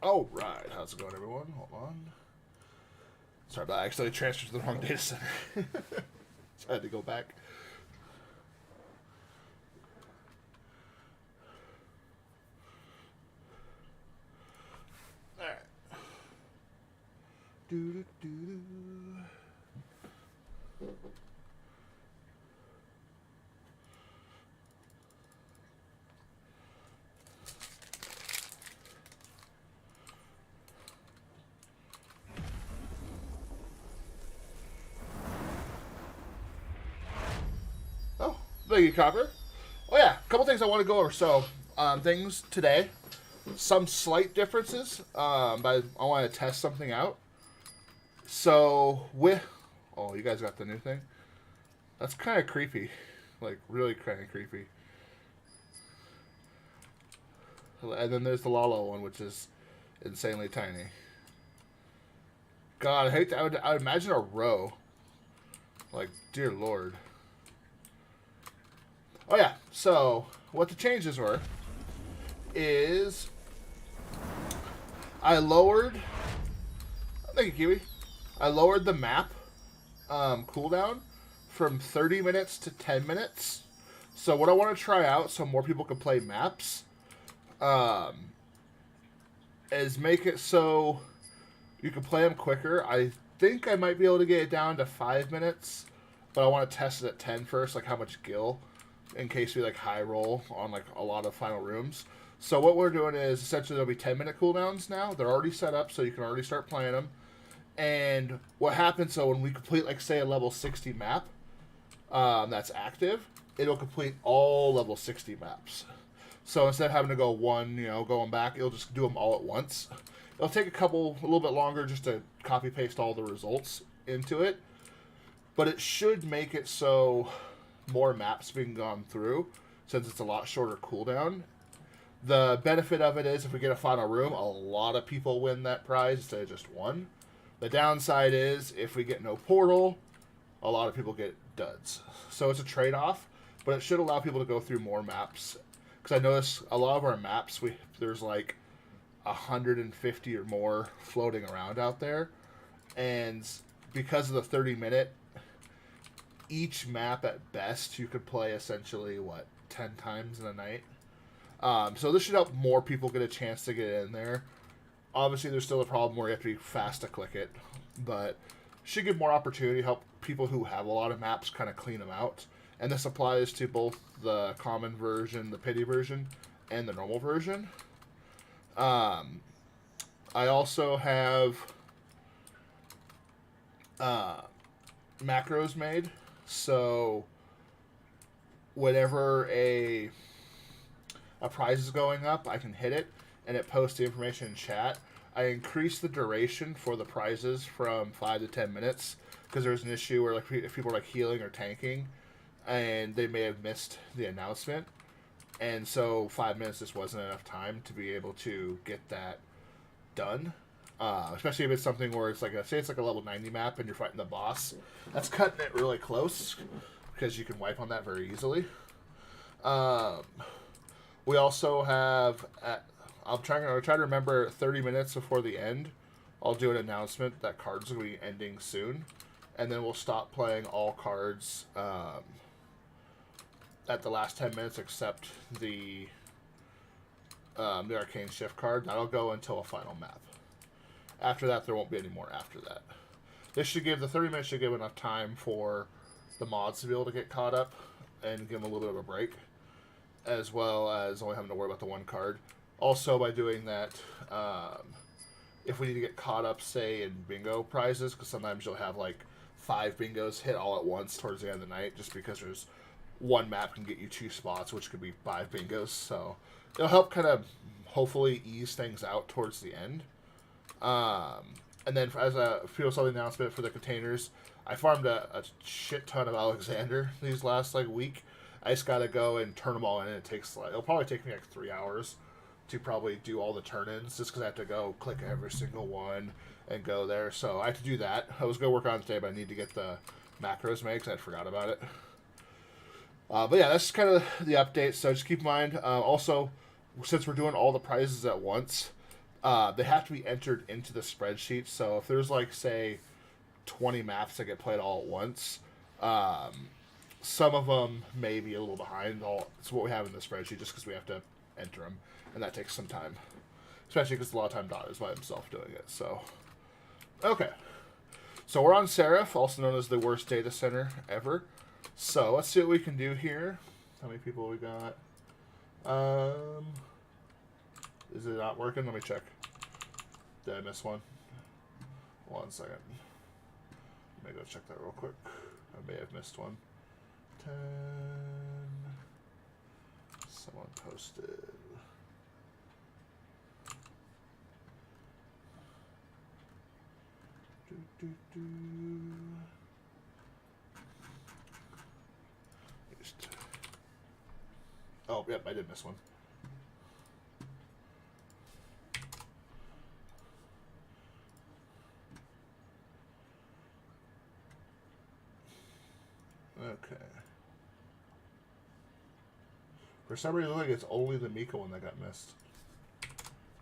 All right, how's it going, everyone? Hold on. Sorry about that. I accidentally transferred to the wrong data center. So I had to go back. All right. Do do do. Oh, thank you, Copper. Oh yeah, a couple things I want to go over. So, things today, some slight differences, but I want to test something out. So oh, you guys got the new thing. That's kind of creepy, like really kind of creepy. And then there's the Lalo one, which is insanely tiny. God, I would imagine a row. Like, dear lord. Oh yeah, so what the changes were is I lowered. Thank you, Kiwi. I lowered the map cooldown from 30 minutes to 10 minutes. So what I want to try out, so more people can play maps, is make it so you can play them quicker. I think I might be able to get it down to 5 minutes, but I want to test it at 10 first, like how much gil, in case we like high roll on like a lot of final rooms. So what we're doing is essentially there'll be 10-minute cooldowns now. They're already set up, so you can already start playing them. And what happens, so when we complete, like, say, a level 60 map that's active, it'll complete all level 60 maps. So instead of having to go one, going back, it'll just do them all at once. It'll take a little bit longer just to copy-paste all the results into it. But it should make it so more maps being gone through, since it's a lot shorter cooldown. The benefit of it is if we get a final room, a lot of people win that prize instead of just one. The downside is if we get no portal, a lot of people get duds. So it's a trade-off, but it should allow people to go through more maps. Because I notice a lot of our maps, there's like 150 or more floating around out there. And because of the 30-minute, each map at best you could play essentially, 10 times in a night. So this should help more people get a chance to get in there. Obviously, there's still a problem where you have to be fast to click it, but should give more opportunity to help people who have a lot of maps kind of clean them out. And this applies to both the common version, the pity version, and the normal version. I also have macros made, so whenever a prize is going up, I can hit it, and it posts the information in chat. I increased the duration for the prizes from 5 to 10 minutes because there's an issue where if people are healing or tanking, and they may have missed the announcement, and so 5 minutes just wasn't enough time to be able to get that done. Especially if it's something where it's say it's like a level 90 map and you're fighting the boss. That's cutting it really close because you can wipe on that very easily. We also have I'll try to remember 30 minutes before the end. I'll do an announcement that cards will be ending soon, and then we'll stop playing all cards at the last 10 minutes except the Arcane Shift card. That'll go until a final map. After that, there won't be any more after that. The 30 minutes should give enough time for the mods to be able to get caught up and give them a little bit of a break, as well as only having to worry about the one card. Also, by doing that, if we need to get caught up, say, in bingo prizes, because sometimes you'll have 5 bingos hit all at once towards the end of the night, just because there's one map can get you 2 spots, which could be 5 bingos. So it'll help kind of hopefully ease things out towards the end. And then as a fuel announcement for the containers, I farmed a shit ton of Alexander these last week. I just gotta go and turn them all in. It'll probably take me 3 hours to probably do all the turn-ins, just because I have to go click every single one and go there. So I have to do that. I was gonna work on it today, but I need to get the macros made because I forgot about it. But yeah, that's kind of the update. So just keep in mind. Also, since we're doing all the prizes at once, They have to be entered into the spreadsheet. So if there's like say 20 maps that get played all at once, some of them may be a little behind. It's what we have in the spreadsheet just because we have to enter them, and that takes some time, especially because a lot of time Dot is by himself doing it. So, okay. So we're on Seraph, also known as the worst data center ever. So let's see what we can do here. How many people we got? Is it not working? Let me check. Did I miss one? 1 second. Let me go check that real quick. I may have missed one. 10. Someone posted. Oh, yep, I did miss one. Okay. For some reason, like it's only the Mika one that got missed.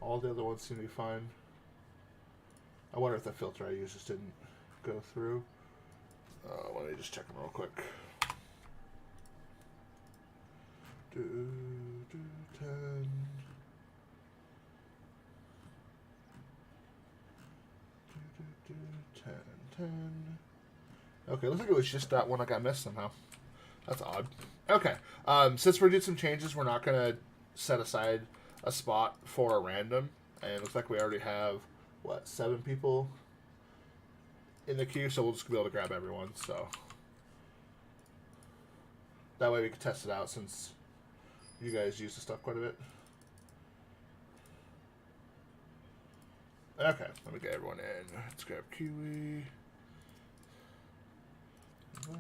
All the other ones seem to be fine. I wonder if the filter I used just didn't go through. Let me just check them real quick. 10. 10. Okay, looks like it was just that one I got missed somehow. That's odd. Okay, since we're doing some changes, we're not going to set aside a spot for a random. And it looks like we already have, what, 7 people in the queue, so we'll just be able to grab everyone. So that way we can test it out since you guys use the stuff quite a bit. Okay, let me get everyone in. Let's grab Kiwi. Right.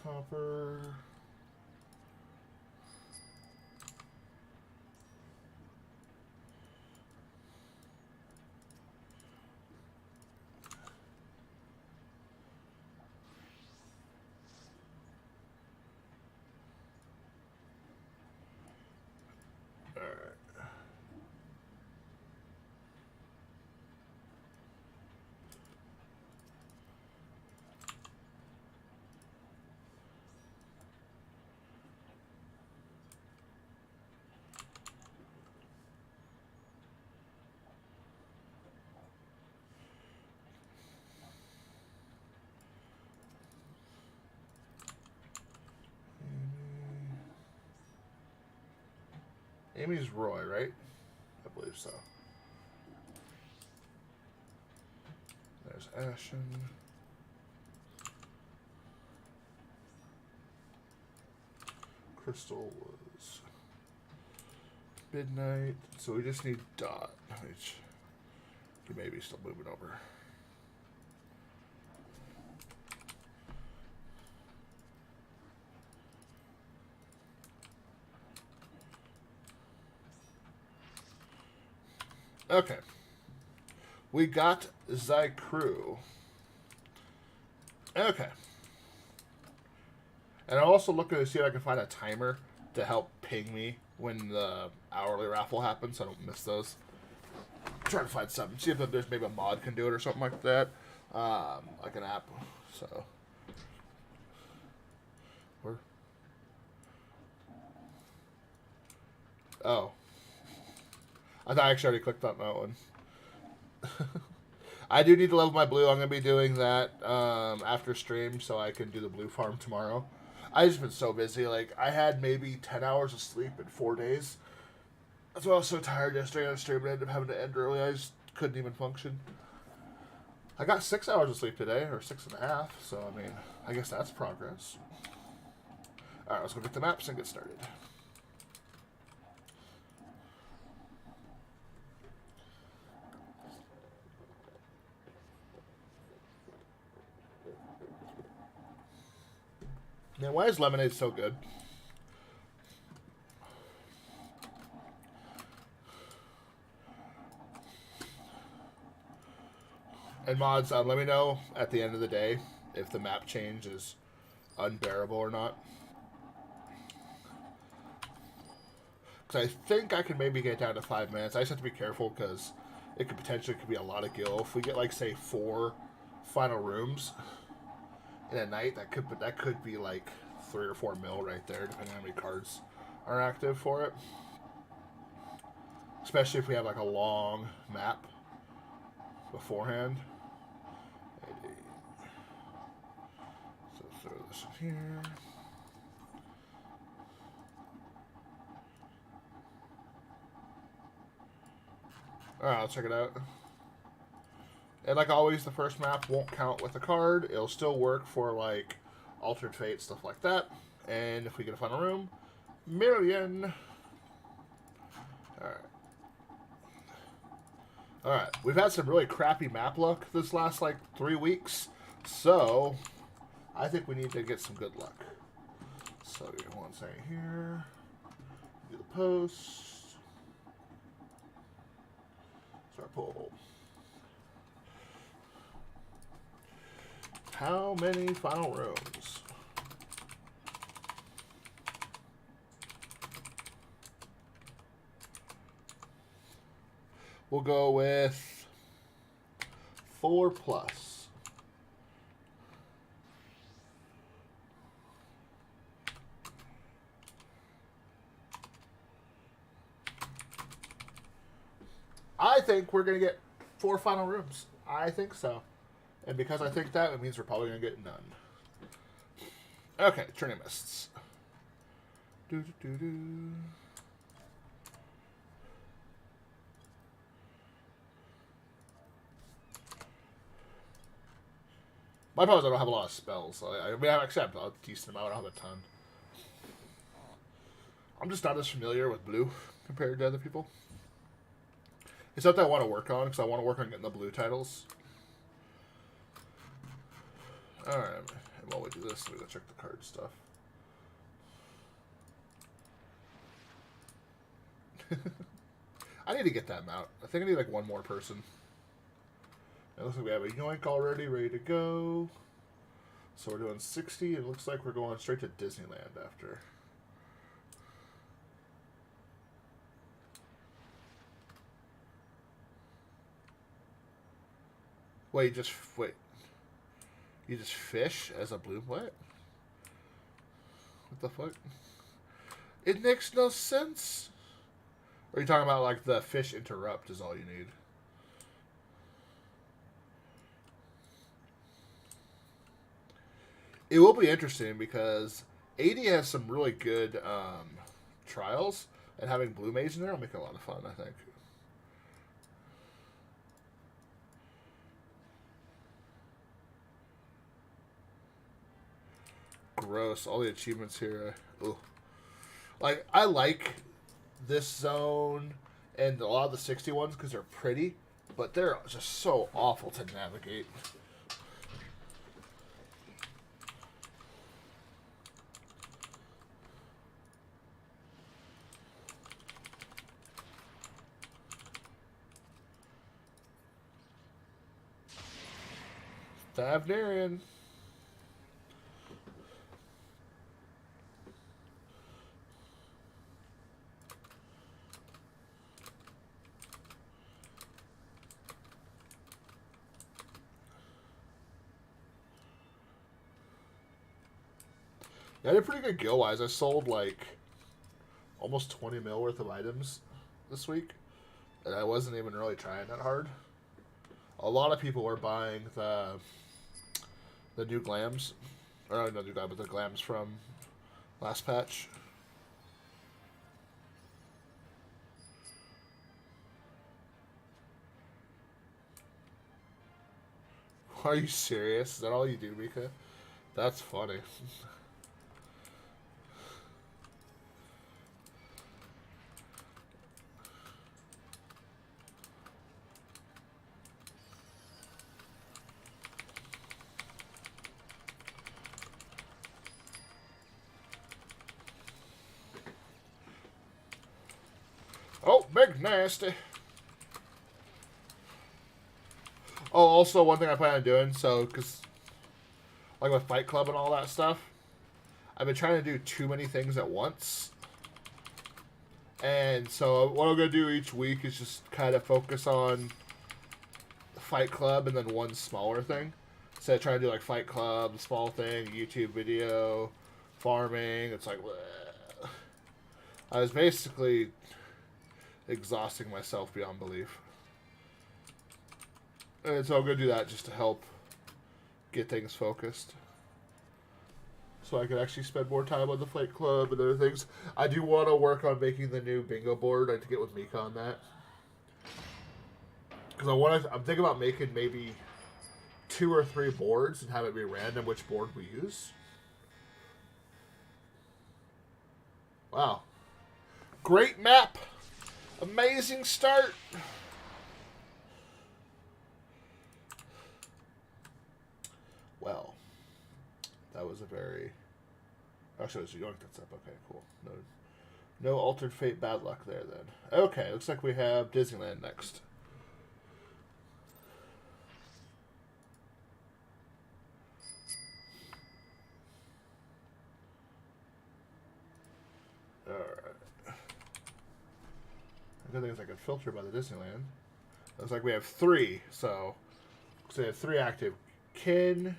Copper. Amy's Roy, right? I believe so. There's Ashen. Crystal was Midnight. So we just need Dot, which he may be still moving over. Okay. We got Zycrew. Okay. And I'm also looking to see if I can find a timer to help ping me when the hourly raffle happens so I don't miss those. I'm trying to find something. See if there's maybe a mod can do it or something like that. Like an app. So. Where? Oh. I thought I actually already clicked on that one. I do need to level my blue. I'm going to be doing that after stream so I can do the blue farm tomorrow. I've just been so busy. Like, I had maybe 10 hours of sleep in 4 days. That's why I was so tired yesterday on stream and I ended up having to end early. I just couldn't even function. I got 6 hours of sleep today, or 6.5. So, I mean, I guess that's progress. Alright, let's go get the maps and get started. Man, why is lemonade so good? And mods, let me know at the end of the day if the map change is unbearable or not. Because I think I can maybe get down to 5 minutes. I just have to be careful because it could potentially be a lot of gil. If we get like say 4 final rooms in a night, that could be like 3 or 4 mil right there, depending on how many cards are active for it. Especially if we have like a long map beforehand. So throw this in here. Alright, I'll check it out. And like always, the first map won't count with a card. It'll still work for like Altered Fate, stuff like that. And if we get a final room, million. Alright. Alright, we've had some really crappy map luck this last like 3 weeks. So, I think we need to get some good luck. So, you want to say here. Do the post. Start pull. How many final rooms? We'll go with 4 plus. I think we're going to get 4 final rooms. I think so. And because I think that, it means we're probably going to get none. Okay, Dynamis. My problem is I don't have a lot of spells. So I mean, I accept a decent amount. I don't have a ton. I'm just not as familiar with blue compared to other people. It's something I want to work on because I want to work on getting the blue titles. Alright, and while we do this, we're going to check the card stuff. I need to get that mount. I think I need like 1 more person. It looks like we have a yoink already ready to go. So we're doing 60. It looks like we're going straight to Disneyland after. Wait. You just fish as a blue? What? What the fuck? It makes no sense. Or are you talking about like the fish interrupt is all you need? It will be interesting because 80 has some really good trials, and having Blue Mage in there will make it a lot of fun, I think. Gross. All the achievements here. Like, I like this zone and a lot of the 60 ones because they're pretty, but they're just so awful to navigate. Tavnarian. Yeah, I did pretty good gil-wise. I sold like almost 20 mil worth of items this week, and I wasn't even really trying that hard. A lot of people were buying the new glams, or not new glam, but the glams from last patch. Are you serious? Is that all you do, Mika? That's funny. Oh, big nasty. Oh, also one thing I plan on doing, so, because, like with Fight Club and all that stuff, I've been trying to do too many things at once. And so what I'm going to do each week is just kind of focus on Fight Club and then one smaller thing. So I try to do like Fight Club, the small thing, YouTube video, farming. It's like, bleh. I was basically exhausting myself beyond belief. And so I'm going to do that just to help get things focused. So I can actually spend more time on the Fight Club and other things. I do want to work on making the new bingo board. I have to get with Mika on that. Because I'm thinking about making maybe 2 or 3 boards and have it be random which board we use. Wow. Great map. Amazing start. Well, that was a very... Actually, it was Yoink that's up. Okay, cool. No Altered Fate bad luck there, then. Okay, looks like we have Disneyland next. Alright. The good thing is I can filter by the Disneyland. Looks like we have 3, so... we have 3 active. Kin,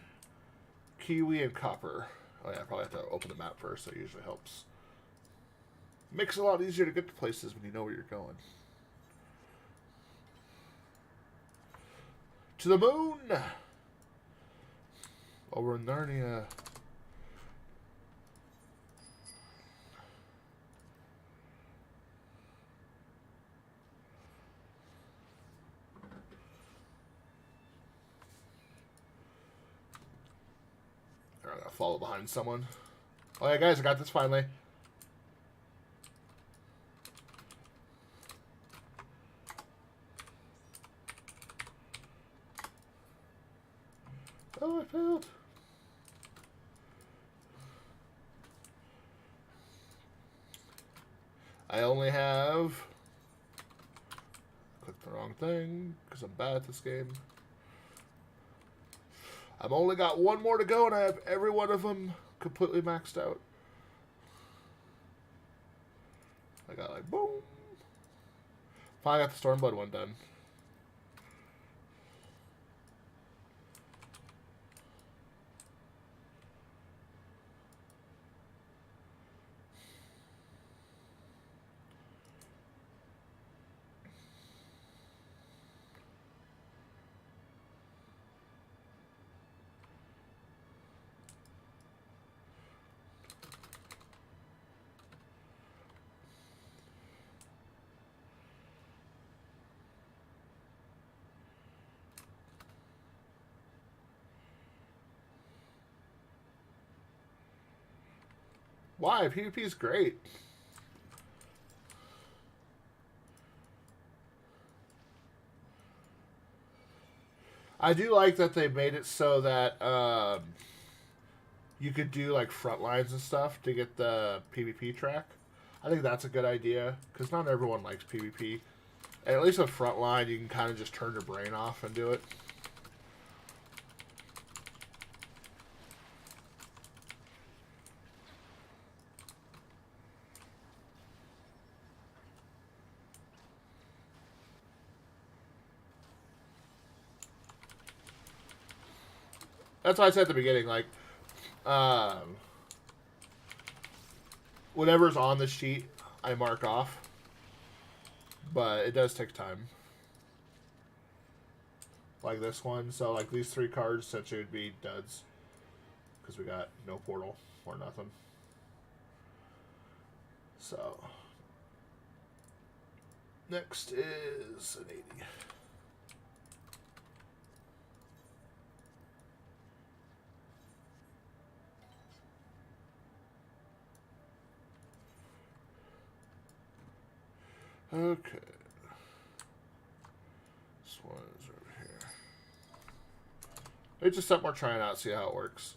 Kiwi, and Copper. Oh yeah, I probably have to open the map first, so it usually helps. Makes it a lot easier to get to places when you know where you're going. To the moon! Over in Narnia. I gotta follow behind someone. Oh yeah, guys, I got this finally. Oh, I failed. I only have... Clicked the wrong thing, because I'm bad at this game. I've only got 1 more to go, and I have every one of them completely maxed out. I got like, boom. Finally got the Stormblood one done. Why? PvP is great. I do like that they made it so that you could do like front lines and stuff to get the PvP track. I think that's a good idea because not everyone likes PvP. And at least with frontline, you can kind of just turn your brain off and do it. That's why I said at the beginning, like, whatever's on the sheet, I mark off. But it does take time. Like this one. So, like, these 3 cards essentially would be duds. Because we got no portal or nothing. So, next is an 80. Okay. This one is over here. It's just something we're trying out, see how it works.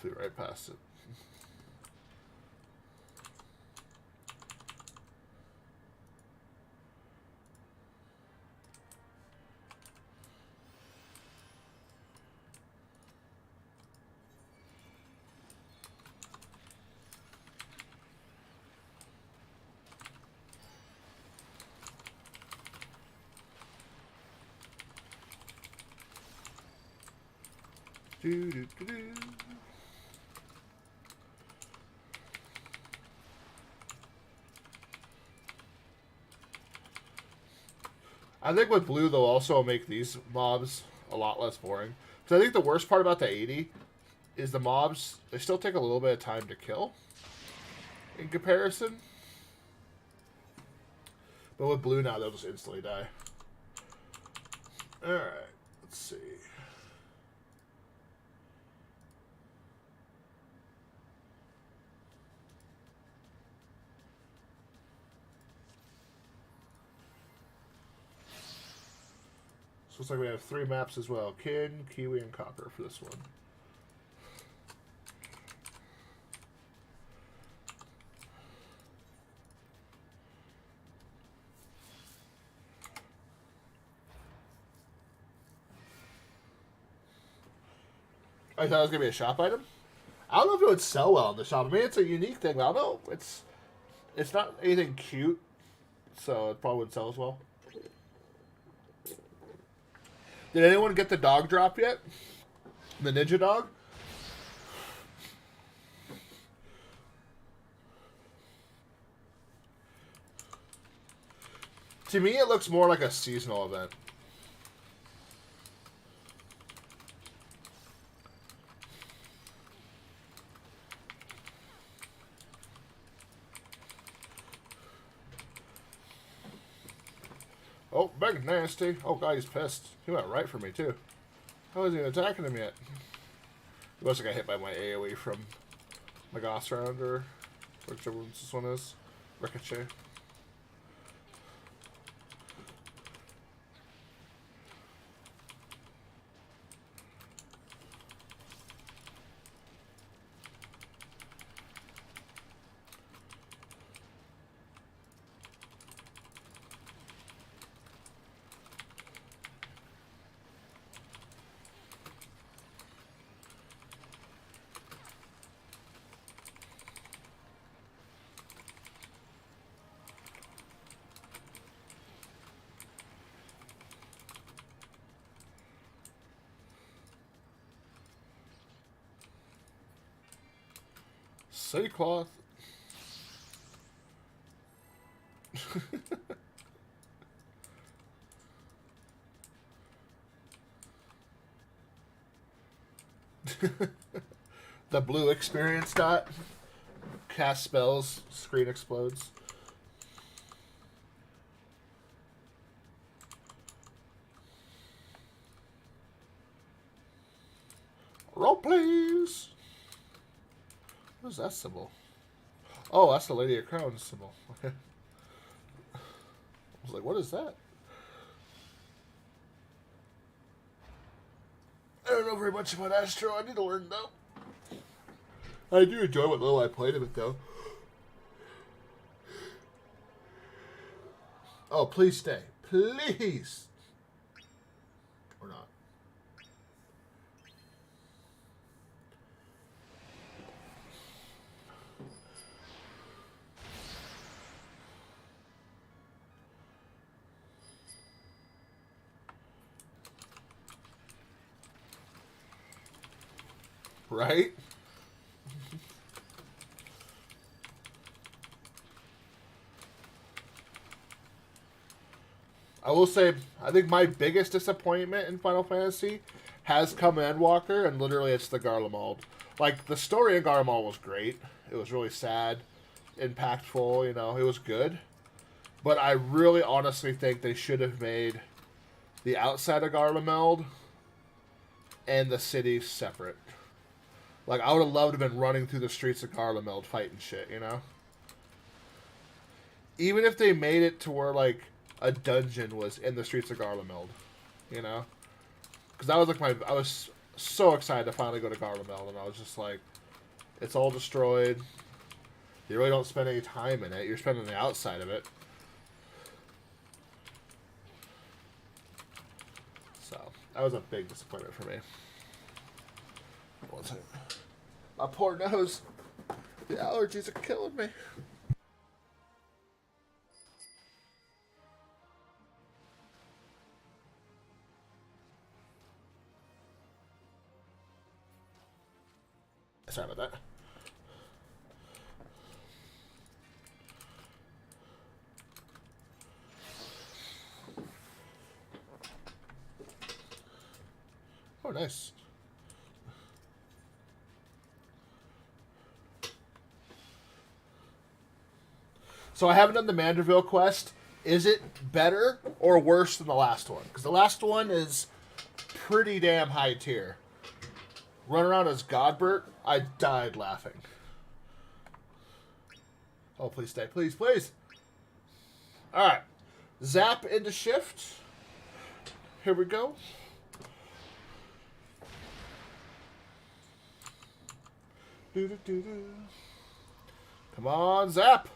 flew right past it. Do, do, do, do. I think with blue, they'll also make these mobs a lot less boring. Because I think the worst part about the 80 is the mobs, they still take a little bit of time to kill in comparison. But with blue now, they'll just instantly die. Alright, let's see. So looks like we have 3 maps as well. Kin, Kiwi, and Copper for this one. I thought it was going to be a shop item. I don't know if it would sell well in the shop. I mean, it's a unique thing. I don't know. It's not anything cute, so it probably wouldn't sell as well. Did anyone get the dog drop yet? The ninja dog? To me, it looks more like a seasonal event. Oh, big nasty. Oh, God, he's pissed. He went right for me, too. How is he attacking him yet? He must have got hit by my AoE from my Goss round, or whichever one this one is. Ricochet. City cloth. The blue experience dot. Cast spells, screen explodes. Roll, please. What is that symbol? Oh, that's the Lady of Crowns symbol. I was like, what is that? I don't know very much about Astro. I need to learn, though. I do enjoy what little I played of it, though. Oh, please stay. Please. Or not. Right? I will say, I think my biggest disappointment in Final Fantasy has come Endwalker, and literally it's the Garlemald. Like, the story in Garlemald was great. It was really sad, impactful, you know, it was good. But I really honestly think they should have made the outside of Garlemald and the city separate. Like, I would have loved to have been running through the streets of Garlemald fighting shit, you know? Even if they made it to where, like, a dungeon was in the streets of Garlemald, you know? Because that was, like, I was so excited to finally go to Garlemald, and I was just like, It's all destroyed. You really don't spend any time in it. You're spending the outside of it. So, that was a big disappointment for me. One second. My poor nose. The allergies are killing me. Sorry about that. Oh, nice. So I haven't done the Manderville quest. Is it better or worse than the last one? Because the last one is pretty damn high tier. Run around as Godbert, I died laughing. Oh, please stay. Please, please. Alright. Zap into shift. Here we go. Doo-doo-doo-doo. Come on, Zap.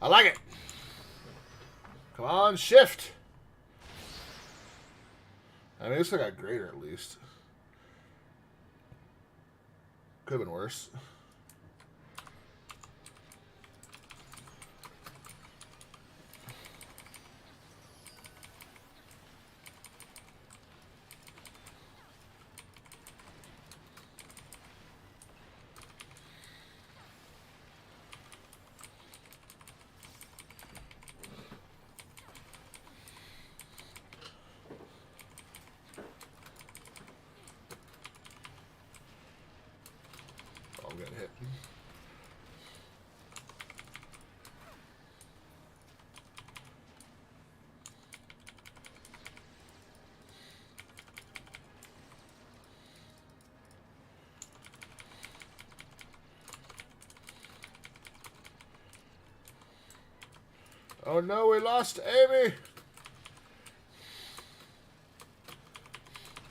I like it. Come on, shift. I mean, this got greater at least. Could have been worse. Getting hit. Oh no, we lost Amy.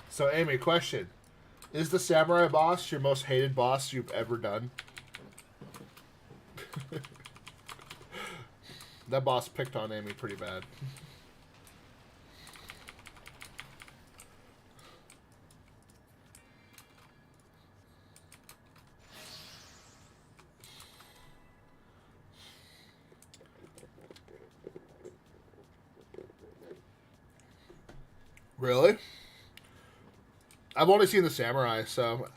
So Amy, question. Is the samurai boss your most hated boss you've ever done? That boss picked on Amy pretty bad. Really? I've only seen the samurai, so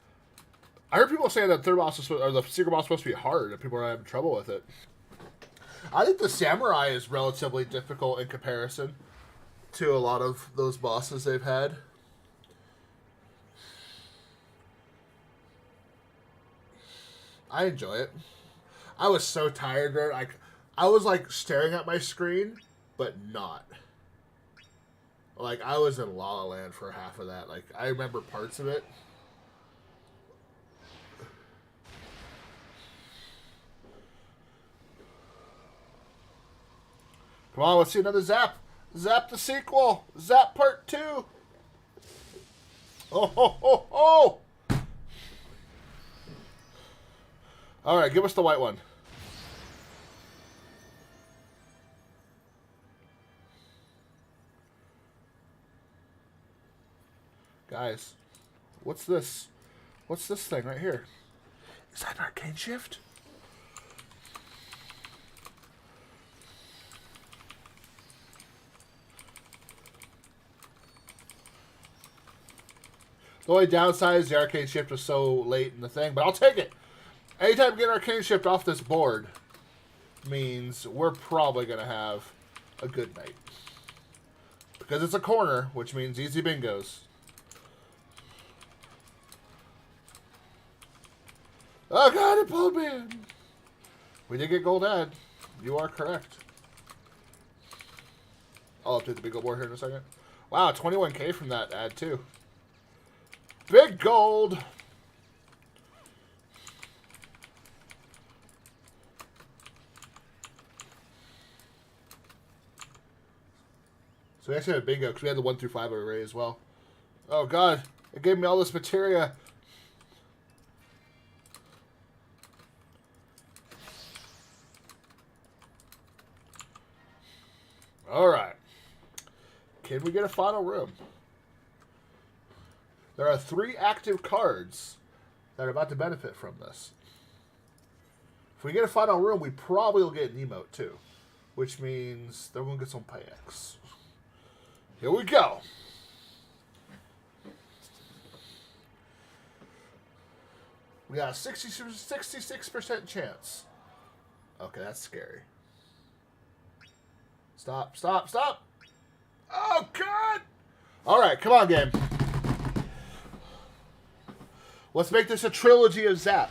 I heard people saying that third boss is, or the secret boss is supposed to be hard, and people are having trouble with it. I think the samurai is relatively difficult in comparison to a lot of those bosses they've had. I enjoy it. I was so tired there. I was like staring at my screen, but not. Like, I was in La La Land for half of that. Like, I remember parts of it. Come on, let's see another Zap. Zap the sequel. Zap Part 2. Oh, ho, ho, ho. All right, give us the white one. Guys, what's this? What's this thing right here? Is that an arcane shift? The only downside is the arcane shift was so late in the thing, but I'll take it. Anytime we get arcane shift off this board means we're probably going to have a good night. Because it's a corner, which means easy bingos. Oh god, it pulled me in. We did get gold ad. You are correct. I'll update the big gold board here in a second. Wow, 21k from that ad too. Big gold. So we actually had a bingo because we had the 1 through 5 array as well. Oh god, it gave me all this materia. Alright. Can we get a final room? There are 3 active cards that are about to benefit from this. If we get a final room, we probably will get an emote too. Which means they're going to get some payx. Here we go. We got a 66% chance. Okay, that's scary. Stop, stop, stop. Oh, God. All right, come on, game. Let's make this a trilogy of Zap.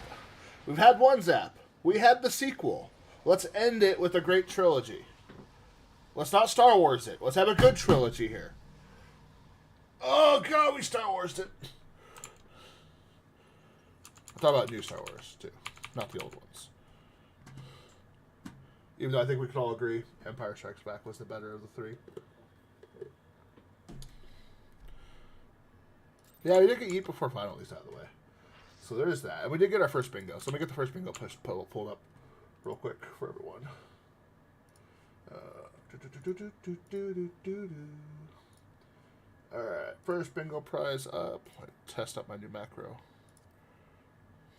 We've had one Zap. We had the sequel. Let's end it with a great trilogy. Let's not Star Wars it. Let's have a good trilogy here. Oh, God, we Star Wars'd it. I'm talking about new Star Wars, too. Not the old ones. Even though I think we can all agree Empire Strikes Back was the better of the 3. Yeah, we did get Eat Before Final, at least out of the way. So there's that. And we did get our first bingo. So let me get the first bingo pulled up real quick for everyone. Alright, first bingo prize up. Test up my new macro.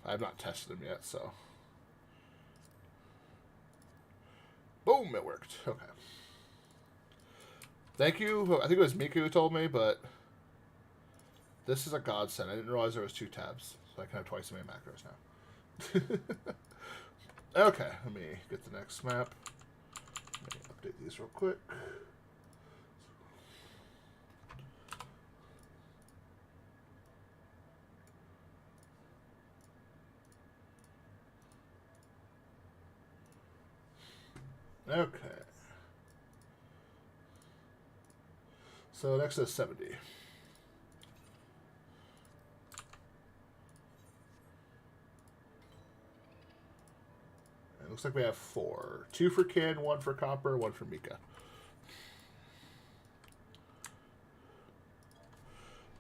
I have not tested them yet, so. Boom, it worked. Okay. Thank you. I think it was Miku who told me, but this is a godsend. I didn't realize there was 2 tabs, so I can have twice as many macros now. Okay, let me get the next map. Let me update these real quick. Okay. So next is 70. It looks like we have 4. 2 for Kin, 1 for Copper, 1 for Mika.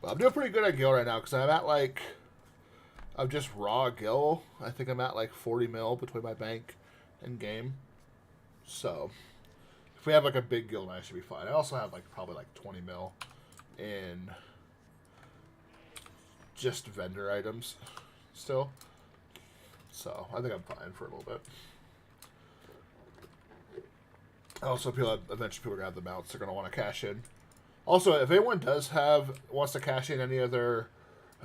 Well, I'm doing pretty good at Gil right now because I'm at like, I'm just raw Gil. I think I'm at like 40 mil between my bank and game. So, if we have like a big guild, I should be fine. I also have like probably like 20 mil in just vendor items still. So, I think I'm fine for a little bit. Also, eventually people grab the mounts. They're going to want to cash in. Also, if anyone wants to cash in any of their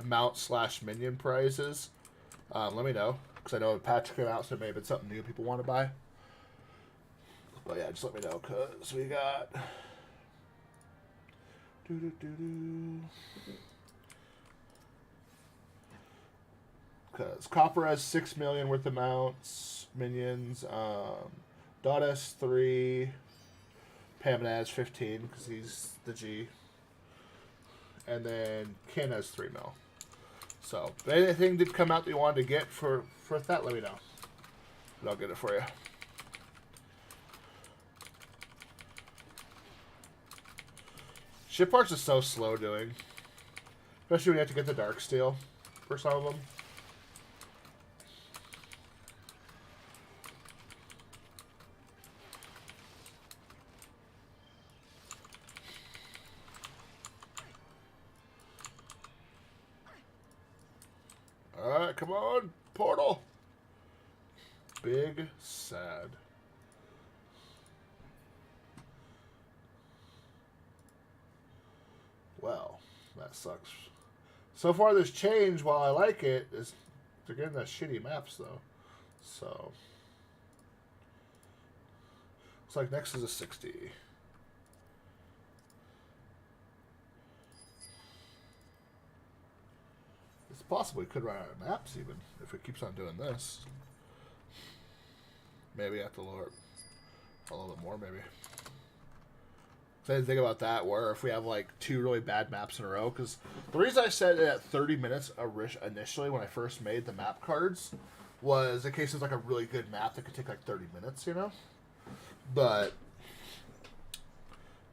mount/minion prizes, let me know. Because I know a patch came out, so it may have been something new people want to buy. But yeah, just let me know, because we got... Because Copper has 6 million worth of mounts, minions. Dot has 3. Pam has 15, because he's the G. And then Ken has 3 mil. So, if anything did come out that you wanted to get for that, let me know. And I'll get it for you. Ship parts is so slow doing. Especially when you have to get the dark steel for some of them. Alright, come on. Portal. Big sad. Well, that sucks. So far, this change, while I like it, is they're getting us shitty maps, though. So, looks like next is a 60. It's possible we could run out of maps, even, if it keeps on doing this. Maybe I have to lower it a little bit more, maybe. So I didn't think about that, where if we have like 2 really bad maps in a row, because the reason I said it at 30 minutes initially when I first made the map cards was in case it was like a really good map that could take like 30 minutes, you know? But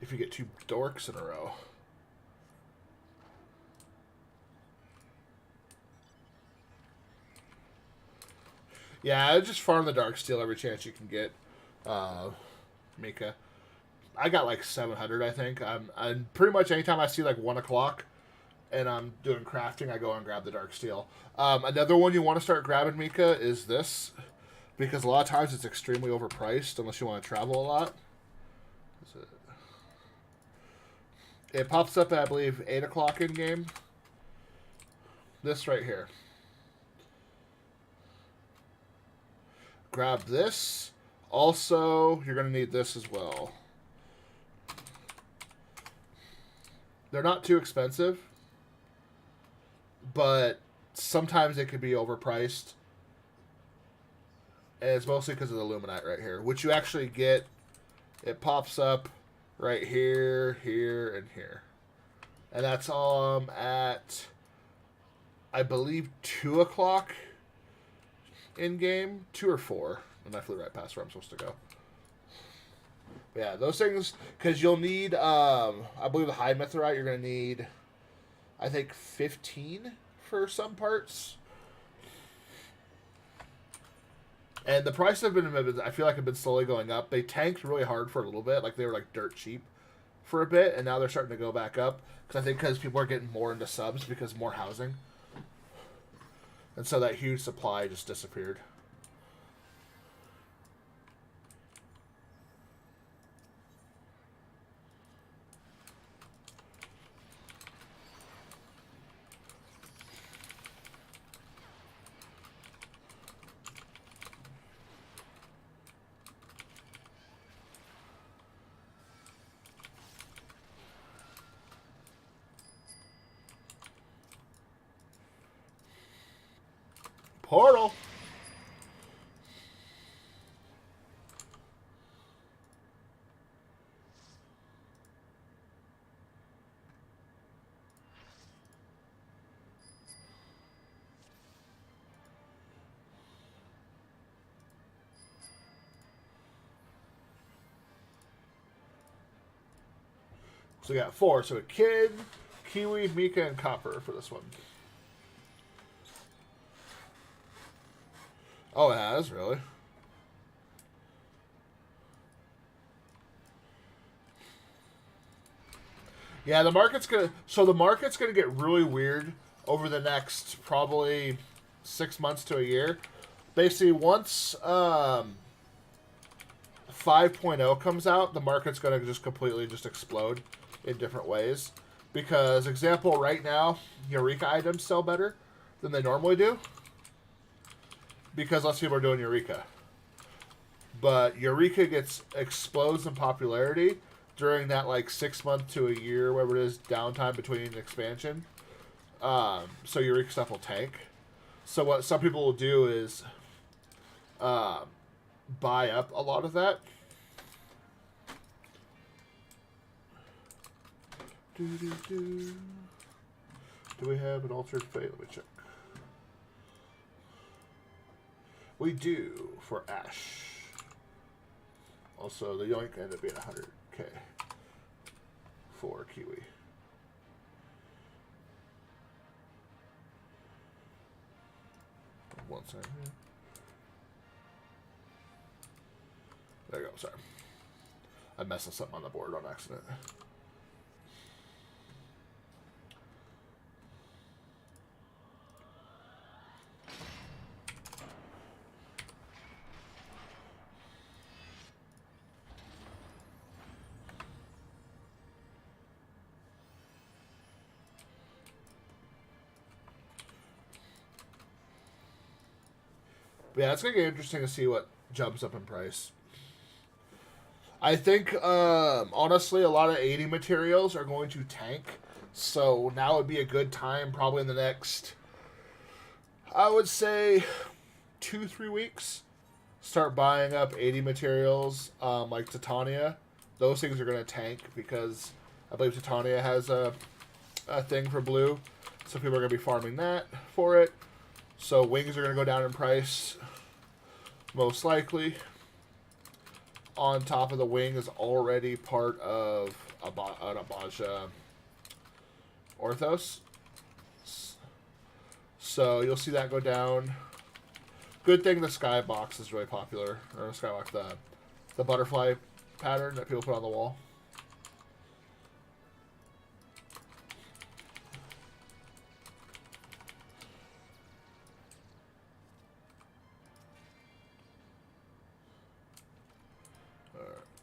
if you get 2 dorks in a row. Yeah, just farm the Dark Steel every chance you can get, Mika. I got like 700, I think. I'm pretty much anytime I see like 1 o'clock and I'm doing crafting, I go and grab the Dark Steel. Another one you want to start grabbing, Mika, is this, because a lot of times it's extremely overpriced unless you want to travel a lot. It pops up at, I believe, 8 o'clock in game. This right here. Grab this. Also, you're going to need this as well. They're not too expensive, but sometimes it can be overpriced. And it's mostly because of the Luminite right here, which you actually get. It pops up right here, here, and here. And that's at, I believe, 2 o'clock in-game. 2 or 4. And I flew right past where I'm supposed to go. But yeah, those things, because you'll need, I believe the high Mithrite, you're going to need, I think, 15 for some parts. And the price have been, I feel like, have been slowly going up. They tanked really hard for a little bit. Like, they were, like, dirt cheap for a bit. And now they're starting to go back up. Because people are getting more into subs because more housing. And so that huge supply just disappeared. Portal. So we got 4. So a Kid, Kiwi, Mika, and Copper for this one. Oh, it has? Really? Yeah, the market's gonna get really weird over the next probably 6 months to a year. Basically, once 5.0 comes out, the market's gonna just completely just explode in different ways. Because, example, right now, Eureka items sell better than they normally do. Because less people are doing Eureka. But Eureka explodes in popularity during that like 6 month to a year, whatever it is, downtime between expansion. So Eureka stuff will tank. So what some people will do is buy up a lot of that. Do we have an altered fate? Let me check. We do for Ash. Also, the Yoink ended up being 100k for Kiwi. One second here. There you go, sorry. I messed up something on the board on accident. But yeah, it's going to get interesting to see what jumps up in price. I think, honestly, a lot of 80 materials are going to tank. So now would be a good time, probably in the next, I would say, 2-3 weeks. Start buying up 80 materials, like Titania. Those things are going to tank because I believe Titania has a thing for blue. So people are going to be farming that for it. So wings are going to go down in price, most likely. on top of the wing is already part of an Abaja Orthos. So you'll see that go down. Good thing the skybox is really popular. Or the skybox, the butterfly pattern that people put on the wall.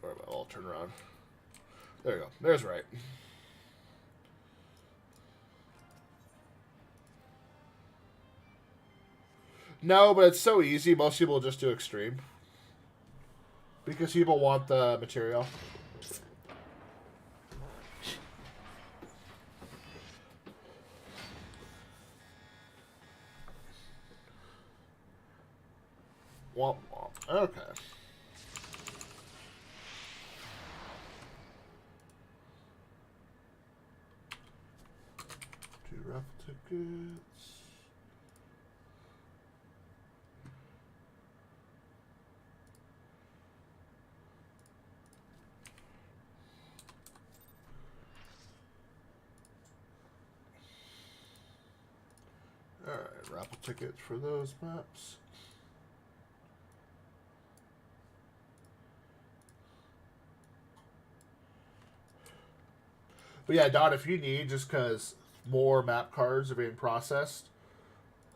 Alright, I'll turn around. There you go. There's right. No, but it's so easy. Most people just do extreme. Because people want the material. Womp womp. Okay. Two raffle tickets. Alright, raffle tickets for those maps. But yeah, Dot, if you need, just because more map cards are being processed,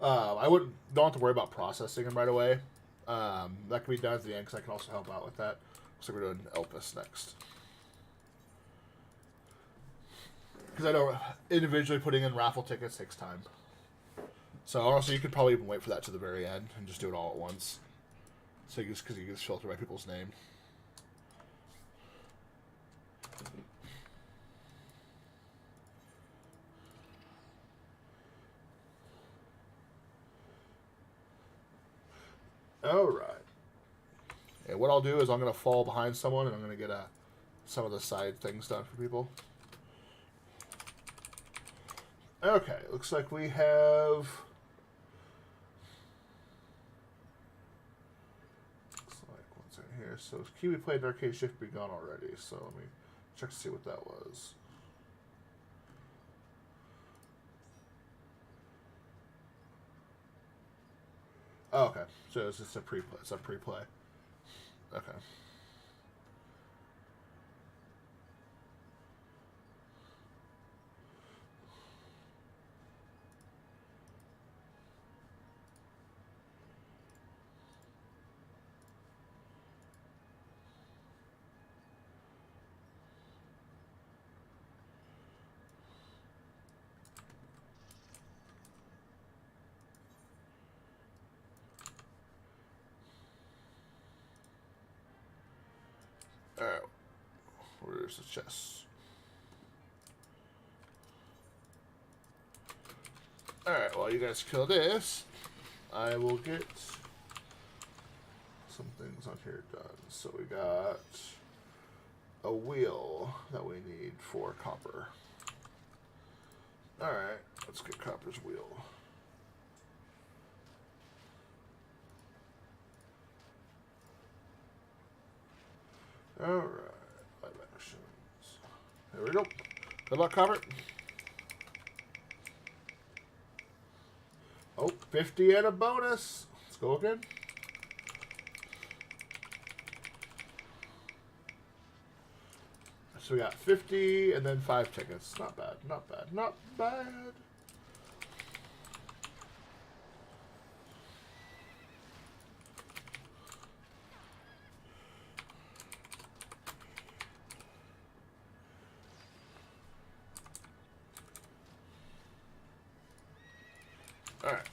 I don't have to worry about processing them right away. That can be done at the end, because I can also help out with that. So we're doing Elpis next. Because I know individually putting in raffle tickets takes time. So honestly, you could probably even wait for that to the very end and just do it all at once. So you just, because you can just filter by people's name. Alright. And what I'll do is I'm going to fall behind someone and I'm going to get some of the side things done for people. Okay, looks like we have... Looks like what's in here. So Kiwi played Arcade Shift be gone already, so let me check to see what that was. Oh, okay. So it's just a pre-play. It's a pre-play. Okay. Alright. Where's the chest? Alright, while you guys kill this, I will get some things on here done. So we got a wheel that we need for copper. Alright, let's get copper's wheel. Alright, live actions. There we go. Good luck, Copper. Oh, 50 and a bonus. Let's go again. So we got 50 and then 5 tickets. Not bad, not bad, not bad. Alright.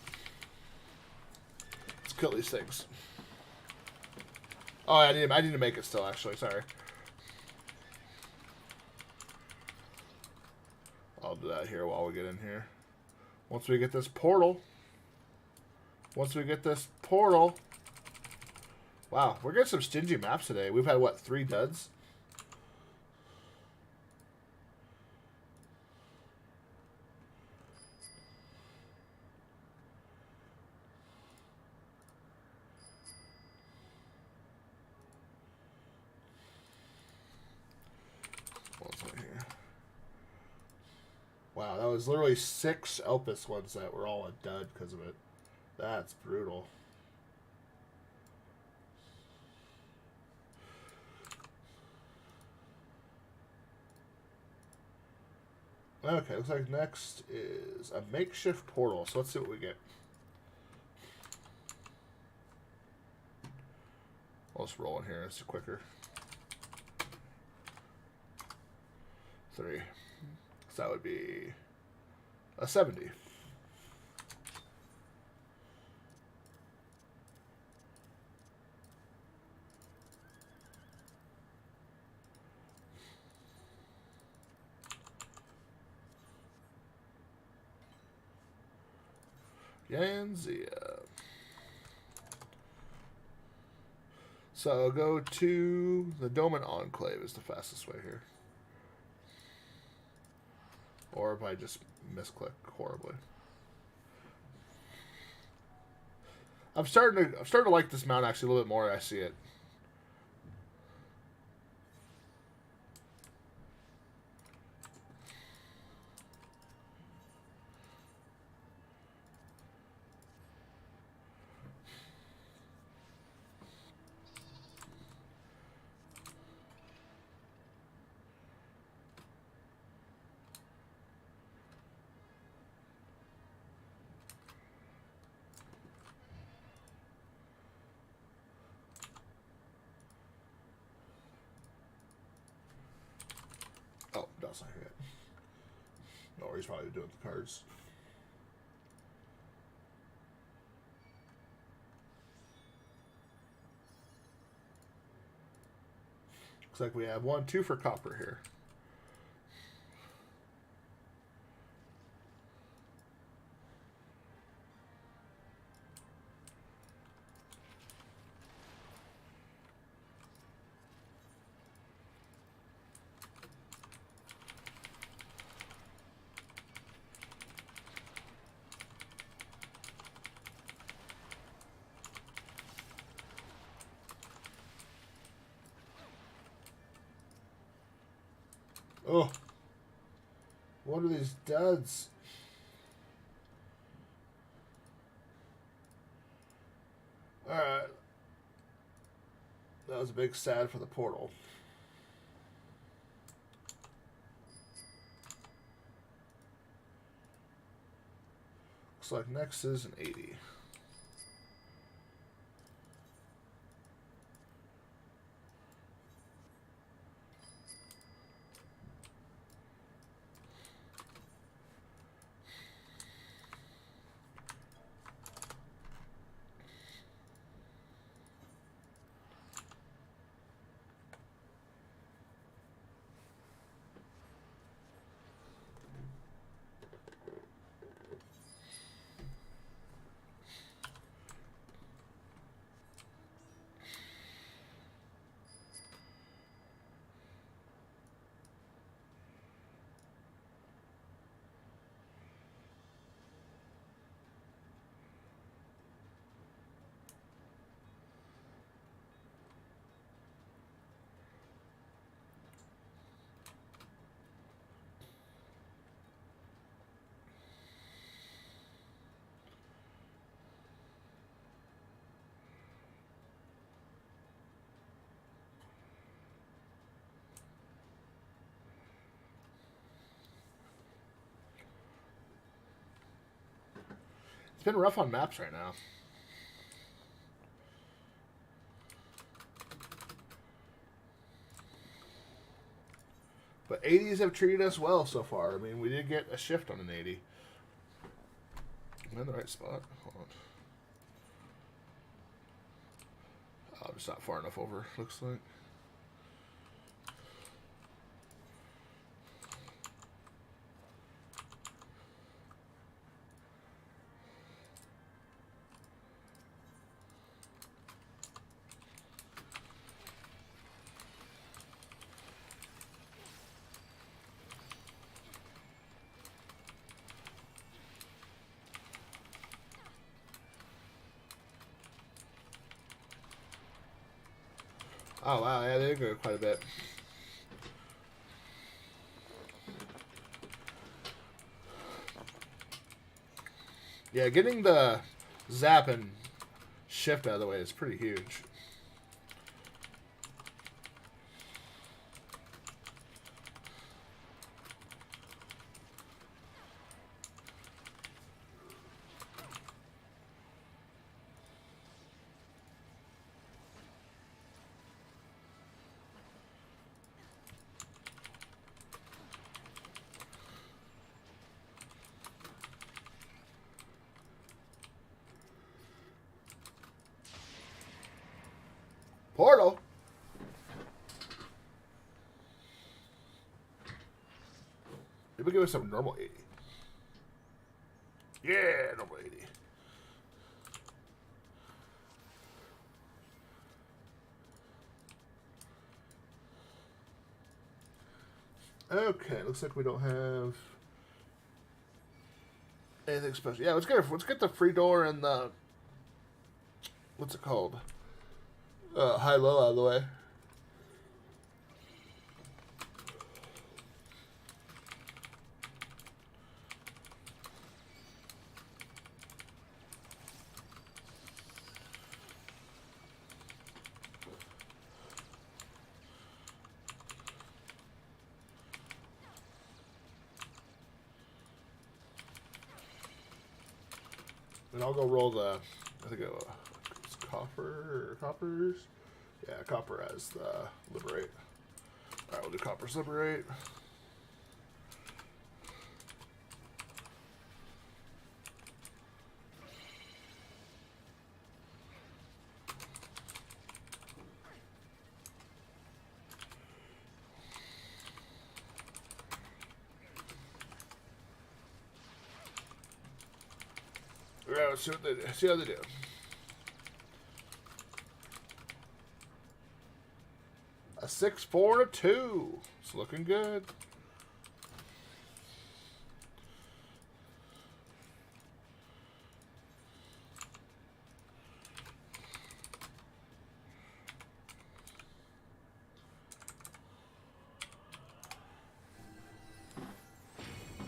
Let's kill these things. Oh, I need to make it still, actually. Sorry. I'll do that here while we get in here. Once we get this portal. Wow, we're getting some stingy maps today. We've had, what, 3 duds? Wow, that was literally 6 Elpis ones that were all a dud because of it. That's brutal. Okay, looks like next is a makeshift portal. So let's see what we get. I'll just roll in here. It's quicker. 3. So that would be a 70. Yanzia. So I'll go to the Doman Enclave is the fastest way here. Or if I just misclick horribly. I'm starting to like this mount actually a little bit more as I see it. Oh, that's not yet. No, he's probably doing the cards. Looks like we have 1, 2 for copper here. Oh, what are these duds? Alright. That was a big sad for the portal. Looks like next is an 80. It's been rough on maps right now. But 80s have treated us well so far. I mean, we did get a shift on an 80. Am I in the right spot? Hold on. Oh, I'm just not far enough over, looks like. Oh, wow, yeah, they go quite a bit. Yeah, getting the zap and shift out of the way is pretty huge. Portal. Maybe give us some normal 80. Yeah, normal 80. Okay, looks like we don't have anything special. Yeah, let's get the free door and the what's it called? High low out of the way. And I'll go roll the, I think it's copper or coppers. Yeah, copper as the liberate. All right, we'll do copper's liberate. All right, let's see what they do. See how they do. A 6, 4, and a 2. It's looking good.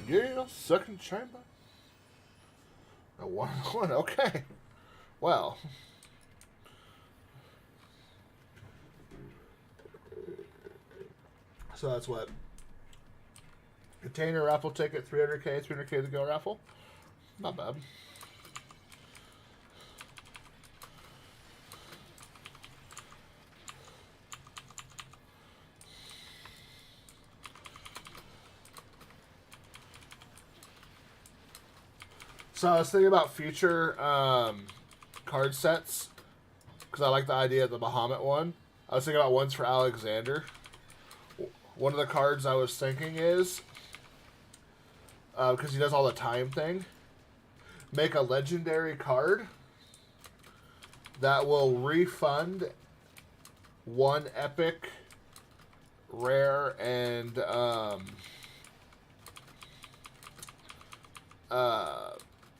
Yeah, second chamber. A 1-1. Okay. Well. So that's what? Container raffle ticket, 300K, 300K to go raffle. Not bad. So I was thinking about future card sets because I like the idea of the Bahamut one. I was thinking about ones for Alexander. One of the cards I was thinking is, because he does all the time thing, make a legendary card that will refund one epic, rare, and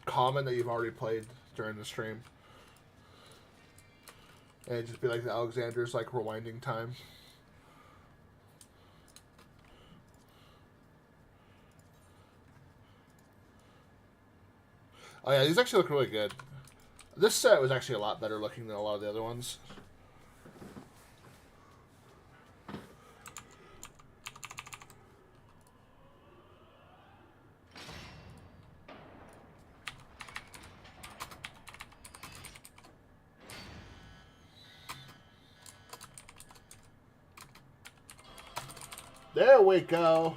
common that you've already played during the stream. And it'd just be like the Alexander's like rewinding time. Oh yeah, these actually look really good. This set was actually a lot better looking than a lot of the other ones. There we go.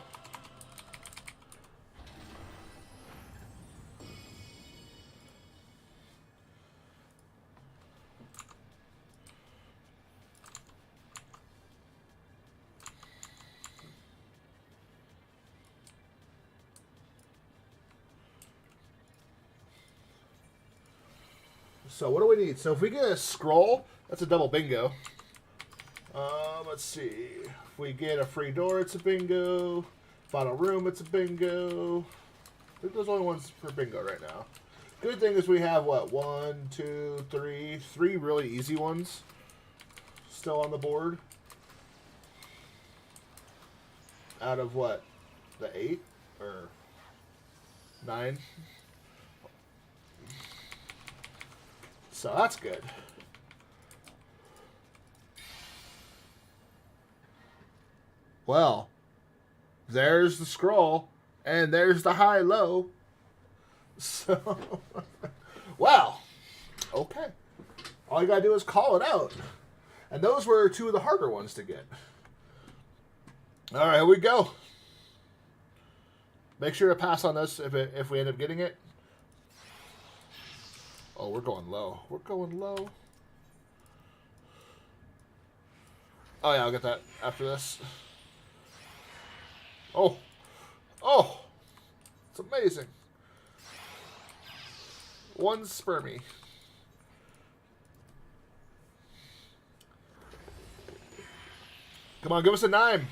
So what do we need? So if we get a scroll, that's a double bingo. Let's see. If we get a free door, it's a bingo. Final room, it's a bingo. I think those are the only ones for bingo right now. Good thing is we have, what, 1, 2, 3, 3 really easy ones still on the board. Out of what? The 8? Or 9? So that's good. Well, there's the scroll, and there's the high-low. So, wow. Okay. All you gotta do is call it out. And those were two of the harder ones to get. All right, here we go. Make sure to pass on this if we end up getting it. Oh, we're going low. We're going low. Oh, yeah, I'll get that after this. Oh. Oh. It's amazing. One spermie. Come on, give us a 9.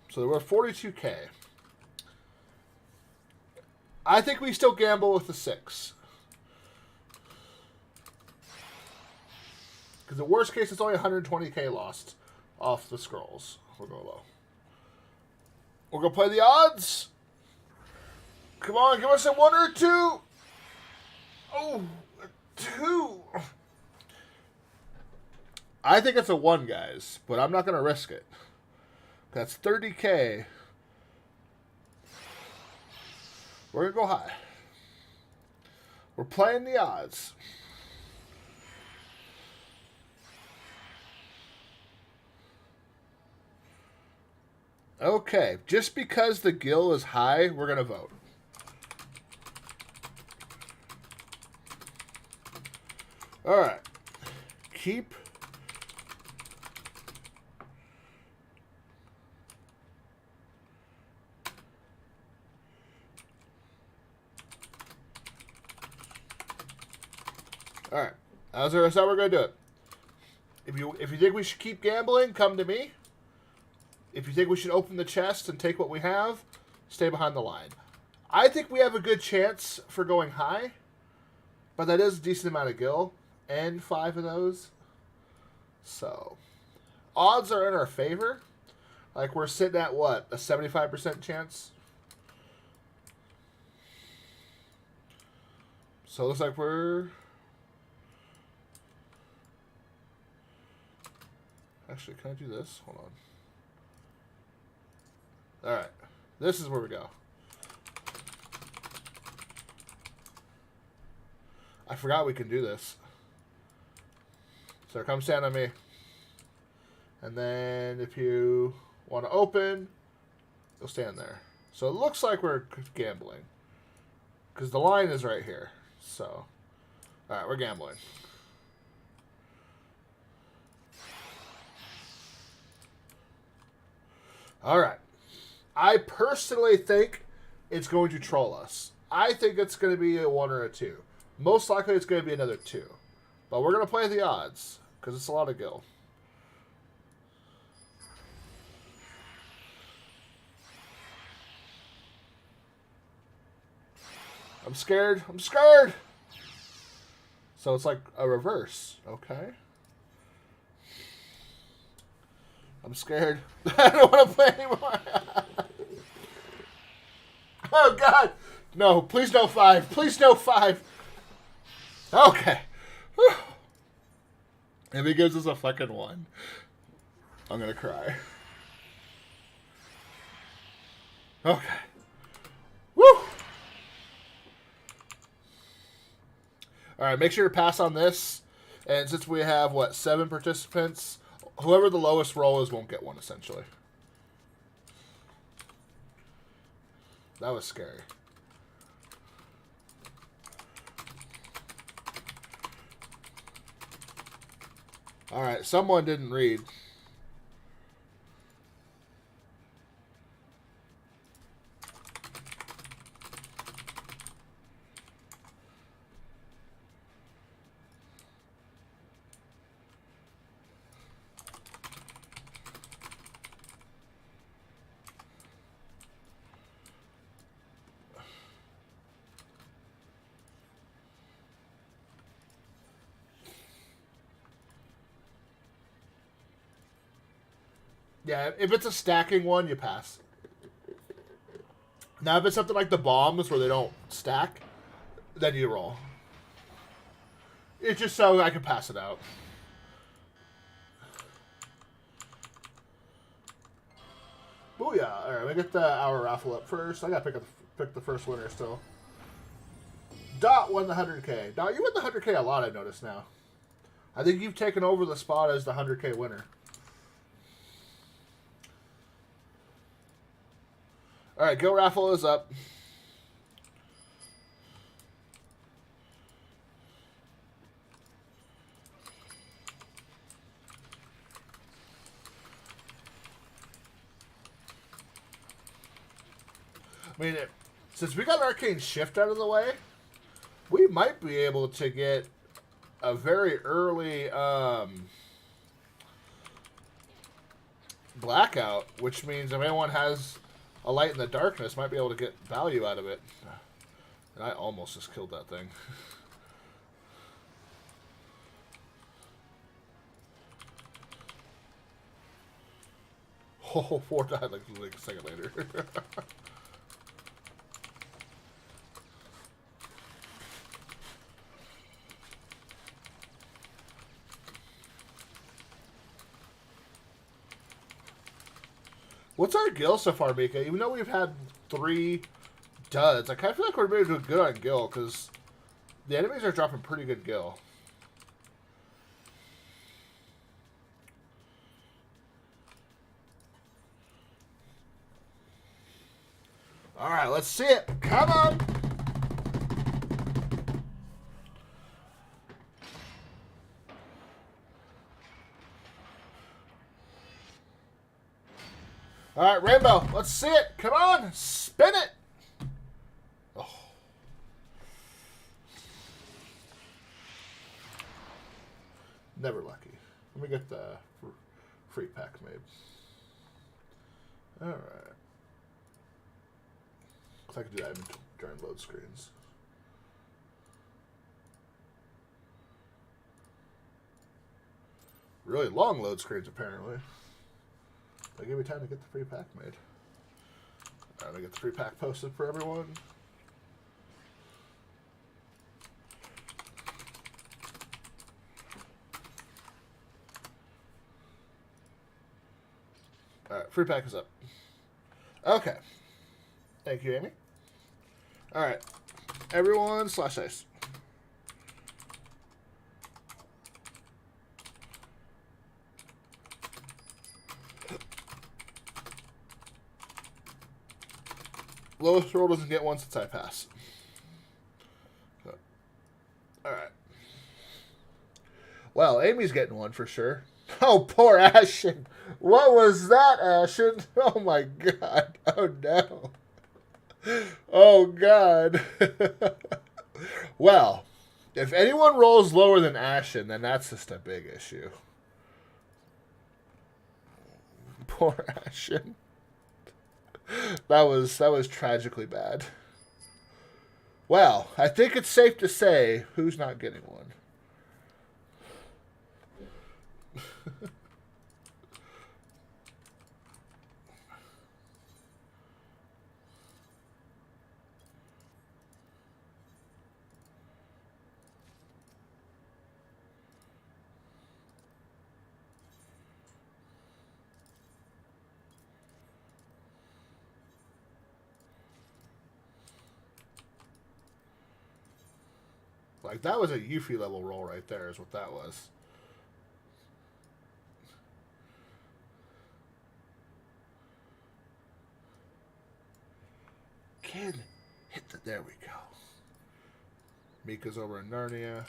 So we're 42K. I think we still gamble with the 6. Because the worst case, it's only 120K lost off the scrolls. We'll go low. We're going to play the odds. Come on, give us a 1 or a 2. Oh, a 2. I think it's a 1, guys, but I'm not going to risk it. That's 30K. We're going to go high. We're playing the odds. Okay, just because the gill is high, we're going to vote. All right. Keep. All right. That's how we're going to do it. If you think we should keep gambling, come to me. If you think we should open the chest and take what we have, stay behind the line. I think we have a good chance for going high, but that is a decent amount of gill, and 5 of those. So, odds are in our favor. Like, we're sitting at, what, a 75% chance? So, it looks like we're... Actually, can I do this? Hold on. Alright. This is where we go. I forgot we can do this. So come stand on me. And then if you want to open, you'll stand there. So it looks like we're gambling. Because the line is right here. So, alright, we're gambling. Alright. I personally think it's going to troll us. I think it's going to be a 1 or a 2. Most likely it's going to be another 2. But we're going to play the odds. Because it's a lot of gill. I'm scared. I'm scared! So it's like a reverse. Okay. I'm scared. I don't want to play anymore. Oh, God. No, please no 5. Please no 5. Okay. Whew. If he gives us a fucking 1, I'm going to cry. Okay. Woo! Alright, make sure to pass on this. And since we have, what, 7 participants, whoever the lowest roll is won't get one, essentially. That was scary. Alright, someone didn't read. Yeah, if it's a stacking one, you pass. Now, if it's something like the bombs where they don't stack, then you roll. It's just so I can pass it out. Booyah! Alright, let me get the hour raffle up first. I gotta pick the first winner still. Dot won the 100K. Dot, you win the 100K a lot, I notice now. I think you've taken over the spot as the 100K winner. Alright, Go Raffle is up. I mean, since we got Arcane Shift out of the way, we might be able to get a very early blackout, which means if anyone has a light in the darkness, might be able to get value out of it. And I almost just killed that thing. Oh, 4 died like a second later. What's our gil so far, Mika? Even though we've had 3 duds, I kind of feel like we're maybe doing good on gil because the enemies are dropping pretty good gil. All right, let's see it. Come on. All right, Rainbow, let's see it. Come on, spin it. Oh. Never lucky. Let me get the free pack made. All right. I can do that during load screens. Really long load screens, apparently. They give me time to get the free pack made. Alright, I get the free pack posted for everyone. Alright, free pack is up. Okay. Thank you, Amy. Alright. Everyone, slash ice. Lowest roll doesn't get one since I pass. Alright. Well, Amy's getting one for sure. Oh, poor Ashen. What was that, Ashen? Oh my god. Oh no. Oh god. Well, if anyone rolls lower than Ashen, then that's just a big issue. Poor Ashen. That was tragically bad. Well, I think it's safe to say who's not getting one. Like, that was a Yuffie level roll right there is what that was. Kid, hit the... There we go. Mika's over in Narnia.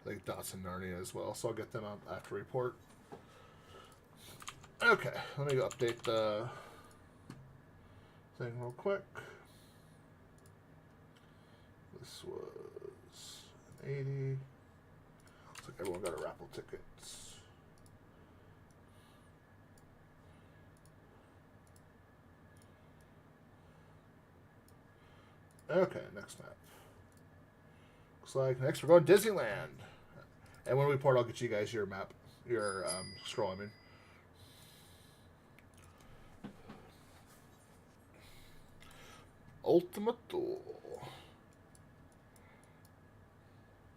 I think Dot's in Narnia as well, so I'll get them on after report. Okay, let me go update the thing real quick. This was an 80. Looks like everyone got a raffle tickets. Okay, next map. Looks like next we're going Disneyland. And when we report, I'll get you guys your map, your scroll, I mean. Ultimate Duel.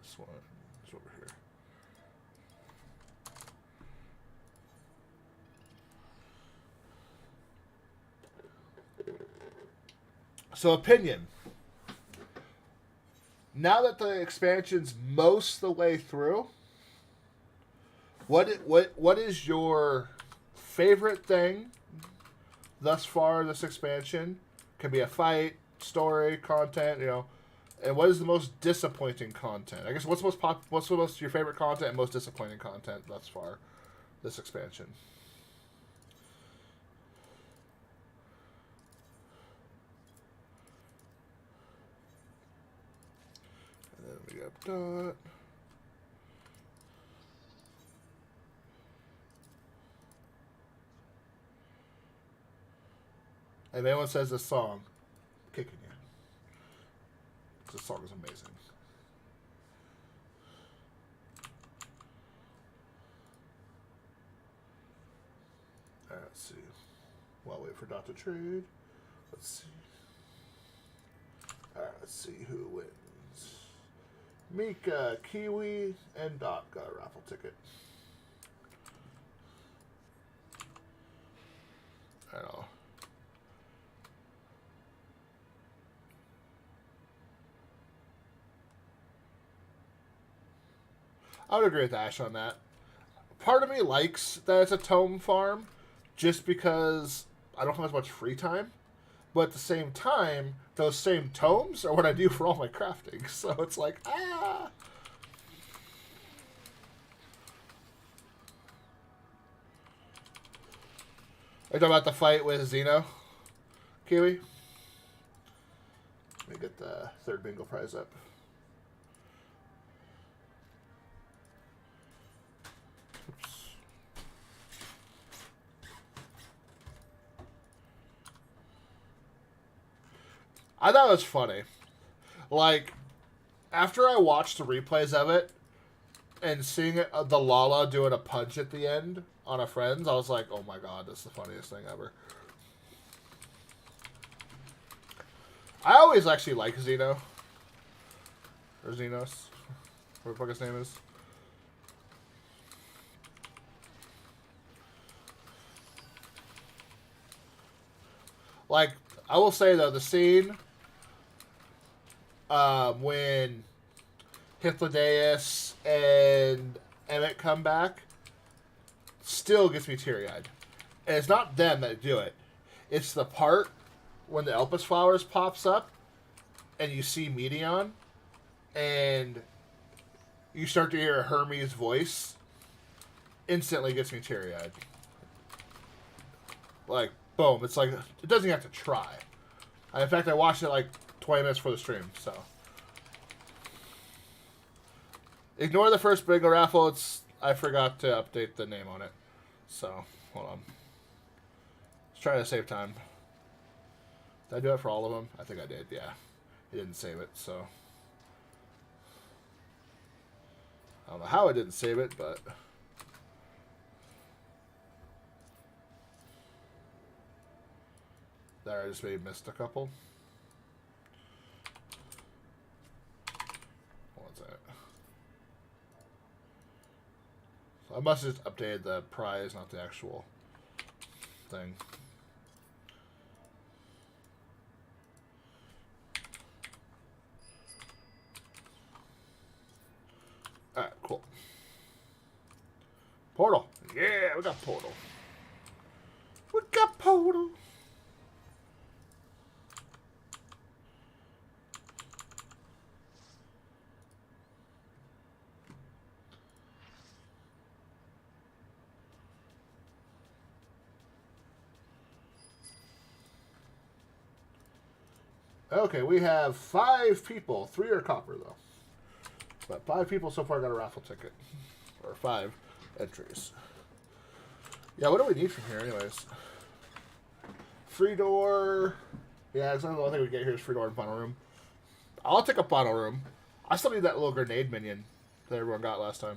This one is over here. So, opinion. Now that the expansion's most the way through, what is your favorite thing thus far this expansion? Can be a fight, story, content, and what is the most disappointing content? I guess what's the most your favorite content and most disappointing content thus far this expansion? And then we got that. If anyone says this song, I'm kicking you. This song is amazing. Alright, let's see. While I wait for Dot to trade, let's see. Alright, let's see who wins. Mika, Kiwi, and Dot got a raffle ticket. I don't know. I would agree with Ash on that. Part of me likes that it's a tome farm just because I don't have as much free time. But at the same time, those same tomes are what I do for all my crafting. So it's like, Are you talking about the fight with Xeno? Kiwi? Let me get the third bingo prize up. I thought it was funny. Like, after I watched the replays of it and seeing it, the Lala doing a punch at the end on a Friends, I was like, oh my god, this is the funniest thing ever. I always actually like Xeno. Or Xenos. Whatever the fuck his name is. Like, I will say though, the scene when Hythlodaeus and Emmett come back still gets me teary-eyed. And it's not them that do it. It's the part when the Elpis Flowers pops up and you see Meteon and you start to hear Hermes' voice. Instantly gets me teary-eyed. Like, boom. It's like, it doesn't even have to try. In fact, I watched it like 20 minutes before the stream, so. Ignore the first bingo raffle. I forgot to update the name on it. So, hold on. Just trying to save time. Did I do it for all of them? I think I did, yeah. It didn't save it, so. I don't know how I didn't save it, but. There, I just maybe missed a couple. What's that? So I must have just updated the prize, not the actual thing. Alright, cool. Portal. Yeah, we got Portal. We got Portal. Okay, we have 5 people. 3 are copper, though. But 5 people so far got a raffle ticket. Or 5 entries. Yeah, what do we need from here, anyways? Free door. Yeah, that's the only thing we get here is free door and final room. I'll take a final room. I still need that little grenade minion that everyone got last time.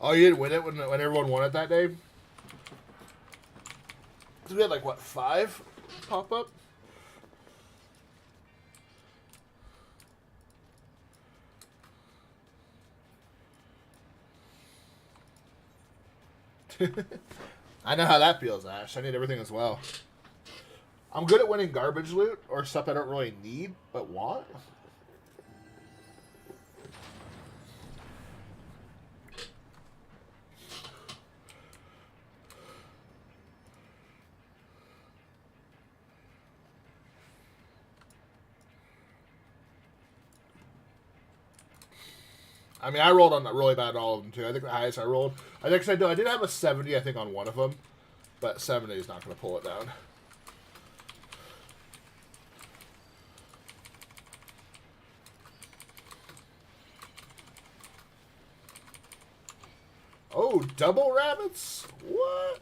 Oh, you didn't win it when everyone won it that day? So we had like, what, 5 pop up? I know how that feels, Ash. I need everything as well. I'm good at winning garbage loot or stuff I don't really need but want. I mean, I rolled on really bad on all of them, too. I think the highest I rolled... I did have a 70, I think, on one of them. But 70 is not going to pull it down. Oh, double rabbits? What?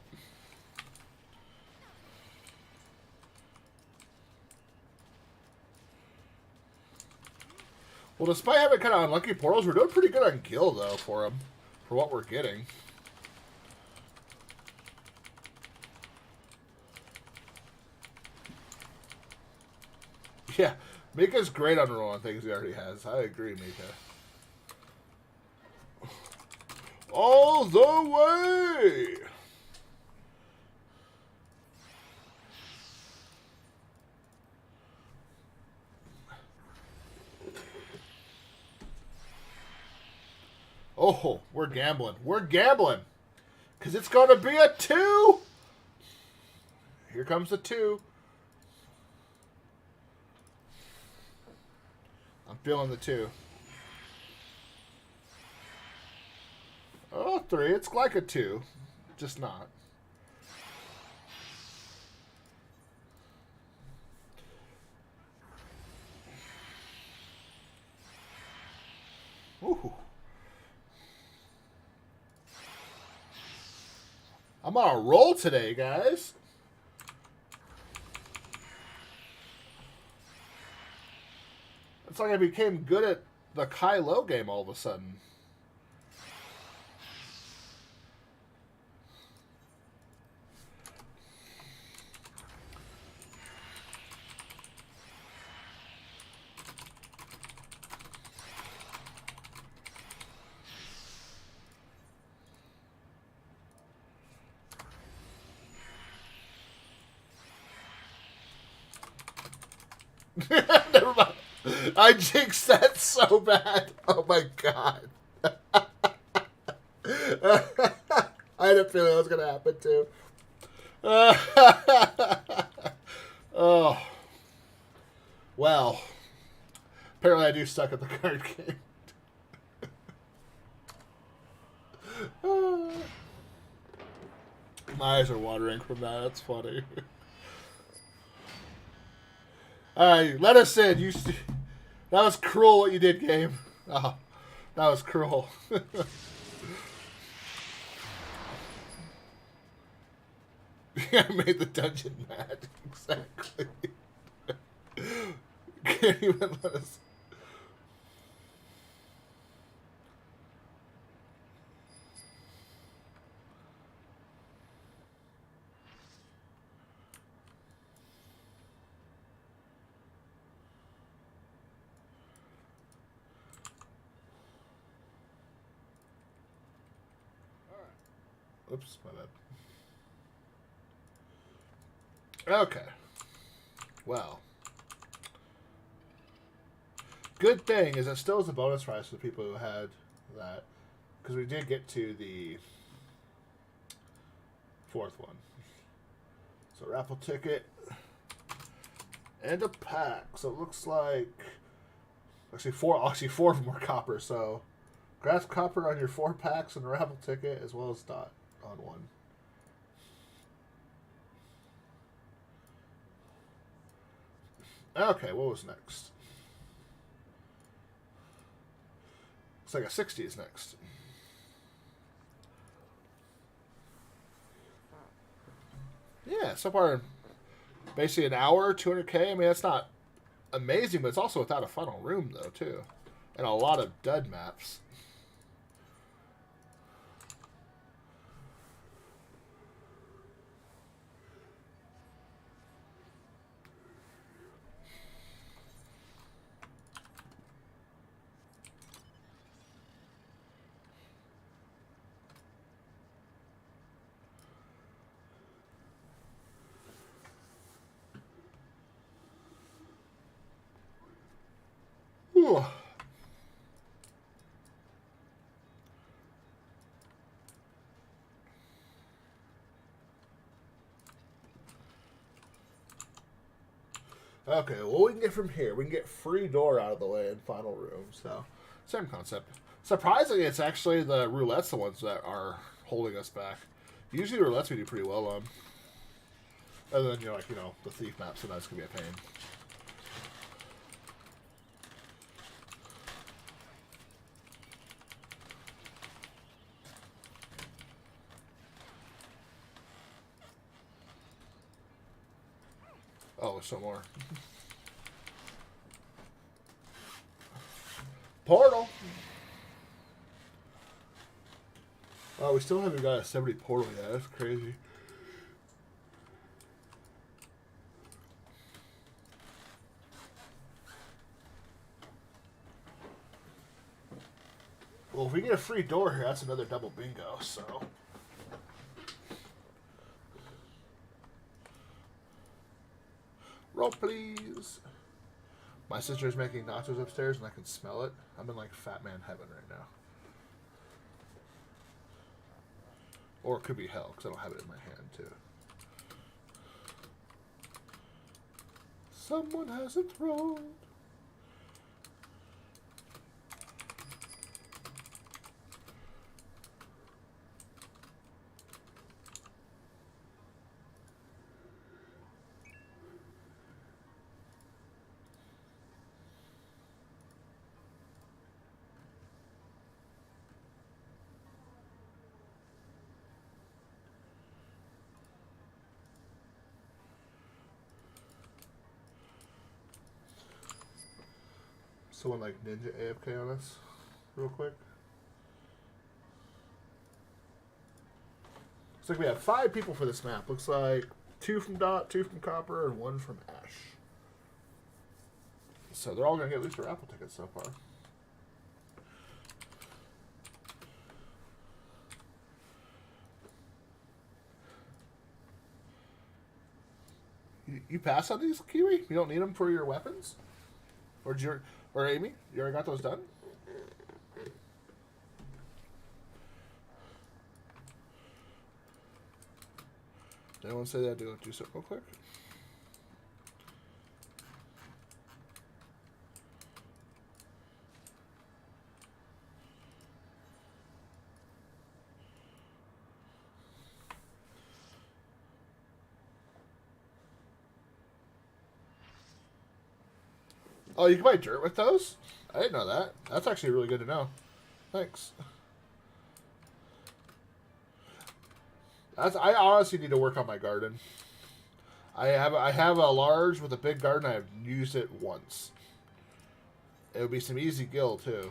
Well, despite having kind of unlucky portals, we're doing pretty good on Gil, though, for them. For what we're getting. Yeah, Mika's great on rolling things he already has. I agree, Mika. All the way! Oh, we're gambling. We're gambling. Because it's going to be a 2. Here comes the 2. I'm feeling the 2. Oh, 3. It's like a 2. Just not. Ooh. I'm on a roll today, guys. It's like I became good at the Kai-Lo game all of a sudden. Never mind. I jinxed that so bad. Oh my god. I had a feeling that was going to happen too. Oh. Well. Apparently I do suck at the card game. My eyes are watering from that. That's funny. Alright, let us in. That was cruel what you did, game. Oh, that was cruel. I made the dungeon mad. Exactly. Can't even let us... Oops, my bad. Okay. Well. Good thing is it still is a bonus prize for the people who had that. Because we did get to the 4th one. So raffle ticket. And a pack. So it looks like... Actually, 4 of them were copper, so... Grasp copper on your 4 packs and a raffle ticket, as well as dot on 1. Okay, what was next? Looks like a 60 is next. Yeah, so far, basically an hour, 200k. I mean, that's not amazing, but it's also without a funnel room, though, too. And a lot of dud maps. Ooh. Okay, well, we can get from here. We can get free door out of the way in final room. So, same concept. Surprisingly, it's actually the roulettes the ones that are holding us back. Usually, roulettes we do pretty well on. Other than, the thief map, so that's going to be a pain. Oh, there's some more. Portal! Oh, we still haven't got a 70 portal yet. That's crazy. Well, if we get a free door here, that's another double bingo, so... Roll, please. My sister's making nachos upstairs, and I can smell it. I'm in, like, fat man heaven right now. Or it could be hell, because I don't have it in my hand, too. Someone has a throne. Someone like Ninja AFK on us, real quick. Looks like we have 5 people for this map. Looks like 2 from Dot, 2 from Copper, and 1 from Ash. So they're all going to get at least their Apple tickets so far. You pass on these, Kiwi? You don't need them for your weapons? Or Amy? You already got those done? Did anyone say that? Do so real quick. Oh, you can buy dirt with those? I didn't know that. That's actually really good to know. Thanks. I honestly need to work on my garden. I have a large with a big garden. I've used it once. It would be some easy gill too.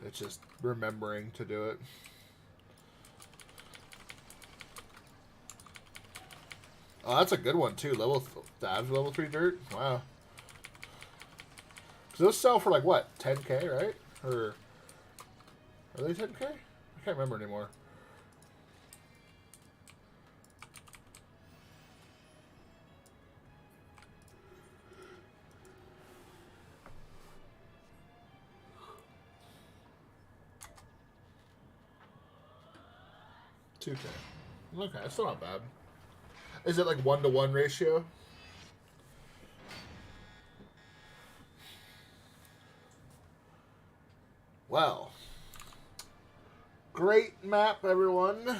It's just remembering to do it. Oh, that's a good one too. Level 3 dirt. Wow. So those sell for like what? 10K, right? Or are they 10K? I can't remember anymore. $2K. Okay, it's still not bad. Is it like 1-to-1 ratio? Well, great map, everyone.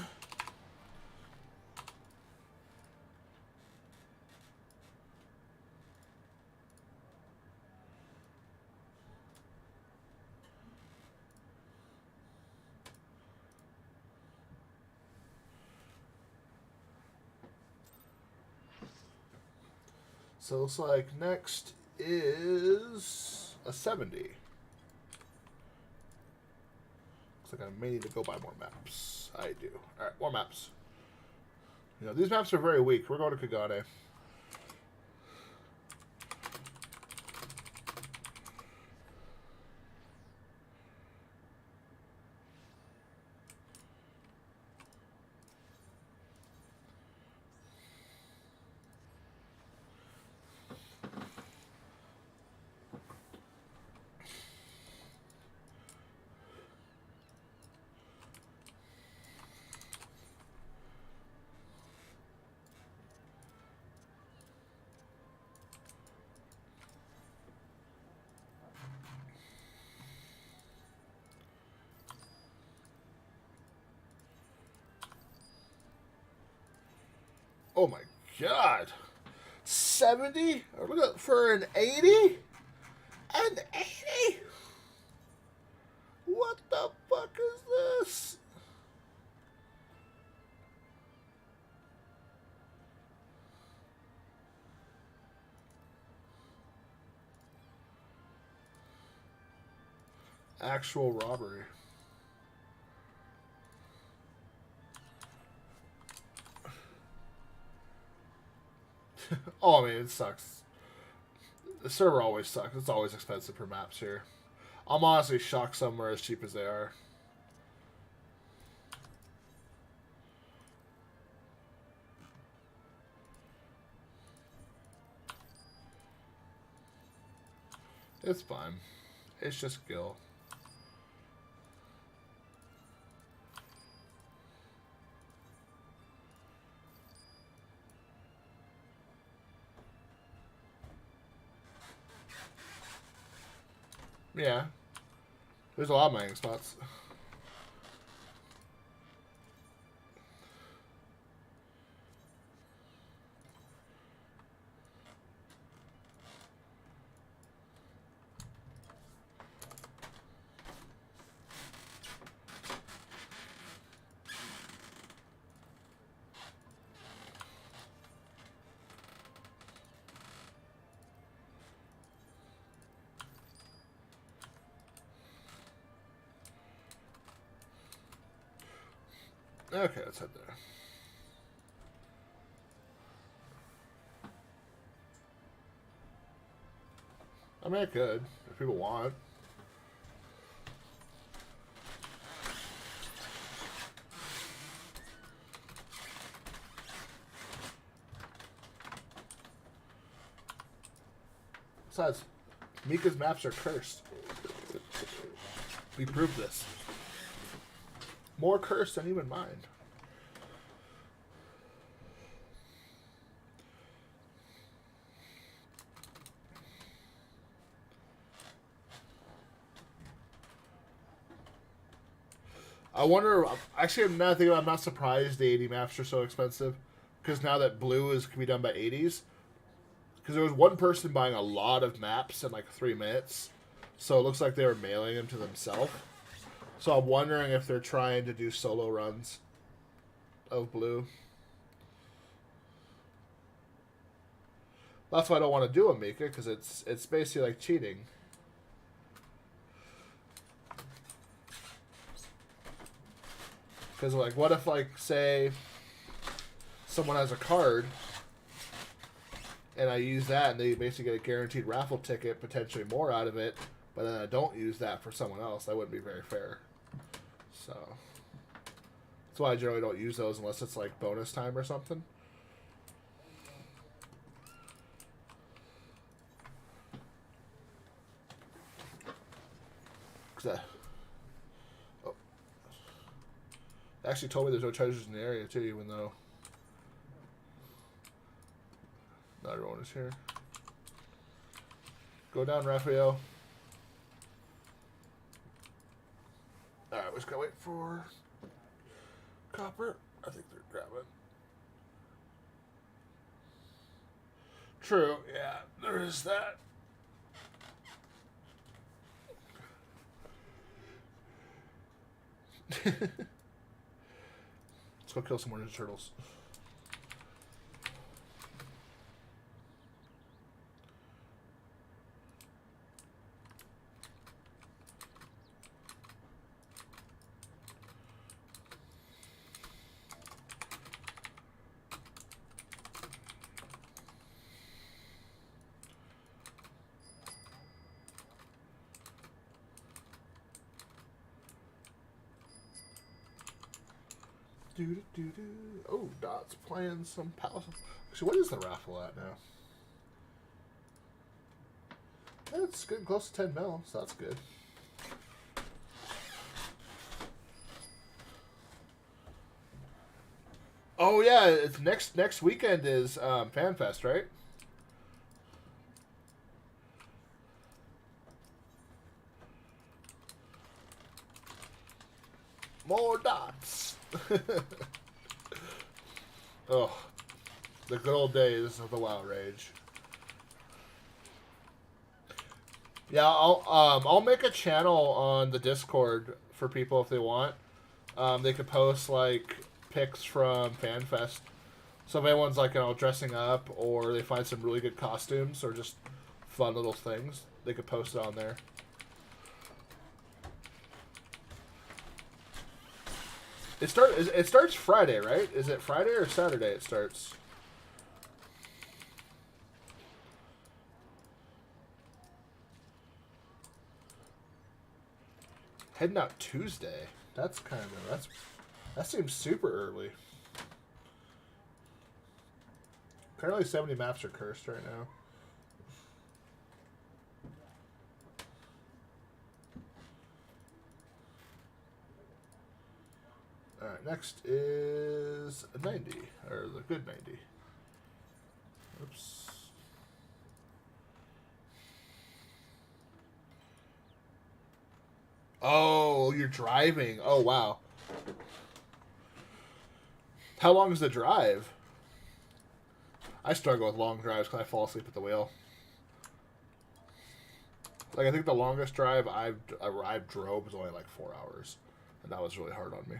So it looks like next is a 70. Looks like I may need to go buy more maps. I do. Alright, more maps. These maps are very weak. We're going to Kagane. Oh my god. 70? Look at for an 80? An 80? What the fuck is this? Actual robbery. Oh, I mean, it sucks. The server always sucks. It's always expensive for maps here. I'm honestly shocked some are as cheap as they are. It's fine. It's just Gil. Yeah. There's a lot of mining spots. Okay, let's head there. I mean, I could, if people want. Besides, Mika's maps are cursed. We proved this. More cursed than even mine. I wonder. Actually, I'm not thinking. I'm not surprised the 80 maps are so expensive, because now that blue can be done by 80s. Because there was one person buying a lot of maps in like 3 minutes, so it looks like they were mailing them to themselves. So I'm wondering if they're trying to do solo runs of blue. That's why I don't want to do a Mika, because it's basically like cheating. Because, like, what if, like, say, someone has a card, and I use that, and they basically get a guaranteed raffle ticket, potentially more out of it, but then I don't use that for someone else? That wouldn't be very fair. So, that's why I generally don't use those unless it's, like, bonus time or something. Because actually told me there's no treasures in the area too, even though not everyone is here. Go down, Raphael. Alright, we just gotta wait for copper. I think they're grabbing. True, yeah, there is that. Let's go kill some more Ninja Turtles. Oh, Dot's playing some palace. Actually, what is the raffle at now? It's getting close to 10 mil, so that's good. Oh yeah, it's next weekend is FanFest, right? More dots. Oh, The good old days of the WoW Rage. Yeah, I'll make a channel on the Discord for people if they want. They could post like pics from FanFest. So if anyone's like, you know, dressing up or they find some really good costumes or just fun little things, they could post it on there. It starts Friday, right? Is it Friday or Saturday it starts? Heading out Tuesday. That seems super early. Apparently 70 maps are cursed right now. Alright, next is a 90. Or the good 90. Oops. Oh, you're driving. Oh, wow. How long is the drive? I struggle with long drives because I fall asleep at the wheel. Like, I think the longest drive I drove was only like 4 hours. And that was really hard on me.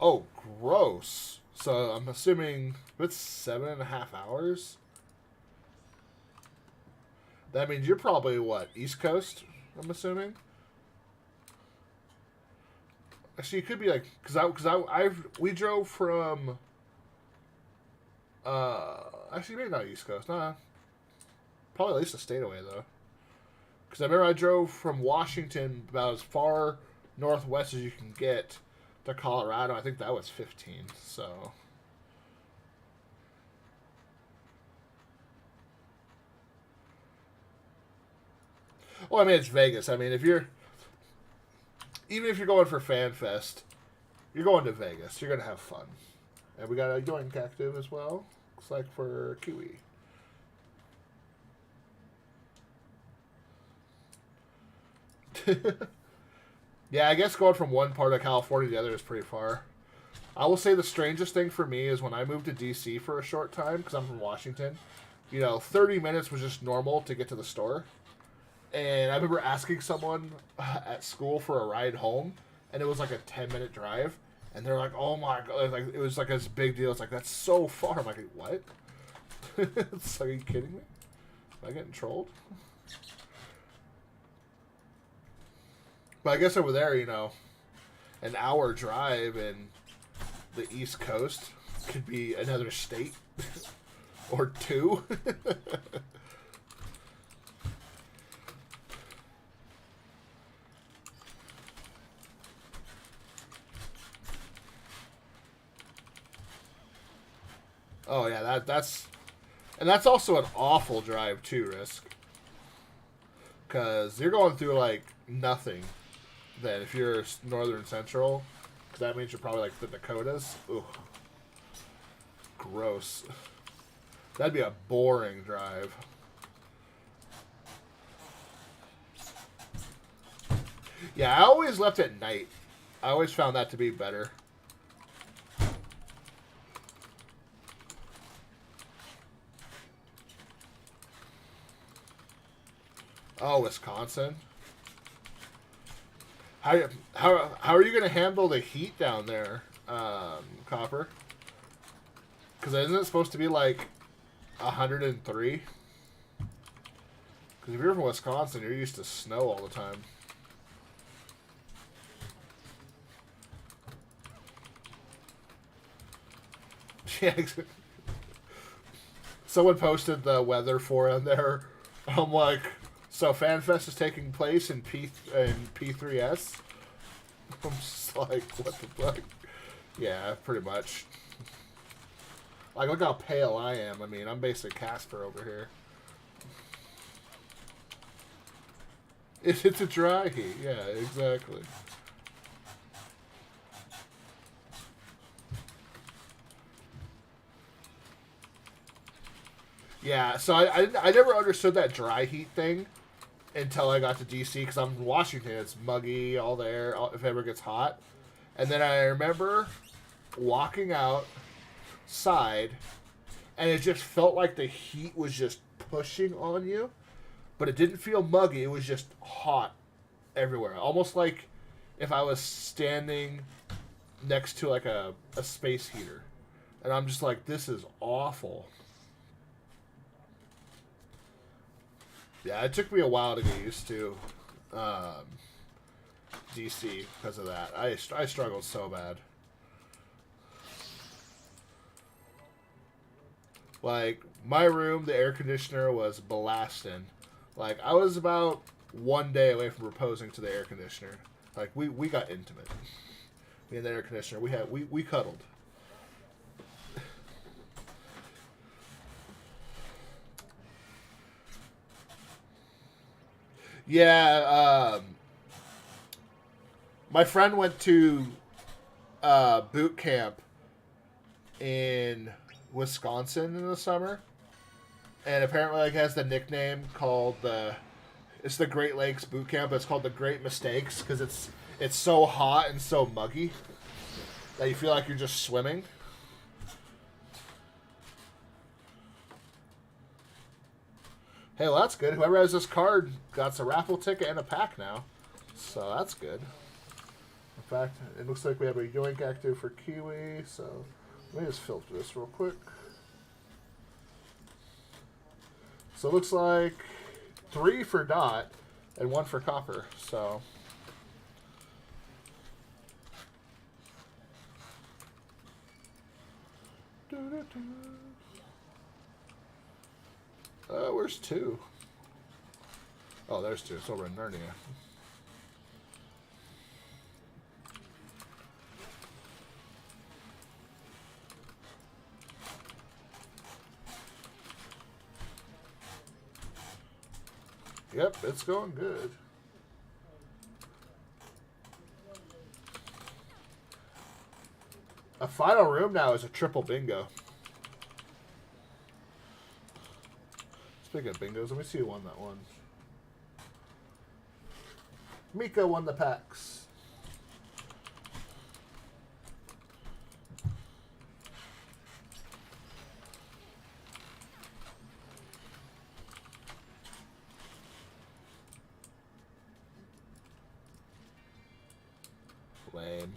Oh, gross. So I'm assuming it's 7.5 hours. That means you're probably what, East Coast? I'm assuming. Actually, you could be like, we drove from. Actually, maybe not East Coast. Nah, probably at least a state away though. Because I remember I drove from Washington about as far northwest as you can get to Colorado. I think that was 15. So. Well, I mean, it's Vegas. I mean, even if you're going for FanFest, you're going to Vegas. You're going to have fun. And we got a Yoink active as well. Looks like for Kiwi. Yeah, I guess going from one part of California to the other is pretty far. I will say the strangest thing for me is when I moved to D.C. for a short time, because I'm from Washington, 30 minutes was just normal to get to the store. And I remember asking someone at school for a ride home, and it was like a 10-minute drive. And they're like, "Oh my god!" Like it was like this big deal. It's like that's so far. I'm like, "What?" It's like, are you kidding me? Am I getting trolled? But I guess over there, an hour drive in the East Coast could be another state or two. Oh yeah, that's also an awful drive too, Risk, because you're going through like nothing. Then if you're northern central, because that means you're probably like the Dakotas. Ooh, gross. That'd be a boring drive. Yeah, I always left at night. I always found that to be better. Oh, Wisconsin. How are you going to handle the heat down there, Copper? Because isn't it supposed to be like 103? Because if you're from Wisconsin, you're used to snow all the time. Yeah. Someone posted the weather for it there. I'm like, so FanFest is taking place in P3S. I'm just like, what the fuck? Yeah, pretty much. Like, look how pale I am. I mean, I'm basically Casper over here. It's a dry heat. Yeah, exactly. Yeah, so I never understood that dry heat thing until I got to DC because I'm in Washington. It's muggy all there if it ever gets hot. And then I remember walking outside, and it just felt like the heat was just pushing on you, but it didn't feel muggy. It was just hot everywhere, almost like if I was standing next to like a space heater. And I'm just like, this is awful. Yeah, it took me a while to get used to DC because of that. I struggled so bad. Like, my room, the air conditioner was blasting. Like, I was about one day away from proposing to the air conditioner. Like, we got intimate. Me and the air conditioner, we cuddled. Yeah, my friend went to boot camp in Wisconsin in the summer, and apparently like has the nickname called it's the Great Lakes boot camp. But it's called the Great Mistakes because it's so hot and so muggy that you feel like you're just swimming. Hey, well, that's good. Whoever has this card got a raffle ticket and a pack now. So that's good. In fact, it looks like we have a Yoink active for Kiwi. So let me just filter this real quick. So it looks like 3 for Dot and 1 for Copper. So where's 2? Oh, there's 2. It's over in Narnia. Yep, it's going good. A final room now is a triple bingo. Speaking of bingos, let me see who won that one. Mika won the packs. Lame.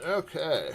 Okay.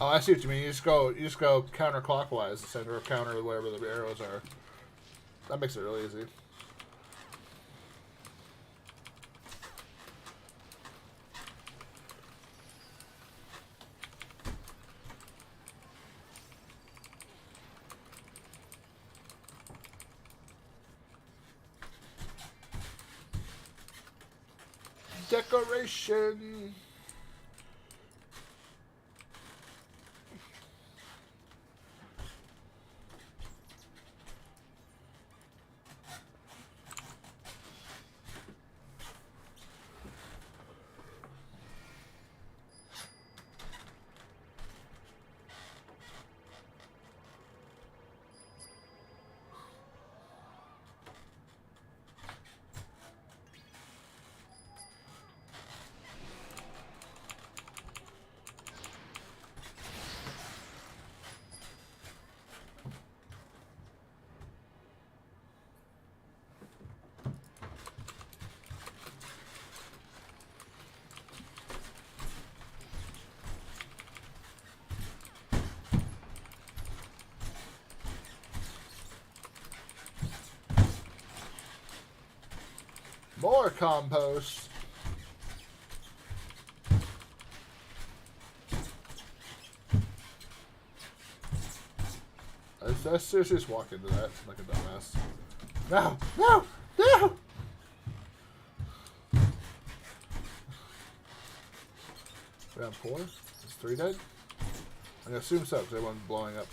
Oh, I see what you mean. You just go counterclockwise instead of counter whatever the arrows are. That makes it really easy. Decoration. More compost. I seriously just walked into that like a dumbass. No! No! No! Round 4? Is 3 dead? I assume so, because everyone's blowing up.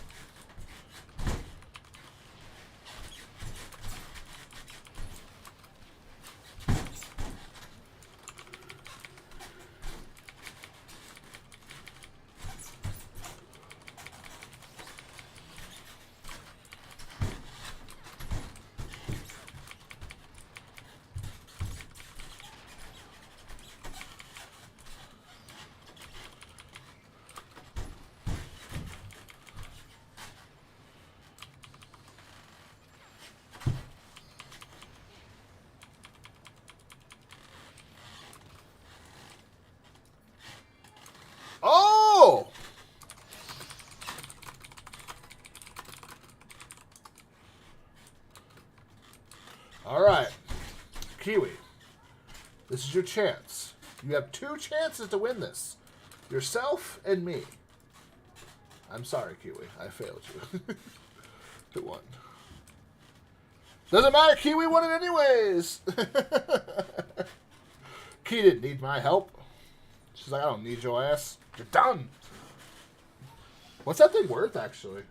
Oh! All right. Kiwi. This is your chance. You have 2 chances to win this. Yourself and me. I'm sorry, Kiwi. I failed you. Who won? Doesn't matter. Kiwi won it anyways. Key didn't need my help. She's like, I don't need your ass. You're done. What's that thing worth, actually?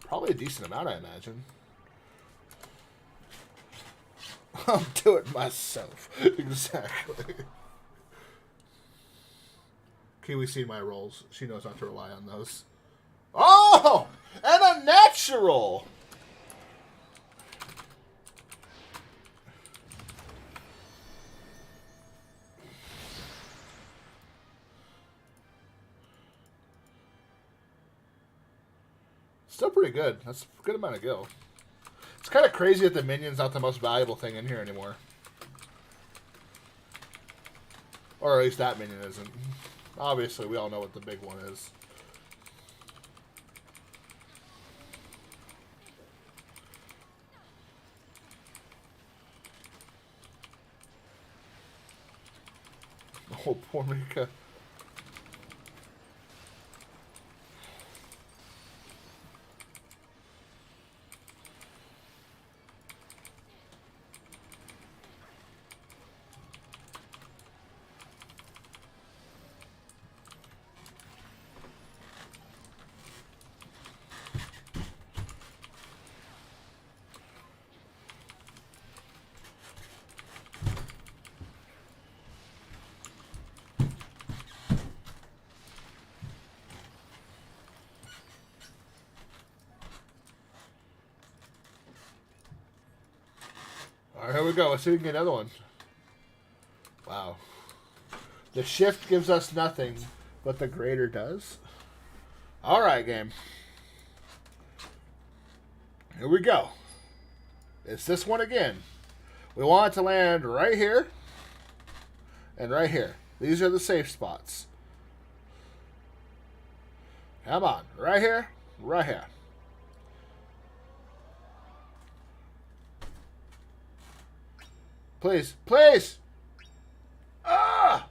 Probably a decent amount, I imagine. I'll do it myself. Exactly. Kiwi's seen my rolls. She knows not to rely on those. Oh! And a natural! Still pretty good. That's a good amount of gil. It's kind of crazy that the minion's not the most valuable thing in here anymore. Or at least that minion isn't. Obviously, we all know what the big one is. Oh, poor Mika. Alright, here we go. Let's see if we can get another one. Wow. The shift gives us nothing, but the greater does. Alright, game. Here we go. It's this one again. We want it to land right here and right here. These are the safe spots. Come on. Right here, right here. Please, please! Ah!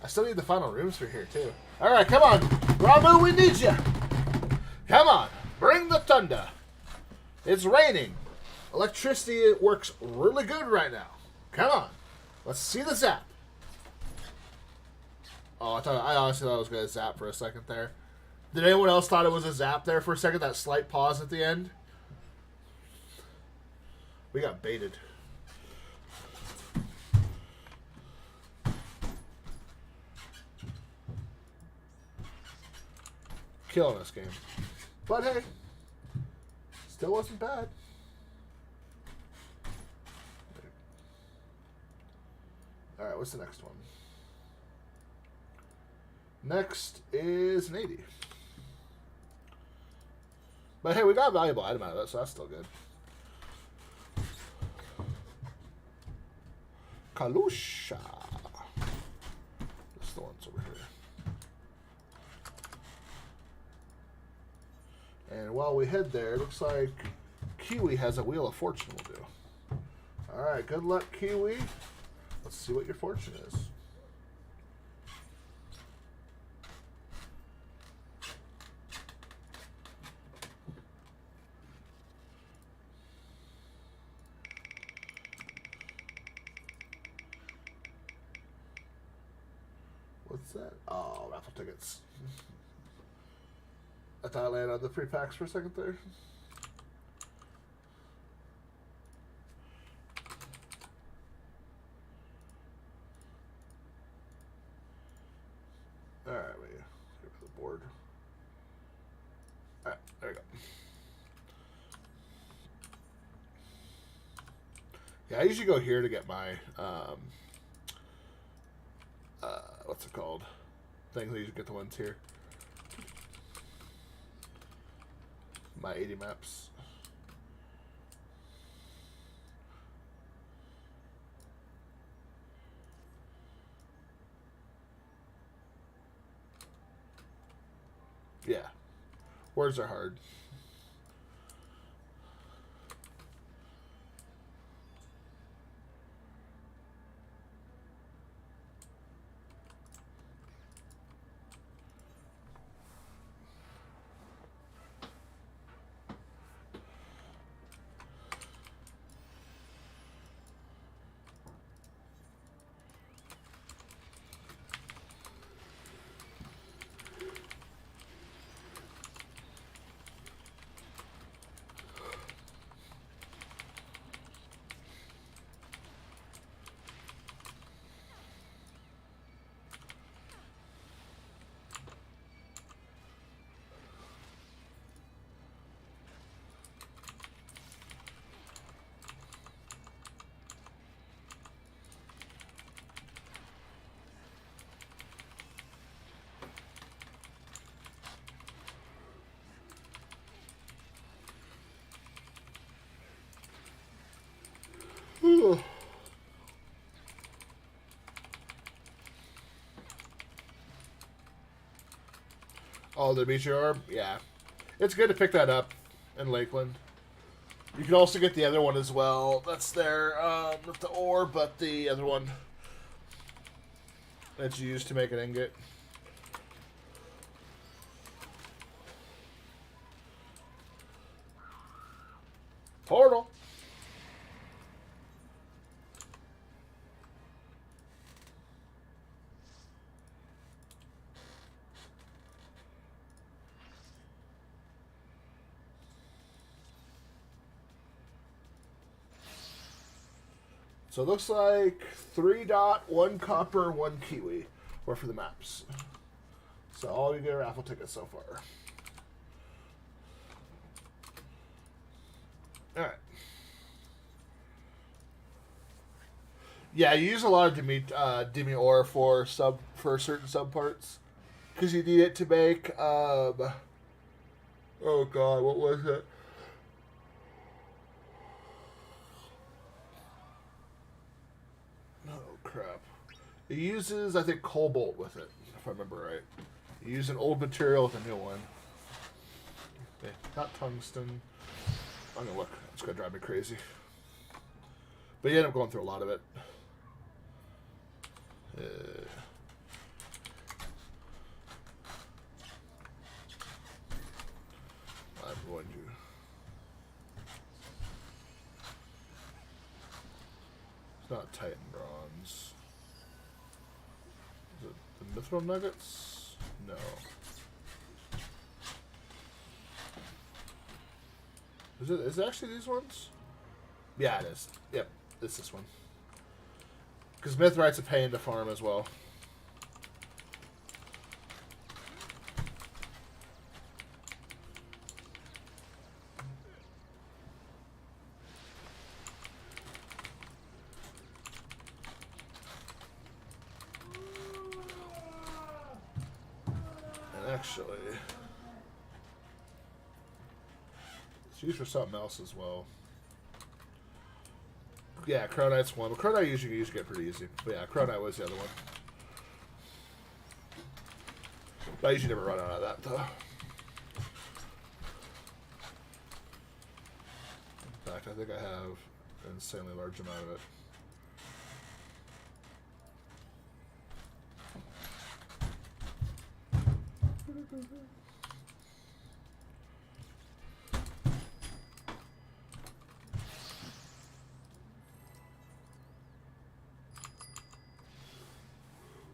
I still need the final rooms for here, too. Alright, come on. Ramu, we need you. Come on. Bring the thunder. It's raining. Electricity works really good right now. Come on. Let's see the zap. Oh, I honestly thought it was going to zap for a second there. Did anyone else thought it was a zap there for a second? That slight pause at the end? We got baited. Killing this game. But hey, still wasn't bad. Alright, what's the next one? Next is an 80. But hey, we got a valuable item out of it, so that's still good. Kalusha. That's the ones over here. And while we head there, it looks like Kiwi has a Wheel of Fortune will do. Alright, good luck, Kiwi. Let's see what your fortune is. What's that? Oh, raffle tickets. I thought I landed on the free packs for a second there. Alright, wait. Get rid of the board. Alright, there we go. Yeah, I usually go here to get my what's it called? Things I usually get the ones here. My 80 maps. Yeah. Words are hard. Oh, the meteor orb? Yeah. It's good to pick that up in Lakeland. You can also get the other one as well. That's there, not the orb, but the other one that's used to make an ingot. Portal. So it looks like 3 dot, 1 copper, 1 kiwi were for the maps. So all you get are raffle tickets so far. Alright. Yeah, you use a lot of demi ore for certain subparts. Because you need it to make oh god, what was it? Crap. It uses, I think, cobalt with it, if I remember right. You use an old material with a new one. Okay, not tungsten. I'm gonna look. It's gonna drive me crazy. But you end up going through a lot of it. I'm going to. It's not Titan bronze. Is it the mithril nuggets? No. Is it actually these ones? Yeah, it is. Yep, it's this one. Because mithrite's a pain to farm as well. Actually, it's used for something else as well. Yeah, Cronite's one. Well, Cronite usually get pretty easy. But yeah, Cronite was the other one. But I usually never run out of that, though. In fact, I think I have an insanely large amount of it.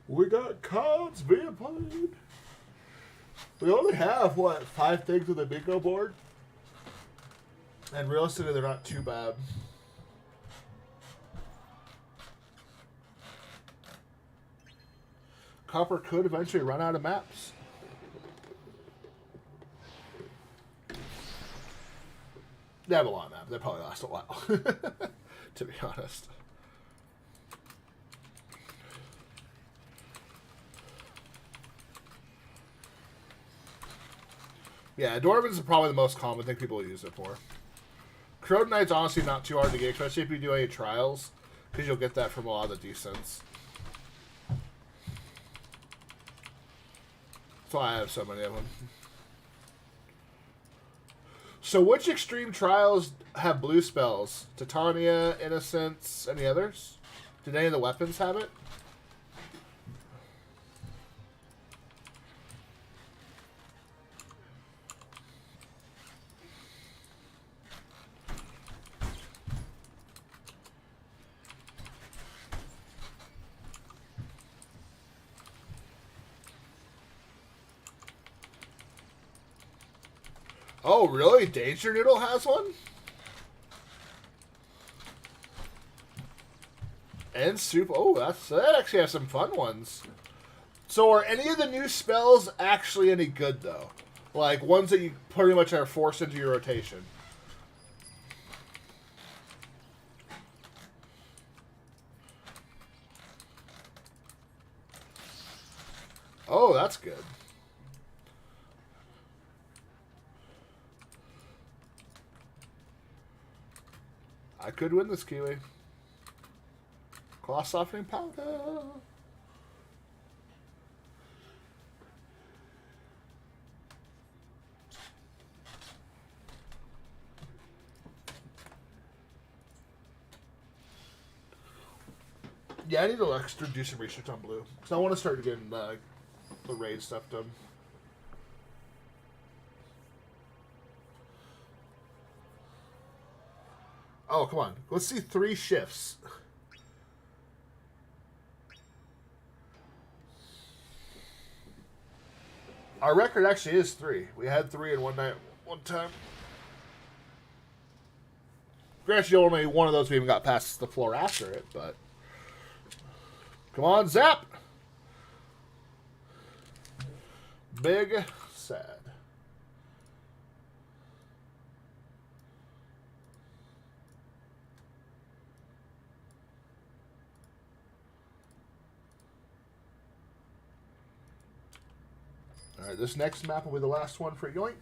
We got cards being played. We only have, what, 5 things on the bingo board? And realistically, they're not too bad. Copper could eventually run out of maps. They have a lot of maps. They probably last a while, to be honest. Yeah, Dwarven's is probably the most common thing people use it for. Crowd Knight's honestly not too hard to get, especially if you do any trials, because you'll get that from a lot of the decents. That's why I have so many of them. So which extreme trials have blue spells? Titania, Innocence, any others? Did any of the weapons have it? Oh, really? Danger Noodle has one? And Soup. Oh, that actually has some fun ones. So are any of the new spells actually any good, though? Like, ones that you pretty much are forced into your rotation? Oh, that's good. I could win this, Kiwi. Claw Softening Powder. Yeah, I need to extra do some research on blue. Because I want to start getting the raid stuff done. Oh, come on. Let's see 3 shifts. Our record actually is 3. We had 3 in one night, one time. Granted, only one of those we even got past the floor after it, but... Come on, Zap! Big sad. Alright, this next map will be the last one for Yoink.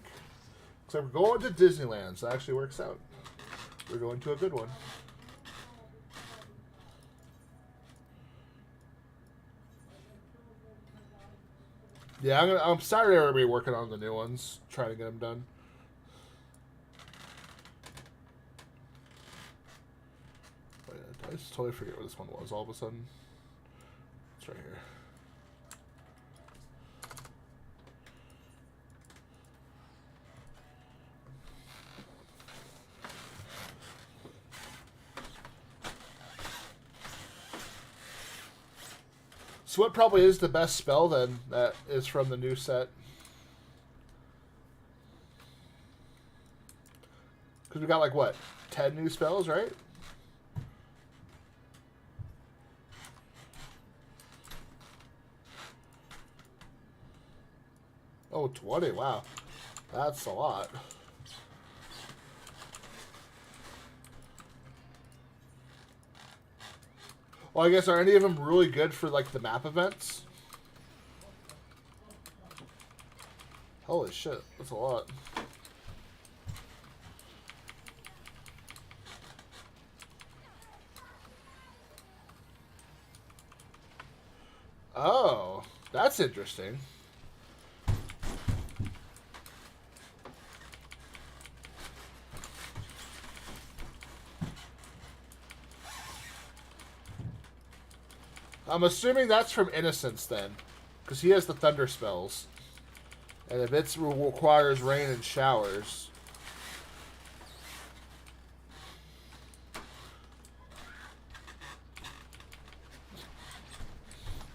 So we're going to Disneyland, so that actually works out. We're going to a good one. Yeah, I'm Saturday I'm going to be working on the new ones, trying to get them done. Oh, yeah, I just totally forget where this one was all of a sudden. It's right here. So what probably is the best spell then that is from the new set? Because we got like what, 10 new spells, right? Oh, 20, wow. That's a lot. Well, I guess, are any of them really good for, like, the map events? Holy shit, that's a lot. Oh, that's interesting. I'm assuming that's from Innocence then, because he has the thunder spells, and if it requires rain and showers.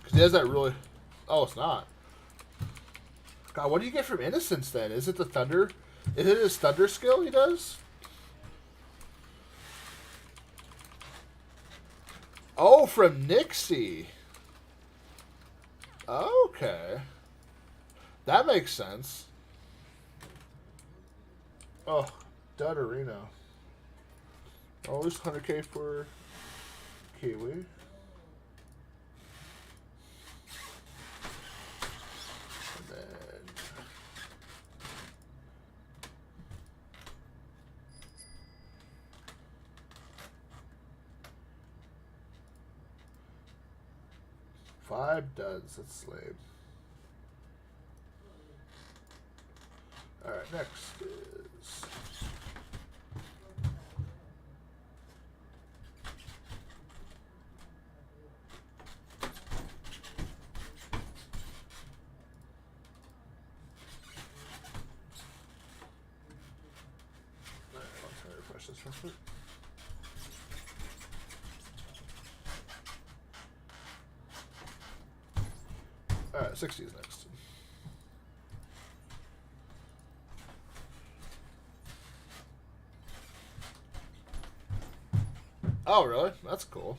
Because he has that really. Oh, it's not. God, what do you get from Innocence then? Is it the thunder? Is it his thunder skill he does? Oh, from Nixie. Okay. That makes sense. Oh, Dutterino. Always 100k for Kiwi. And then... $5 duds. That's lame. Alright, next is... refresh this real quick. Alright, 60 is next. Oh, really? That's cool.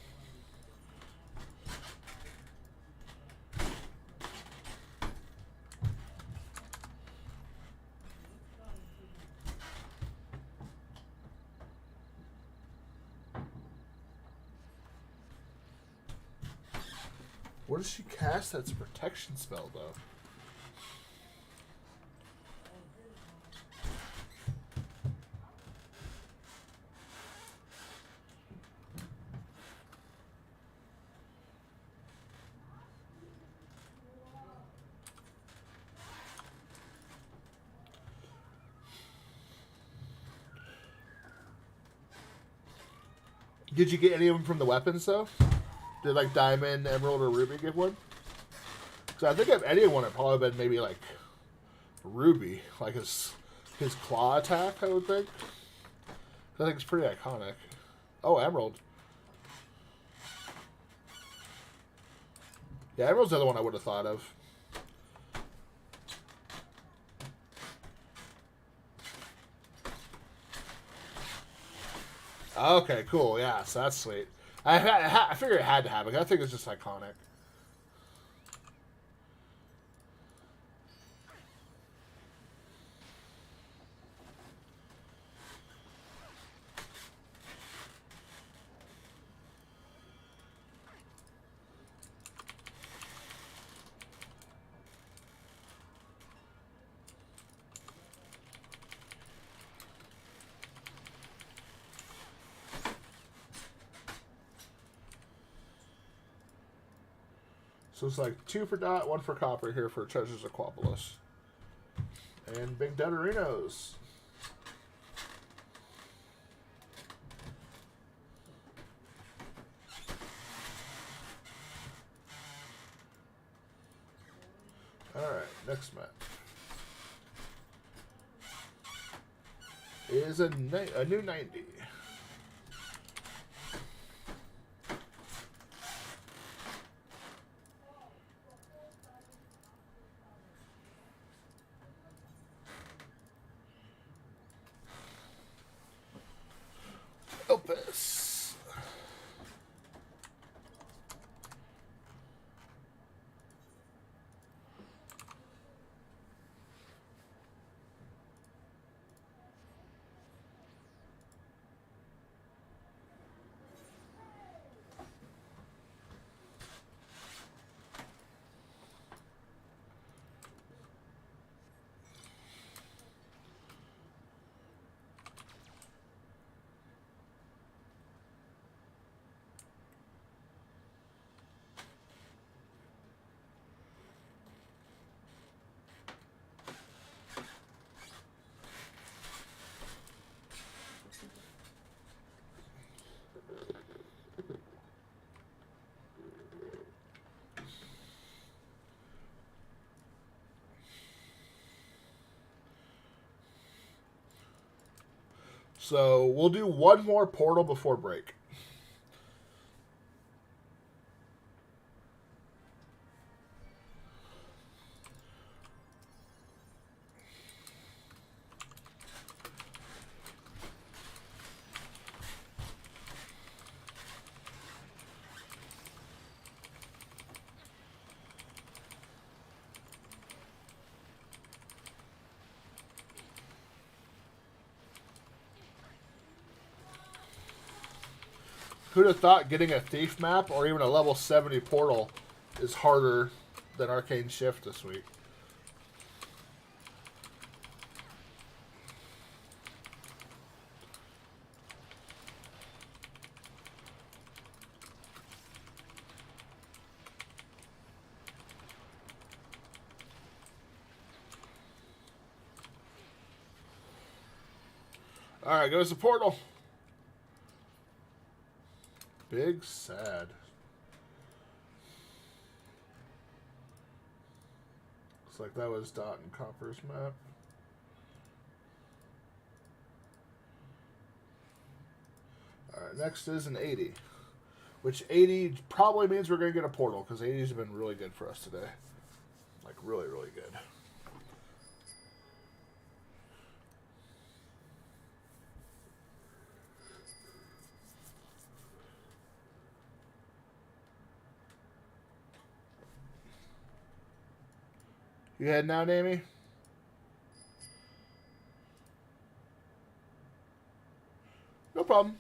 What does she cast that's a protection spell, though? Did you get any of them from the weapons, though? Did, like, Diamond, Emerald, or Ruby give one? Because I think if anyone, it probably been maybe, like, Ruby. Like, his claw attack, I would think. I think it's pretty iconic. Oh, Emerald. Yeah, Emerald's the other one I would have thought of. Okay, cool. Yeah, so that's sweet. I figured it had to happen. I think it's just iconic. So it's like 2 for dot, 1 for copper here for Treasures of Quapalos. And big Dutterinos. Alright, next match. Is a new 90. Opus. So we'll do one more portal before break. Who'd have thought getting a Thief map or even a level 70 portal is harder than Arcane Shift this week? Alright, go to the portal. Big sad. Looks like that was Dot and Copper's map. Alright, next is an 80. Which 80 probably means we're going to get a portal, because 80s have been really good for us today. Like, really, really good. You heading out, Amy? No problem.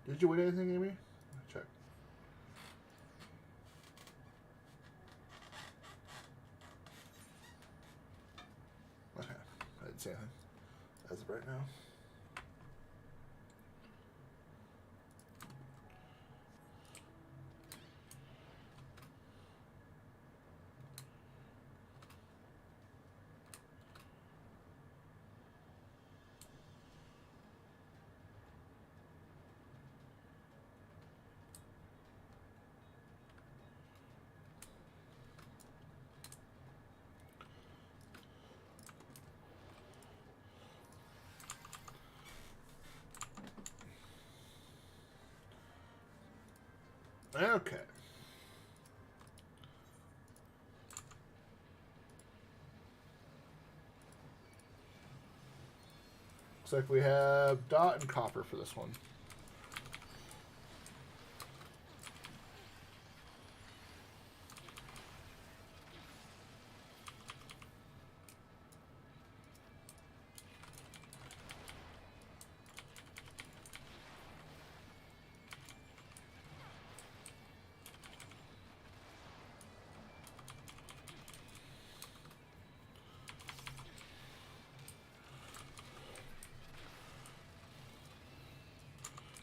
Did you win anything, Amy? Check. Okay. I didn't see anything as of right now. Okay. Looks like we have Dot and Copper for this one.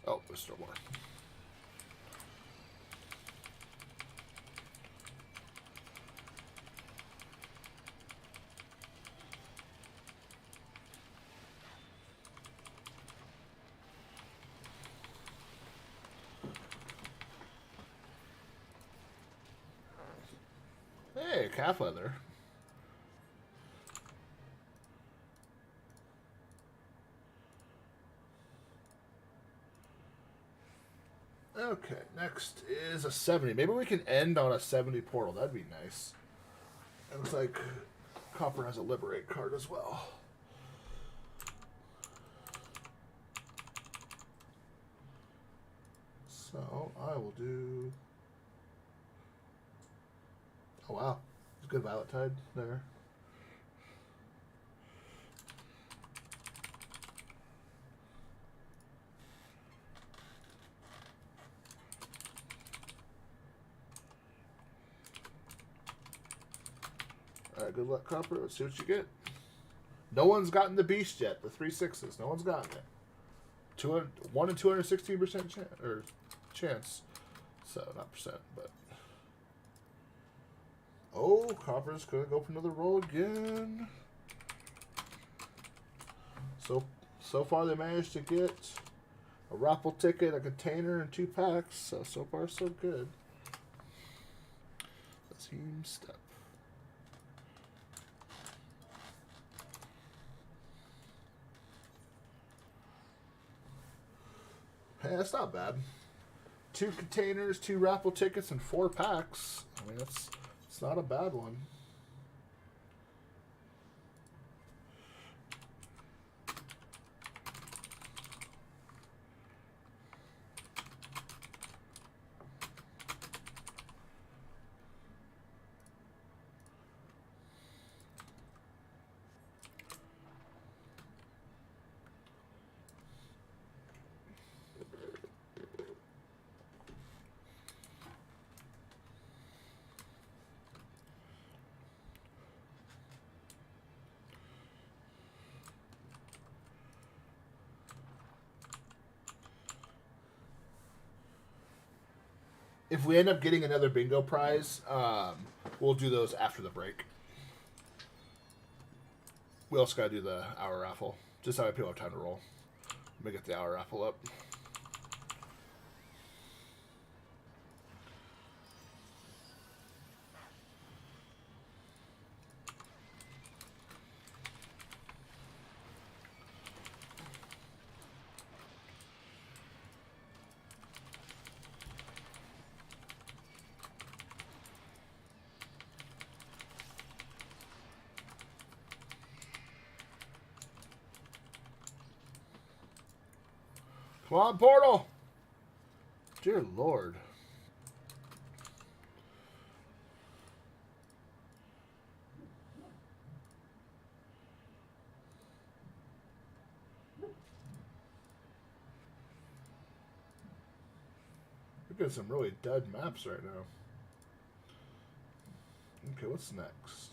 Oh, there's still more. Hey, calf leather. Okay, next is a 70. Maybe we can end on a 70 portal. That'd be nice. It looks like Copper has a Liberate card as well. So I will do... Oh, wow. It's a good Violet Tide there. Alright, good luck, Copper. Let's see what you get. No one's gotten the Beast yet. The 3 6s. No one's gotten it. 1 in 216% chance. So, not percent, but... Oh, Copper's gonna go for another roll again. So far they managed to get a raffle ticket, a container, and 2 packs. So far so good. Team step. Hey, that's not bad. 2 containers, 2 raffle tickets, and 4 packs. I mean, it's not a bad one. If we end up getting another bingo prize, we'll do those after the break. We also got to do the hour raffle. Just so people have time to roll. Let me get the hour raffle up. Come on, Portal! Dear Lord. We're getting some really dud maps right now. Okay, what's next?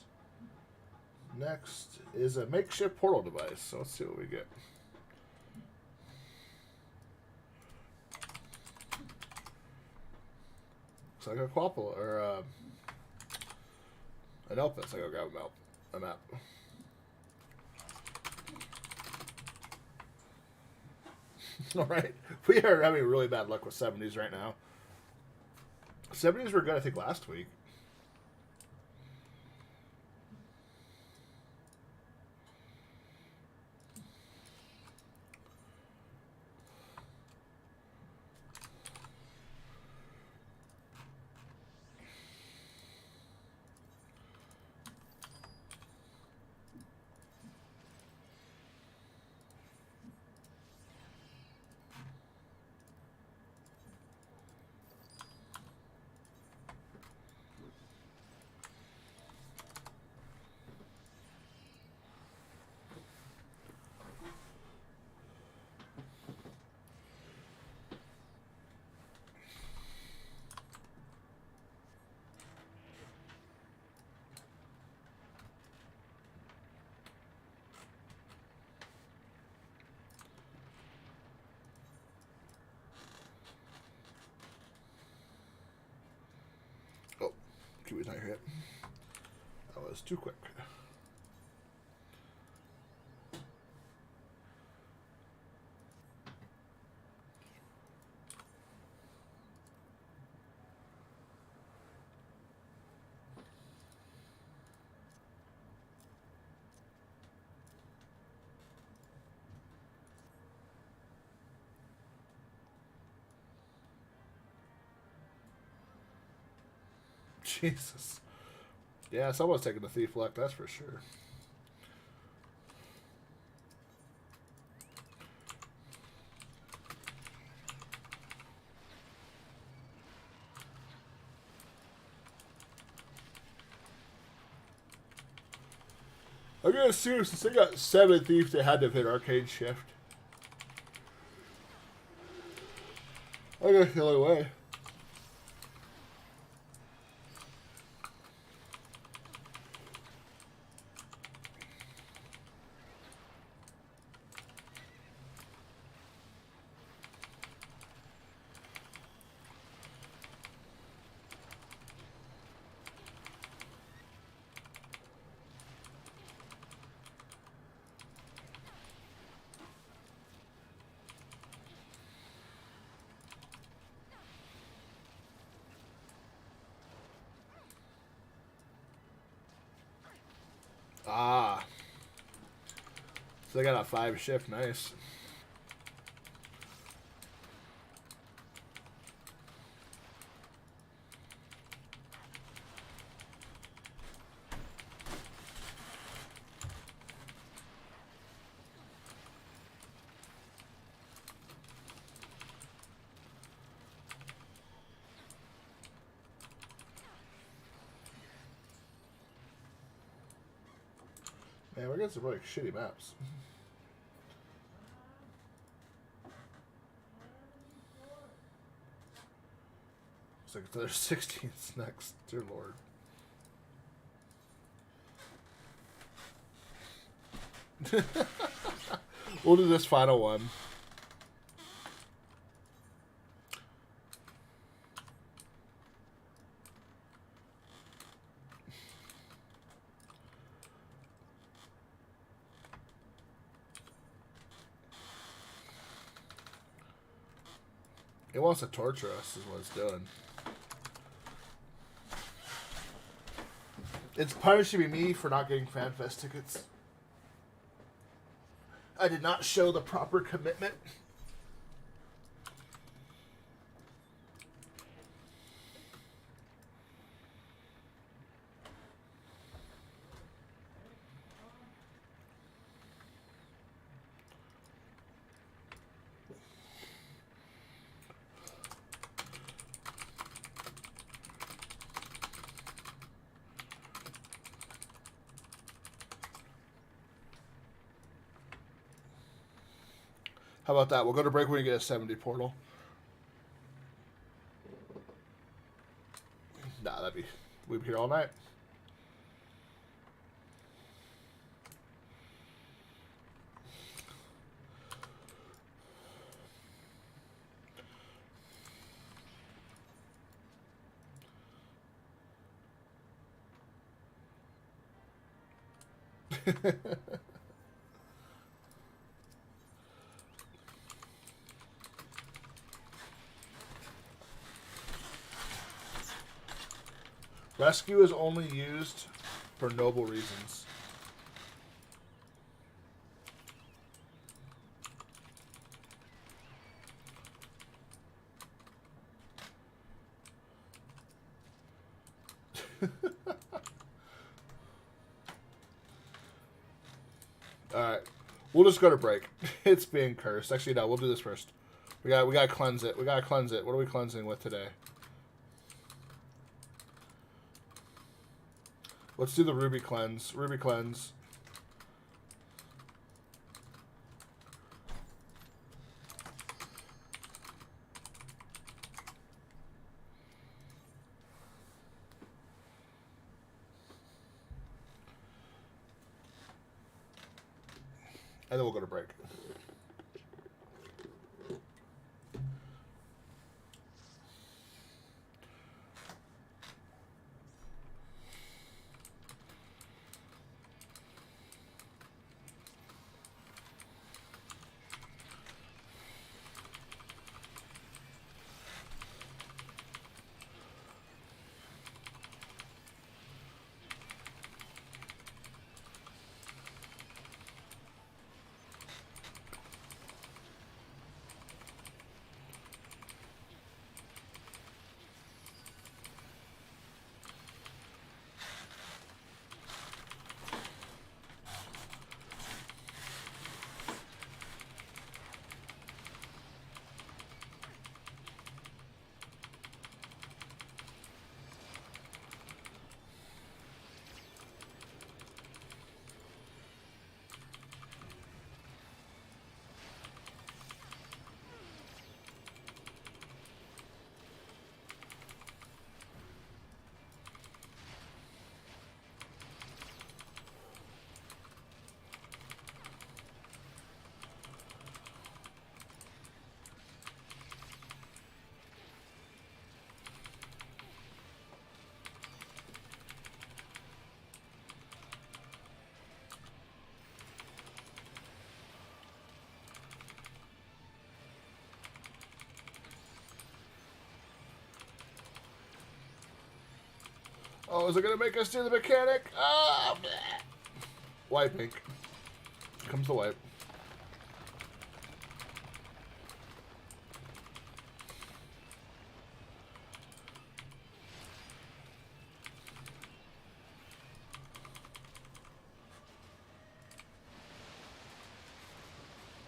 Next is a makeshift portal device. So let's see what we get. Looks like a Quapple or an Elpis. I go grab a map. All right, we are having really bad luck with 70s right now. 70s were good, I think, last week. Oh, Kiwi's not here yet. That was too quick. Jesus. Yeah, someone's taking the thief luck, that's for sure. I'm gonna assume since they got 7 thieves, they had to have hit Arcade Shift. I gotta kill it away. So they got a 5 shift. Nice. Man, we're getting some really shitty maps. It's like there's 16th next. Dear Lord. We'll do this final one. It wants to torture us, is what it's doing. It's punishing me for not getting FanFest tickets. I did not show the proper commitment. How about that? We'll go to break when we get a 70 portal. Nah, we'd be here all night. Rescue is only used for noble reasons. Alright. We'll just go to break. It's being cursed. Actually, no, we'll do this first. We gotta cleanse it. We gotta cleanse it. What are we cleansing with today? Let's do the Ruby cleanse. Ruby cleanse. And then we'll go to break. Oh, is it going to make us do the mechanic? Oh, bleh. Why pink? comes the wipe.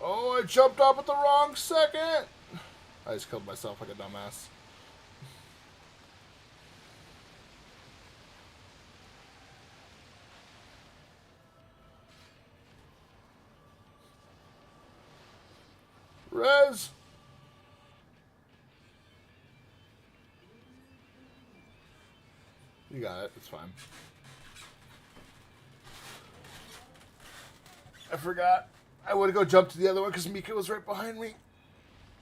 Oh, I jumped up at the wrong second. I just killed myself like a dumbass. Rez! You got it. It's fine. I forgot. I would have go jump to the other one because Mika was right behind me.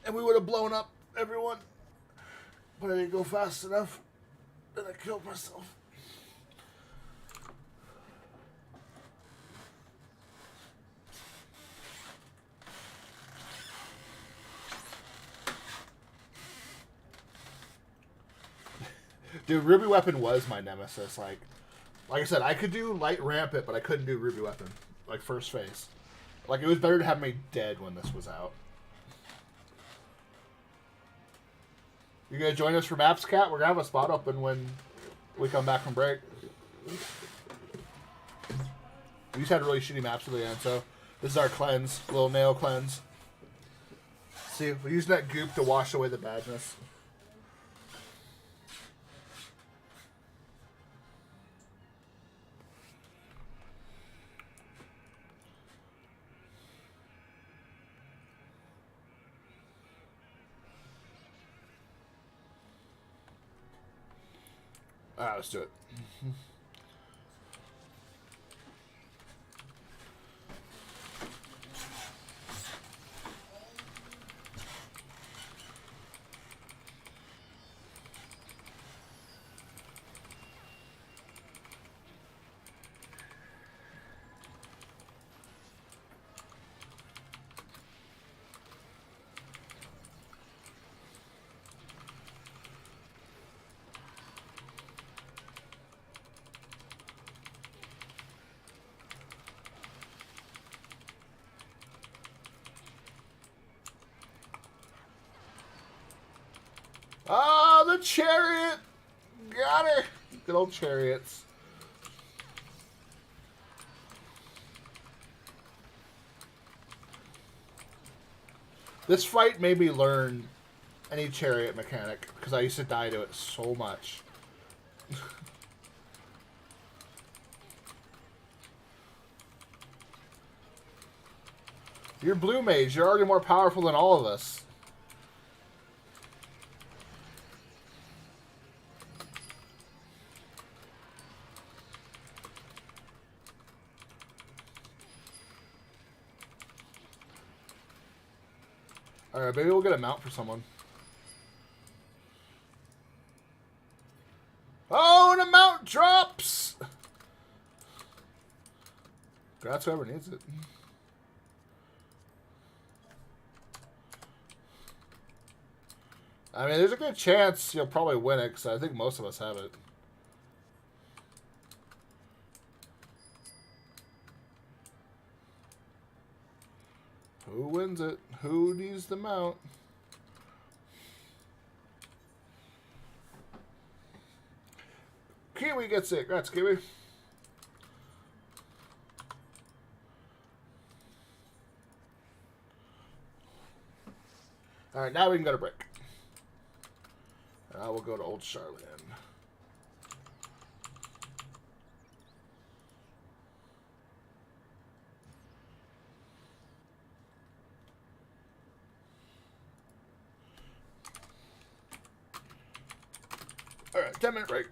And we would have blown up everyone. But I didn't go fast enough. And I killed myself. Dude, Ruby Weapon was my nemesis. Like I said, I could do Light Rampant, but I couldn't do Ruby Weapon. Like, first phase. Like, it was better to have me dead when this was out. You gonna join us for Maps, Cat? We're gonna have a spot open when we come back from break. We just had really shitty maps at the end, so this is our cleanse. Little nail cleanse. See, we're using that goop to wash away the badness. Alright, let's do it. Ah, the chariot! Got her! Good old chariots. This fight made me learn any chariot mechanic, because I used to die to it so much. You're blue mage. You're already more powerful than all of us. Alright, maybe we'll get a mount for someone. Oh, and a mount drops! That's whoever needs it. I mean, there's a good chance you'll probably win it, because I think most of us have it. Who wins it? Who needs the mount? Kiwi gets it. Congrats, Kiwi. Alright, now we can go to break. And I will go to Old Charlotte. Alright, 10-minute break.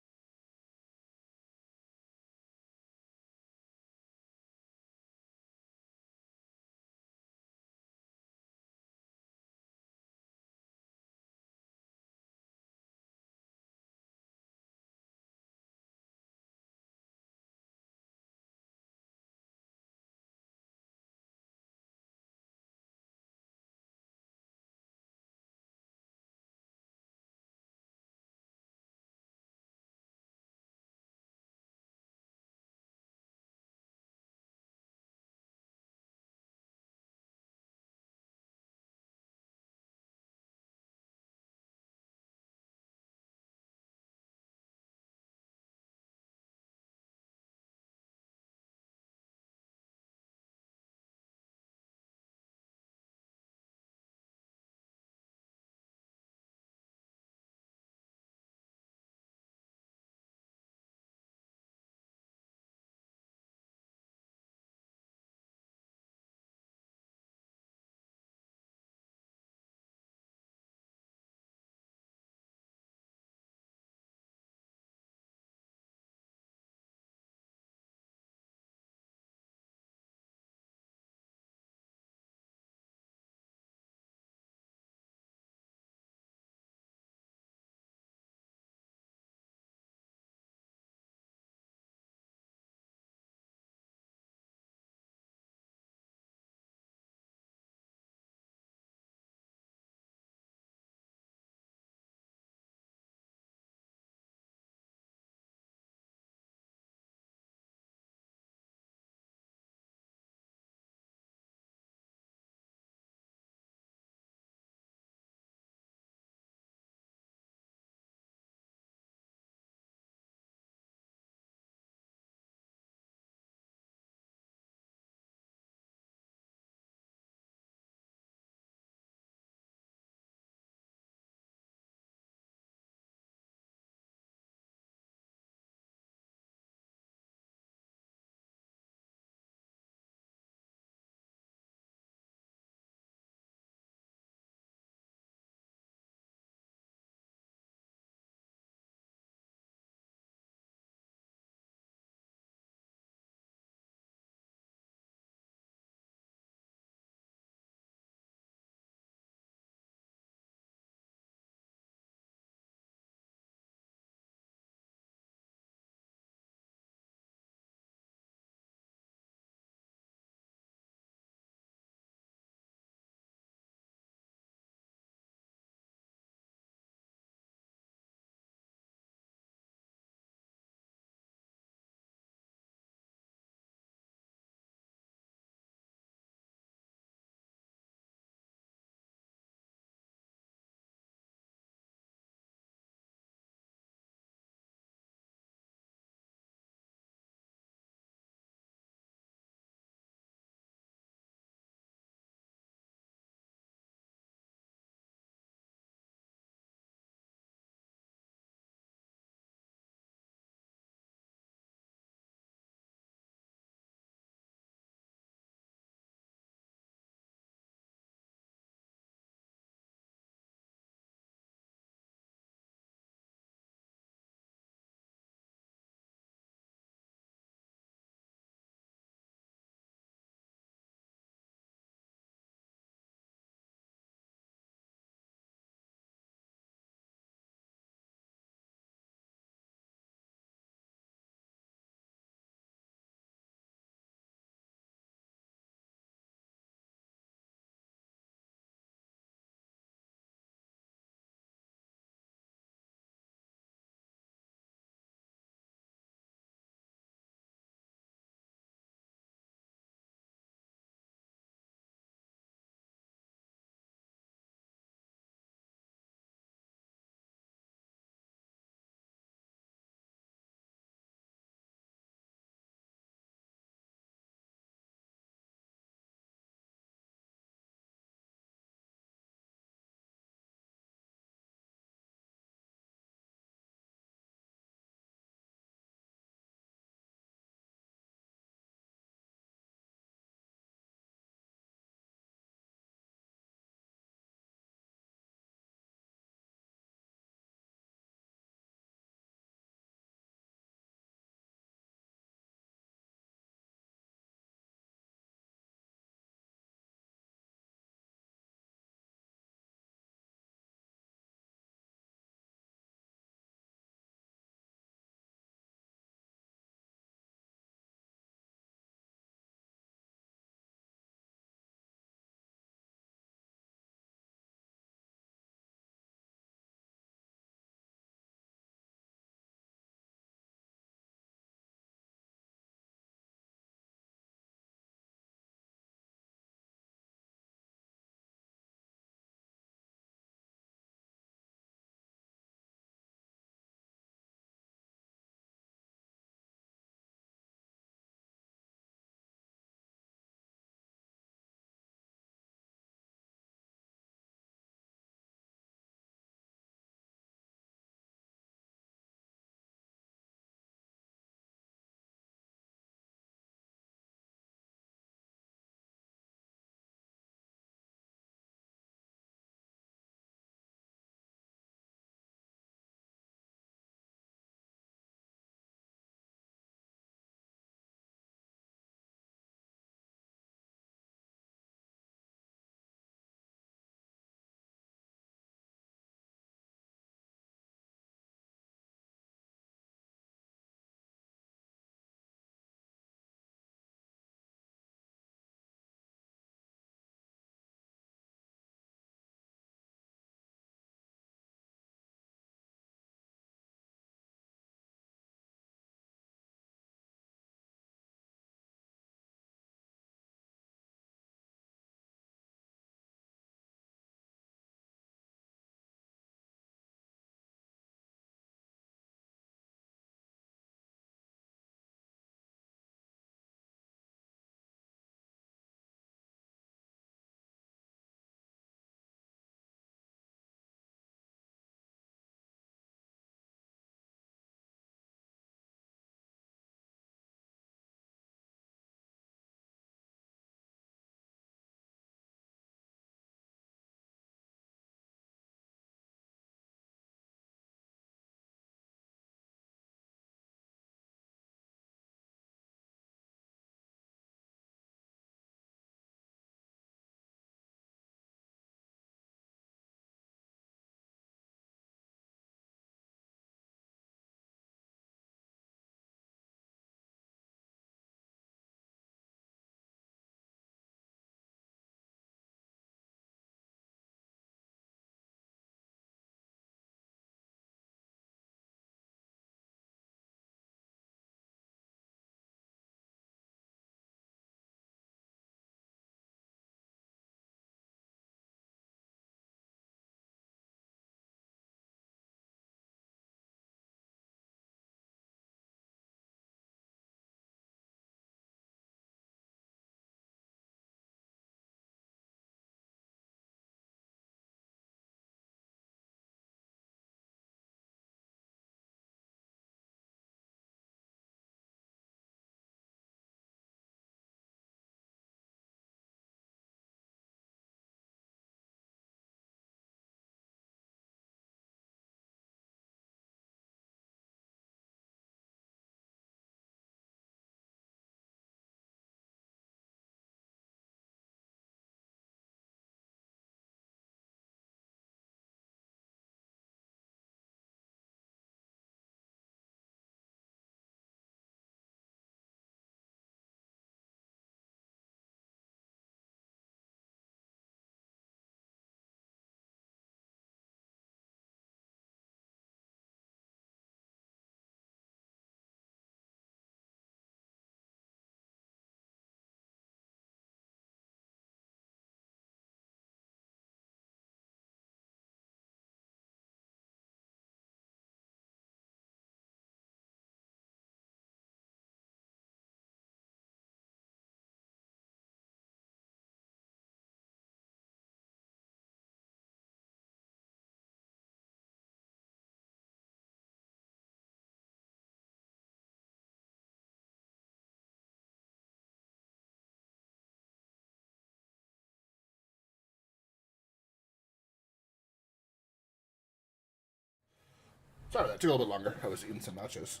Sorry, that took a little bit longer. I was eating some nachos,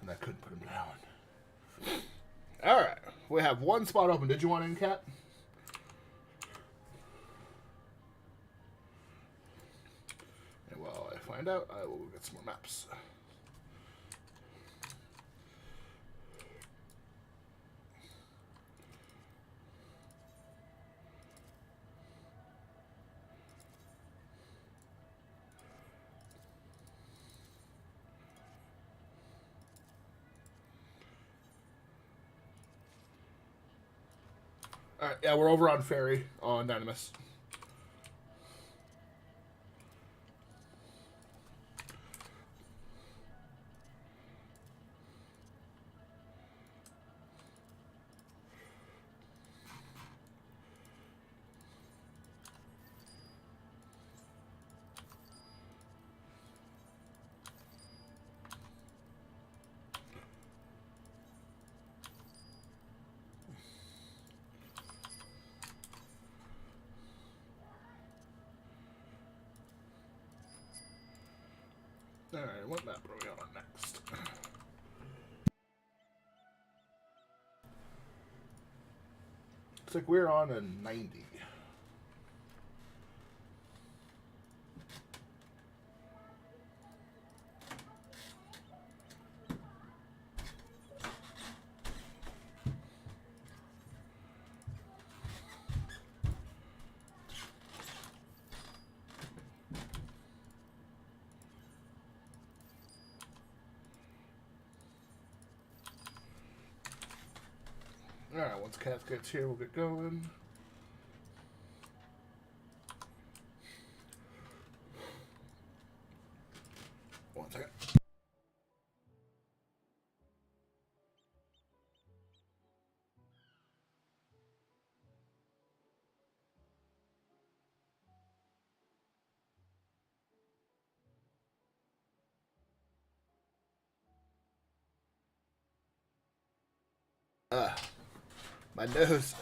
and I couldn't put them down. All right, we have one spot open. Did you want in, Cat? And while I find out, I will get some more maps. All right, yeah, we're over on Ferry on Dynamis. Alright, what map are we on next? Looks like we're on a 90. Alright, once Cat gets here, we'll get going. One second. My nose.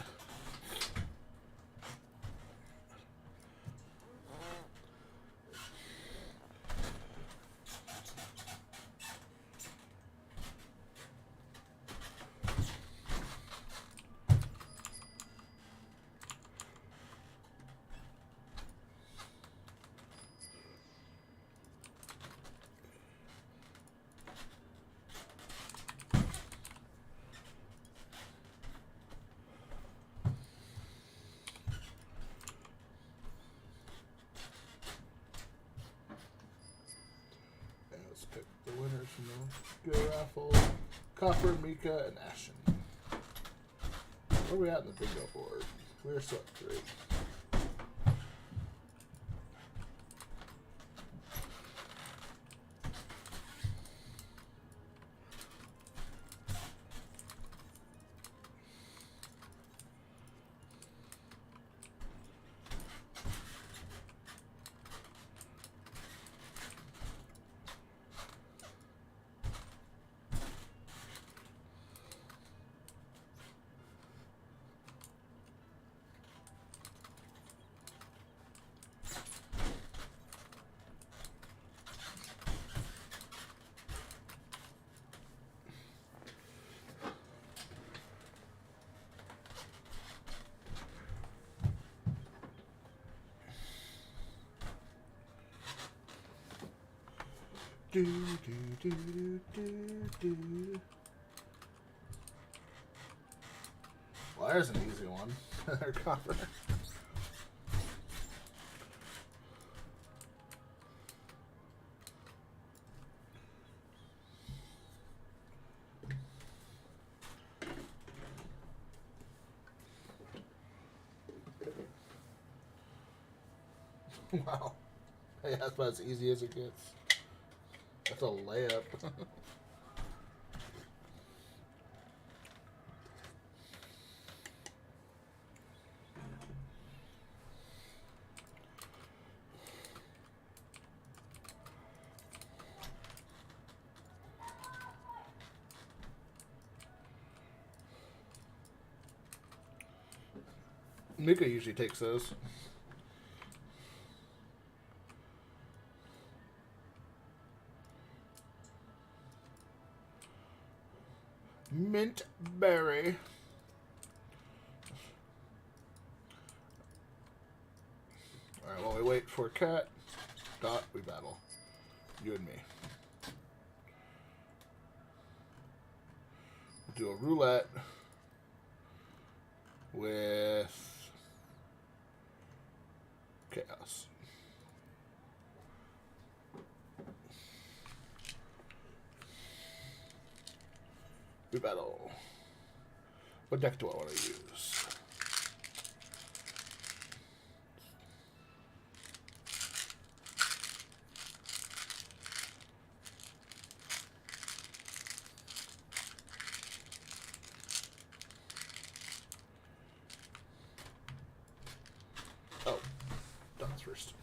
Let's pick the winners from the Go Raffle. Copper, Mika, and Ashen. Where are we at in the bingo board? We're still at 3. Do, do, do, do, do. Well, there's an easy one. Copper. Wow. Hey, that's about as easy as it gets. That's a layup. Mika usually takes those. Mint berry. Alright, while we wait for cat, dot, we battle. You and me. We'll do a roulette with chaos. We battle. What deck do I want to use? Oh, dots first.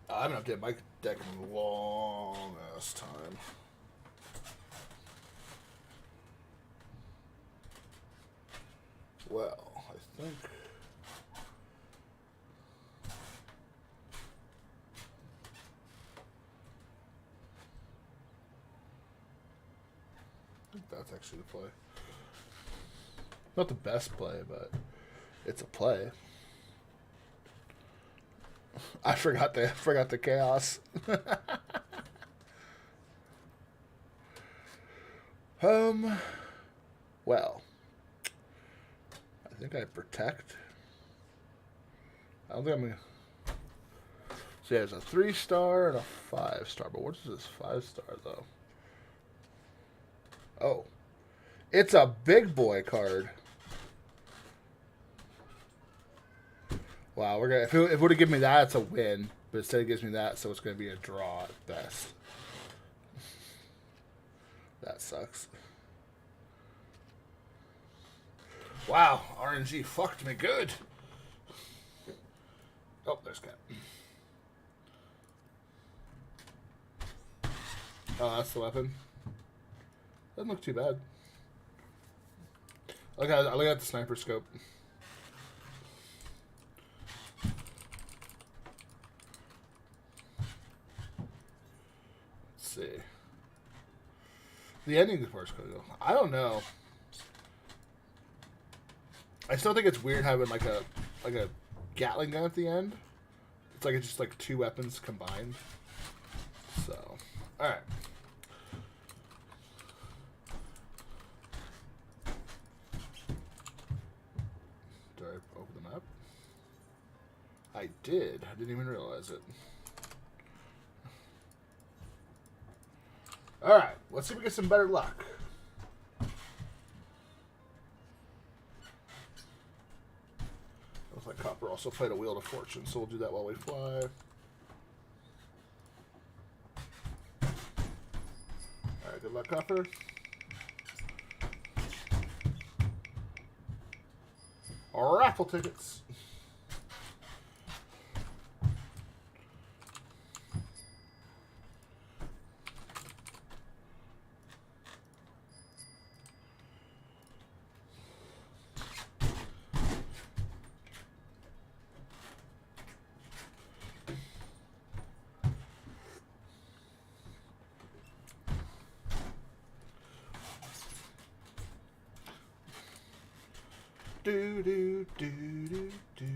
I haven't updated my deck in a long ass time. Well, I think that's actually the play. Not the best play, but it's a play. I forgot the chaos. Well, I think I protect. I don't think I'm gonna. So yeah, there's a 3-star and a 5-star, but what is this 5-star though? Oh, it's a big boy card. Wow, we're gonna. If it would have given me that, it's a win. But instead, it gives me that, so it's gonna be a draw at best. That sucks. Wow, RNG fucked me good. Oh, there's cat. Oh, that's the weapon. Doesn't look too bad. I look at the sniper scope. See. The ending of the first code. I don't know. I still think it's weird having like a Gatling gun at the end. It's like it's just like 2 weapons combined. So, all right. Did I open the map? I did. I didn't even realize it. Alright, let's see if we get some better luck. Looks like Copper also played a Wheel of Fortune, so we'll do that while we fly. Alright, good luck, Copper. Raffle tickets. Do do do do do.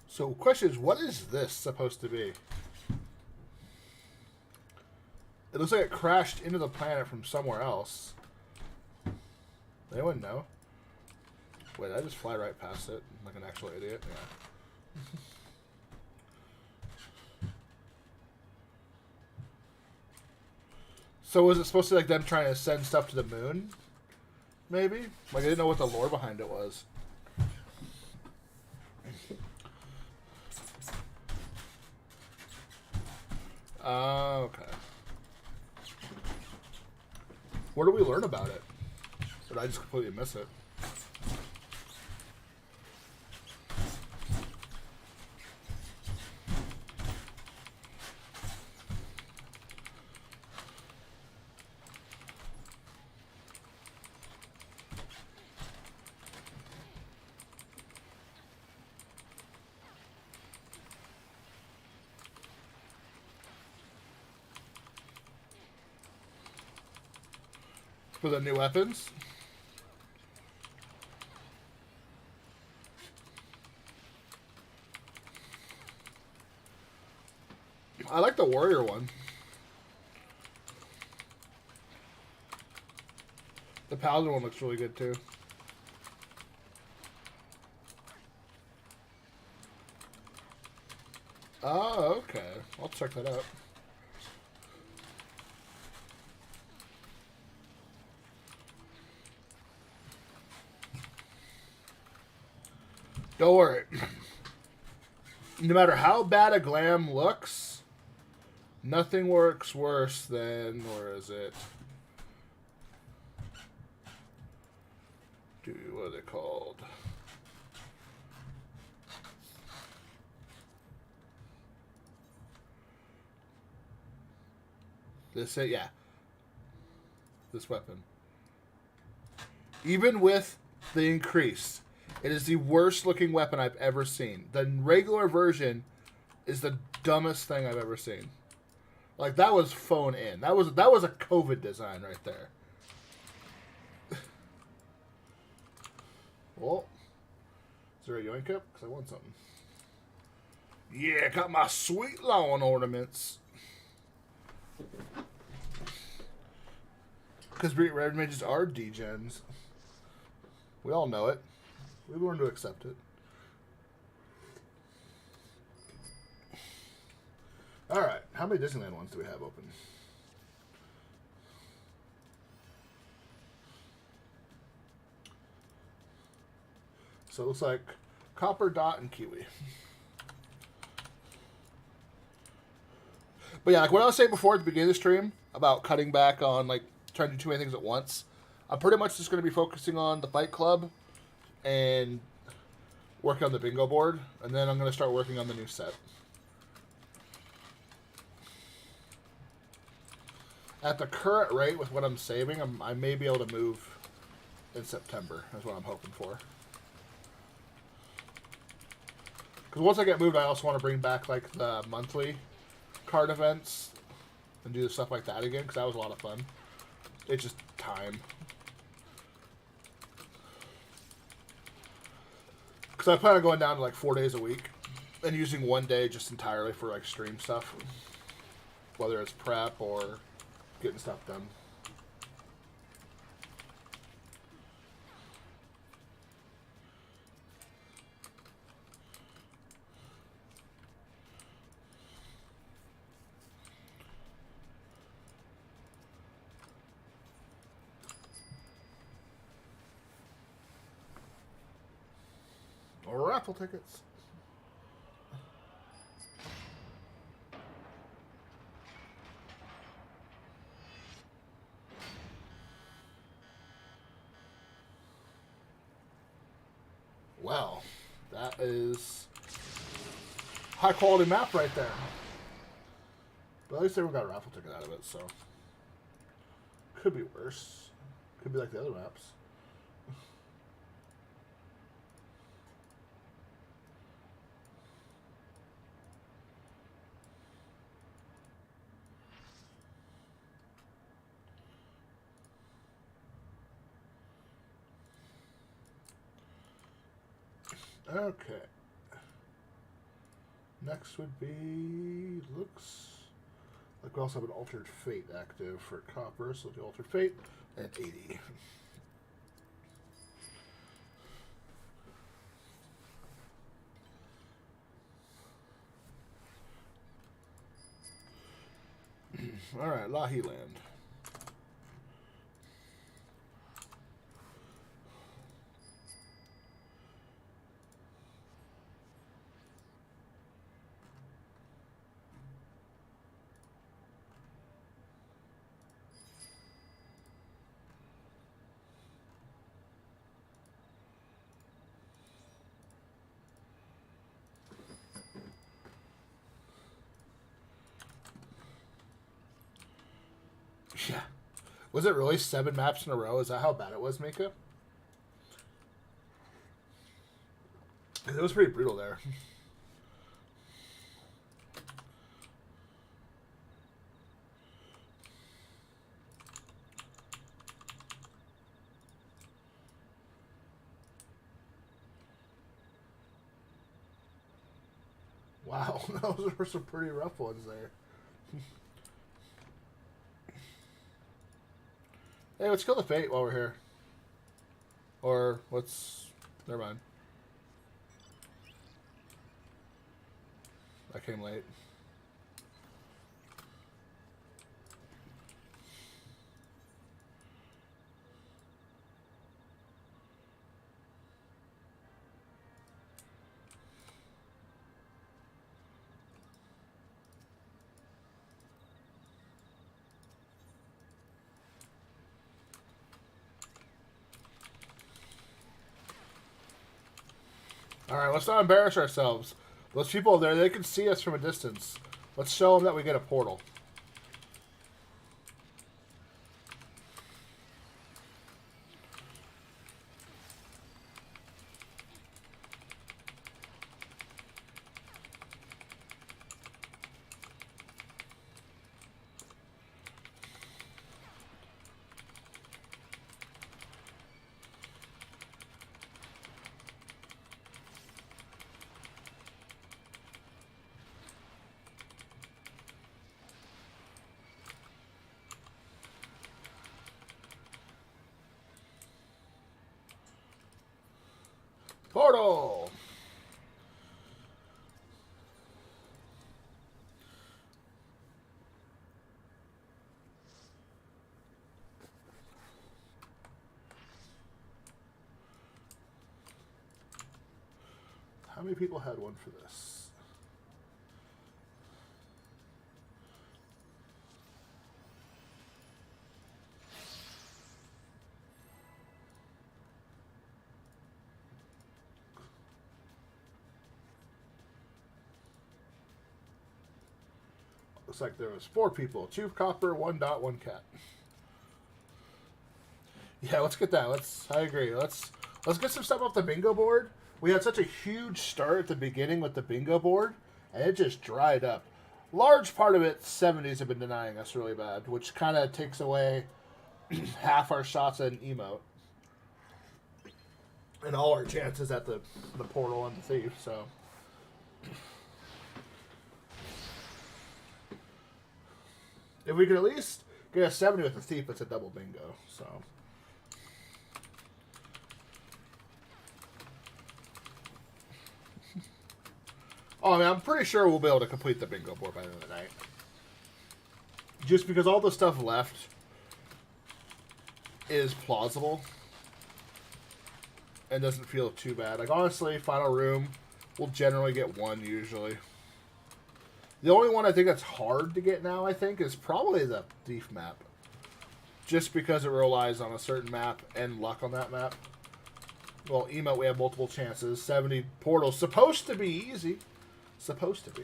So, question is, what is this supposed to be? It looks like it crashed into the planet from somewhere else. Anyone know? Wait, did I just fly right past it like an actual idiot? Yeah. So was it supposed to be like them trying to send stuff to the moon? Maybe? Like I didn't know what the lore behind it was. Okay. Where do we learn about it? Or did I just completely miss it? For the new weapons? I like the warrior one. The paladin one looks really good too. Oh, okay. I'll check that out. Don't worry. No matter how bad a glam looks, nothing works worse than, where is it? What are they called? This, yeah. This weapon. Even with the increase, it is the worst looking weapon I've ever seen. The regular version is the dumbest thing I've ever seen. Like, that was phone in. That was a COVID design right there. Well, is there a yoink up? Because I want something. Yeah, got my sweet lawn ornaments. Because red mages are degens. We all know it. We've learned to accept it. Alright, how many Disneyland ones do we have open? So it looks like Copper, Dot, and Kiwi. But yeah, like what I was saying before at the beginning of the stream about cutting back on like trying to do too many things at once, I'm pretty much just going to be focusing on the Fight Club and working on the bingo board, and then I'm going to start working on the new set. At the current rate with what I'm saving, I may be able to move in September. That's what I'm hoping for. Because once I get moved, I also want to bring back like the monthly card events and do stuff like that again, because that was a lot of fun. It's just time. Because I plan on going down to like 4 days a week and using one day just entirely for like stream stuff, whether it's prep or getting stuff done. Or raffle tickets. Wow, that is high quality map right there. But at least we got a raffle ticket out of it, so could be worse. Could be like the other maps. Okay. Next would be, looks like we also have an Altered Fate active for Copper, so the Altered Fate at 80. Alright, Lahi Land. Yeah. Was it really 7 maps in a row? Is that how bad it was, Mika? It was pretty brutal there. Wow, those were some pretty rough ones there. Hey, let's kill the Fate while we're here. Or, let's... Never mind. I came late. Alright, let's not embarrass ourselves. Those people over there, they can see us from a distance. Let's show them that we get a portal. Portal! How many people had one for this? Looks like there was 4 people. 2 copper, 1 dot, 1 cat. Yeah, let's get that. I agree. Let's get some stuff off the bingo board. We had such a huge start at the beginning with the bingo board, and it just dried up. Large part of it, 70s have been denying us really bad, which kind of takes away half our shots at an emote. And all our chances at the portal and the thief, so... If we could at least get a 70 with the thief, it's a double bingo, so... Oh, I mean, I'm pretty sure we'll be able to complete the bingo board by the end of the night. Just because all the stuff left is plausible and doesn't feel too bad. Like, honestly, Final Room, we'll generally get 1 usually. The only one I think that's hard to get now, I think, is probably the Thief map. Just because it relies on a certain map and luck on that map. Well, emote, we have multiple chances. 70 portals, supposed to be easy. Supposed to be.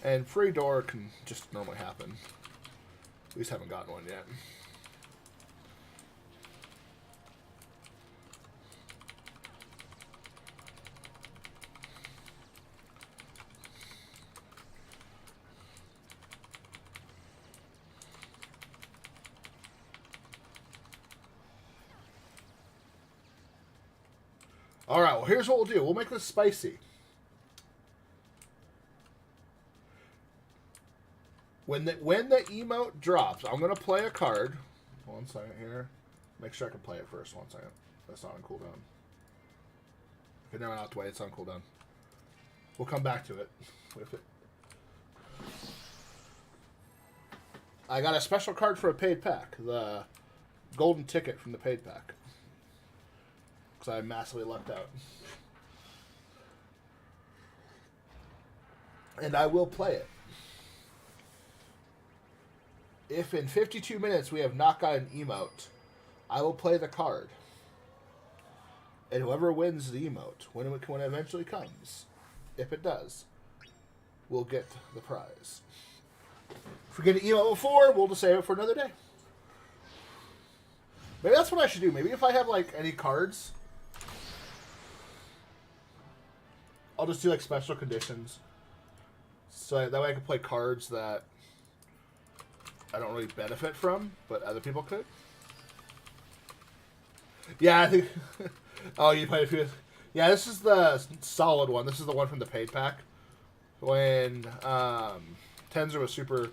And free door can just normally happen. We just haven't gotten one yet. Alright, well, here's what we'll do. We'll make this spicy. When the emote drops, I'm going to play a card. 1 second here. Make sure I can play it first. 1 second. That's not on cooldown. Okay, now out the way. It's on cooldown. We'll come back to it. With it. I got a special card for a paid pack. The golden ticket from the paid pack. Because I massively lucked out. And I will play it. If in 52 minutes we have not got an emote, I will play the card. And whoever wins the emote, when it eventually comes, if it does, will get the prize. If we get an email before, we'll just save it for another day. Maybe that's what I should do. Maybe if I have like any cards, I'll just do like special conditions. So that way I can play cards that I don't really benefit from, but other people could. Yeah, I think. Oh, you played a few. Yeah, this is the solid one. This is the one from the paid pack. When Tenzer was super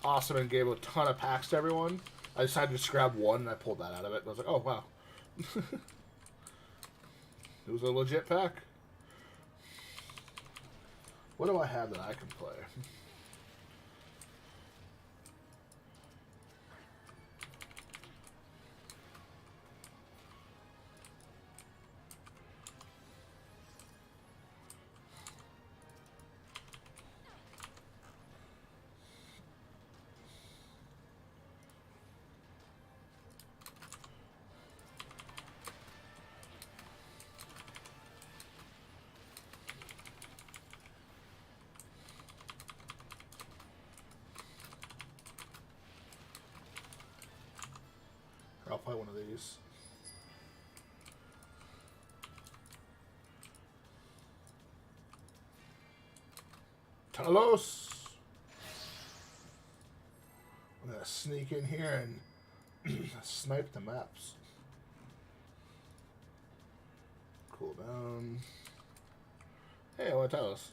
awesome and gave a ton of packs to everyone, I decided to just grab one and I pulled that out of it. And I was like, oh, wow. It was a legit pack. What do I have that I can play? I'll play one of these. Talos! I'm gonna sneak in here and snipe the maps. Cool down. Hey, I want Talos.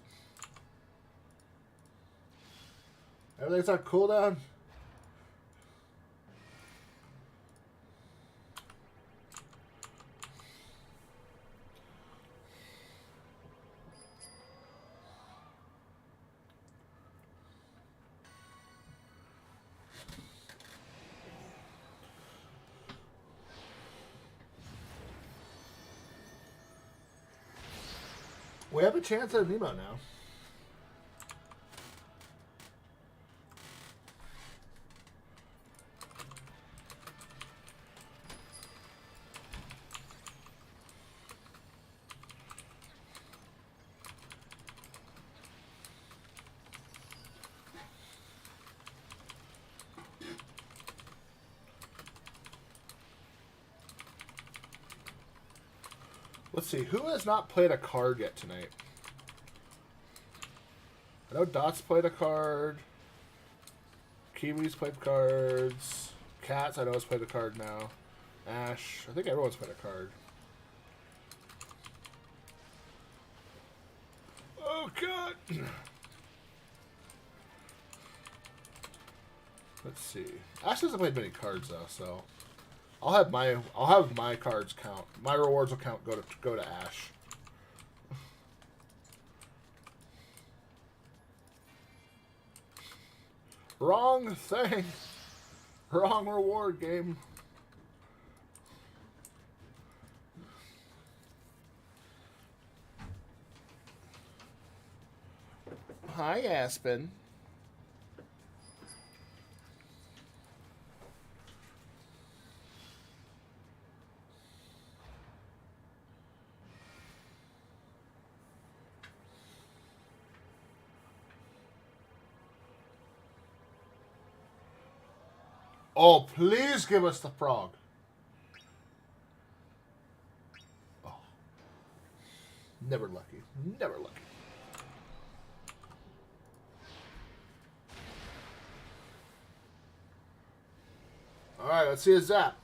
Everything's on cooldown. We have a chance at an emote now. Let's see, who has not played a card yet tonight? I know Dot's played a card. Kiwi's played cards. Cats, I know, has played a card now. Ash, I think everyone's played a card. Oh, God! Let's see. Ash hasn't played many cards, though, so... I'll have my cards count. My rewards will count. Go to Ash. Wrong thing. Wrong reward game. Hi, Aspen. Oh, please give us the frog. Oh. Never lucky. Never lucky. Alright, let's see a zap.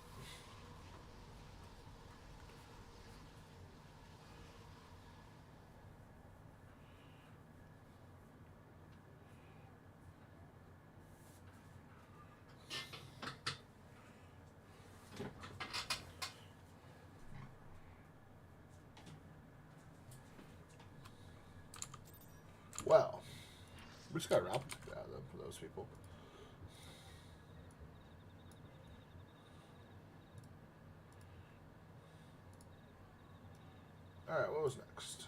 Well, we just got route out of them for those people. Alright, what was next?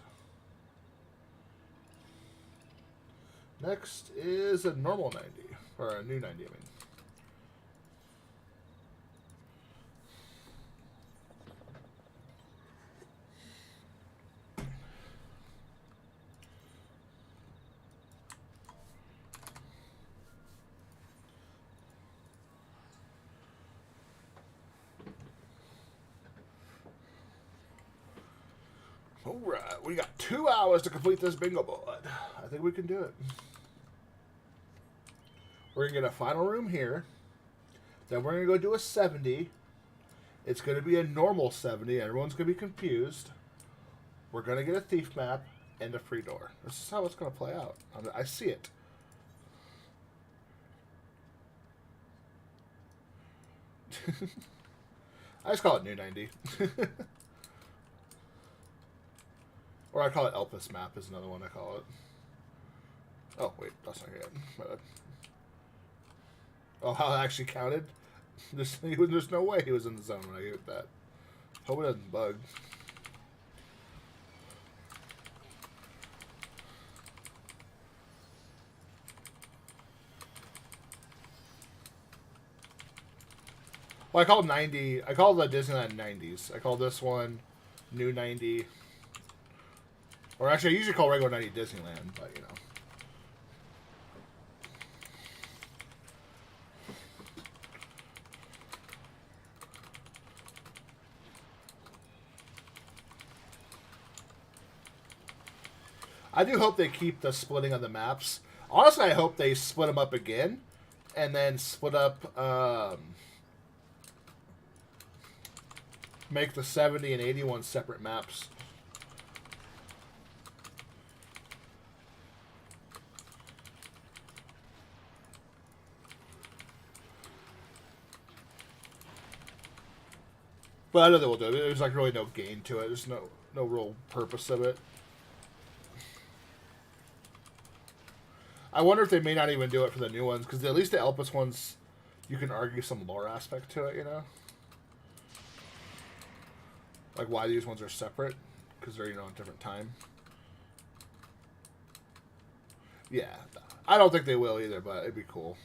Next is a normal 90. Or a new 90, I mean. Alright, we got 2 hours to complete this bingo board. I think we can do it. We're going to get a final room here. Then we're going to go do a 70. It's going to be a normal 70. Everyone's going to be confused. We're going to get a thief map and a free door. This is how it's going to play out. I see it. I just call it New 90. Or I call it Elpis map is another one I call it. Oh, wait, that's not good. Oh, how it actually counted? There's no way he was in the zone when I gave it that. Hope it doesn't bug. Well, I call 90. I call the Disneyland 90s. I call this one New 90. Or actually, I usually call regular 90 Disneyland, but you know. I do hope they keep the splitting of the maps. Honestly, I hope they split them up again, and then split up, make the 70 and 81 separate maps. But I know they will do it. There's like really no gain to it. There's no real purpose of it. I wonder if they may not even do it for the new ones, because at least the Elpis ones, you can argue some lore aspect to it, you know? Like why these ones are separate, because they're, you know, in a different time. Yeah, I don't think they will either, but it'd be cool.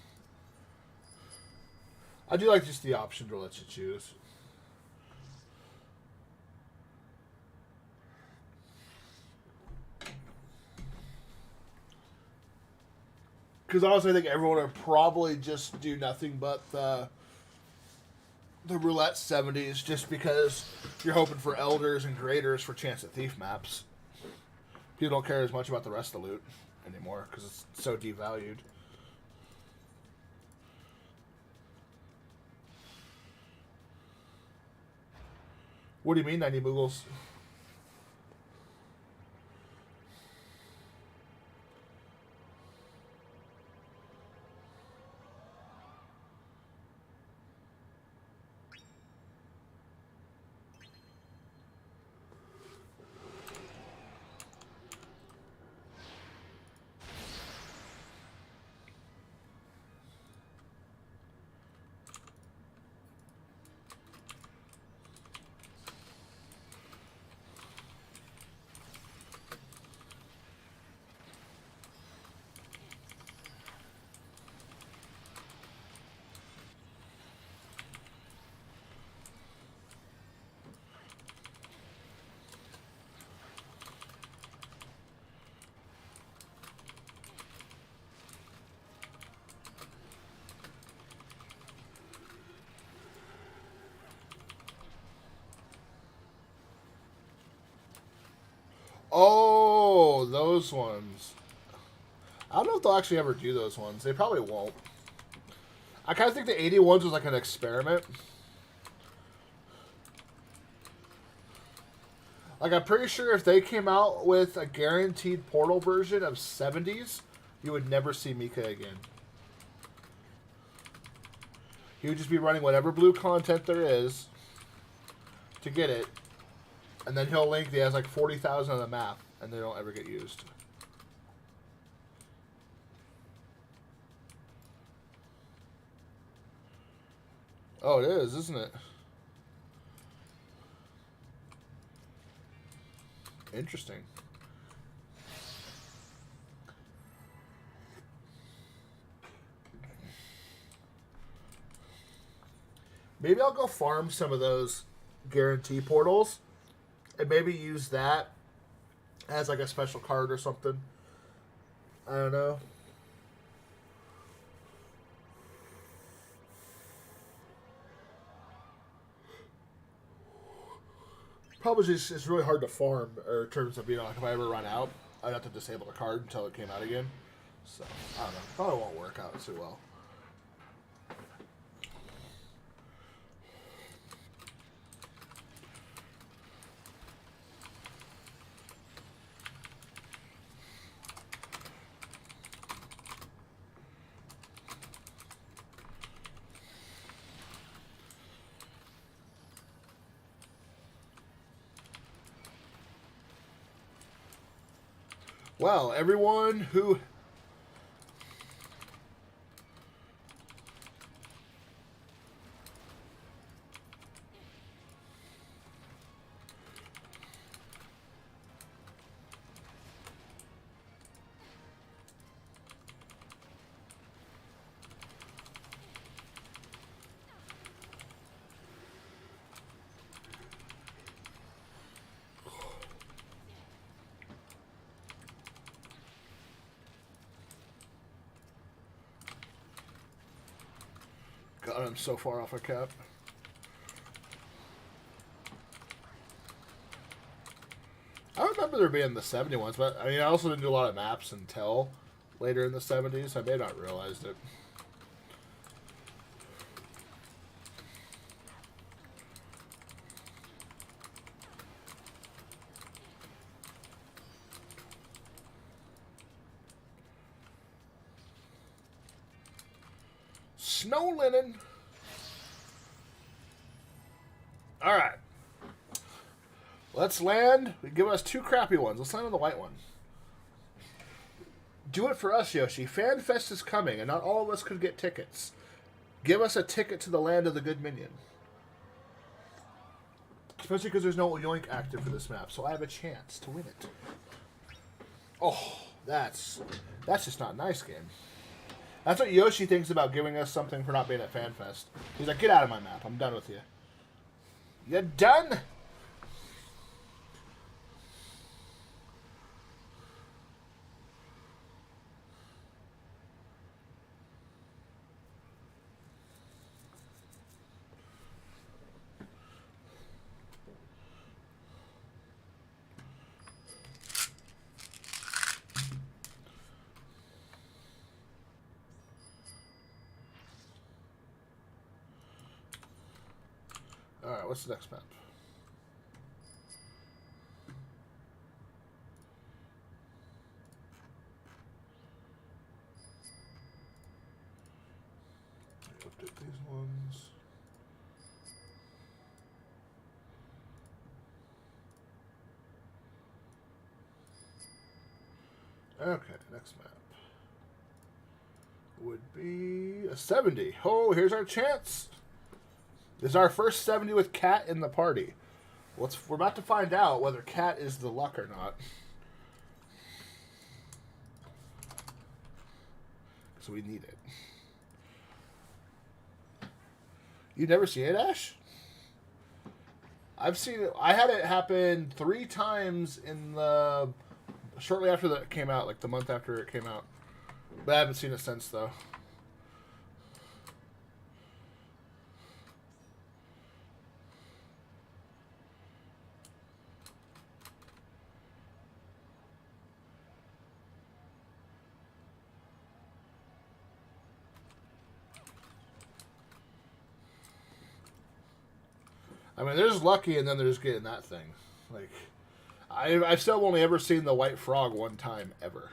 I do like just the option to let you choose. Because honestly, I think everyone would probably just do nothing but the roulette 70s, just because you're hoping for elders and graders for chance at thief maps. People don't care as much about the rest of the loot anymore because it's so devalued. What do you mean 90 Moogles? Oh, those ones. I don't know if they'll actually ever do those ones. They probably won't. I kind of think the 81s was like an experiment. Like, I'm pretty sure if they came out with a guaranteed Portal version of 70s, you would never see Mika again. He would just be running whatever blue content there is to get it. And then he'll link, he has like 40,000 on the map, and they don't ever get used. Oh, it is, isn't it? Interesting. Maybe I'll go farm some of those guarantee portals and maybe use that as like a special card or something. I don't know. Problem is, it's really hard to farm, or in terms of, like if I ever run out, I'd have to disable the card until it came out again. So, I don't know. Probably won't work out too well. Well, everyone who... God, I'm so far off a cap. I remember there being the 70 ones, but I mean, I also didn't do a lot of maps until later in the 70s. I may have not realized it. Snow linen. All right. Let's land. Give us 2 crappy ones. Let's land on the white one. Do it for us, Yoshi. FanFest is coming, and not all of us could get tickets. Give us a ticket to the land of the good minion. Especially because there's no Yoink active for this map, so I have a chance to win it. Oh, that's just not nice, game. That's what Yoshi thinks about giving us something for not being at FanFest. He's like, get out of my map. I'm done with you. You done? Alright, what's the next map? Update these ones. Okay, next map would be a 70. Oh, here's our chance. This is our first 70 with Cat in the party. We're about to find out whether Cat is the luck or not. So we need it. You never seen it, Ash? I've seen it. I had it happen 3 times in the... shortly after that it came out, like the month after it came out. But I haven't seen it since, though. I mean, there's Lucky, and then there's getting that thing. Like, I've still only ever seen the white frog one time, ever.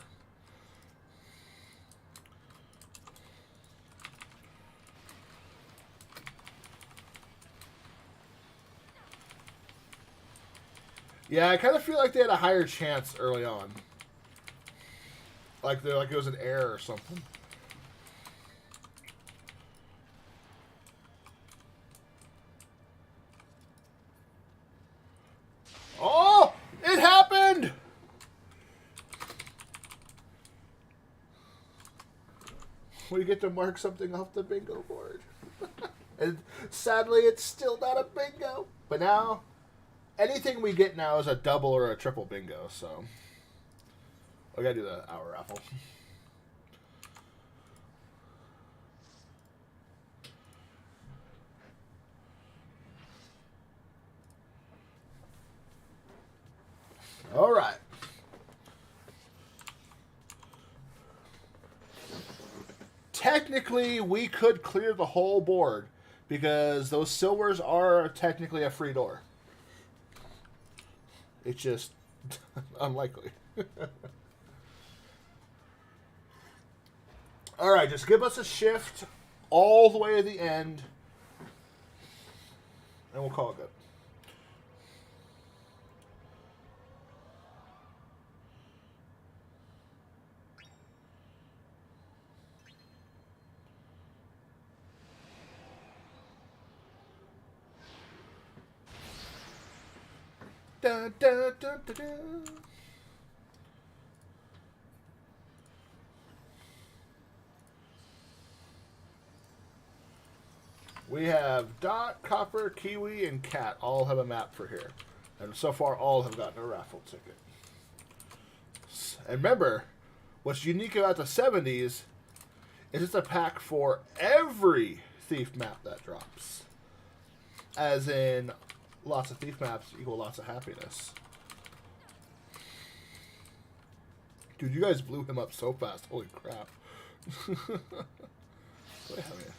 Yeah, I kind of feel like they had a higher chance early on. Like it was an error or something. Oh! It happened! We get to mark something off the bingo board. And sadly, it's still not a bingo. But now, anything we get now is a double or a triple bingo, so... I gotta do the hour raffle. All right. Technically, we could clear the whole board because those silvers are technically a free door. It's just unlikely. All right, just give us a shift all the way to the end, and we'll call it good. Dun, dun, dun, dun, dun. We have Dot, Copper, Kiwi, and Cat all have a map for here. And so far, all have gotten a raffle ticket. And remember, what's unique about the 70s is it's a pack for every Thief map that drops. As in, lots of Thief maps equal lots of happiness. Dude, you guys blew him up so fast. Holy crap. What have you?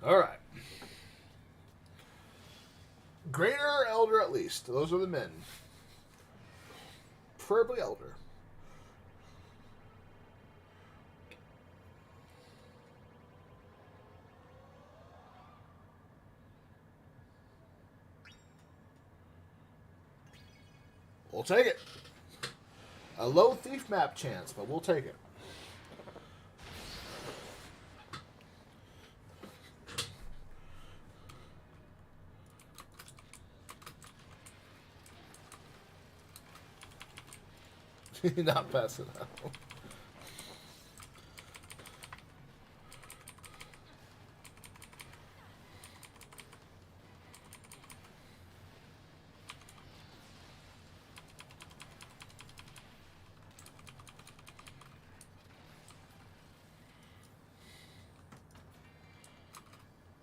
All right. Greater or elder at least. Those are the men. Preferably elder. We'll take it. A low thief map chance, but we'll take it. Not passing out.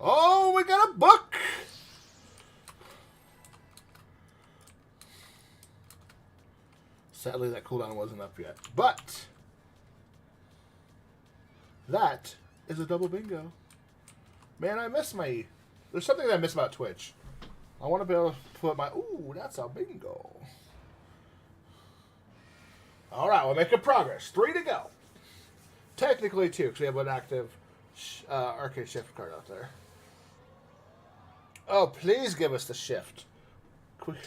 Oh, we got a book! Sadly, that cooldown wasn't up yet. But that is a double bingo. Man, I miss my... There's something that I miss about Twitch. I want to be able to put my... Ooh, that's a bingo. All right, we're making progress. 3 to go. Technically 2, because we have an active arcade shift card out there. Oh, please give us the shift. Quick.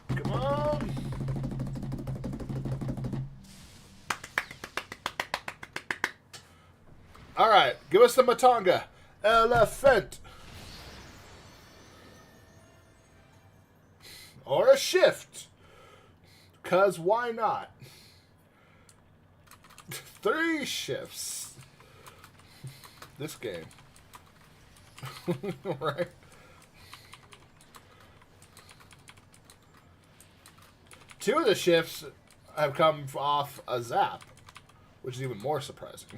Come on. All right, give us the Matanga. Elephant. Or a shift. Because why not? 3 shifts. This game. Right? Two of the shifts have come off a zap, which is even more surprising.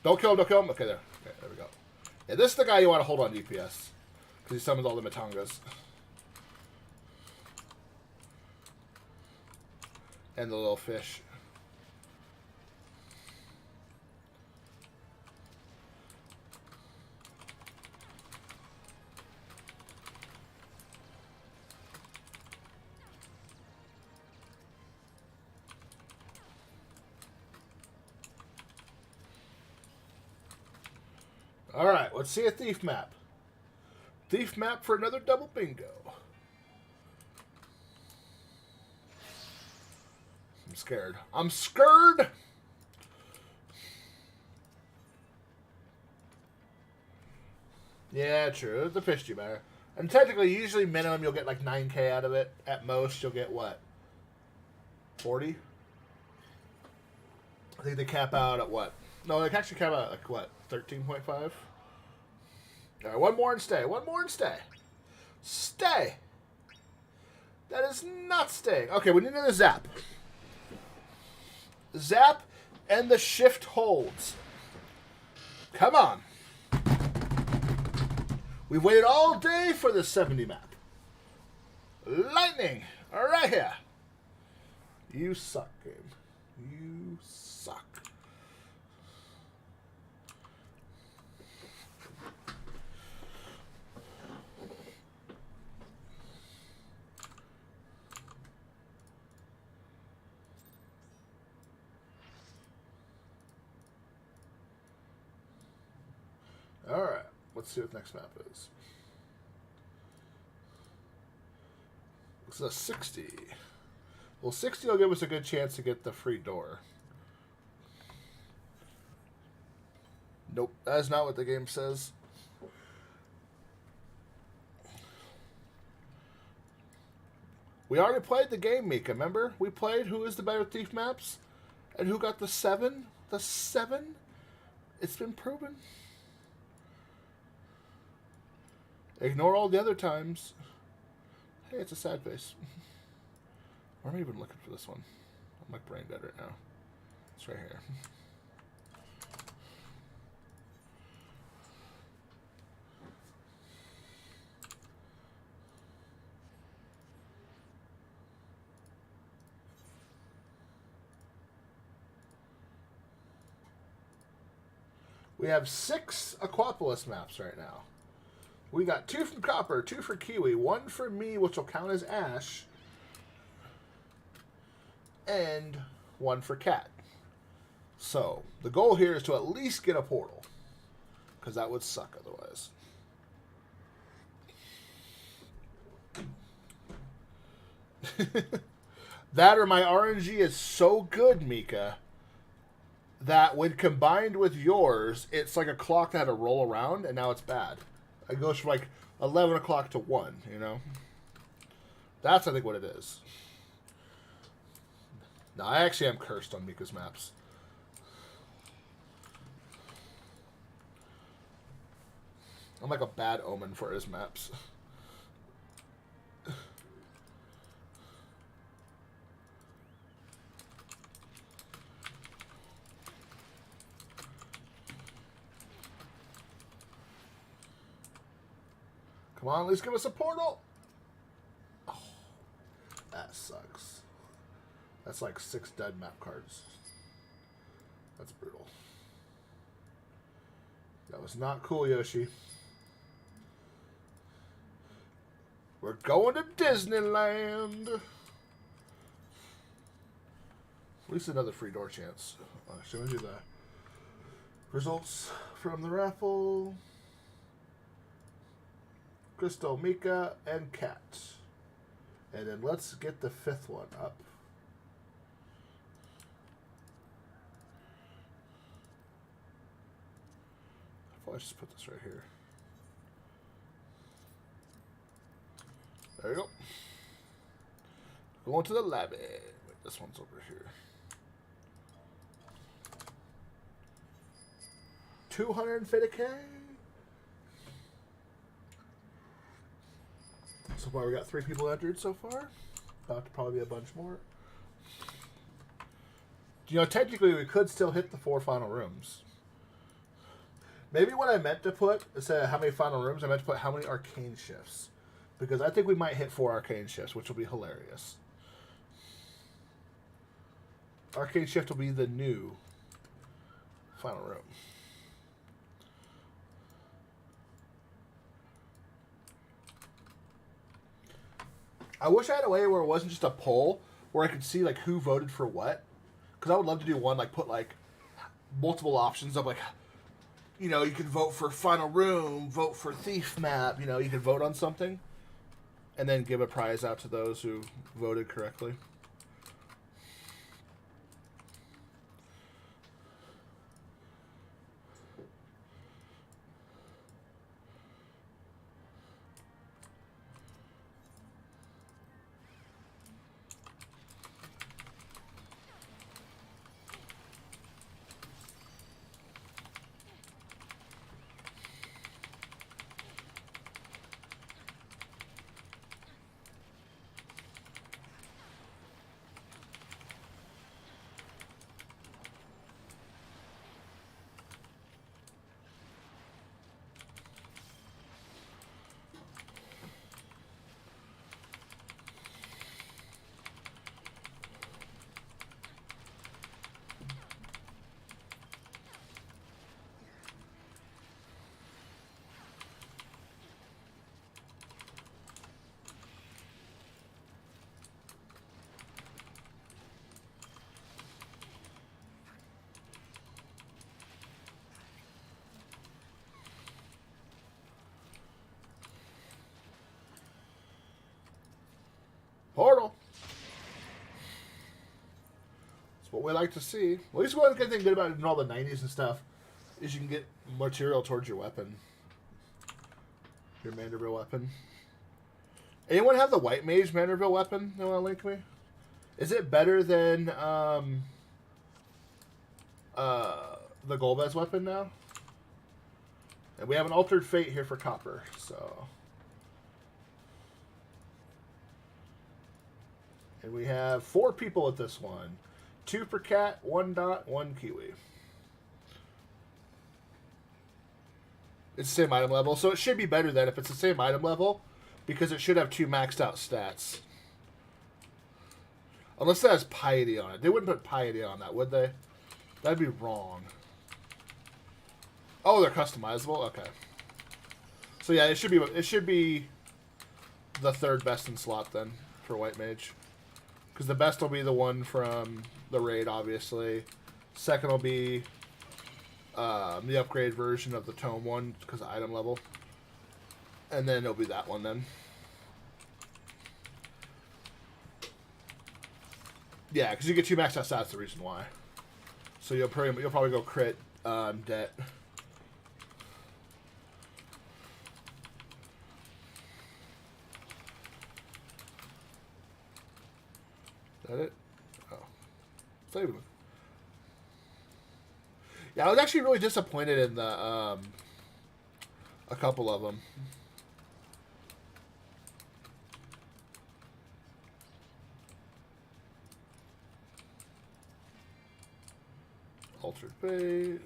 Don't kill him, don't kill him. Okay, there. Okay, there we go. Yeah, this is the guy you want to hold on DPS. Because he summons all the Matangas. And the little fish. Alright, let's see a thief map. Thief map for another double bingo. I'm scared. I'm scared! Yeah, true. The fish do matter. And technically, usually minimum you'll get like 9k out of it. At most, you'll get what? 40? I think they cap out at what? No, they actually cap out at like what? 13.5? All right, one more and stay. One more and stay. Stay. That is not staying. Okay, we need another zap. Zap and the shift holds. Come on. We've waited all day for this 70 map. Lightning. All right here. You suck, game. You suck. All right. Let's see what the next map is. This is a 60. Well, 60 will give us a good chance to get the free door. Nope, that is not what the game says. We already played the game, Mika, remember? We played Who is the Better Thief maps? And who got the 7? The 7? It's been proven. Ignore all the other times. Hey, it's a sad face. Where am I even looking for this one? I'm like brain dead right now. It's right here. We have 6 Aquapolis maps right now. We got 2 from Copper, 2 for Kiwi, 1 for me, which will count as Ash, and 1 for Cat. So, the goal here is to at least get a portal, because that would suck otherwise. That or my RNG is so good, Mika, that when combined with yours, it's like a clock that had to roll around, and now it's bad. It goes from like 11 o'clock to 1, you know? That's, I think, what it is. No, I actually am cursed on Mika's maps. I'm like a bad omen for his maps. Come on, at least give us a portal. Oh, that sucks. That's like 6 dead map cards. That's brutal. That was not cool, Yoshi. We're going to Disneyland. At least another free door chance. Showing you the results from the raffle. Crystal, Mika, and Cat. And then let's get the 5th one up. I'll just put this right here. There you go. Going to the lobby. Wait, this one's over here. 250K. So far, we got 3 people entered so far. About to probably be a bunch more. You know, technically, we could still hit the 4 final rooms. Maybe what I meant to put, instead of how many final rooms, I meant to put how many arcane shifts. Because I think we might hit 4 arcane shifts, which will be hilarious. Arcane shift will be the new final room. I wish I had a way where it wasn't just a poll, where I could see like who voted for what. Because I would love to do one, like put like multiple options of like, you know, you could vote for final room, vote for thief map, you know, you could vote on something. And then give a prize out to those who voted correctly. what we like to see. At least one good thing good about it in all the 90s and stuff is you can get material towards your weapon. Your Manderville weapon. Anyone have the White Mage Manderville weapon they want to link me? Is it better than the Golbez weapon now? And we have an Altered Fate here for copper, so... And we have 4 people at this one. 2 for cat, 1 dot, 1 kiwi. It's the same item level, so it should be better then if it's the same item level, because it should have 2 maxed out stats. Unless it has Piety on it. They wouldn't put Piety on that, would they? That'd be wrong. Oh, they're customizable? Okay. So yeah, it should be the 3rd best in slot then for White Mage. Because the best will be the one from the raid, obviously. Second will be the upgrade version of the Tome one, because of item level. And then it'll be that one then. Yeah, because you get 2 maxed out stats, that's the reason why. So you'll probably go crit debt. Is that it? Oh. It's not even... Yeah, I was actually really disappointed in the a couple of them. Altered Fate.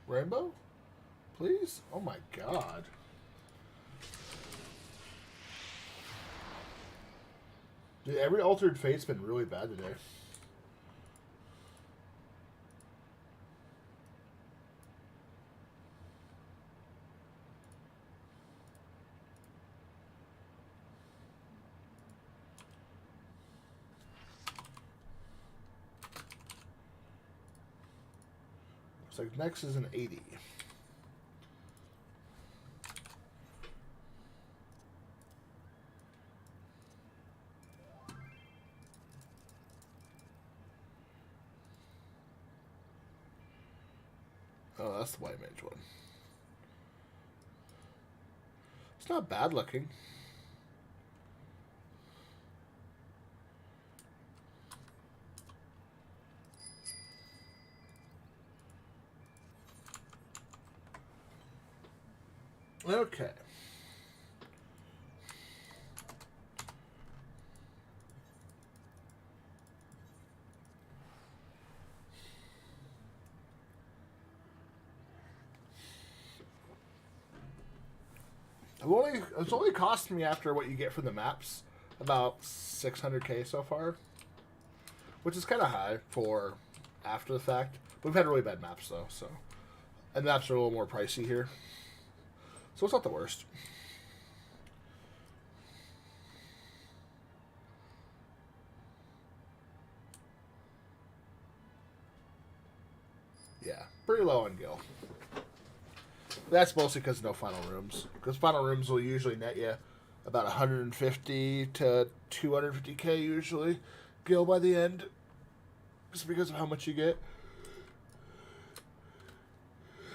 Rainbow? Please? Oh my god. Dude, every Altered Fate's been really bad today. Looks like next is an 80. Oh, that's the White Mage one. It's not bad looking. Okay. It's only cost me after what you get from the maps about 600k so far, which is kind of high for after the fact. We've had really bad maps though, so and maps are a little more pricey here, so it's not the worst. Yeah, pretty low on Gil. That's mostly because no final rooms. Because final rooms will usually net you about 150 to 250k usually. Gil by the end. Just because of how much you get.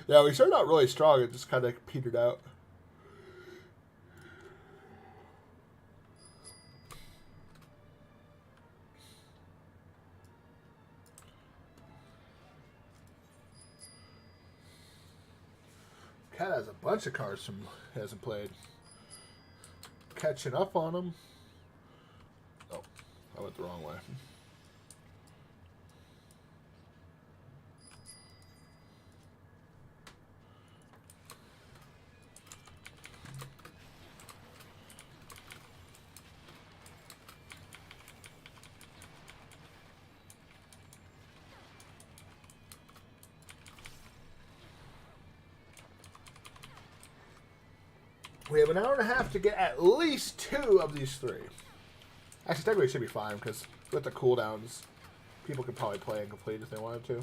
Yeah, we started out really strong. It just kind of petered out. Cat has a bunch of cards from hasn't played. Catching up on him. Oh, I went the wrong way. We have an hour and a half to get at least 2 of these 3. Actually, technically it should be fine, because with the cooldowns, people could probably play and complete if they wanted to.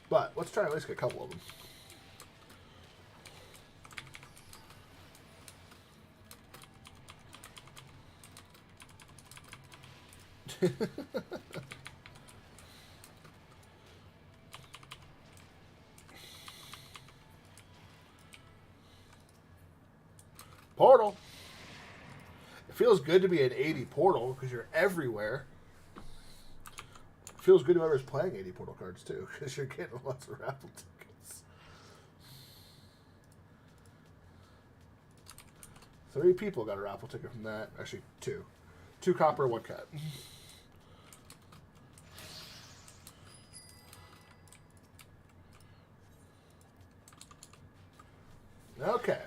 But let's try and at least get a couple of them. Portal. It feels good to be an 80 portal because you're everywhere. It feels good to whoever's playing 80 portal cards too because you're getting lots of raffle tickets. 3 people got a raffle ticket from that. Actually, 2. 2 copper, 1 cat. Okay.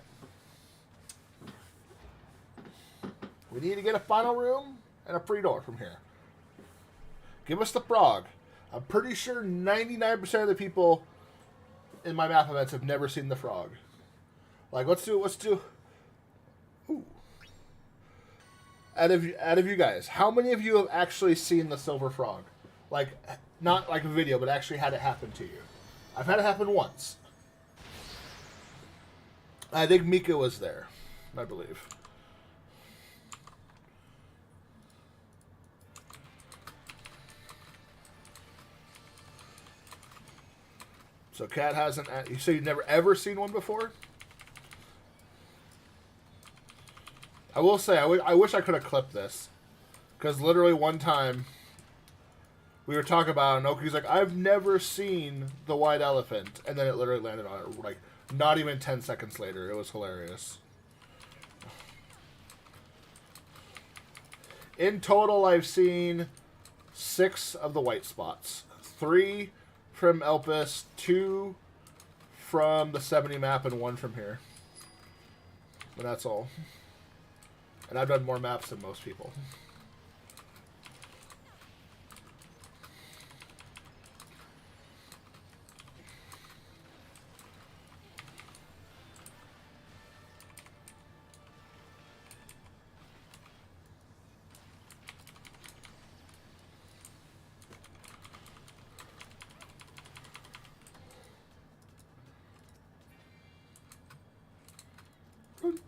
We need to get a final room and a free door from here. Give us the frog. I'm pretty sure 99% of the people in my map events have never seen the frog. Like, let's do. Ooh. Out of you guys, how many of you have actually seen the silver frog? Like, not like a video, but actually had it happen to you. I've had it happen once. I think Mika was there, I believe. So Cat hasn't. You say you've never ever seen one before? I will say I wish I could have clipped this, because literally one time we were talking about it, and Oki's like, "I've never seen the white elephant," and then it literally landed on it like not even 10 seconds later. It was hilarious. In total, I've seen 6 of the white spots. 3 from Elpis, 2 from the 70 map, and 1 from here. But that's all. And I've done more maps than most people.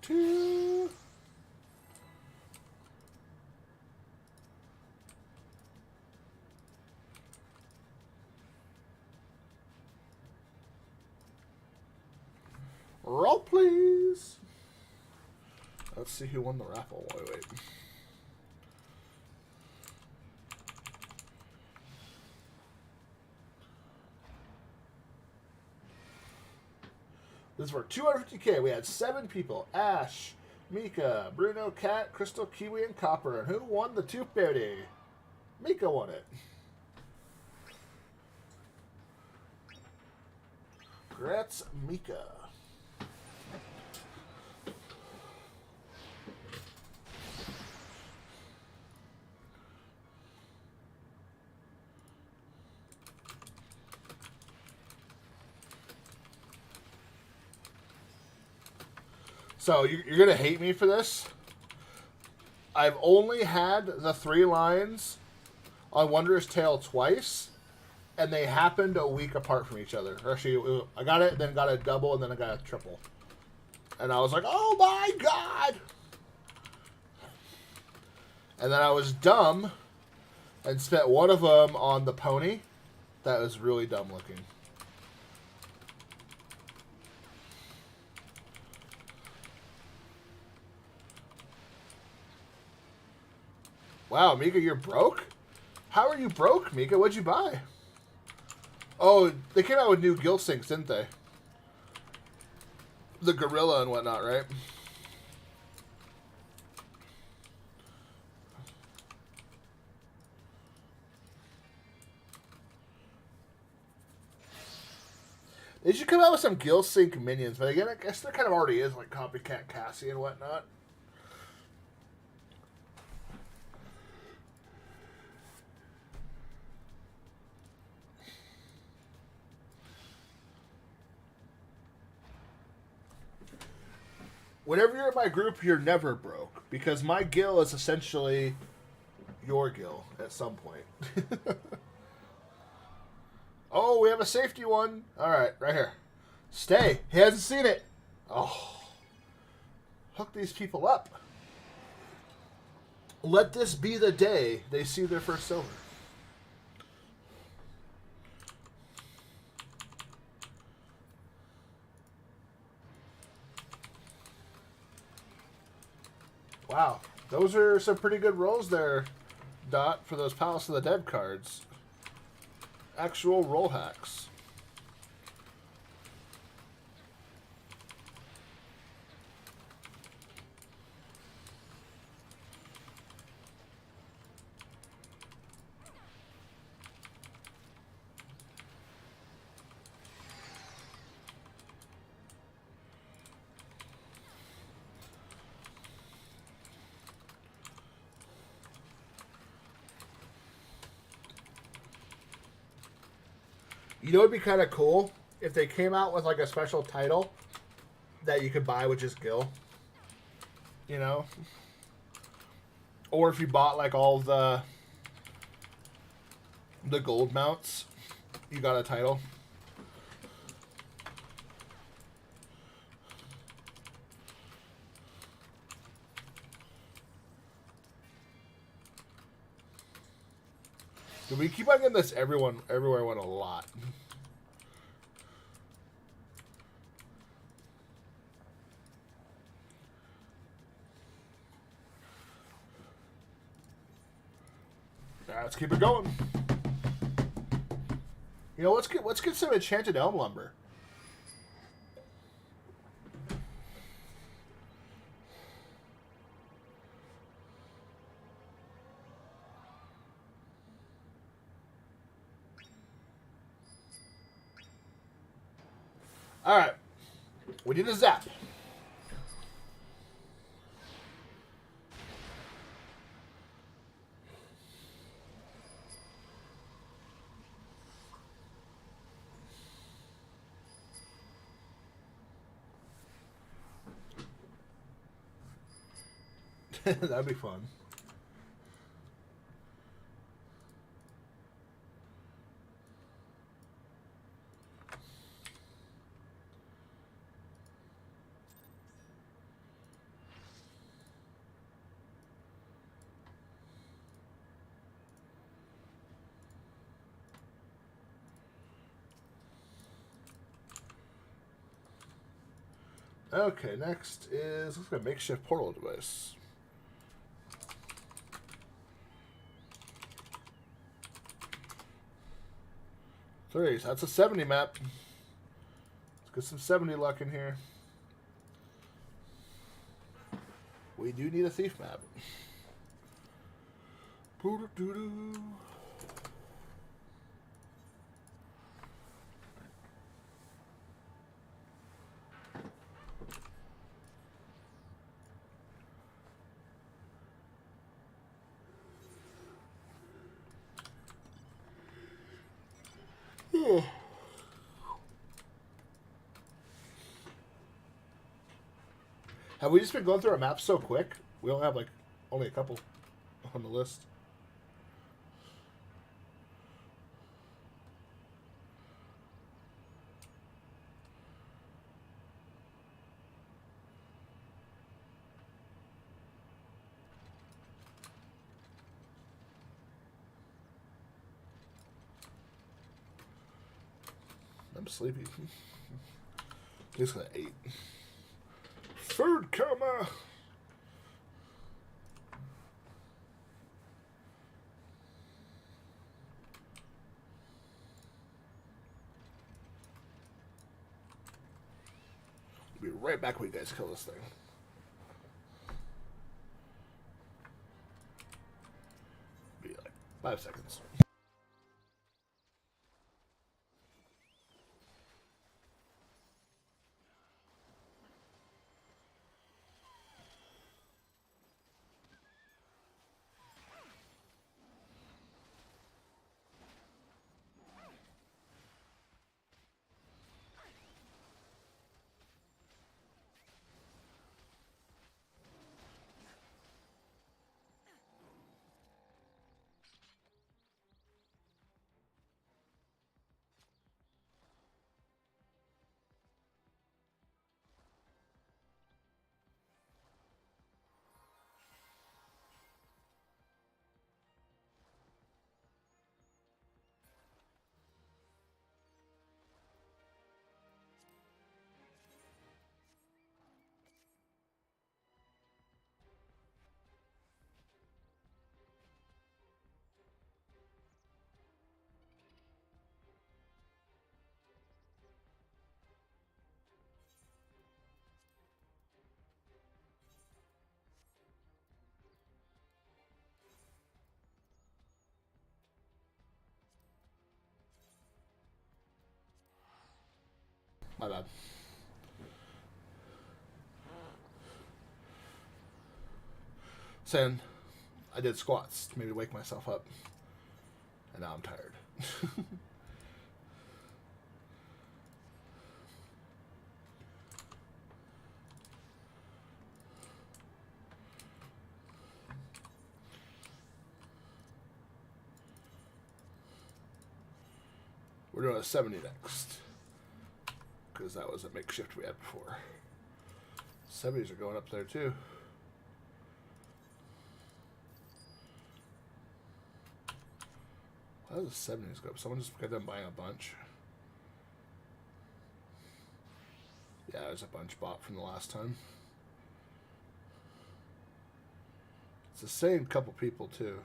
Two. Roll, please. Let's see who won the raffle. Wait. This is for 250K. We had 7 people. Ash, Mika, Bruno, Cat, Crystal, Kiwi, and Copper. And who won the 250? Mika won it. Congrats, Mika. So, you're going to hate me for this. I've only had the 3 lines on Wondrous Tale twice, and they happened a week apart from each other. Actually, I got it, then got a double, and then I got a triple. And I was like, oh my god! And then I was dumb and spent one of them on the pony. That was really dumb looking. Wow, Mika, you're broke? How are you broke, Mika? What'd you buy? Oh, they came out with new guild syncs, didn't they? The gorilla and whatnot, right? They should come out with some guild sync minions, but again, I guess there kind of already is, like Copycat Cassie and whatnot. Whenever you're in my group, you're never broke because my guild is essentially your guild at some point. Oh, we have a safety one. All right, right here. Stay. He hasn't seen it. Oh, hook these people up. Let this be the day they see their first silver. Wow, those are some pretty good rolls there, Dot, for those Palace of the Dead cards. Actual roll hacks. You know, it'd be kind of cool if they came out with like a special title that you could buy with just Gil. You know, or if you bought like all the gold mounts, you got a title. We keep on getting this everywhere one a lot. Let's keep it going. You know, let's get some enchanted elm lumber. All right, we need a zap. That'd be fun. Okay, next is let's get a makeshift portal device. Three, so that's a 70 map. Let's get some 70 luck in here. We do need a thief map. Have we just been going through our maps so quick? We only have like only a couple on the list. I'm sleepy. Just gonna eat. Food coma. Be right back when you guys kill this thing. Be like 5 seconds. My bad. Saying I did squats maybe to wake myself up. And now I'm tired. We're doing a 70 next. Because that was a makeshift we had before. 70s are going up there too. How does the 70s go up? Someone just got done buying a bunch. Yeah, there's a bunch bought from the last time. It's the same couple people too.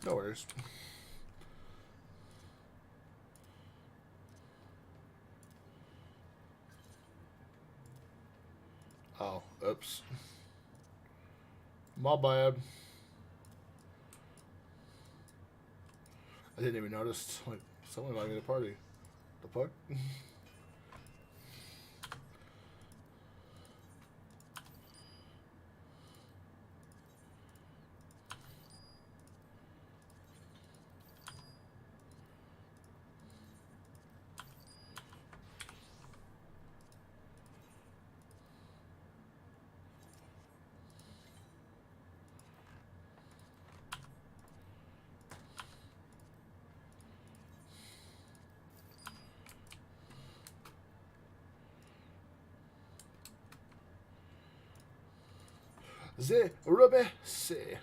No worries. Oh, oops. My bad. I didn't even notice. Like, someone invited me to the party. The fuck?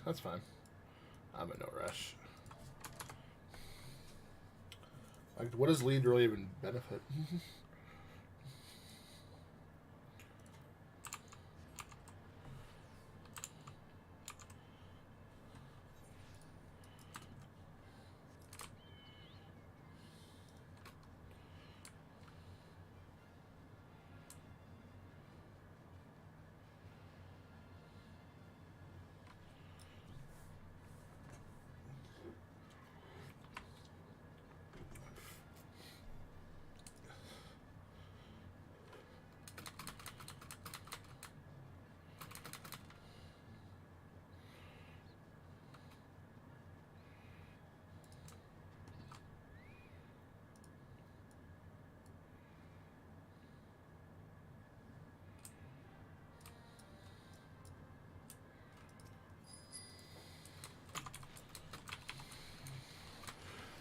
That's fine. I'm in no rush. Like, what does lead really even benefit?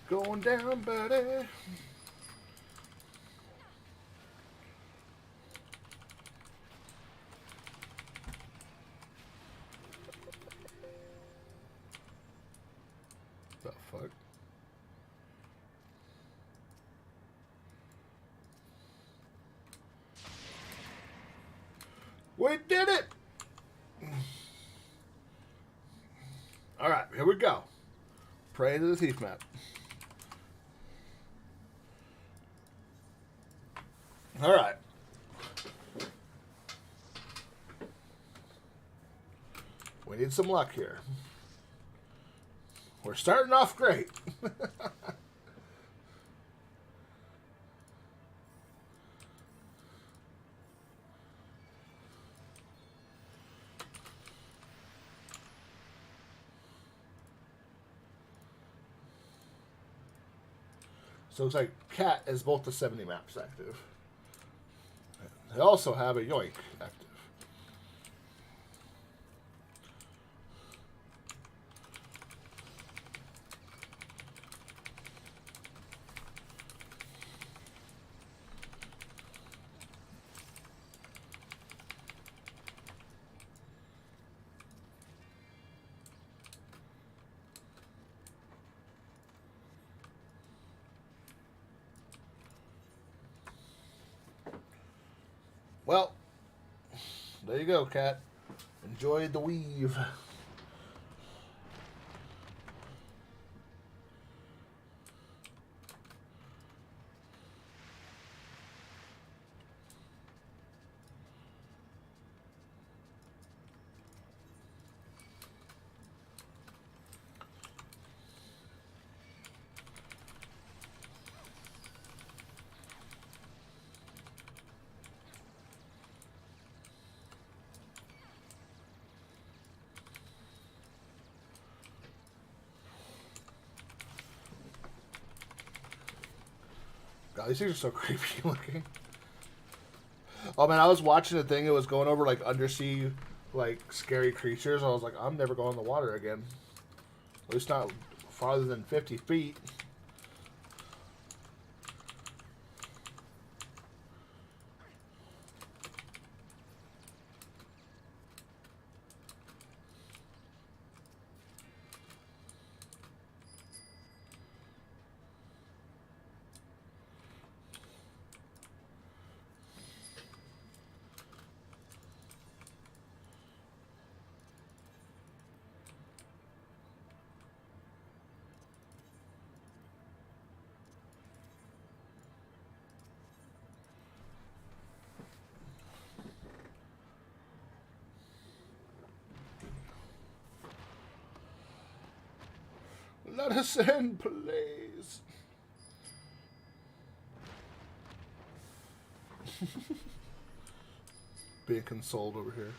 Going down, buddy. The fuck? We did it! Alright, here we go. Pray to the thief map. Alright. We need some luck here. We're starting off great. So it looks like Cat is both the 70 maps active. They also have a Yoink active. Well, there you go, Cat. Enjoy the weave. these things are so creepy looking. Oh man, I was watching a thing. It was going over like undersea, like scary creatures. I was like, I'm never going in the water again. At least not farther than 50 feet. Let us in, please. Being consoled over here.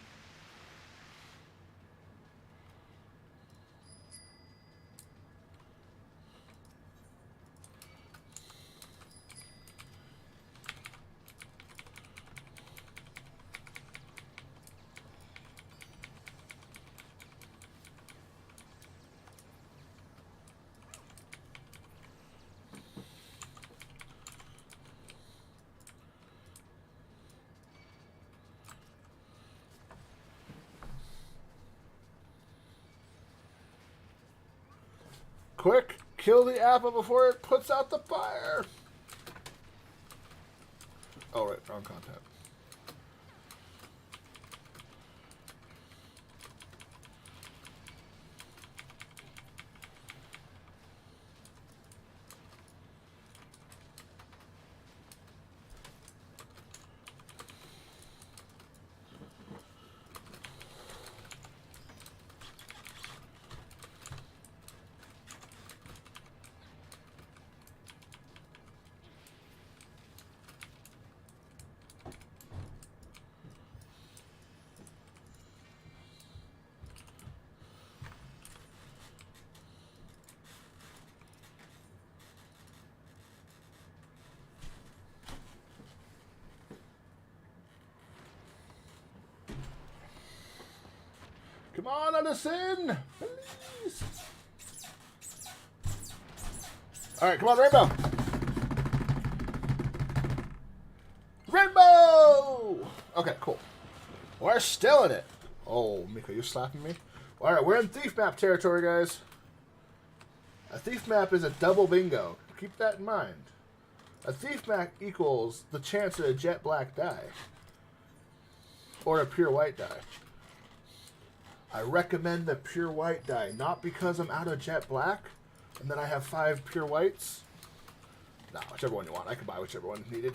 Quick, kill the apple before it puts out the fire. Oh, right, wrong content. Come on, let us in, please. All right, come on, Rainbow. Rainbow! Okay, cool. We're still in it. Oh, Miko, you're slapping me? All right, we're in thief map territory, guys. A thief map is a double bingo. Keep that in mind. A thief map equals the chance of a jet black die. Or a pure white die. I recommend the pure white die, not because I'm out of jet black and then I have 5 pure whites. No, whichever one you want. I can buy whichever one needed.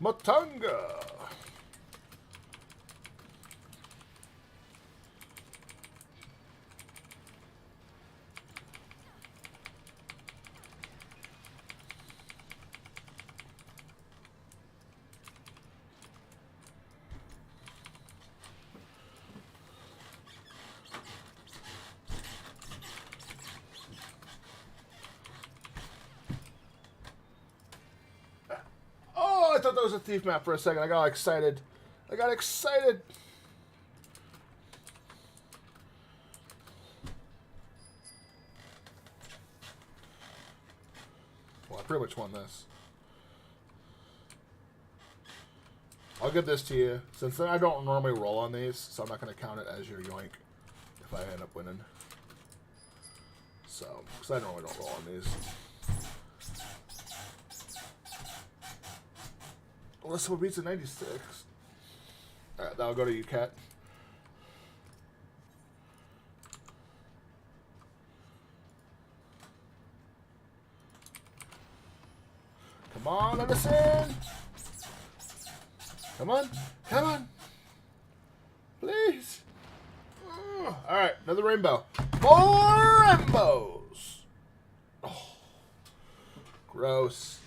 Matanga! I thought that was a thief map for a second. I got excited. Well, I pretty much won this. I'll give this to you. Since I don't normally roll on these, so I'm not going to count it as your yoink if I end up winning. So, because I normally don't roll on these. Unless someone beats a 96. Alright, that'll go to you, Cat. Come on, let us in! Come on, come on! Please! Alright, another rainbow. More rainbows! Oh, gross.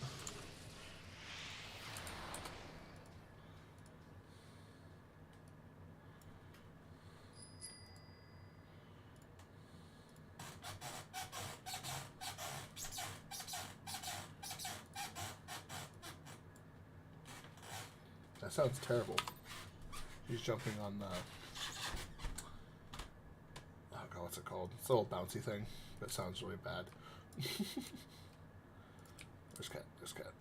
That sounds terrible. He's jumping on the... Oh god, what's it called? It's a little bouncy thing. That sounds really bad. There's cat. There's cat.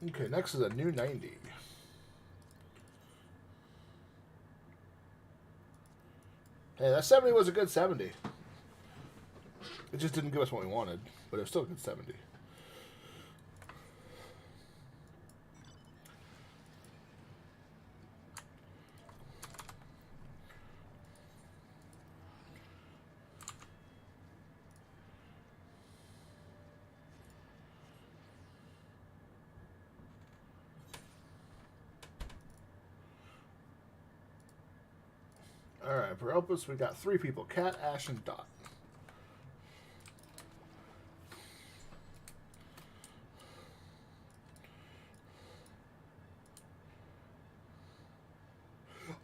Okay, next is a new 90. Hey, that 70 was a good 70. It just didn't give us what we wanted, but it was still a good 70. Alright, for Opus, we got 3 people. Cat, Ash, and Dot.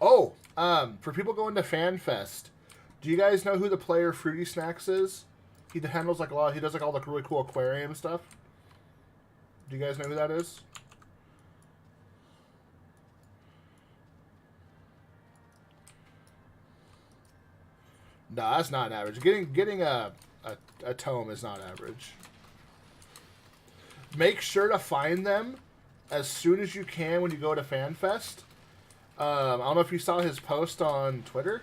Oh, for people going to FanFest, do you guys know who the player Fruity Snacks is? He handles like a lot. He does like all the really cool aquarium stuff. Do you guys know who that is? No, that's not average. Getting a tome is not average. Make sure to find them as soon as you can when you go to FanFest. I don't know if you saw his post on Twitter.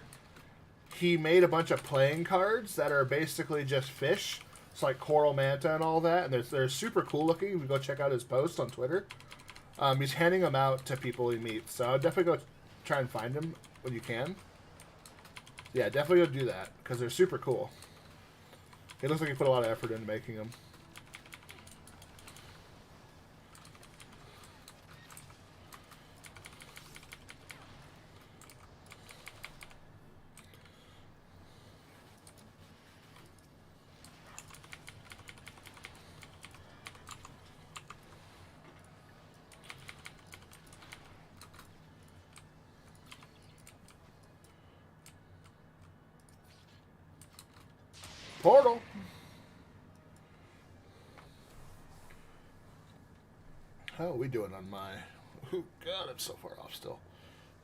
He made a bunch of playing cards that are basically just fish. It's like coral manta and all that, and they're super cool looking. You can go check out his post on Twitter. He's handing them out to people he meets, so I'll definitely go try and find them when you can. Yeah, definitely go do that, because they're super cool. It looks like he put a lot of effort into making them. Portal. How are we doing on my... Oh, God, I'm so far off still.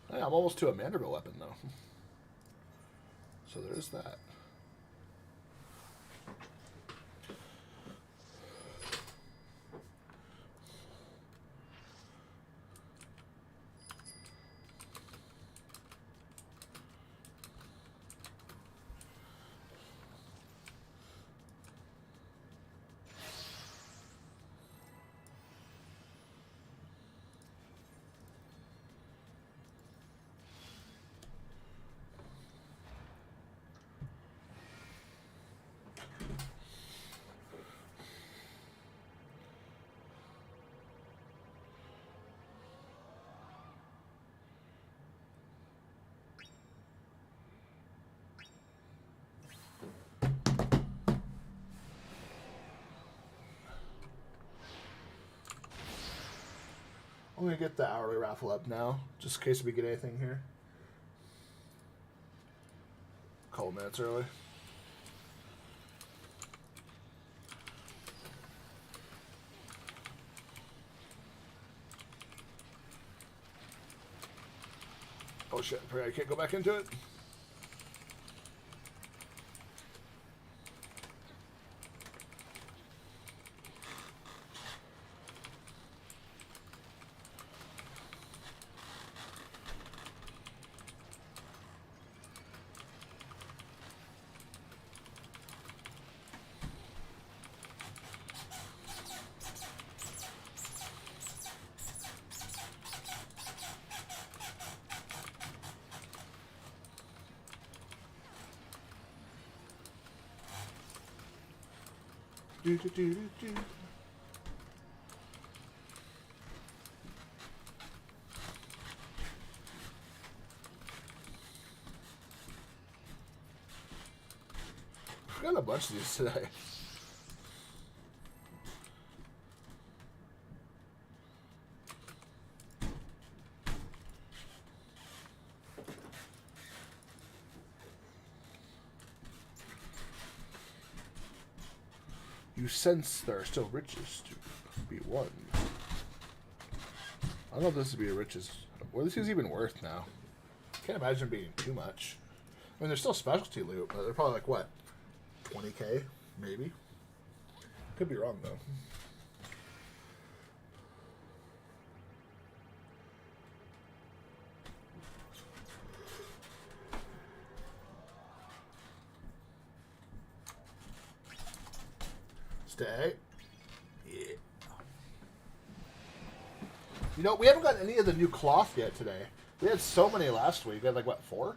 Hey, I'm almost to a Manderville weapon, though. So there's that. I'm going to get the hourly raffle up now, just in case we get anything here. A couple minutes early. Oh shit, I can't go back into it. I've got a bunch of these today. You sense there are still riches to be won. I don't know if this would be a riches. What is these even worth now? Can't imagine being too much. I mean, there's still specialty loot, but they're probably like, what, 20k, maybe? Could be wrong, though. Stay. Yeah. You know, we haven't got any of the new cloth yet today. We had so many last week. We had like, what, 4?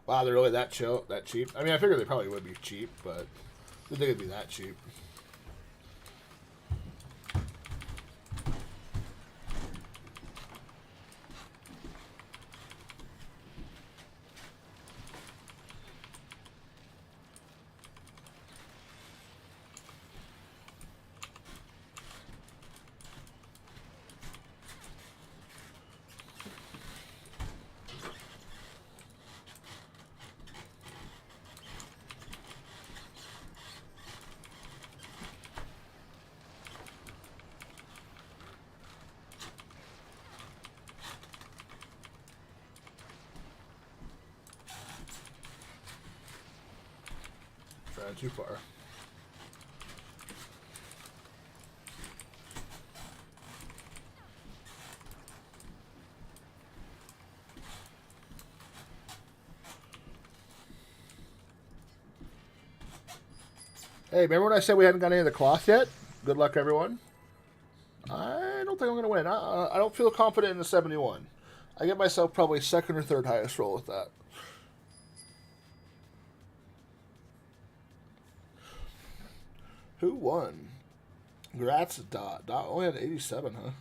Wow, they're really that cheap? I mean, I figured they probably would be cheap, but I didn't think it'd be that cheap. Trying too far. Hey, remember when I said we hadn't got any of the cloth yet? Good luck, everyone. I don't think I'm going to win. I don't feel confident in the 71. I get myself probably second or third highest roll with that. Who won? Congrats, Dot. Dot only had 87, huh?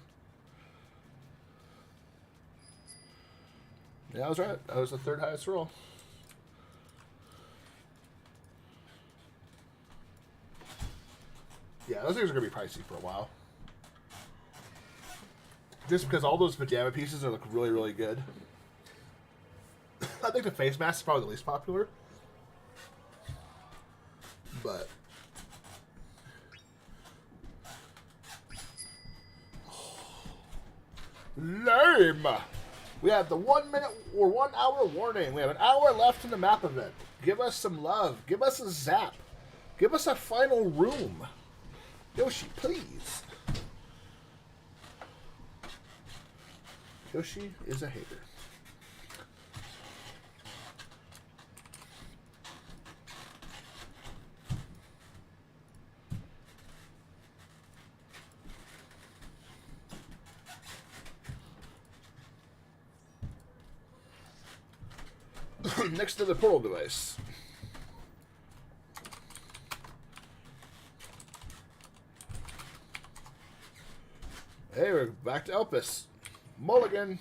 Yeah, I was right. I was the third highest roll. Yeah, those things are going to be pricey for a while. Just because all those pajama pieces are look really, really good. I think the face mask is probably the least popular. But... lame! We have the 1 minute or 1 hour warning. We have an hour left in the map event. Give us some love. Give us a zap. Give us a final room. Yoshi, please. Yoshi is a hater. Next to the portal device. Hey, we're back to Elpis. Mulligan.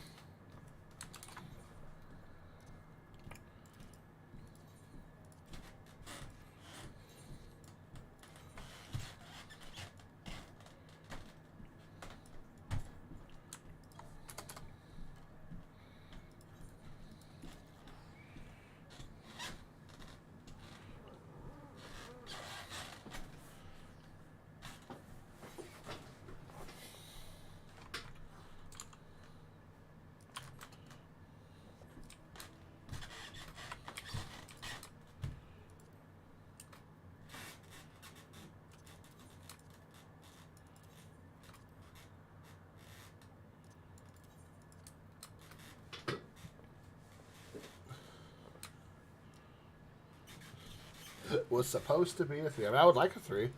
Was supposed to be a 3. I mean, I would like a 3.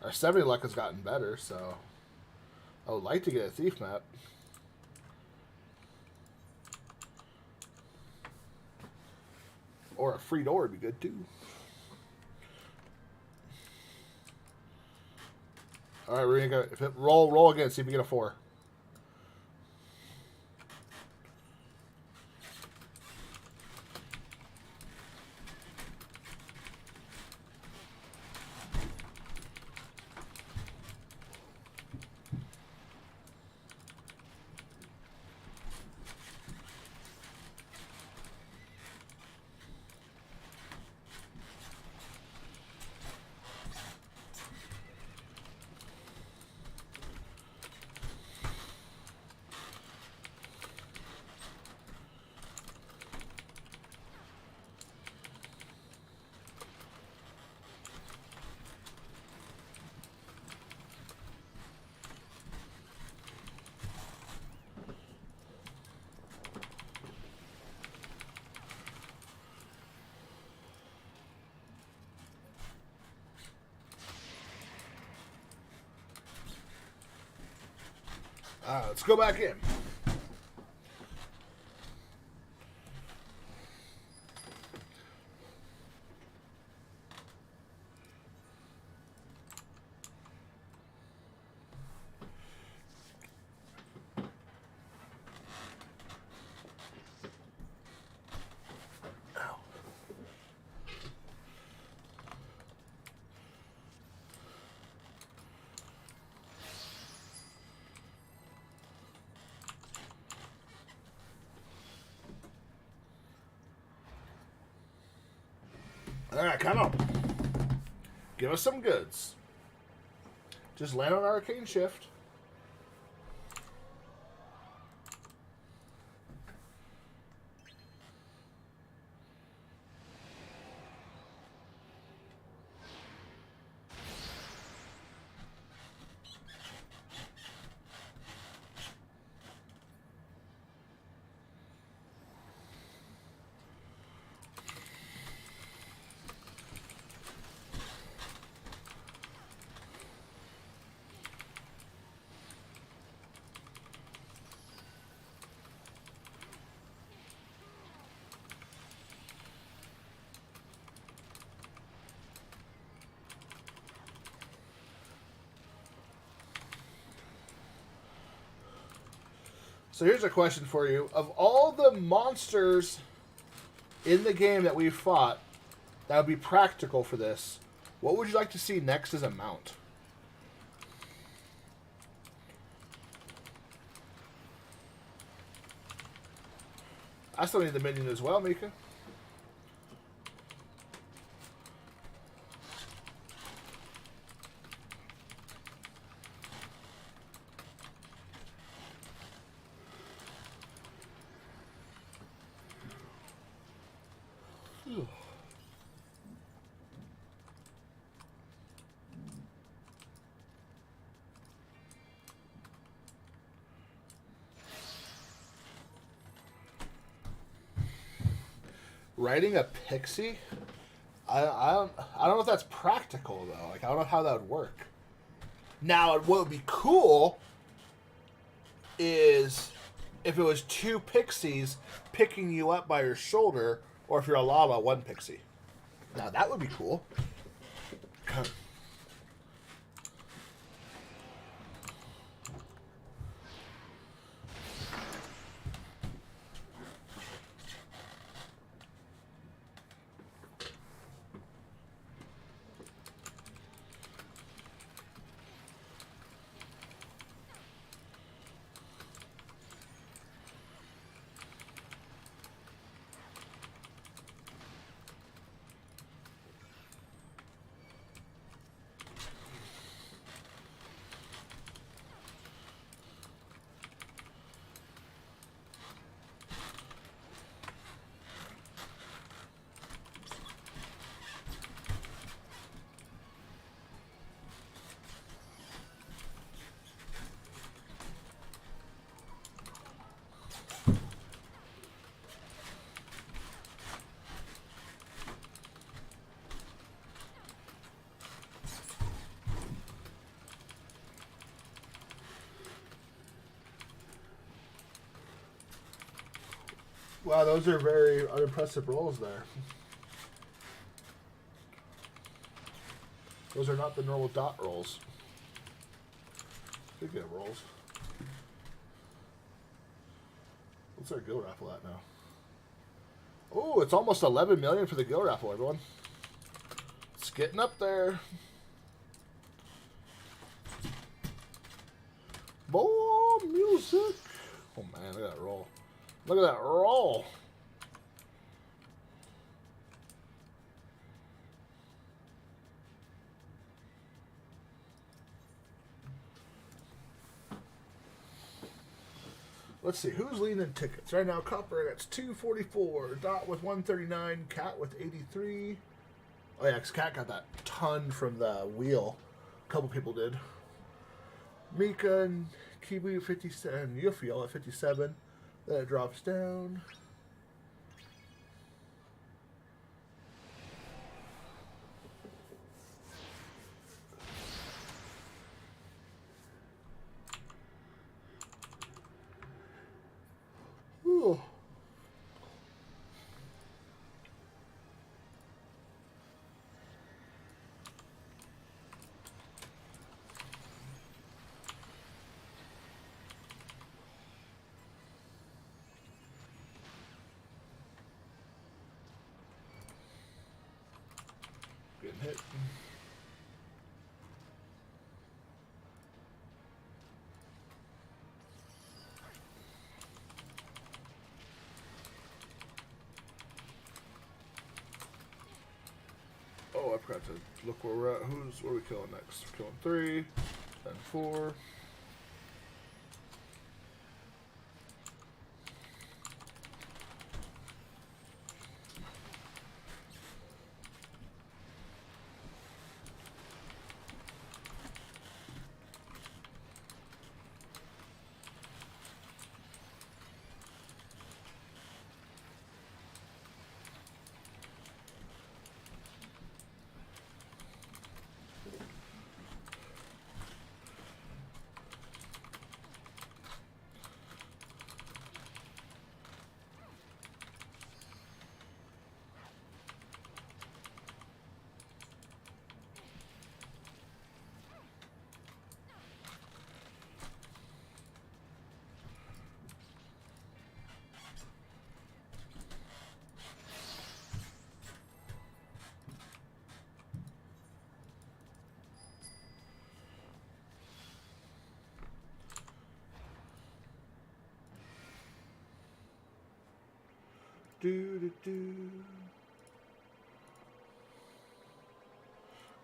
Our 70 luck has gotten better, so I would like to get a thief map. Or a free door would be good too. All right, we're gonna go. If it roll again. See if we get a 4. Let's go back in. Alright, come on. Give us some goods. Just land on Arcane Shift. So here's a question for you. Of all the monsters in the game that we've fought that would be practical for this, what would you like to see next as a mount? I still need the minion as well, Mika. Riding a pixie? I don't know if that's practical though. Like I don't know how that would work. Now what would be cool is if it was two pixies picking you up by your shoulder, or if you're a llama, one pixie. Now that would be cool. Wow, those are very unimpressive rolls there. Those are not the normal dot rolls. Speaking of rolls, what's our Gill Raffle at now? Oh, it's almost 11 million for the Gill Raffle, everyone. It's getting up there. More music. Oh man, look at that roll. Look at that roll. Let's see, who's leading tickets? Right now, Copper, that's 244. Dot with 139. Cat with 83. Oh, yeah, because Cat got that ton from the wheel. A couple people did. Mika and Kiwi 57. Yufiel at 57. Then it drops down. hit. Oh, I forgot to look where we're at. What are we killing next? We're killing 3, then 4.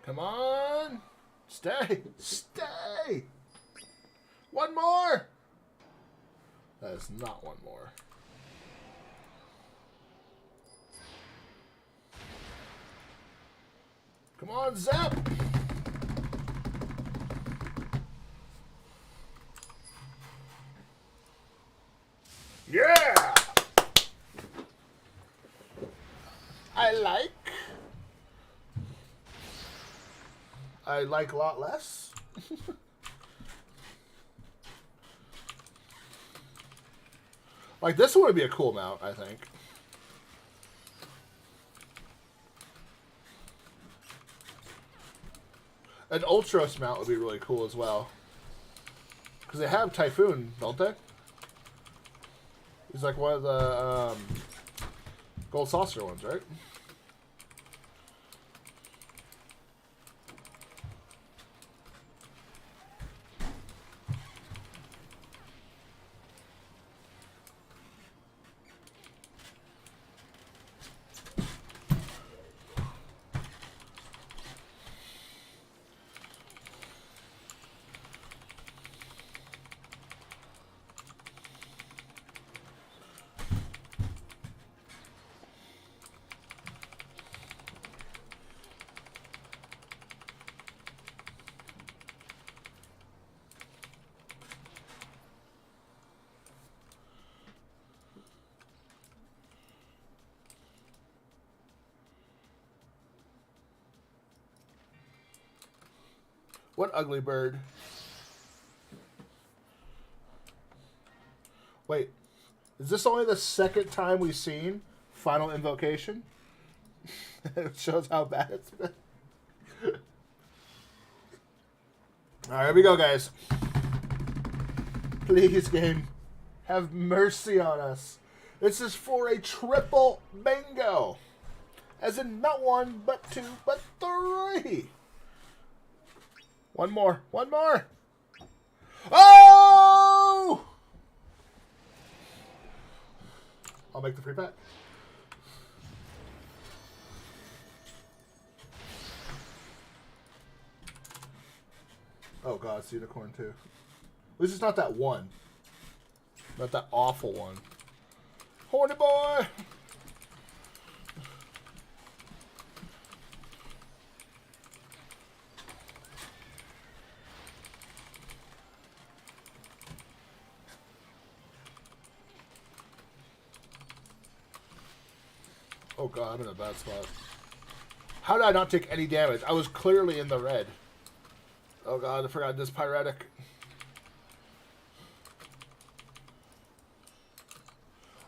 Come on! Stay! Stay! One more! That is not one more. Come on, Zap! Yeah! I like a lot less. Like, this one would be a cool mount, I think. An Ultros mount would be really cool as well. Because they have Typhoon, don't they? He's like one of the Gold Saucer ones, right? What ugly bird. Wait, is this only the second time we've seen Final Invocation? It shows how bad it's been. Alright, here we go, guys. Please, game, have mercy on us. This is for a triple bingo. As in, not 1, but 2, but 3. One more. One more. Oh! I'll make the free pack. Oh, God, it's unicorn, too. At least it's not that one. Not that awful one. Horny boy! Oh God, I'm in a bad spot. How did I not take any damage? I was clearly in the red. Oh God, I forgot this pyretic.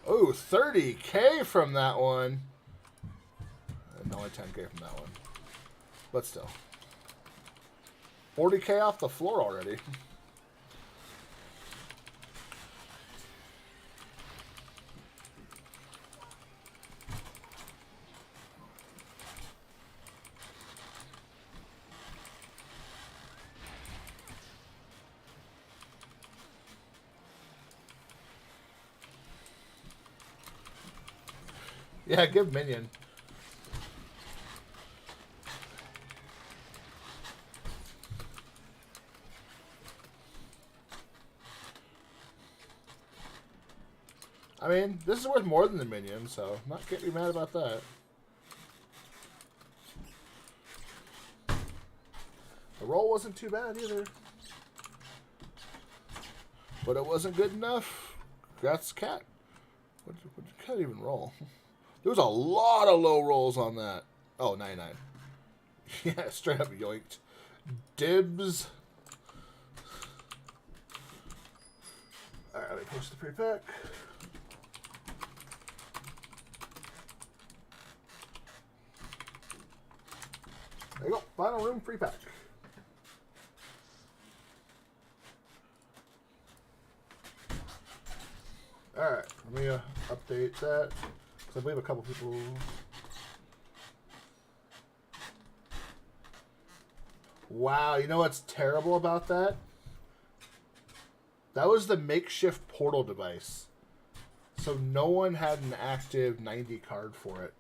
Oh, 30k from that one. And only 10k from that one. But still. 40k off the floor already. Yeah, give minion. I mean, this is worth more than the minion, so not can't be mad about that. The roll wasn't too bad either. But it wasn't good enough. Congrats, Cat. What did Cat even roll? There was a lot of low rolls on that. Oh, 99. Yeah, straight up yoinked. Dibs. Alright, let me post the pre-pack. There you go. Final room free pack. Alright, let me update that. Because I believe a couple people... Wow, you know what's terrible about that? That was the makeshift portal device. So no one had an active 90 card for it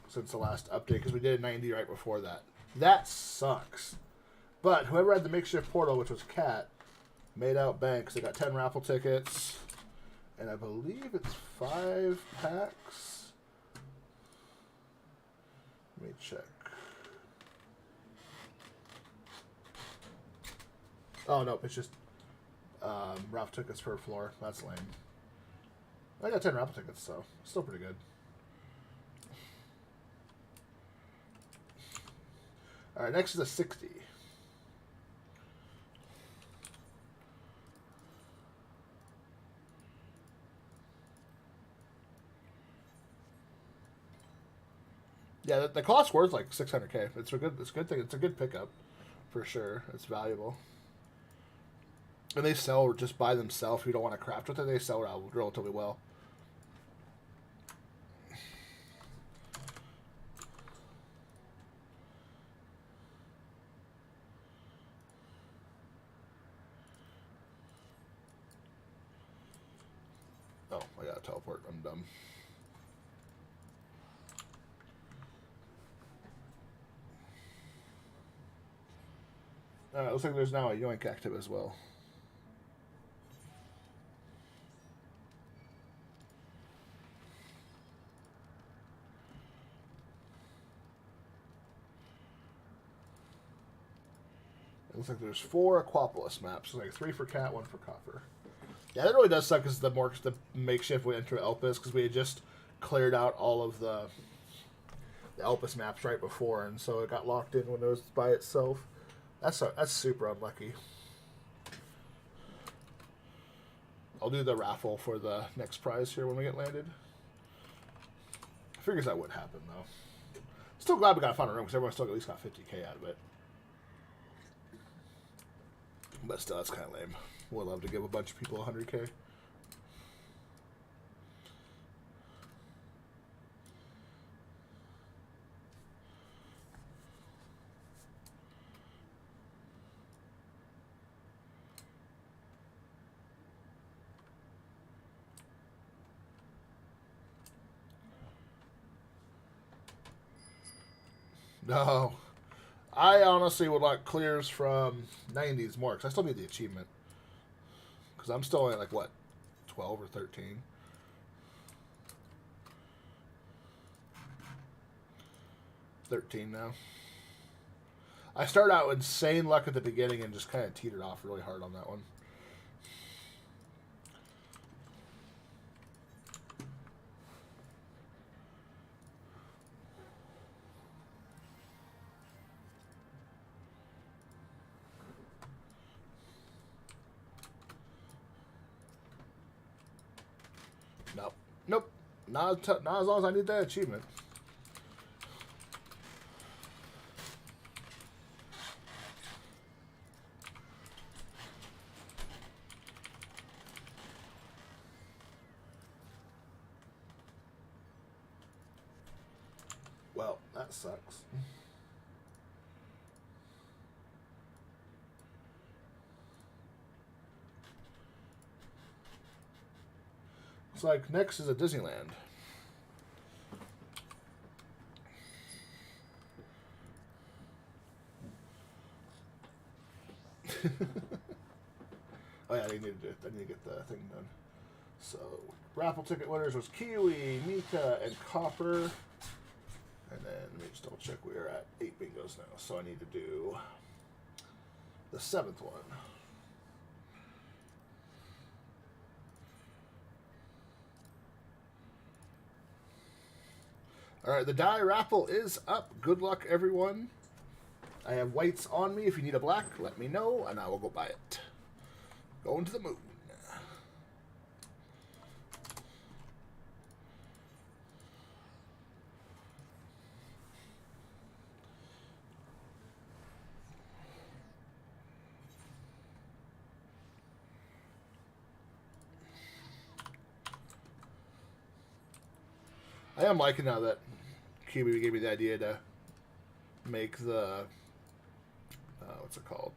since the last update, because we did a 90 right before that. That sucks. But whoever had the makeshift portal, which was Cat, made out banks. They got 10 raffle tickets, and I believe it's 5 packs. Let me check. Oh, no, it's just raffle tickets per floor. That's lame. I got 10 raffle tickets, so still pretty good. All right, next is a 60. Yeah, the cost worth like 600K. It's a good thing. It's a good pickup for sure. It's valuable. And they sell just by themselves. If you don't want to craft with it, they sell relatively well. Oh, I gotta teleport. I'm dumb. Looks like there's now a Yoink active as well. It looks like there's 4 Aquapolis maps. Like 3 for Cat, 1 for Copper. Yeah, that really does suck because the makeshift went into Elpis, because we had just cleared out all of the Elpis maps right before, and so it got locked in when it was by itself. That's super unlucky. I'll do the raffle for the next prize here when we get landed. I figures that would happen though. Still glad we got a final room because everyone still at least got 50K out of it. But still, that's kind of lame. Would love to give a bunch of people 100K. No. I honestly would like clears from 90s more, because I still need the achievement. Because I'm still at, like, what, 12 or 13? Now. I started out with insane luck at the beginning and just kind of teetered off really hard on that one. Nope. Not as long as I need that achievement. Well, that sucks. Looks like next is a Disneyland. Oh yeah, I need to get the thing done. So raffle ticket winners was Kiwi, Mika, and Copper. And then let me just double check. We are at 8 bingos now, so I need to do the 7th one. All right, the die raffle is up. Good luck, everyone. I have whites on me. If you need a black, let me know, and I will go buy it. Going to the moon. I am liking now that Kiwi gave me the idea to make the what's it called?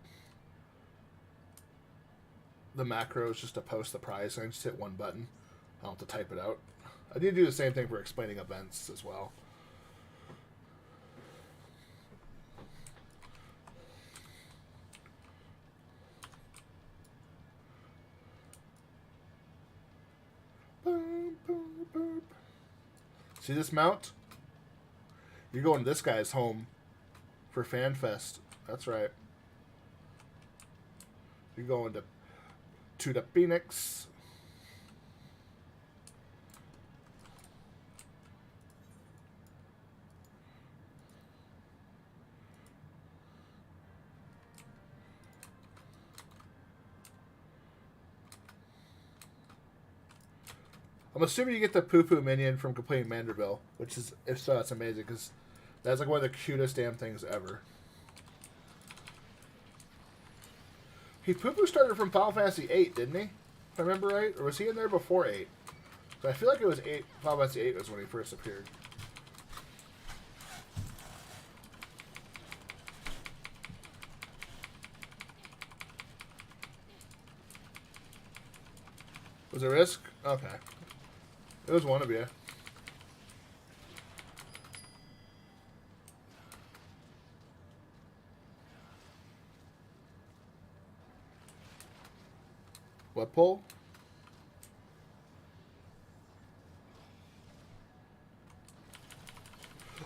The macros just to post the prize. I just hit one button. I don't have to type it out. I need to do the same thing for explaining events as well. Boom, boom, boom. See this mount? You're going to this guy's home for FanFest. That's right. You're going to the Phoenix. I'm assuming you get the poo-poo minion from Complete Manderville, which is, if so, that's amazing, because that's like one of the cutest damn things ever. He poo-poo started from Final Fantasy 8, didn't he? If I remember right? Or was he in there before 8? So I feel like it was 8. Final Fantasy 8 was when he first appeared. Was it Risk? Okay. It was one of you. What pull?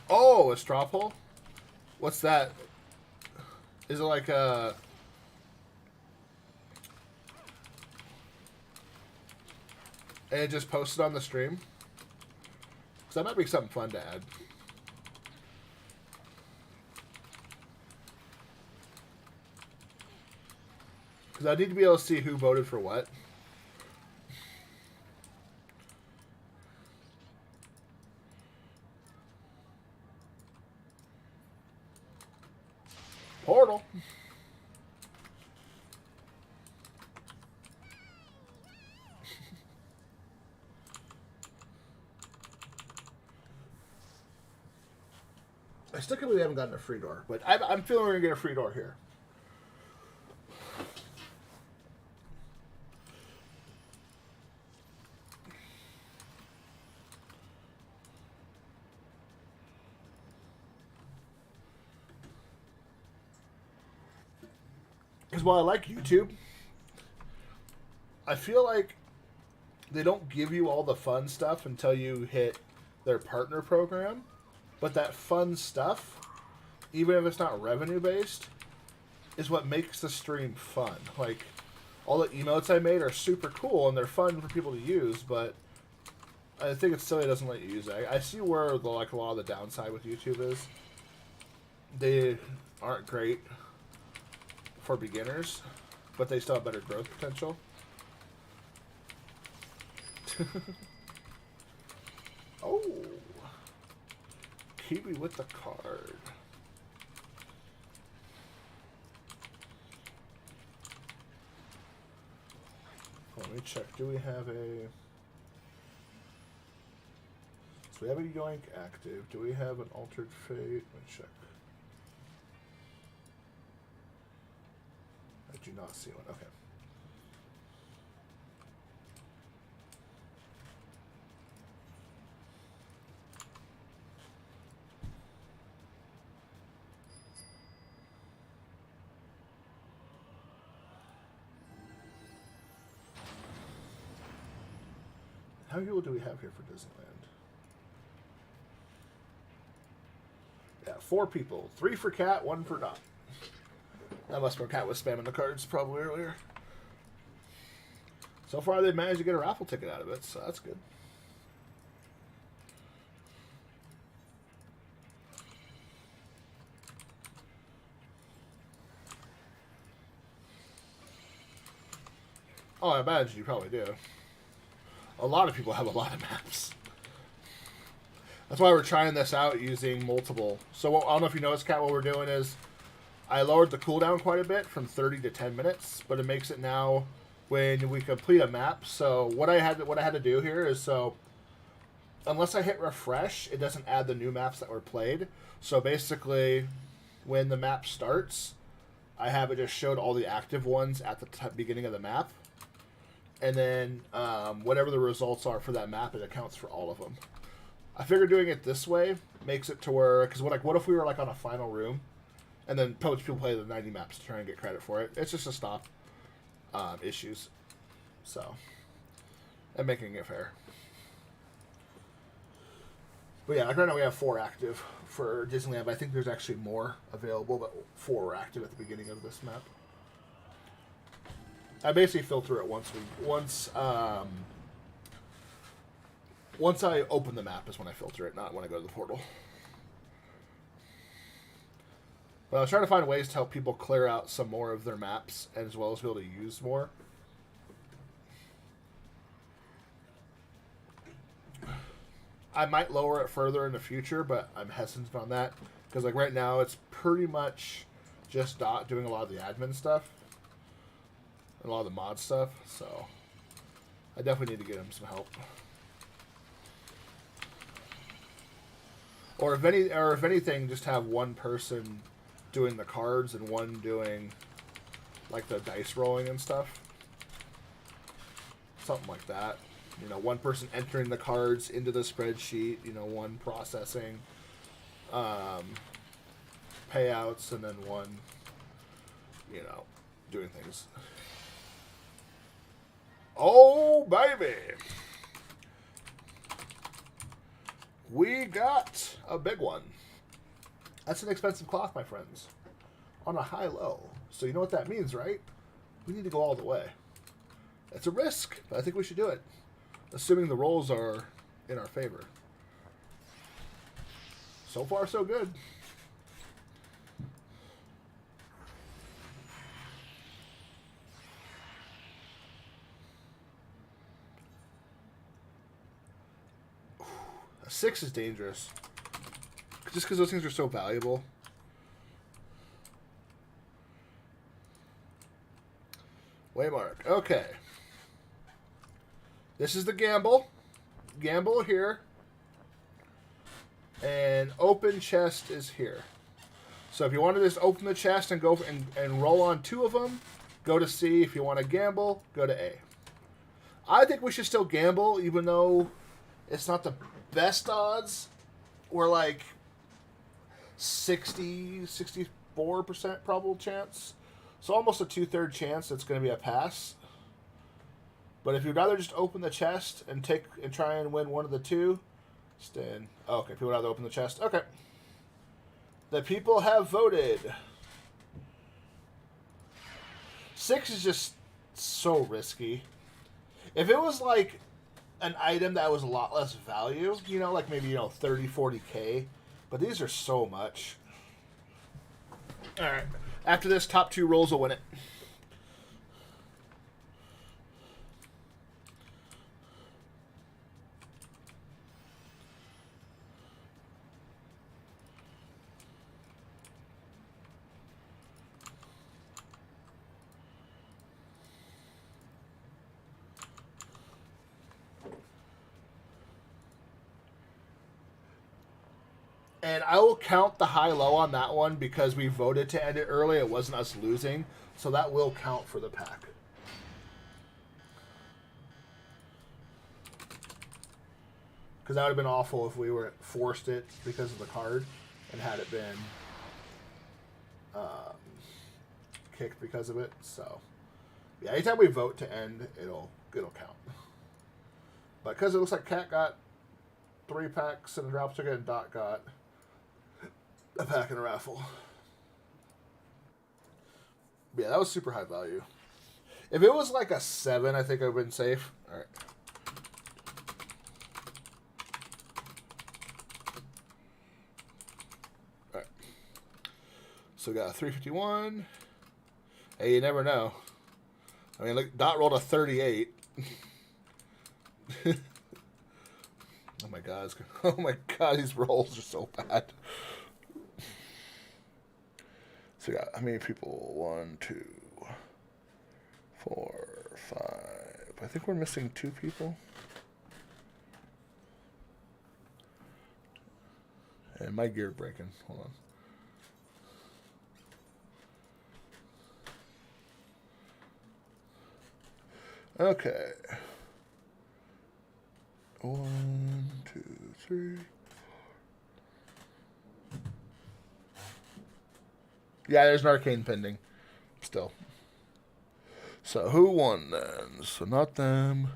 Oh, a straw pull? What's that? Is it like a... And it just posted on the stream? Because that might be something fun to add. Because I need to be able to see who voted for what. Portal. I still can't believe we haven't gotten a free door, but I'm feeling we're going to get a free door here. Because while I like YouTube, I feel like they don't give you all the fun stuff until you hit their partner program. But that fun stuff, even if it's not revenue-based, is what makes the stream fun. Like, all the emotes I made are super cool, and they're fun for people to use, but I think it's silly it doesn't let you use it. I see where a lot of the downside with YouTube is. They aren't great for beginners, but they still have better growth potential. Oh. Kiwi with the card. Let me check. Do we have a... So we have a Yoink active. Do we have an Altered Fate? Let me check. I do not see one. Okay. How many people do we have here for Disneyland? Yeah, 4 people. 3 for Cat, 1 for Dot. That must be where Cat was spamming the cards probably earlier. So far, they've managed to get a raffle ticket out of it, so that's good. Oh, I imagine you probably do. A lot of people have a lot of maps. That's why we're trying this out using multiple. So I don't know if you noticed, Kat, what we're doing is I lowered the cooldown quite a bit from 30 to 10 minutes, but it makes it now when we complete a map. So what I had to do here is, so unless I hit refresh, it doesn't add the new maps that were played. So basically, when the map starts, I have it just showed all the active ones at the beginning of the map. And then whatever the results are for that map, it accounts for all of them. I figured doing it this way makes it to where, because what if we were like on a final room, and then people play the 90 maps to try and get credit for it. It's just to stop issues. So, and making it fair. But yeah, like right now we have 4 active for Disneyland, but I think there's actually more available, but 4 were active at the beginning of this map. I basically filter it once I open the map is when I filter it, not when I go to the portal. But I was trying to find ways to help people clear out some more of their maps, as well as be able to use more. I might lower it further in the future, but I'm hesitant on that. Because like right now, it's pretty much just Dot doing a lot of the admin stuff. And a lot of the mod stuff, so I definitely need to get him some help. Or if anything, just have one person doing the cards and one doing like the dice rolling and stuff. Something like that. You know, one person entering the cards into the spreadsheet, you know, one processing payouts, and then one, you know, doing things. Oh, baby! We got a big one. That's an expensive cloth, my friends. On a high-low. So you know what that means, right? We need to go all the way. It's a risk, but I think we should do it. Assuming the rolls are in our favor. So far, so good. A 6 is dangerous. Just because those things are so valuable. Waymark. Okay. This is the gamble. Gamble here. And open chest is here. So if you want to just open the chest and go and roll on 2 of them, go to C. If you want to gamble, go to A. I think we should still gamble, even though it's not the best odds. We're like 64% probable chance. So almost a 2/3 chance it's going to be a pass. But if you'd rather just open the chest and try and win one of the 2, stand. Oh, okay, people would rather open the chest. Okay. The people have voted. 6 is just so risky. If it was like an item that was a lot less value, you know, like maybe, 30, 40K, but these are so much. All right. After this, top 2 rolls will win it. And I will count the high-low on that one because we voted to end it early. It wasn't us losing. So that will count for the pack. Because that would have been awful if we were forced it because of the card and had it been kicked because of it. So, yeah, anytime we vote to end, it'll count. But because it looks like Cat got 3 packs in a drop ticket and Dot got a pack in a raffle. But yeah, that was super high value. If it was like a 7, I think I would have been safe. All right. All right. So we got a 351. Hey, you never know. I mean, look, Dot rolled a 38. Oh my god! Oh my god! These rolls are so bad. So we got how many people? 1, 2, 4, 5. I think we're missing 2 people. And my gear breaking. Hold on. Okay. 1, 2, 3. Yeah, there's an arcane pending. Still. So who won then? So not them.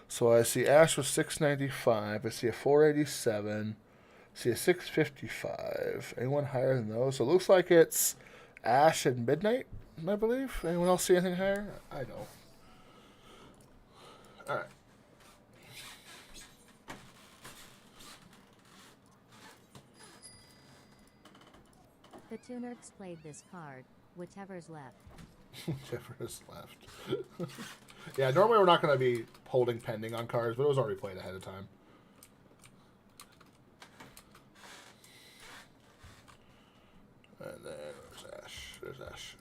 So I see Ash was 695. I see a 487. I see a 655. Anyone higher than those? So it looks like it's Ash and Midnight, I believe. Anyone else see anything higher? I don't. All right. The two nerds played this card, whichever's left. Whichever is left. Yeah, normally we're not going to be holding pending on cards, but it was already played ahead of time. And then there's Ash. There's Ash.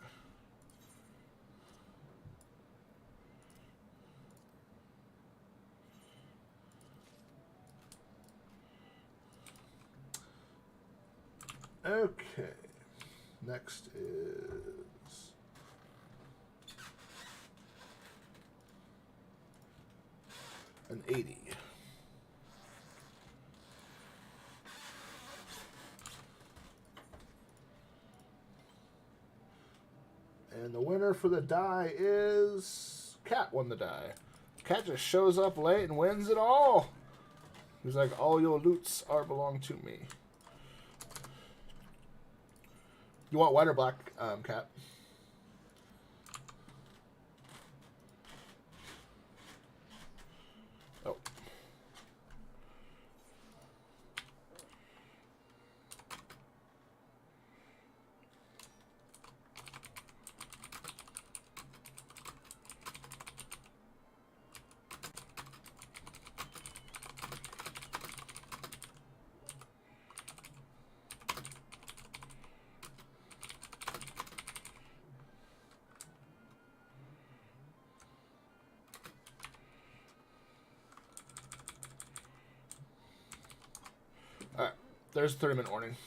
Okay. Next is an 80. And the winner for the die is Cat won the die. Cat just shows up late and wins it all. He's like, all your loots are belong to me. You want white or black, Cat? Oh. Alright, there's a 30-minute warning.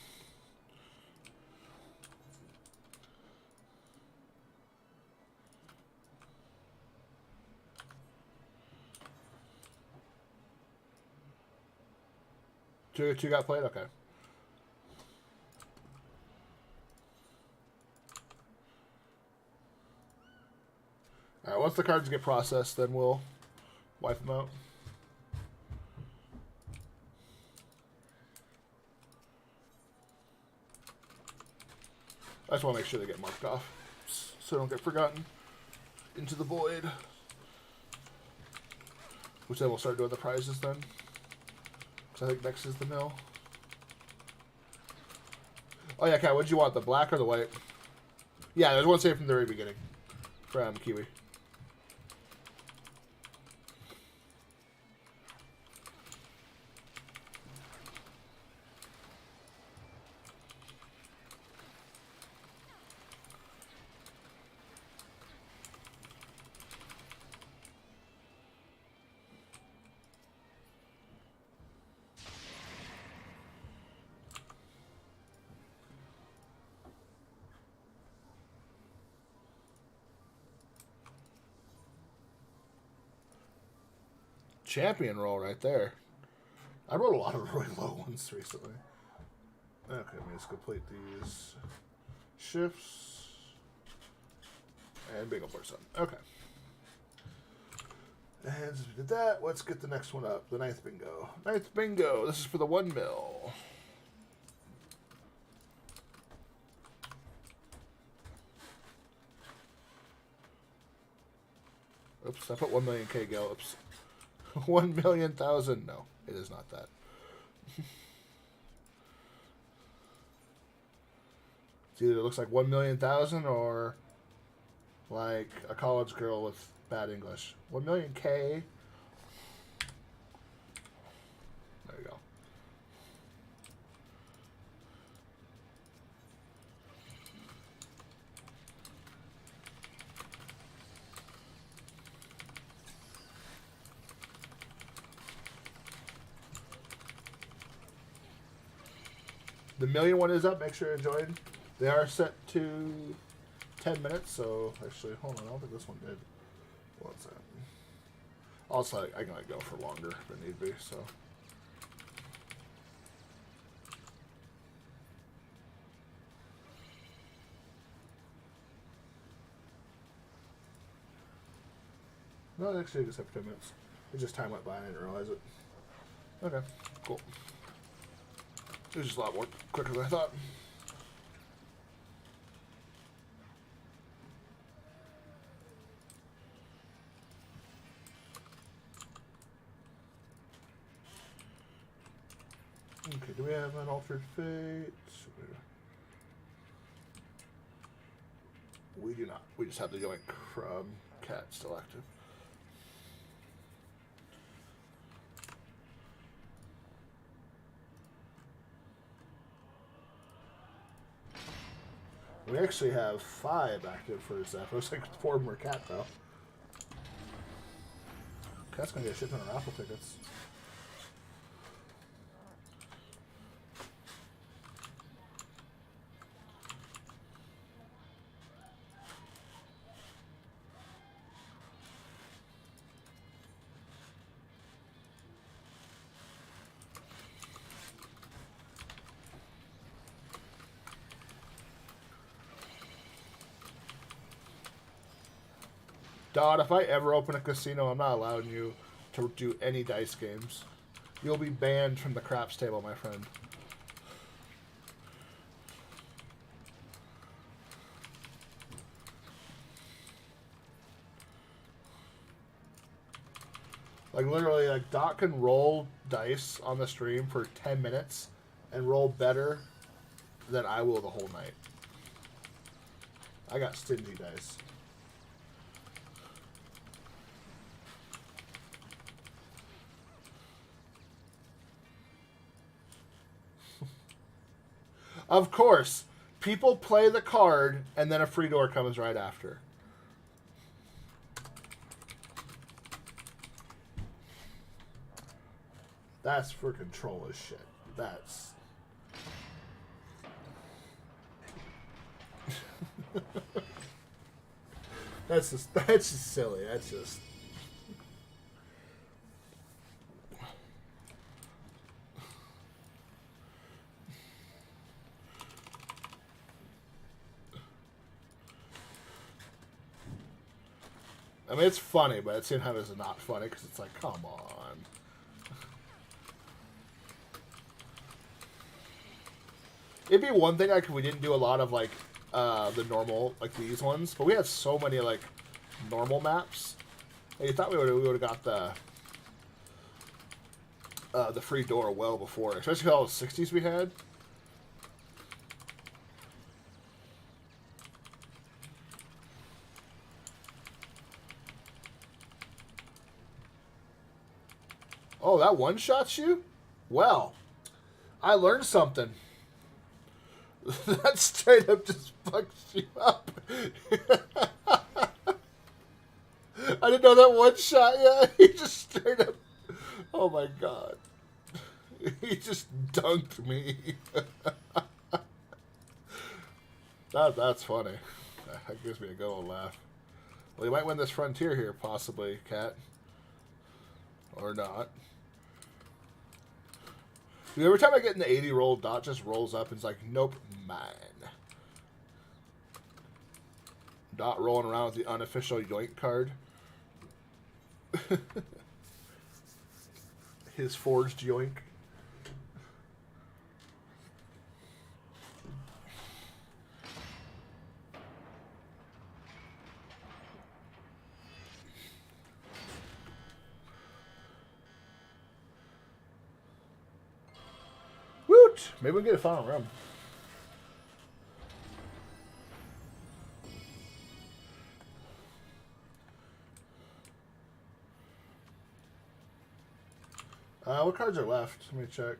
Two got played? Okay. Alright, once the cards get processed, then we'll wipe them out. I just want to make sure they get marked off so they don't get forgotten into the void. Which then we'll start doing the prizes then. Because I think next is the mill. Oh yeah, Kat, what did you want? The black or the white? Yeah, there's one saved from the very beginning. From Kiwi. Champion roll right there. I wrote a lot of really low ones recently. Okay, let me just complete these shifts. And big old person. Okay. And since we did that, let's get the next one up. The ninth bingo. Ninth bingo. This is for the 1 mil. Oops, I put 1 million K Gil. Oops. 1 million thousand. No, it is not that. It's either it looks like 1 million thousand or like a college girl with bad English. 1 million K. There you go. The million one is up. Make sure you join. They are set to 10 minutes, so actually, hold on. I don't think this one did. What's that? Also, I can go for longer if it need be, so. No, actually, I just have 10 minutes. It just time went by and I didn't realize it. Okay, cool. It was just a lot more quicker than I thought. Okay, do we have an altered fate? We do not. We just have the yoink from cat still active. We actually have 5 active for Zeph. Looks like 4 more cat though. Cat's gonna get a shit ton of raffle tickets. Dodd, if I ever open a casino, I'm not allowing you to do any dice games. You'll be banned from the craps table, my friend. Like, literally, like, Doc can roll dice on the stream for 10 minutes and roll better than I will the whole night. I got stingy dice. Of course, people play the card, and then a free door comes right after. That's for control as shit. That's... that's just silly. That's just... I mean, it's funny, but at the same time, it's not funny because it's like, come on. It'd be one thing like if we didn't do a lot of like the normal like these ones, but we had so many like normal maps. You thought we would have got the free door well before, especially with all the 60s we had. Oh, that one shots you? Well, I learned something. That straight up just fucks you up. I didn't know that one shot yet. He just straight up. Oh my god. He just dunked me. That's funny. That gives me a good old laugh. Well, you might win this frontier here, possibly, Cat. Or not. Dude, every time I get an 80 roll, Dot just rolls up and is like, nope, mine. Dot rolling around with the unofficial yoink card. His forged yoink. Woot! Maybe we can get a final room. What cards are left? Let me check.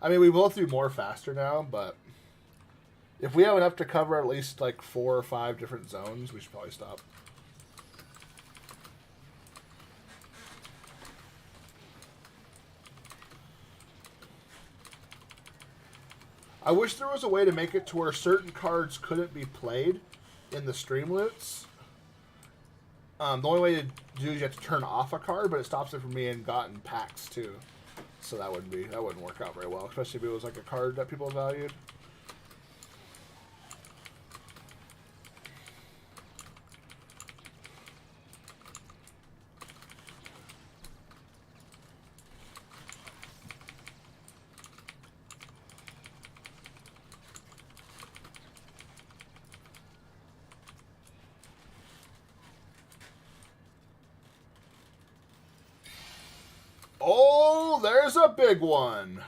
I mean, we both do more faster now, but if we have enough to cover at least like 4 or 5 different zones, we should probably stop. I wish there was a way to make it to where certain cards couldn't be played in the stream loots. The only way to do is you have to turn off a card, but it stops it from being gotten packs too. So that wouldn't work out very well, especially if it was like a card that people valued. Oh, there's a big one.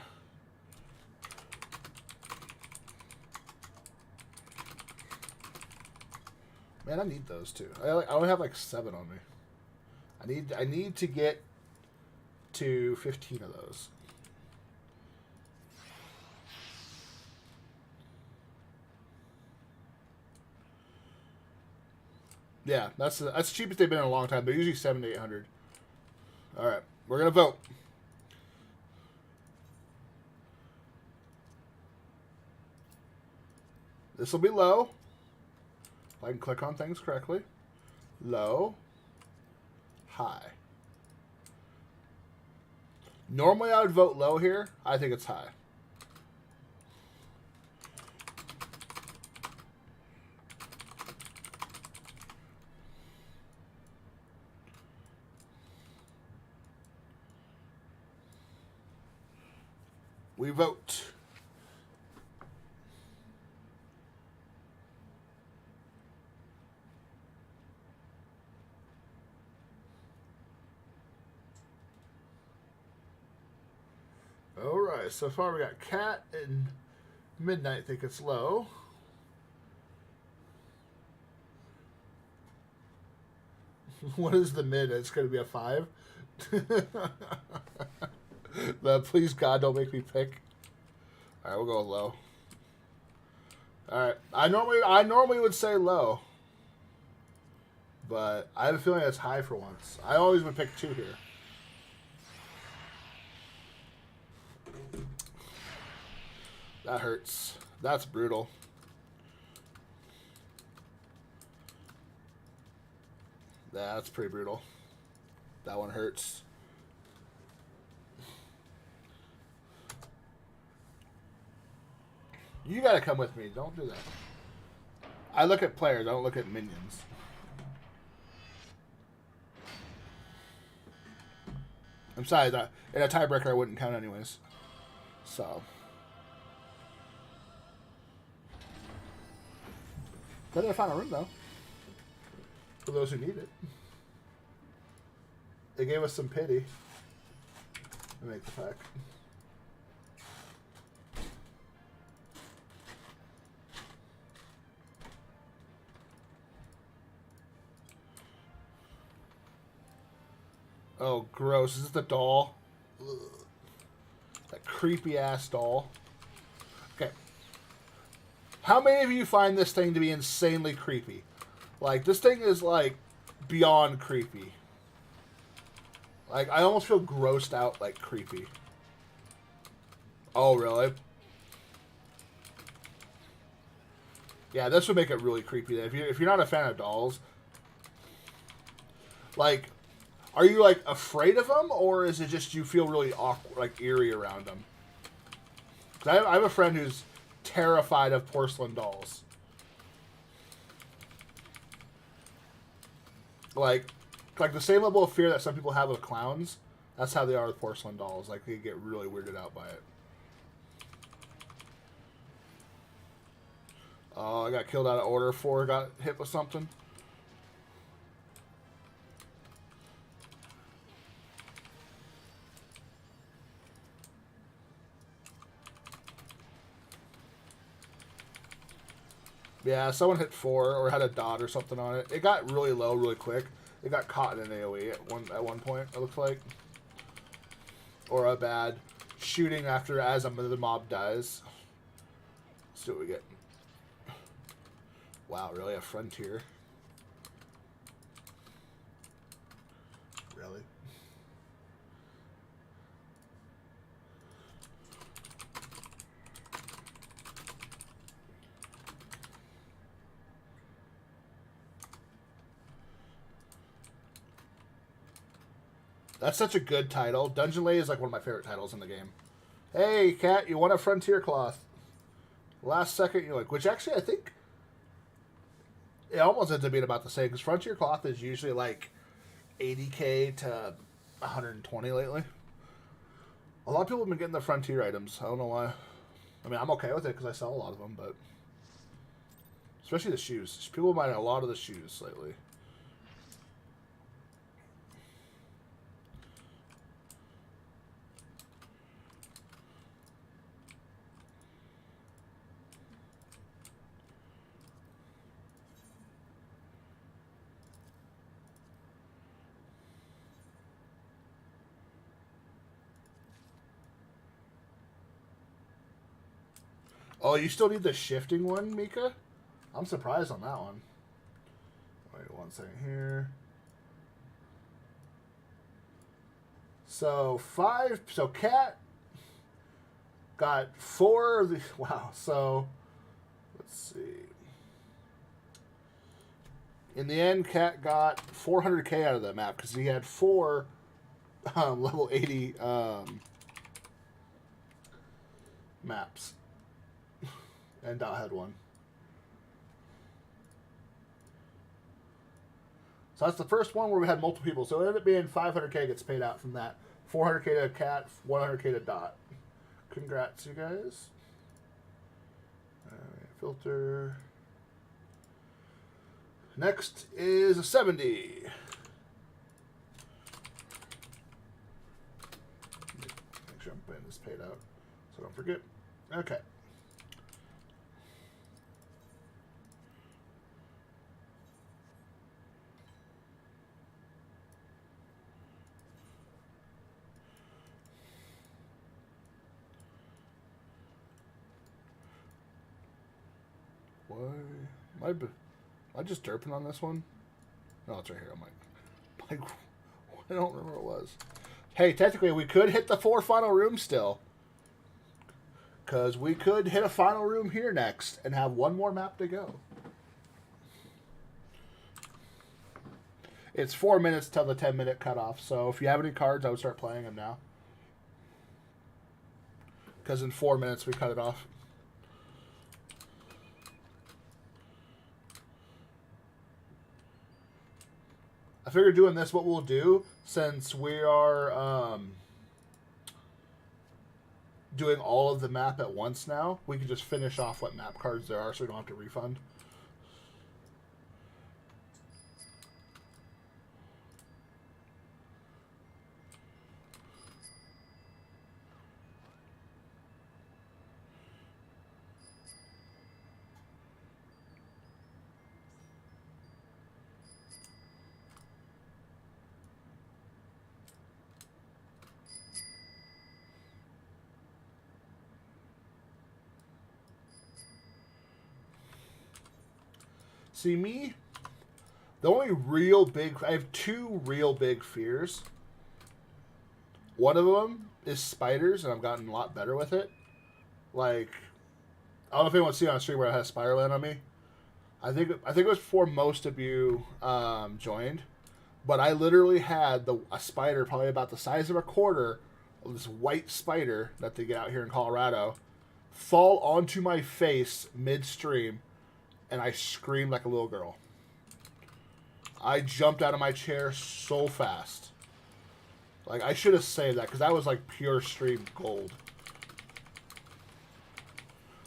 Man, I need those too. I only have like 7 on me. I need to get to 15 of those. Yeah, that's the cheapest they've been in a long time. They're usually 700 to 800. All right, we're gonna vote. This will be low. If I can click on things correctly. Low. High. Normally I would vote low here. I think it's high. We vote. All right, so far we got Cat and Midnight think it's low. What is the mid? It's going to be a 5. Please God, don't make me pick. All right, we'll go with low. All right, I normally would say low, but I have a feeling it's high for once. I always would pick 2 here. That hurts. That's brutal. That's pretty brutal. That one hurts. You gotta come with me. Don't do that. I look at players. I don't look at minions. I'm sorry. In a tiebreaker, I wouldn't count anyways. So. Better to find a room, though. For those who need it. They gave us some pity. To make the pack. Oh, gross. Is this the doll? Ugh. That creepy-ass doll. Okay. How many of you find this thing to be insanely creepy? Like, this thing is, like, beyond creepy. Like, I almost feel grossed out, like, creepy. Oh, really? Yeah, this would make it really creepy. If you're not a fan of dolls, like, are you, like, afraid of them, or is it just you feel really awkward, like, eerie around them? 'Cause I have a friend who's terrified of porcelain dolls. Like, Like the same level of fear that some people have with clowns. That's how they are with porcelain dolls. Like they get really weirded out by it. Oh, I got killed out of order. 4 got hit with something. Yeah, someone hit 4 or had a dot or something on it. It got really low really quick. It got caught in an AoE at one point, it looks like. Or a bad shooting after as the mob dies. Let's see what we get. Wow, really? A frontier? Really? That's such a good title. Dungeon Lay is like one of my favorite titles in the game. Hey, Cat, you want a frontier cloth? Last second, you're like, which actually I think it almost ends up being about the same because frontier cloth is usually like 80k to 120 lately. A lot of people have been getting the frontier items. I don't know why. I mean, I'm okay with it because I sell a lot of them, but especially the shoes. People are buying a lot of the shoes lately. Oh, you still need the shifting one, Mika? I'm surprised on that one. Wait 1 second here. So 5. So Cat got 4 of the. Wow. So let's see. In the end, Cat got 400k out of that map because he had 4 level 80 maps. And Dot had 1. So that's the first one where we had multiple people. So it ended up being 500k gets paid out from that. 400k to Cat, 100k to Dot. Congrats, you guys. Alright, filter. Next is a 70. Make sure I'm putting this paid out so I don't forget. Okay. Why? Am I just derping on this one? No, it's right here. I'm like, I don't remember what it was. Hey, technically, we could hit the 4 final room still. Because we could hit a final room here next and have 1 more map to go. It's 4 minutes till the 10-minute cutoff. So if you have any cards, I would start playing them now. Because in 4 minutes, we cut it off. I figured doing this, what we'll do, since we are doing all of the map at once now, we can just finish off what map cards there are so we don't have to refund. See me? The only real big... I have 2 real big fears. One of them is spiders, and I've gotten a lot better with it. Like, I don't know if anyone's seen on stream where I had a spider land on me. I think it was before most of you joined. But I literally had a spider probably about the size of a quarter of this white spider that they get out here in Colorado fall onto my face midstream. And I screamed like a little girl. I jumped out of my chair so fast. Like, I should have saved that, because that was, like, pure stream gold.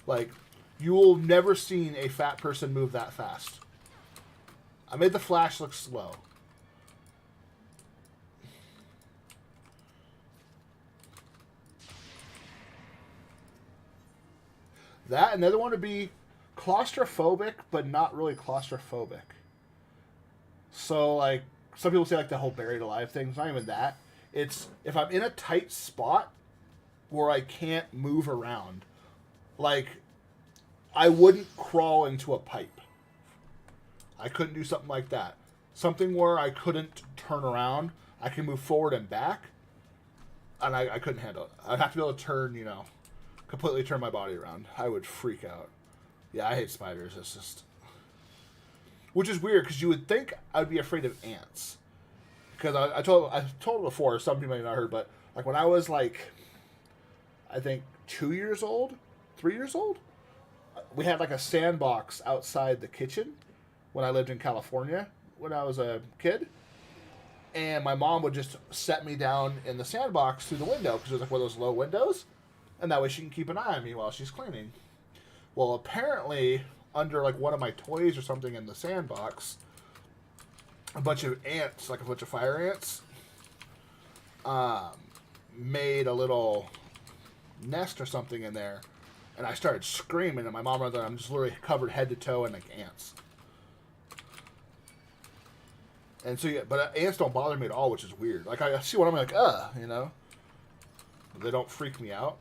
Like, you will never seen a fat person move that fast. I made the flash look slow. That, and the other one would be claustrophobic, but not really claustrophobic. So, like, some people say, like, the whole buried alive thing. It's not even that. It's if I'm in a tight spot where I can't move around. Like, I wouldn't crawl into a pipe. I couldn't do something like that. Something where I couldn't turn around. I can move forward and back. And I couldn't handle it. I'd have to be able to turn, you know, completely turn my body around. I would freak out. Yeah, I hate spiders. It's just... Which is weird, because you would think I'd be afraid of ants. Because I told before, some people may not have heard, but like when I was like, I think 2 years old, 3 years old, we had like a sandbox outside the kitchen when I lived in California when I was a kid. And my mom would just set me down in the sandbox through the window, because it was like one of those low windows. And that way she can keep an eye on me while she's cleaning. Well, apparently, under like one of my toys or something in the sandbox, a bunch of ants, like a bunch of fire ants, made a little nest or something in there. And I started screaming, and my mom runs out. I'm just literally covered head to toe in like ants. And so, yeah, but ants don't bother me at all, which is weird. Like, I see one, I'm like, you know. But they don't freak me out.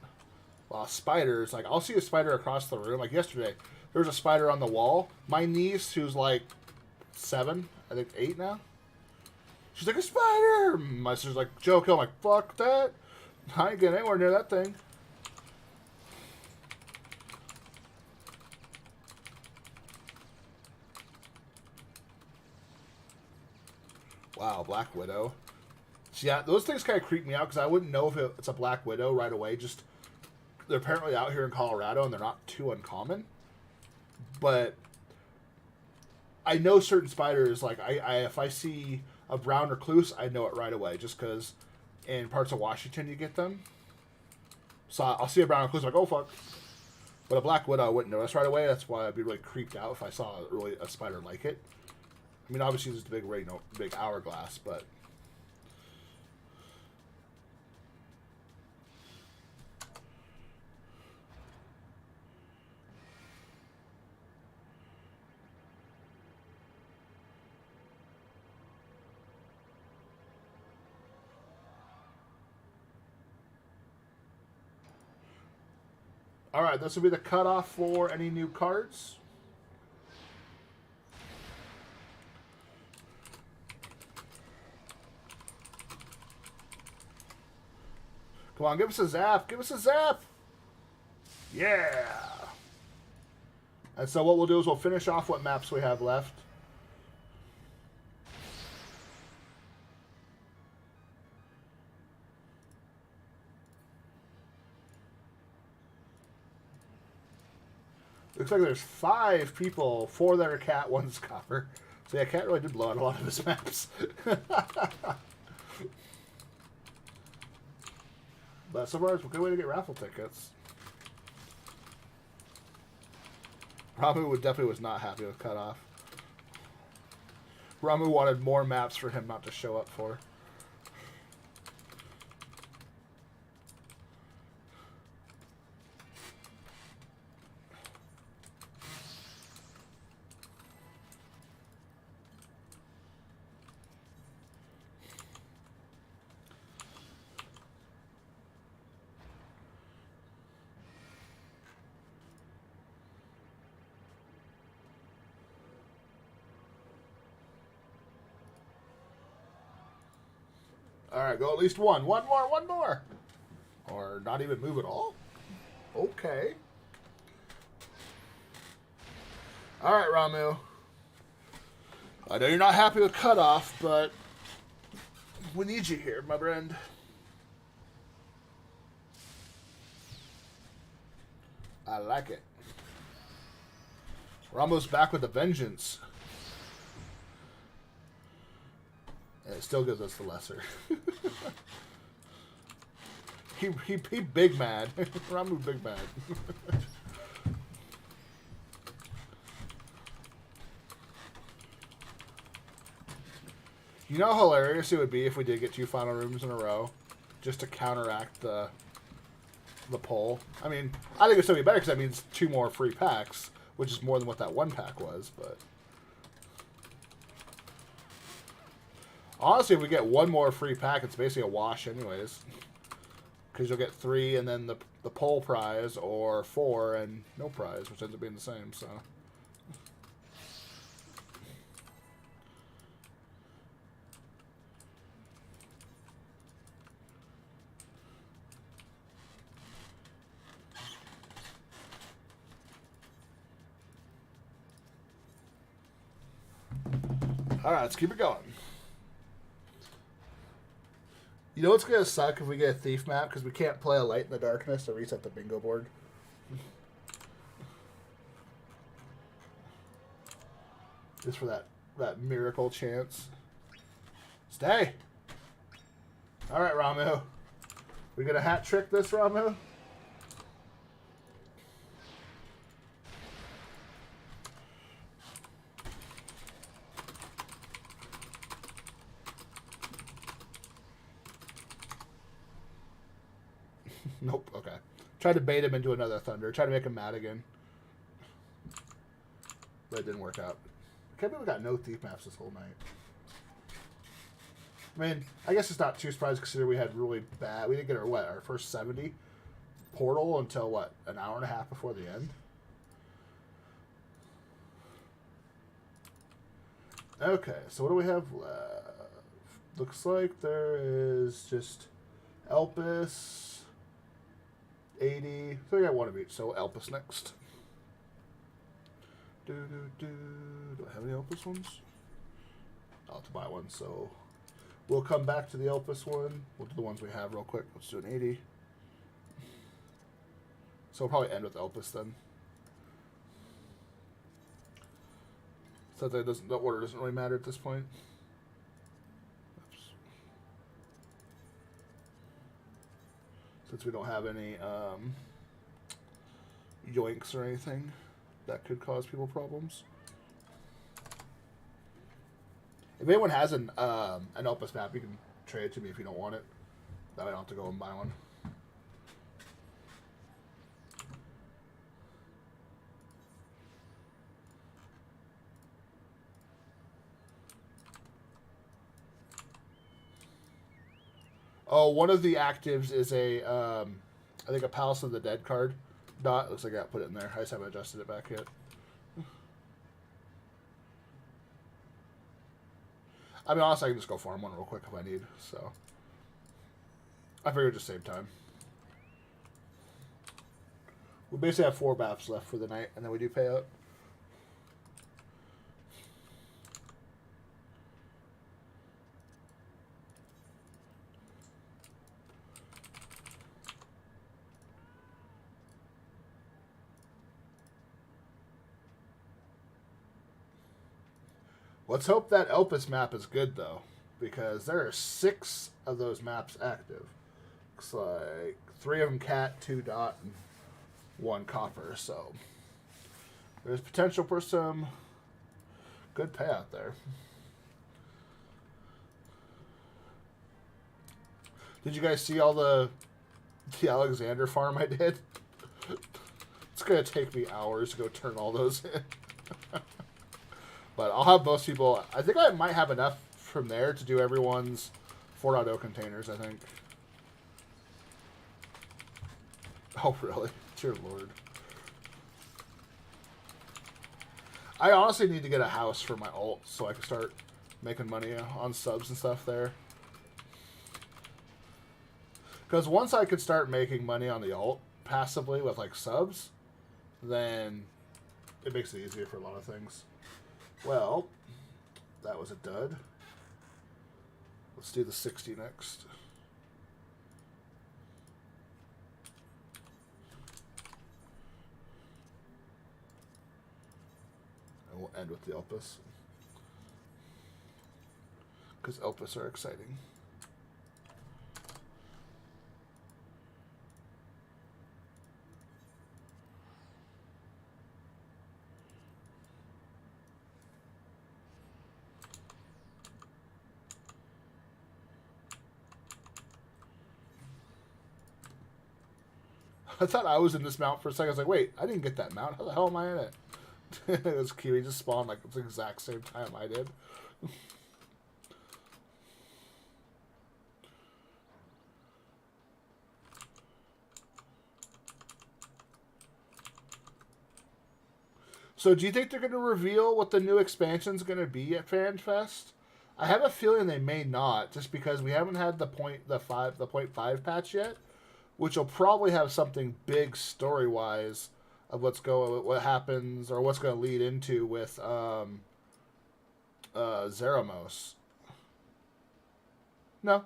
While spiders, like, I'll see a spider across the room. Like, yesterday, there was a spider on the wall. My niece, who's like 7, I think 8 now, she's like, a spider! My sister's like, Joe, kill him. I'm like, fuck that. I ain't getting anywhere near that thing. Wow, Black Widow. So yeah, those things kind of creep me out, because I wouldn't know if it's a Black Widow right away. Just, they're apparently out here in Colorado, and they're not too uncommon. But I know certain spiders, like, if I see a brown recluse, I know it right away, just because in parts of Washington you get them. So I'll see a brown recluse, like, oh, fuck. But a Black Widow, I wouldn't notice right away. That's why I'd be really creeped out if I saw a spider like it. I mean, obviously, there's the big, you know, big hourglass, but... Alright, this will be the cutoff for any new cards. Come on, give us a zap. Give us a zap. Yeah. And so what we'll do is we'll finish off what maps we have left. Looks like there's 5 people, 4 that are cat, 1's copper. So yeah, cat really did blow out a lot of his maps. But so far, it's a good way to get raffle tickets. Ramu definitely was not happy with cutoff. Ramu wanted more maps for him not to show up for. Alright, go at least one. One more. Or not even move at all? Okay. Alright, Ramu. I know you're not happy with cutoff, but we need you here, my friend. I like it. Ramu's back with a vengeance. And it still gives us the lesser. he big mad. Ramu big mad. You know how hilarious it would be if we did get 2 final rooms in a row, just to counteract the poll. I mean, I think it'd still be better because that means 2 more free packs, which is more than what that 1 pack was. But honestly, if we get 1 more free pack, it's basically a wash anyways, because you'll get 3 and then the poll prize, or 4 and no prize, which ends up being the same. So. Alright, let's keep it going. You know what's going to suck if we get a thief map? Because we can't play a light in the darkness to reset the bingo board. Just for that miracle chance. Stay! Alright, Ramu. We gonna hat trick this, Ramu? Nope, okay. Tried to bait him into another thunder. Tried to make him mad again. But it didn't work out. I can't believe we got no thief maps this whole night. I mean, I guess it's not too surprising considering we had really bad... We didn't get our first 70 portal until, what, an hour and a half before the end? Okay, so what do we have left? Looks like there is just Elpis... 80. So we got 1 of each. So Elpis next. Do I have any Elpis ones? I'll have to buy one. So we'll come back to the Elpis one. We'll do the ones we have real quick. Let's do an 80. So we'll probably end with Elpis then. So that the order doesn't really matter at this point. Since we don't have any yoinks or anything that could cause people problems. If anyone has an Elpis map, you can trade it to me if you don't want it. That way I don't have to go and buy one. Oh, one of the actives is a, I think a Palace of the Dead card. Dot. Looks like I got to put it in there. I just haven't adjusted it back yet. I mean, honestly, I can just go farm one real quick if I need. So I figured just save time. We basically have 4 maps left for the night, and then we do payout. Let's hope that Elpis map is good, though, because there are 6 of those maps active. Looks like 3 of them cat, 2 dot, and 1 copper, so there's potential for some good payout there. Did you guys see all the Alexander farm I did? It's going to take me hours to go turn all those in. But I'll have most people... I think I might have enough from there to do everyone's 4.0 containers, I think. Oh, really? Dear Lord. I honestly need to get a house for my ult so I can start making money on subs and stuff there. Because once I could start making money on the ult passively with, like, subs, then it makes it easier for a lot of things. Well, that was a dud. Let's do the 60 next. And we'll end with the Elpis. Because Opus are exciting. I thought I was in this mount for a second. I was like, wait, I didn't get that mount. How the hell am I in it? It was cute. He just spawned like the exact same time I did. So do you think they're going to reveal what the new expansion's going to be at FanFest? I have a feeling they may not, just because we haven't had the 0.5 patch yet, which will probably have something big story-wise of what happens or what's going to lead into with Zeramos. No.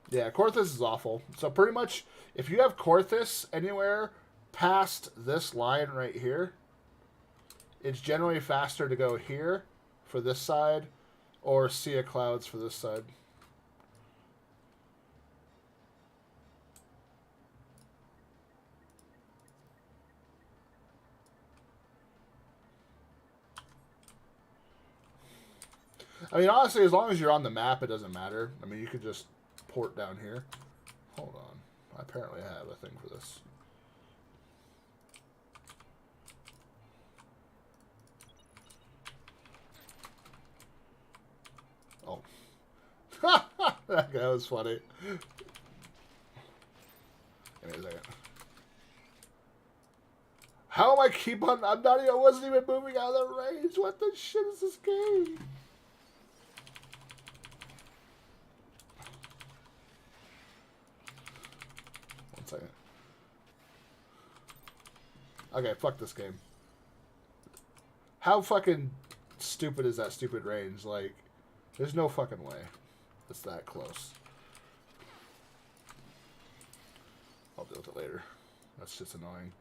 Yeah, Korthus is awful. So pretty much, if you have Korthus anywhere past this line right here, it's generally faster to go here for this side or Sea of Clouds for this side. I mean, honestly, as long as you're on the map, it doesn't matter. I mean, you could just port down here. Hold on. I apparently have a thing for this. Oh. That was funny. Give me a second. How am I keep on... I wasn't even moving out of the range. What the shit is this game? One second. Okay, fuck this game. How fucking stupid is that stupid range? Like, there's no fucking way it's that close. I'll deal with it later. That's just annoying.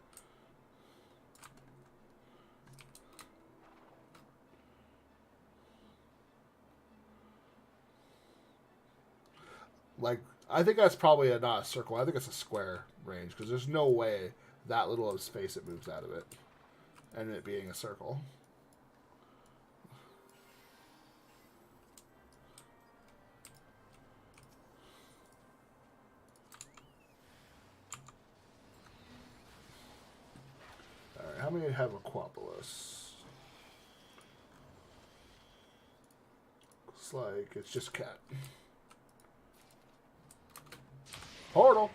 Like, I think that's probably not a circle. I think it's a square range, because there's no way that little of space it moves out of it, and it being a circle. Alright, how many have Aquapolis? Looks like it's just cat. Portal.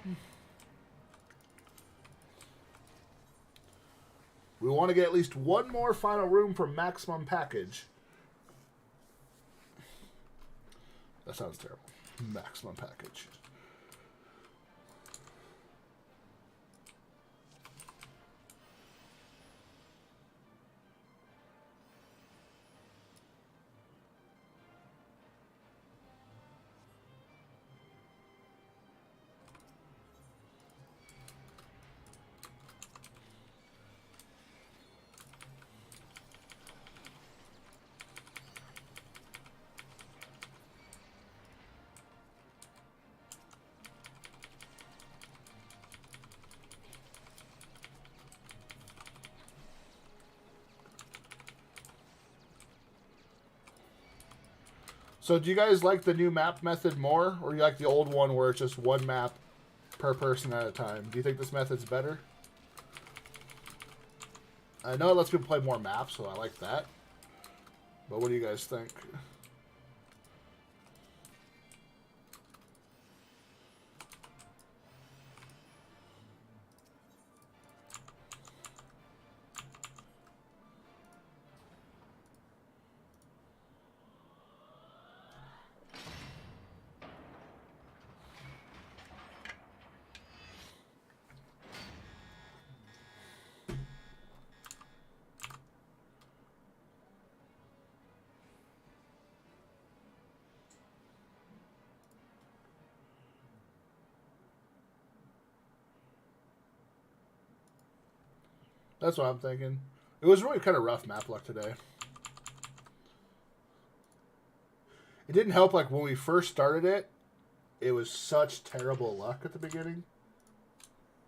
We want to get at least one more final room for maximum package. That sounds terrible. Maximum package. So do you guys like the new map method more, or you like the old one where it's just one map per person at a time? Do you think this method's better? I know it lets people play more maps, so I like that. But what do you guys think? That's what I'm thinking. It was really kind of rough map luck today. It didn't help, like, when we first started it, it was such terrible luck at the beginning.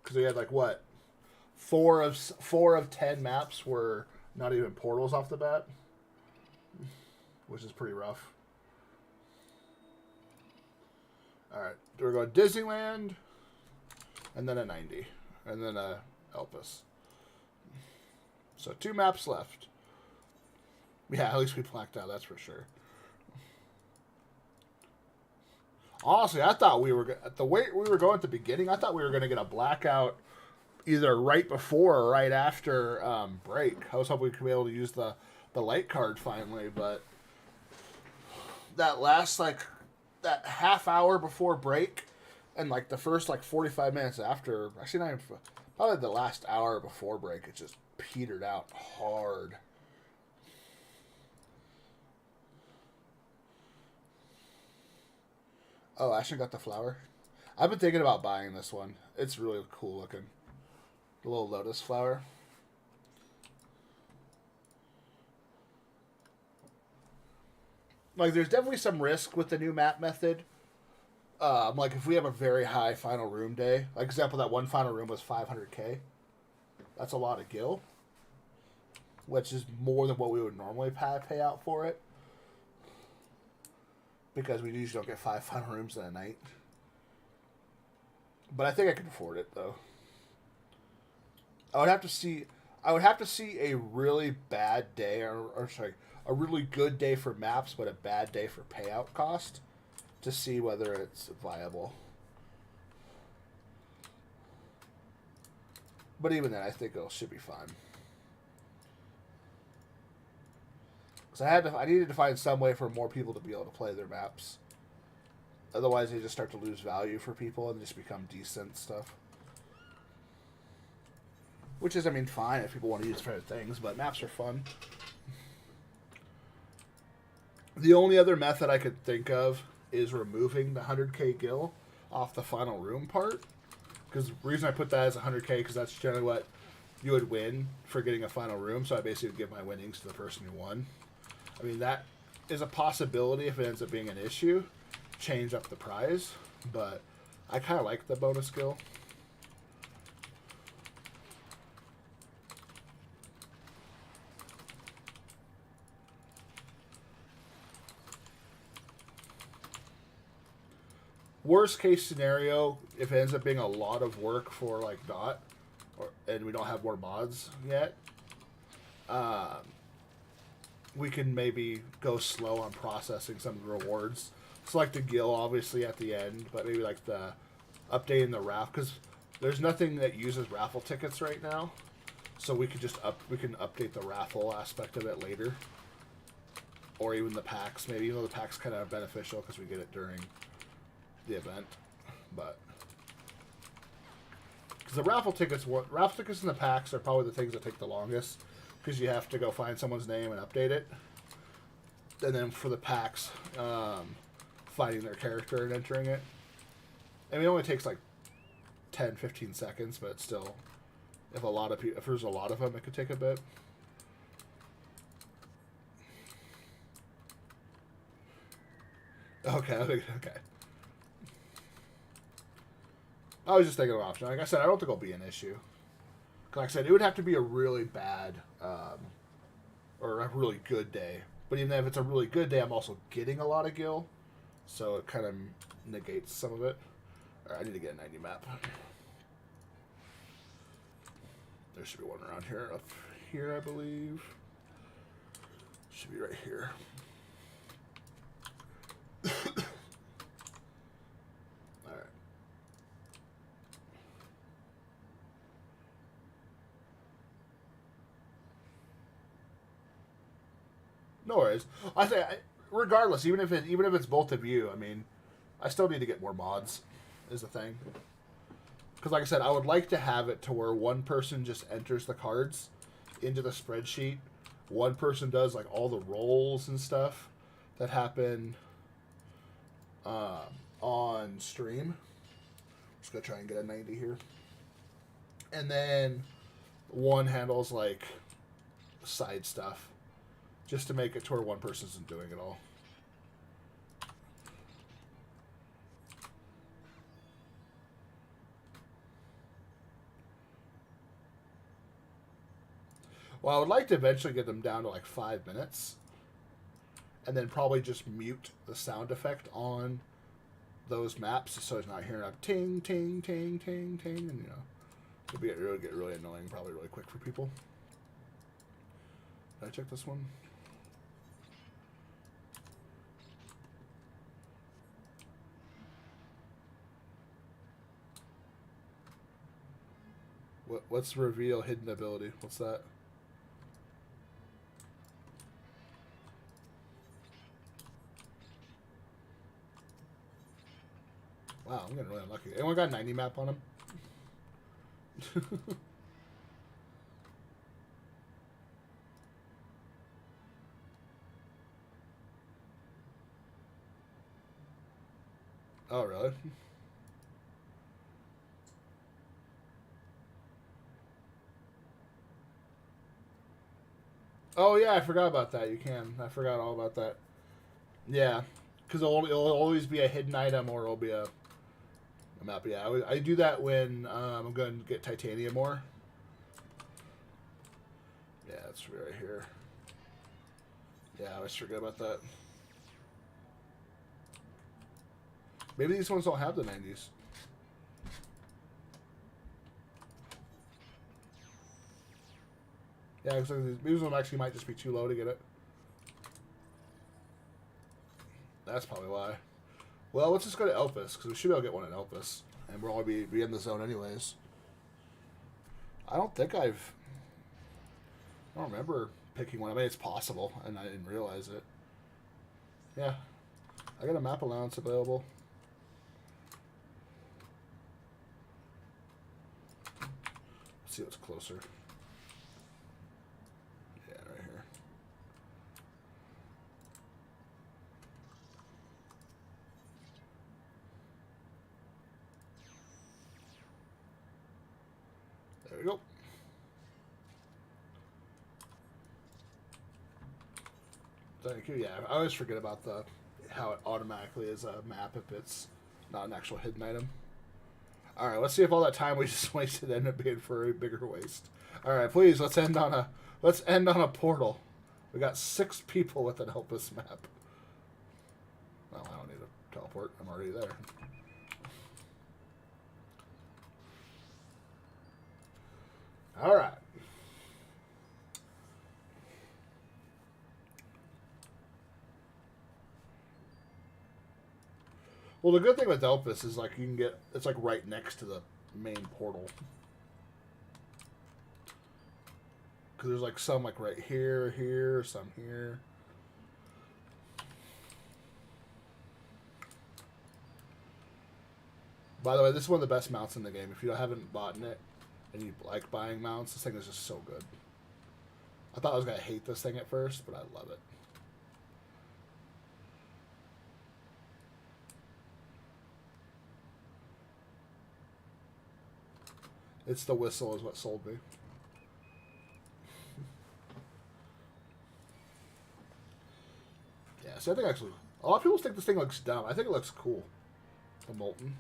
Because we had, like, what? 4 of 10 maps were not even portals off the bat. Which is pretty rough. Alright, we're going Disneyland. And then a 90. And then a Elpis. So 2 maps left. Yeah, at least we blacked out, that's for sure. Honestly, I thought we were the way we were going at the beginning. I thought we were going to get a blackout either right before or right after break. I was hoping we could be able to use the light card finally, but that last that half hour before break and like the first 45 minutes after, actually not even, probably the last hour before break, it just petered out hard. Oh, Ashton got the flower. I've been thinking about buying this one. It's really cool looking. The little lotus flower. Like, there's definitely some risk with the new map method. Like, if we have a very high final room day. Like, example, that one final room was 500k. That's a lot of gil. Which is more than what we would normally pay out for it. Because we usually don't get 5 final rooms in a night. But I think I can afford it, though. I would have to see a really bad day, or sorry, a really good day for maps, but a bad day for payout cost, to see whether it's viable. But even then, I think it should be fine. Because I needed to find some way for more people to be able to play their maps. Otherwise, they just start to lose value for people and just become decent stuff. Which is, I mean, fine if people want to use for other things, but maps are fun. The only other method I could think of is removing the 100k gil off the final room part. Because the reason I put that as 100k, because that's generally what you would win for getting a final room. So I basically would give my winnings to the person who won. I mean, that is a possibility if it ends up being an issue. Change up the prize. But I kind of like the bonus skill. Worst case scenario, if it ends up being a lot of work for like Dot, and we don't have more mods yet, we can maybe go slow on processing some of the rewards. Select the gil obviously at the end, but maybe like the updating the raffle, because there's nothing that uses raffle tickets right now, so we could just update the raffle aspect of it later, or even the packs. Maybe even though the packs kind of beneficial because we get it during the event, but because the raffle tickets and the packs are probably the things that take the longest, because you have to go find someone's name and update it, and then for the packs, finding their character and entering it. I mean, it only takes like 10-15 seconds, but it's still, if there's a lot of them, it could take a bit. Okay. I was just thinking of an option. Like I said, I don't think it'll be an issue. Like I said, it would have to be a really bad or a really good day. But even if it's a really good day, I'm also getting a lot of gil. So it kind of negates some of it. All right, I need to get a 90 map. There should be one around here. Up here, I believe. Should be right here. No worries. I say, regardless, even if it's both of you, I mean, I still need to get more mods. Is the thing. Because, like I said, I would like to have it to where one person just enters the cards into the spreadsheet. One person does like all the rolls and stuff that happen on stream. Just gonna try and get a 90 here, and then one handles like side stuff, just to make it to where one person isn't doing it all. Well, I would like to eventually get them down to like 5 minutes, and then probably just mute the sound effect on those maps so it's not hearing up ting, ting, ting, ting, ting, and you know, it'll get really annoying probably really quick for people. Did I check this one? What's reveal hidden ability? What's that? Wow, I'm getting really unlucky. Anyone got 90 map on him? Oh, really? Oh, yeah, I forgot about that. You can. I forgot all about that. Yeah, because it'll always be a hidden item or it'll be a map. Yeah, I do that when I'm going to get titanium ore. Yeah, it's right here. Yeah, I always forget about that. Maybe these ones don't have the 90s. Yeah, because these ones actually might just be too low to get it. That's probably why. Well, let's just go to Elpis, because we should be able to get one at Elpis. And we'll all be in the zone anyways. I don't remember picking one. I mean, it's possible, and I didn't realize it. Yeah. I got a map allowance available. Let's see what's closer. Yeah, right here. There we go. Thank you. Yeah, I always forget about how it automatically is a map if it's not an actual hidden item. All right, let's see if all that time we just wasted ended up being for a bigger waste. All right, please let's end on a portal. We got 6 people with an Elpis map. Well, I don't need a teleport. I'm already there. All right. Well, the good thing with Elpis is like you can get it's like right next to the main portal. Because there's like some like right here, some here. By the way, this is one of the best mounts in the game. If you haven't bought it and you like buying mounts, this thing is just so good. I thought I was going to hate this thing at first, but I love it. It's the whistle is what sold me. Yeah, so I think actually a lot of people think this thing looks dumb. I think it looks cool. The Molten.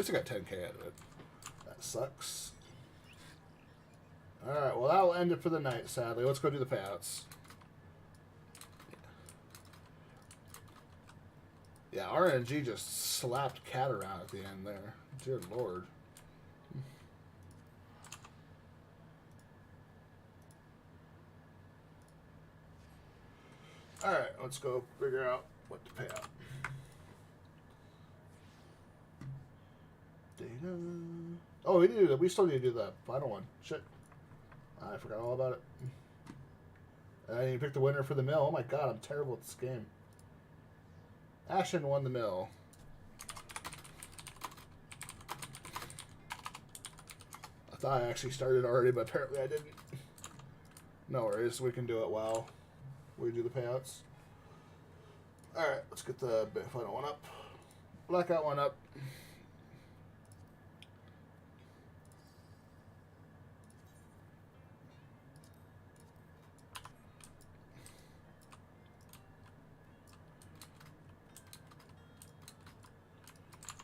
least I got 10K out of it. That sucks. Alright, well, that'll end it for the night, sadly. Let's go do the payouts. Yeah, RNG just slapped Cat around at the end there. Dear Lord. Alright, let's go figure out what to pay out. Data. Oh, we still need to do the final one. Shit. I forgot all about it. I didn't even pick the winner for the mill. Oh my god, I'm terrible at this game. Ashen won the mill. I thought I actually started already, but apparently I didn't. No worries, we can do it while we do the payouts. Alright, let's get the final one up. Blackout one up.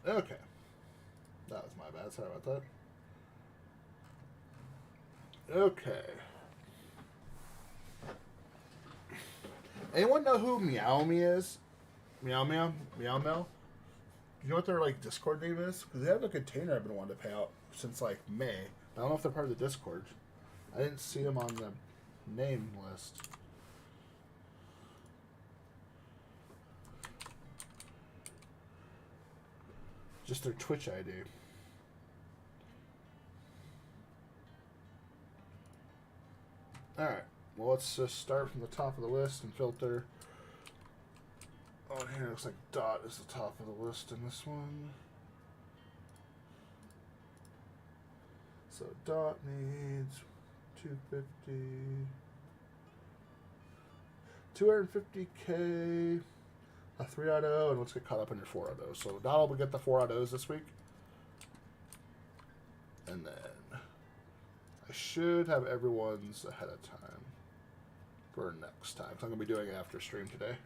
Okay. That was my bad. Sorry about that. Okay. Anyone know who Meow Me is? Meow Meow? Meow Meow? Do you know what their like Discord name is? Because they have a container I've been wanting to pay out since like May. I don't know if they're part of the Discord. I didn't see them on the name list. Just their Twitch ID. Alright, well let's just start from the top of the list and filter. Oh, here it looks like Dot is the top of the list in this one. So Dot needs 250K, a 3.0, and let's get caught up in your 4.0. So Dot will get the 4.0s this week. And then I should have everyone's ahead of time for next time. So I'm going to be doing it after stream today.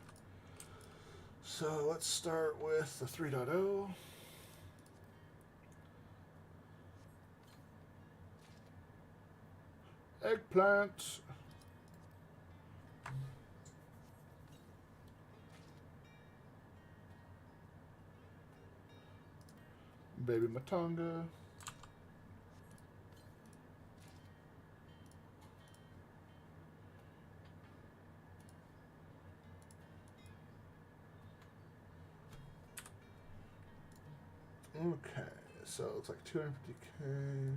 So let's start with the 3.0. Eggplant. Baby Matanga. Okay, so it looks like 250K.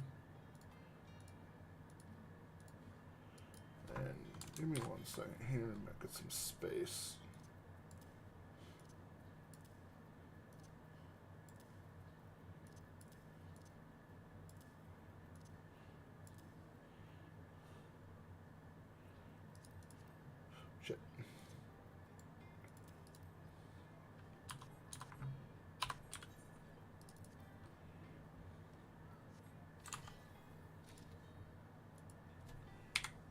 And give me 1 second here and get some space. Shit.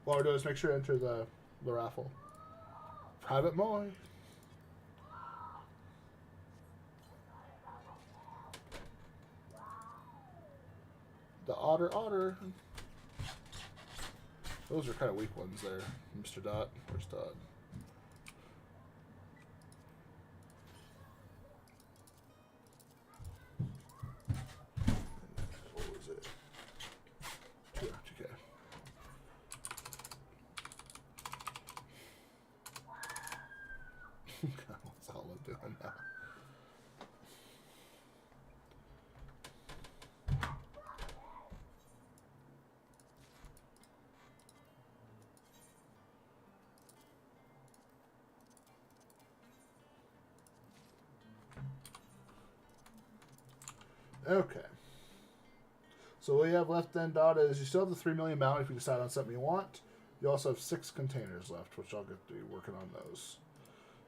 What I'll do is make sure to enter the raffle. Private Moy. The Otter. Those are kind of weak ones there, Mr. Dot. Where's Dot? What was it? 250K. God, what's all I'm doing now? Okay. So what you have left then, Dot, is you still have the 3 million bounty if you decide on something you want. You also have 6 containers left, which I'll get to be working on those.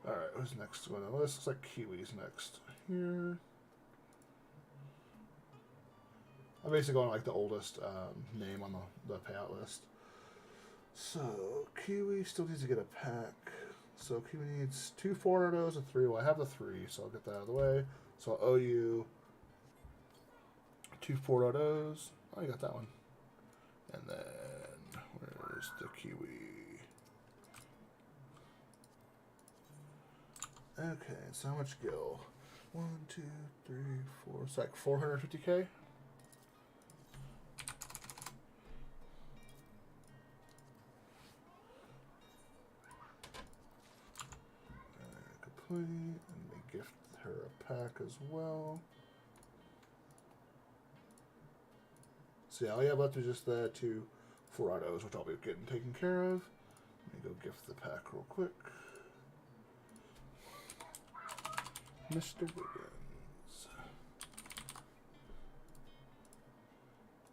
Alright, who's next on the list? Looks like Kiwi's next. Here. I'm basically going like the oldest name on the payout list. So, Kiwi still needs to get a pack. So, Kiwi needs 2 400s, a 3. Well, I have the 3, so I'll get that out of the way. So, I'll owe you 2 4.0s. Oh, you got that one. And then, where's the Kiwi? Okay, so how much gil? 1, 2, 3, 4. It's like 450k. Complete. And we gift her a pack as well. So yeah, all you have left is just the 2 4.0s, which I'll be getting taken care of. Let me go gift the pack real quick. Mr. Wiggins.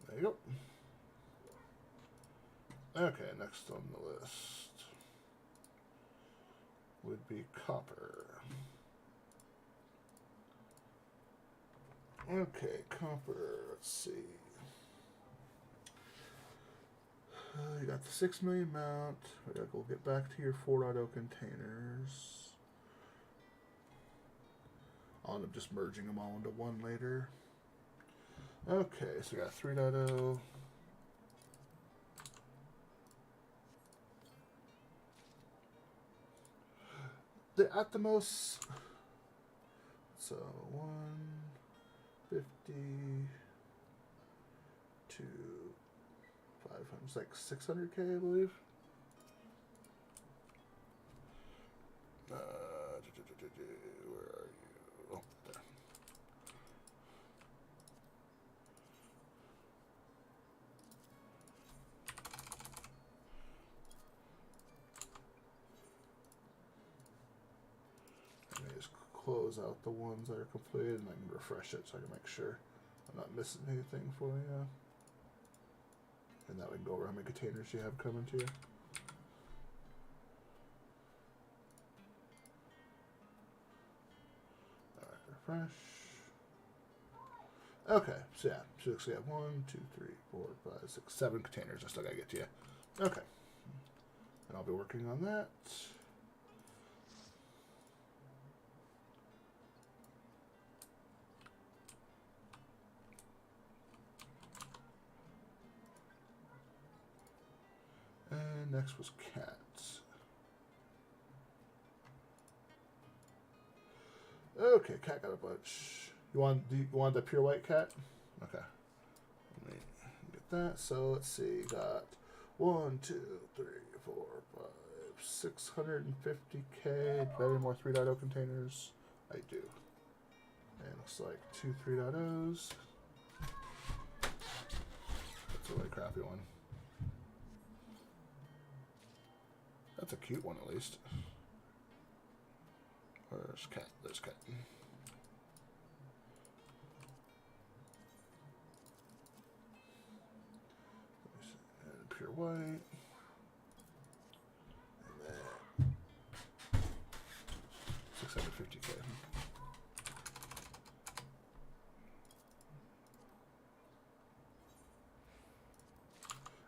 There you go. Okay, next on the list would be copper. Okay, copper, let's see. You got the 6 million mount. We gotta go get back to your 4.0 containers. I'll end up just merging them all into one later. Okay, so we got 3.0. At the most, so 150 to 500, it's like 600k, I believe. Where are you? Oh, there. Let me just close out the ones that are completed and I can refresh it so I can make sure I'm not missing anything for you. And that way we can go over how many containers you have coming to you. Alright, refresh. Okay, so yeah, so we have 1, 2, 3, 4, 5, 6, 7 containers I still gotta get to you. Okay. And I'll be working on that. And next was cats. Okay, cat got a bunch. You want the pure white cat? Okay. Let me get that. So let's see. Got 1, 2, 3, 4, 5, 650k. Do I have any more 3.0 containers? I do. And it looks like 2 3.0s. That's a really crappy one. That's a cute one, at least. Where's cat? There's cat. And pure white. And then 650k.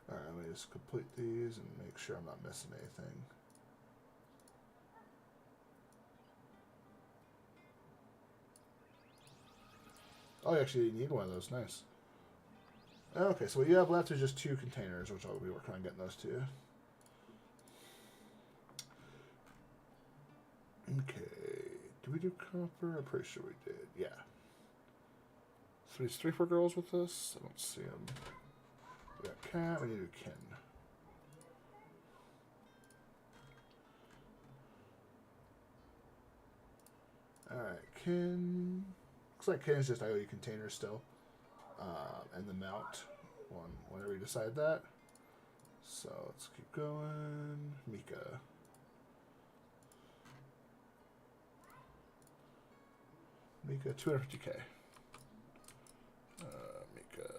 Alright, let me just complete these and make sure I'm not missing anything. Oh, you actually need one of those. Nice. Okay, so what you have left is just 2 containers, which I'll be working on getting those to you. Okay. Did we do copper? I'm pretty sure we did. Yeah. So these 3 for girls with us? I don't see them. We got cat. We need to do kin. Alright, kin. Looks like kin is just IOU containers still. And the mount one whenever you decide that. So let's keep going. Mika. Mika, 250k. Mika.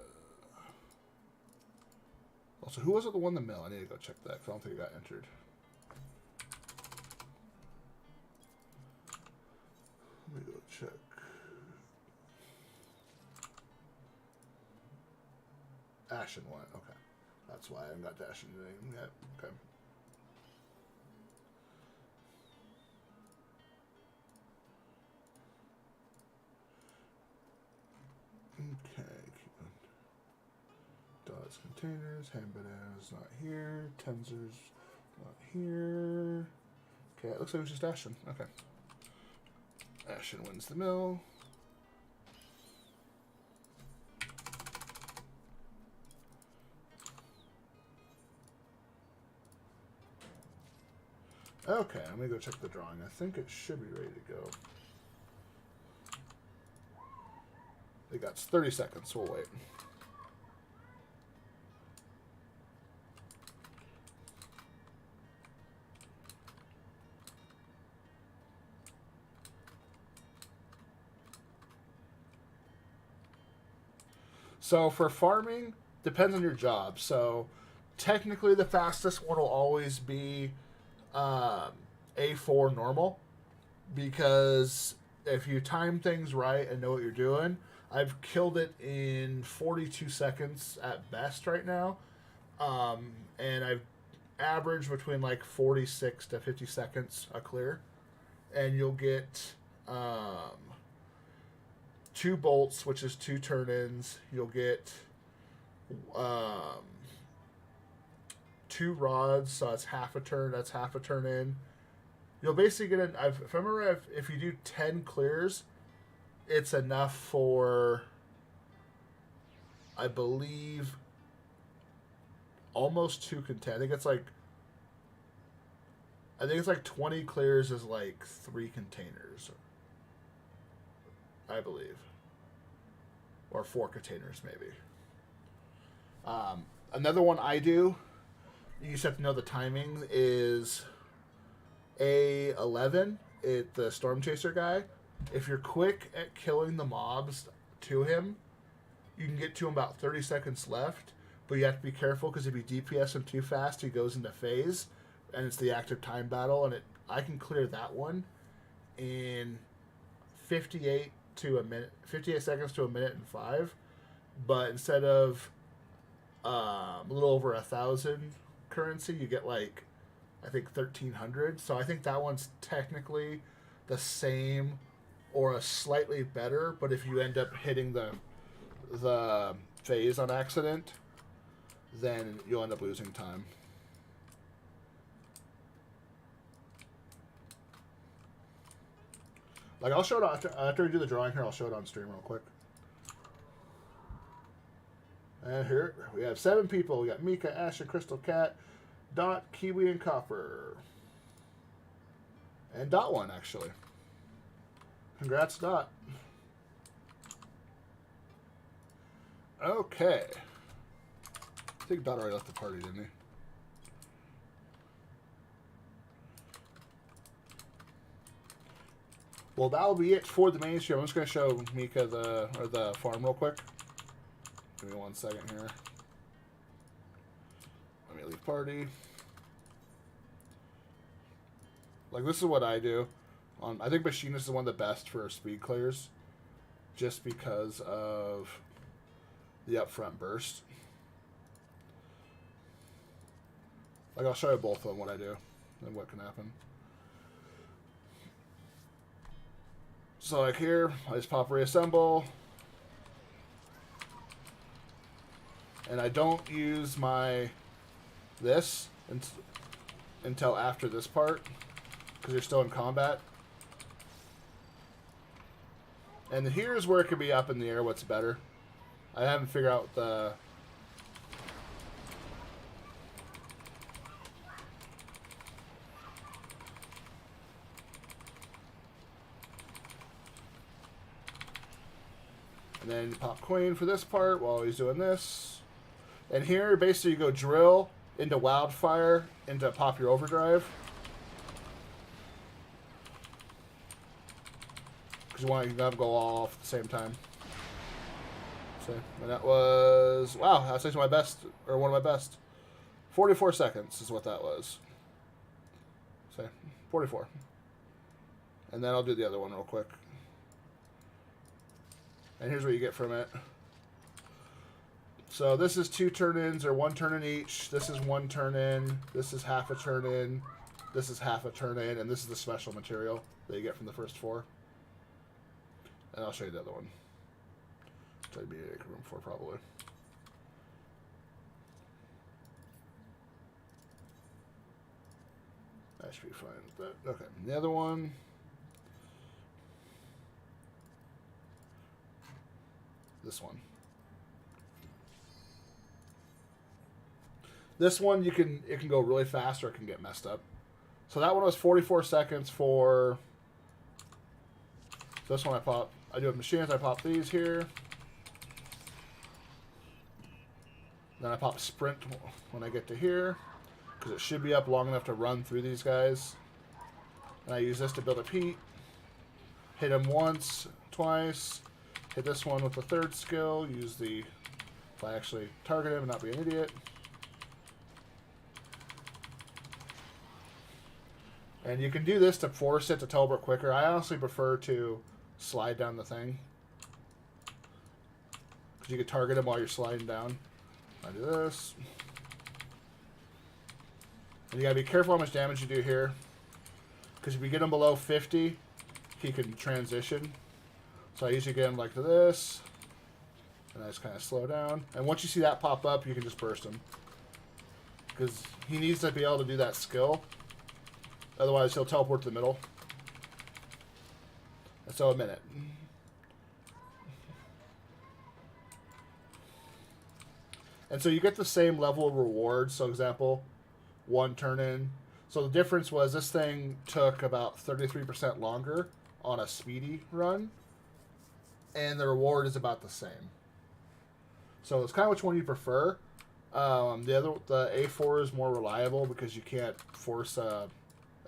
Also, who was it that won the mill? I need to go check that because I don't think it got entered. Let me go check. Ashen won it. Okay. That's why I haven't got to Ashen name yet. Okay. Okay. Keep containers, hand bananas not here, tensors not here. Okay, it looks like it was just Ashen. Okay. Ashen wins the mill. Okay, I'm gonna go check the drawing. I think it should be ready to go. They got 30 seconds, so we'll wait. So for farming, depends on your job. So technically the fastest one will always be A4 normal, because if you time things right and know what you're doing, I've killed it in 42 seconds at best right now, and I've averaged between like 46 to 50 seconds a clear, and you'll get 2 bolts, which is 2 turn-ins. You'll get 2 rods, so that's half a turn. That's half a turn in. You'll basically get if I remember, if you do 10 clears, it's enough for, I believe, almost 2 containers. I think it's like 20 clears is like 3 containers, I believe, or 4 containers maybe. Another one I do, you just have to know the timing, is A11, the Storm Chaser guy. If you're quick at killing the mobs to him, you can get to him about 30 seconds left, but you have to be careful, because if you DPS him too fast, he goes into phase, and it's the active time battle, and I can clear that one in 58 seconds to a minute and 5, but instead of a little over 1,000 currency, you get like, I think 1,300. So I think that one's technically the same or a slightly better, but if you end up hitting the phase on accident, then you'll end up losing time. Like, I'll show it after we do the drawing here. I'll show it on stream real quick. And here we have 7 people. We got Mika, Asher, Crystal Cat, Dot, Kiwi, and Copper. And Dot won, actually. Congrats, Dot. Okay. I think Dot already left the party, didn't he? Well, that'll be it for the main stream. I'm just going to show Mika the farm real quick. Give me 1 second here. Let me leave party. Like, this is what I do. I think Machinist is one of the best for speed clears, just because of the upfront burst. Like, I'll show you both of them what I do and what can happen. So like here, I just pop reassemble, and I don't use this until after this part, because you're still in combat. And here's where it could be up in the air what's better. I haven't figured out the... And then pop Queen for this part while he's doing this. And here, basically, you go drill into Wildfire into pop your overdrive. Because you want to go all off at the same time. So, and that was... Wow, that's actually my best, or one of my best. 44 seconds is what that was. So, 44. And then I'll do the other one real quick. And here's what you get from it. So this is 2 turn-ins, or 1 turn-in each. This is 1 turn-in. This is half a turn-in. This is half a turn-in. And this is the special material that you get from the first 4. And I'll show you the other one. Which I'd be making room for, probably. I should be fine with that. Okay, and the other one. This one. This one it can go really fast or it can get messed up. So that one was 44 seconds for. So this one I do have machines. I pop these here. Then I pop sprint when I get to here, because it should be up long enough to run through these guys. And I use this to build a peat. Hit him once, twice. Hit this one with the third skill. Use the, if I actually target him and not be an idiot. And you can do this to force it to teleport quicker. I honestly prefer to slide down the thing, because you can target him while you're sliding down. I do this. And you gotta be careful how much damage you do here, because if you get him below 50, he can transition. So I usually get him like this, and I just kind of slow down. And once you see that pop up, you can just burst him, because he needs to be able to do that skill. Otherwise, he'll teleport to the middle. And so a minute. And so you get the same level of reward. So example, 1 turn in. So the difference was this thing took about 33% longer on a speedy run, and the reward is about the same. So it's kind of which one you prefer. The A4 is more reliable because you can't force a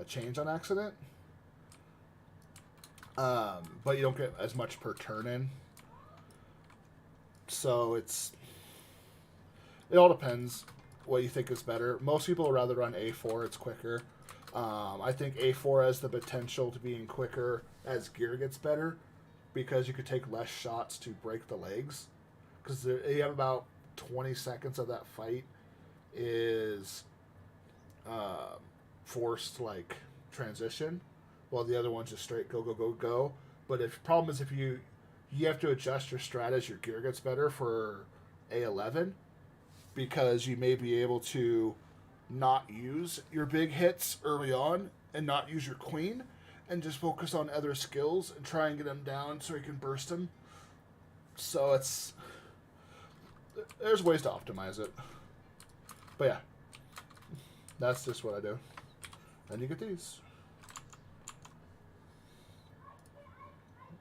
change on accident. But you don't get as much per turn in. So it all depends what you think is better. Most people would rather run A4. It's quicker. I think A4 has the potential to being quicker as gear gets better, because you could take less shots to break the legs. Because you have about 20 seconds of that fight is forced like transition, while the other one's just straight go go go go. But if problem is if you have to adjust your strat as your gear gets better for A11, because you may be able to not use your big hits early on and not use your queen and just focus on other skills and try and get them down so you can burst them. So there's ways to optimize it. But yeah, that's just what I do. Then you get these.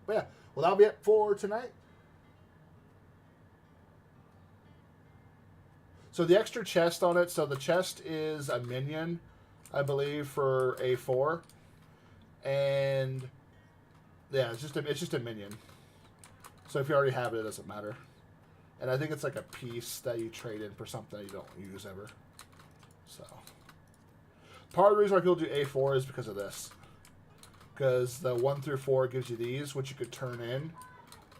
But yeah, well, that'll be it for tonight. So the extra chest on it, so the chest is a minion, I believe, for A4. And yeah, it's just a minion. So if you already have it, it doesn't matter. And I think it's like a piece that you trade in for something that you don't use ever. So part of the reason why people do A4 is because of this. Because the 1 through 4 gives you these, which you could turn in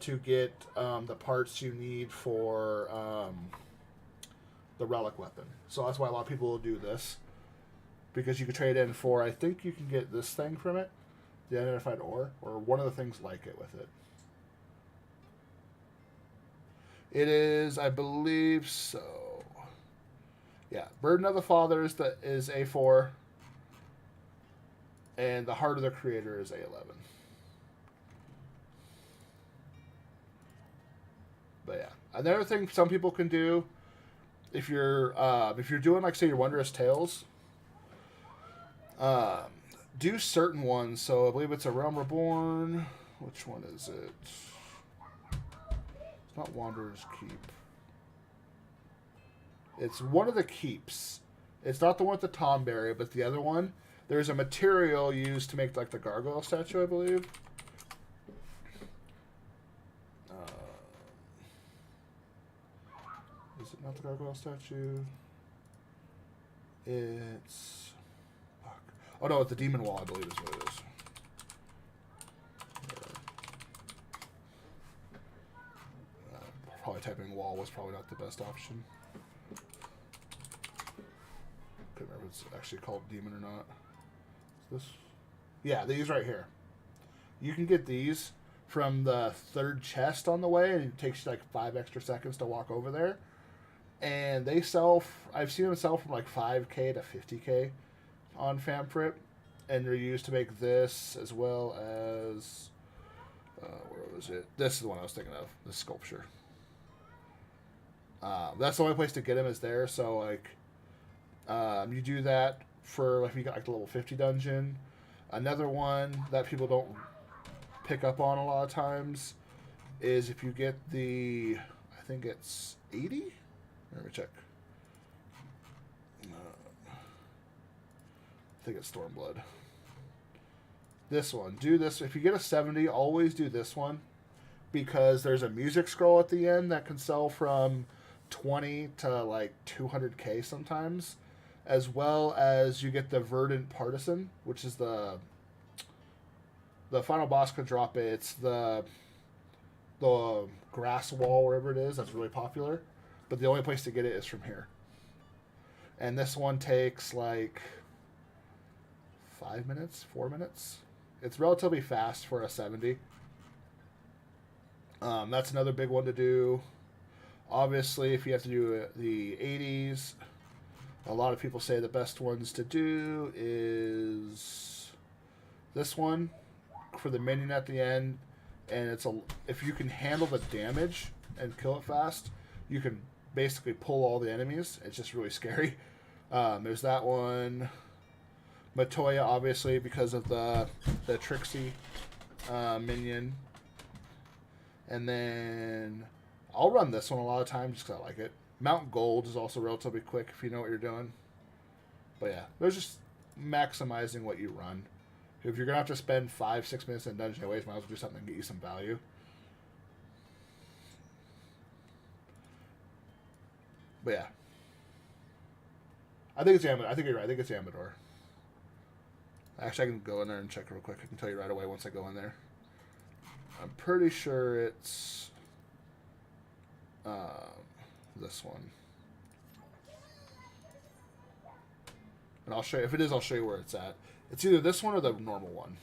to get the parts you need for the relic weapon. So that's why a lot of people will do this, because you could trade in for, I think you can get this thing from it, the identified ore, or one of the things like it with it. It is, I believe so. Yeah, Burden of the Father is A4, and the Heart of the Creator is A11. But yeah, another thing some people can do, if you're doing, like, say, your Wondrous Tales, do certain ones. So I believe it's a Realm Reborn. Which one is it? It's not Wanderer's Keep. It's one of the keeps. It's not the one with the Tomberry, but the other one. There's a material used to make, like, the gargoyle statue, I believe. Is it not the gargoyle statue? It's... Fuck. Oh, no, it's the demon wall, I believe is what it is. Probably typing wall was probably not the best option. Couldn't remember if it's actually called demon or not. Is this? Yeah, these right here. You can get these from the third chest on the way, and it takes you like 5 extra seconds to walk over there. And they sell, I've seen them sell from like 5K to 50K on Famfrit. and they're used to make this as well as where was it? This is the one I was thinking of. The sculpture. That's the only place to get them is there. So like, you do that for if you got like the level 50 dungeon. Another one that people don't pick up on a lot of times is if you get the, I think it's 80. Let me check. I think it's Stormblood. This one. Do this. If you get a 70, always do this one. Because there's a music scroll at the end that can sell from 20 to like 200k sometimes. As well as you get the Verdant Partisan, which is the final boss can drop it. It's the grass wall, wherever it is, that's really popular. But the only place to get it is from here. And this one takes like 5 minutes, 4 minutes. It's relatively fast for a 70. That's another big one to do. Obviously, if you have to do the 80s, a lot of people say the best ones to do is this one for the minion at the end. And if you can handle the damage and kill it fast, you can basically pull all the enemies. It's just really scary. There's that one. Matoya, obviously, because of the Trixie minion. And then I'll run this one a lot of times just because I like it. Mount Gold is also relatively quick if you know what you're doing. But yeah, there's just maximizing what you run. If you're going to have to spend 5-6 minutes in a dungeon anyways, might as well do something to get you some value. But yeah. I think it's Amador. I think you're right. I think it's Amador. Actually, I can go in there and check real quick. I can tell you right away once I go in there. I'm pretty sure it's this one. And I'll show you. If it is, I'll show you where it's at. It's either this one or the normal one.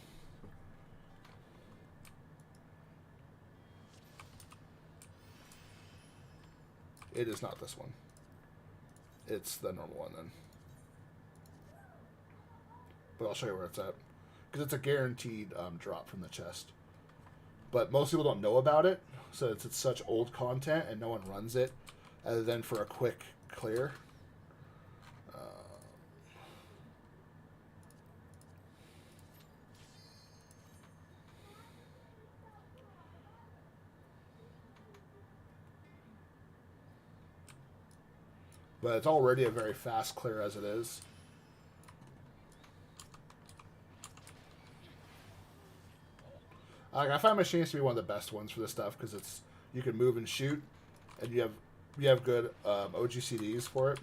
It is not this one. It's the normal one then. But I'll show you where it's at. Because it's a guaranteed drop from the chest. But most people don't know about it. So it's such old content and no one runs it. Other than for a quick clear. But it's already a very fast clear as it is. I find machines to be one of the best ones for this stuff because it's you can move and shoot, and you have good OGCDs for it.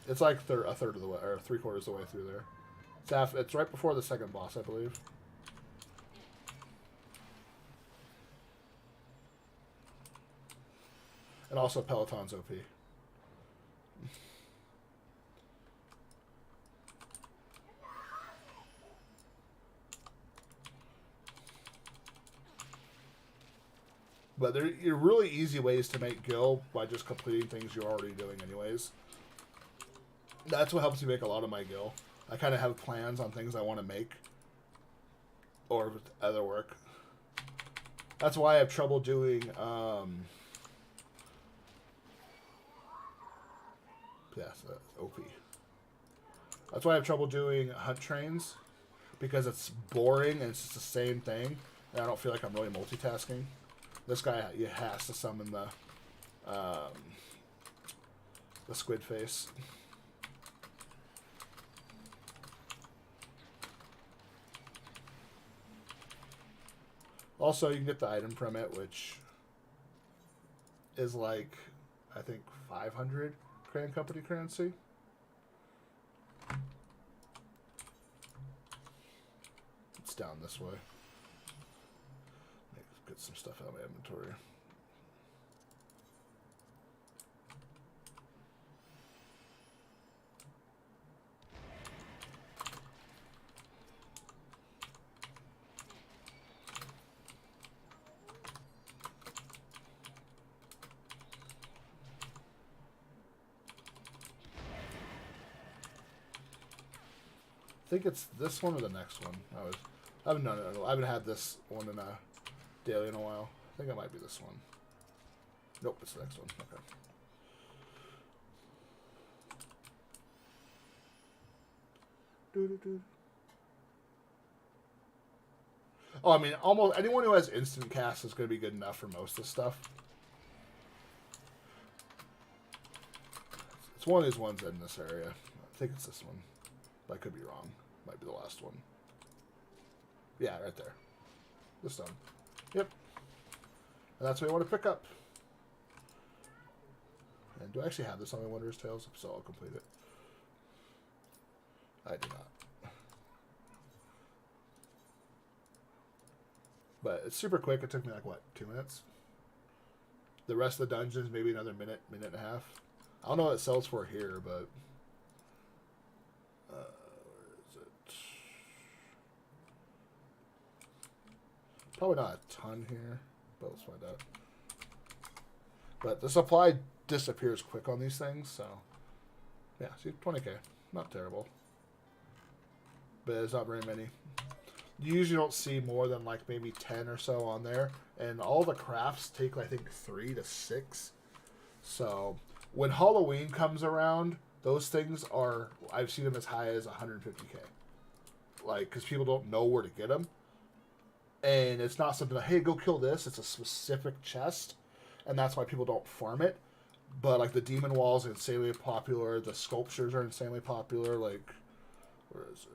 It's like a third of the way or 3/4 of the way through there. It's right before the second boss, I believe. And also Peloton's OP. But there are really easy ways to make gil by just completing things you're already doing anyways. That's what helps me make a lot of my gil. I kind of have plans on things I want to make. Or with other work. That's why I have trouble doing... Yes, that's OP. That's why I have trouble doing hunt trains. Because it's boring and it's just the same thing. And I don't feel like I'm really multitasking. This guy has to summon the squid face. Also, you can get the item from it, which is like, I think, 500 Crayon Company currency. It's down this way. Get some stuff out of my inventory. I think it's this one or the next one. I haven't had this one in a daily in a while. I think it might be this one. Nope, it's the next one. Okay. Oh, I mean, almost anyone who has instant cast is going to be good enough for most of this stuff. It's one of these ones in this area. I think it's this one. But I could be wrong. Might be the last one. Yeah, right there. This one. Yep. And that's what you want to pick up. And do I actually have this on my Wondrous Tales? So I'll complete it. I do not. But it's super quick. It took me like, what, 2 minutes? The rest of the dungeons, maybe another minute, minute and a half. I don't know what it sells for here, but... where is it? Probably not a ton here, but let's find out. But the supply disappears quick on these things, so... Yeah, see, 20k. Not terrible. But it's not very many. You usually don't see more than like maybe 10 or so on there. And all the crafts take, I think, 3 to 6. So when Halloween comes around, those things are, I've seen them as high as 150k. Like, because people don't know where to get them. And it's not something like, hey, go kill this. It's a specific chest. And that's why people don't farm it. But like the demon walls are insanely popular. The sculptures are insanely popular. Like, where is it?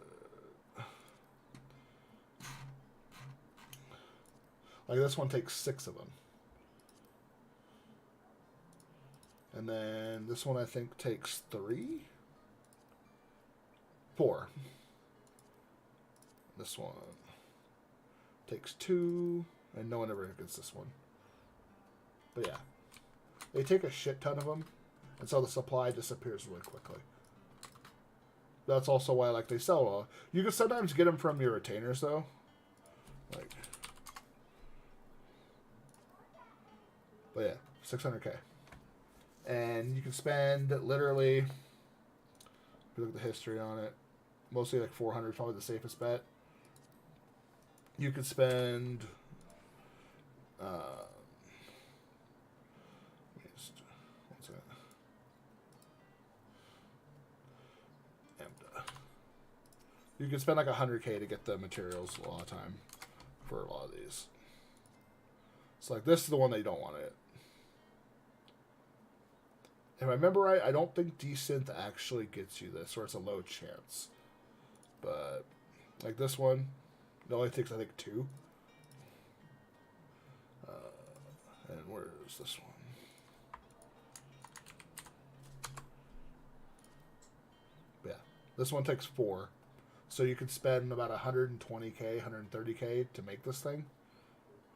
Like this one takes 6 of them. And then this one I think takes 3? 4. This one takes 2. And no one ever gets this one. But yeah. They take a shit ton of them. And so the supply disappears really quickly. That's also why like they sell all. You can sometimes get them from your retainers though. Like... But yeah, 600k. And you can spend literally, if you look at the history on it, mostly like 400, probably the safest bet. You could spend, what's that? You can spend like 100k to get the materials a lot of time for a lot of these. So like this is the one that you don't want it. If I remember right, I don't think Desynth actually gets you this, or it's a low chance. But, like this one, it only takes, I think, 2. And where is this one? Yeah, this one takes 4. So you could spend about 120k, 130k to make this thing.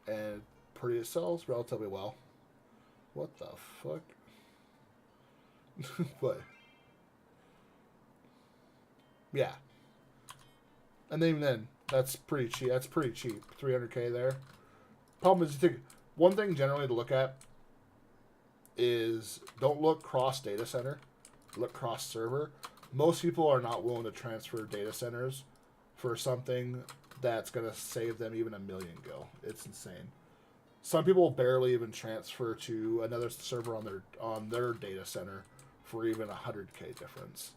And it sells relatively well. What the fuck? But yeah, and even then, that's pretty cheap. That's pretty cheap. 300k there. Problem is, one thing generally to look at is don't look cross data center, look cross server. Most people are not willing to transfer data centers for something that's gonna save them even 1 million gil. It's insane. Some people barely even transfer to another server on their data center for even 100k difference.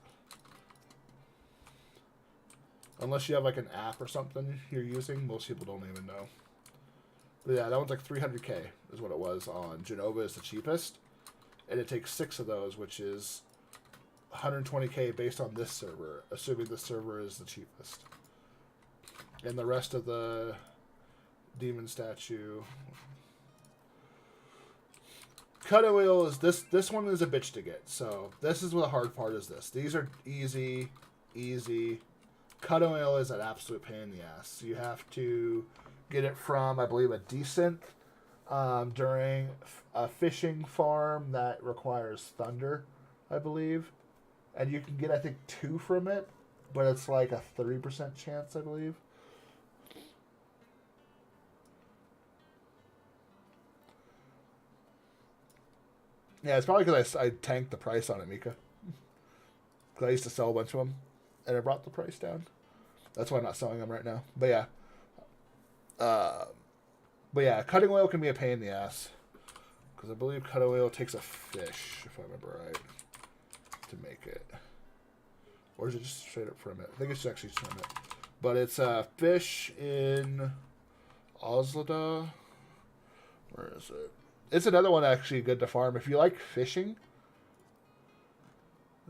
Unless you have like an app or something you're using, most people don't even know. But yeah, that one's like 300k is what it was on Genova is the cheapest. And it takes 6 of those, which is 120k based on this server, assuming this server is the cheapest. And the rest of the demon statue... Cut oil is this one is a bitch to get. So this is what the hard part is this. These are easy. Cut oil is an absolute pain in the ass. You have to get it from, I believe, a Desynth during a fishing farm that requires thunder, I believe. And you can get, I think, 2 from it, but it's like a 30% chance, I believe. Yeah, it's probably because I tanked the price on it, Mika. Because I used to sell a bunch of them, and it brought the price down. That's why I'm not selling them right now. But yeah. But yeah, cutting oil can be a pain in the ass. Because I believe cutting oil takes a fish, if I remember right, to make it. Or is it just straight up from it? I think it's actually from it. But it's a fish in Oslada. Where is it? It's another one actually good to farm. If you like fishing.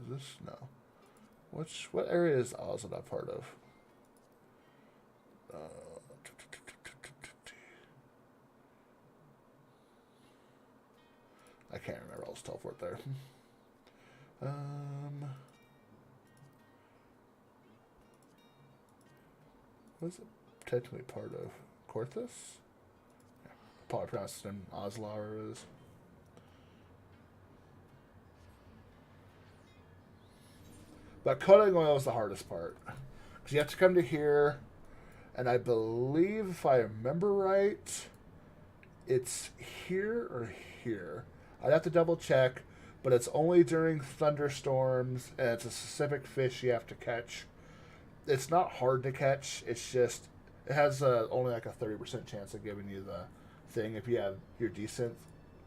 Is this? No. What area is Oslada part of? I can't remember. I'll just teleport there. What is it technically part of? Corthus? Yeah, probably pronounced in Oslar is. But cutting oil is the hardest part. Because you have to come to here, and I believe, if I remember right, it's here or here. I'd have to double check, but it's only during thunderstorms, and it's a specific fish you have to catch. It's not hard to catch. It's just it has only like a 30% chance of giving you the thing if you have your descent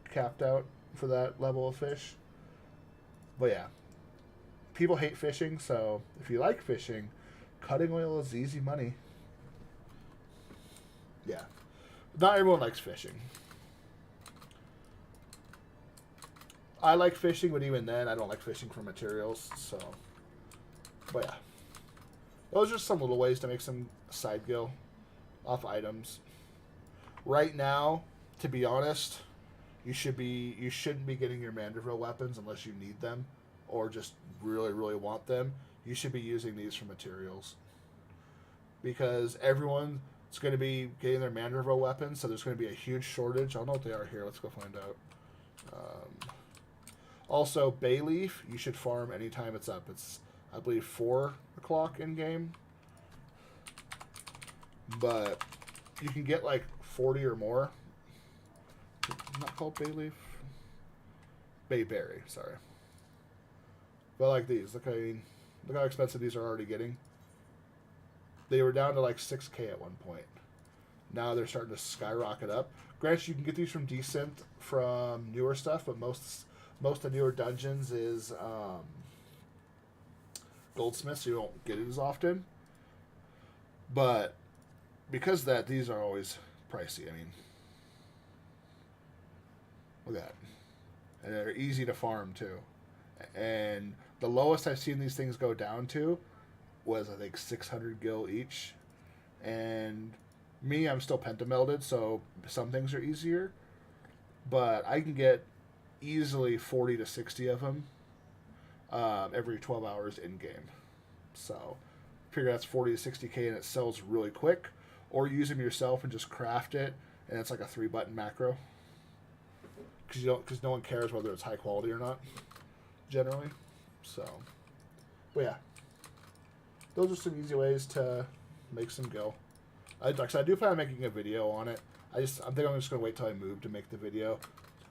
capped out for that level of fish. But yeah, people hate fishing, so if you like fishing, cutting oil is easy money. Yeah, not everyone likes fishing. I like fishing, but even then, I don't like fishing for materials. So, but yeah. Those are some little ways to make some side gil off items. Right now, to be honest, you shouldn't be getting your Manderville weapons unless you need them or just really, really want them. You should be using these for materials. Because everyone's going to be getting their Manderville weapons, so there's going to be a huge shortage. I don't know what they are here. Let's go find out. Also, Bay Leaf, you should farm anytime it's up. It's, I believe, 4 o'clock in game. But you can get like 40 or more. Not called Bay Leaf. Bayberry, sorry. But like these, look how expensive these are already getting. They were down to like 6K at one point. Now they're starting to skyrocket up. Granted, you can get these from Descent, from newer stuff, but most of the newer dungeons is Goldsmith, so you don't get it as often. But because of that, these are always pricey. I mean, look at that. And they're easy to farm, too. And the lowest I've seen these things go down to was, I think, 600 gil each. And me, I'm still pentamelded, so some things are easier. But I can get easily 40 to 60 of them every 12 hours in-game. So, figure that's 40 to 60k and it sells really quick. Or use them yourself and just craft it, and it's like a 3-button macro. Because no one cares whether it's high quality or not, generally. So, but yeah. Those are some easy ways to make some gil. I do plan on making a video on it. I think I'm just gonna wait till I move to make the video.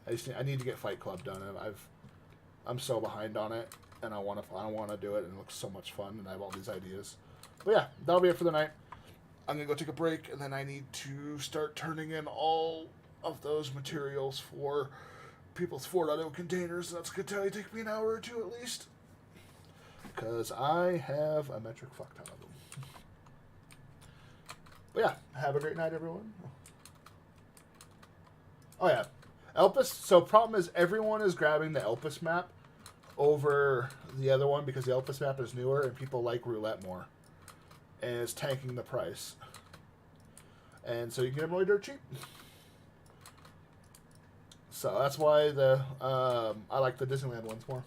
I need to get Fight Club done, and I'm so behind on it, and I want to do it, and it looks so much fun, and I have all these ideas. But yeah, that'll be it for the night. I'm gonna go take a break, and then I need to start turning in all of those materials for people's 4.0 containers. That's gonna take me an hour or two at least, because I have a metric fuck ton of them. But yeah, have a great night, everyone. Oh yeah, Elpis. So problem is everyone is grabbing the Elpis map over the other one because the Elpis map is newer and people like roulette more, and it's tanking the price. And so you can get them really dirt cheap. So that's why I like the Disneyland ones more.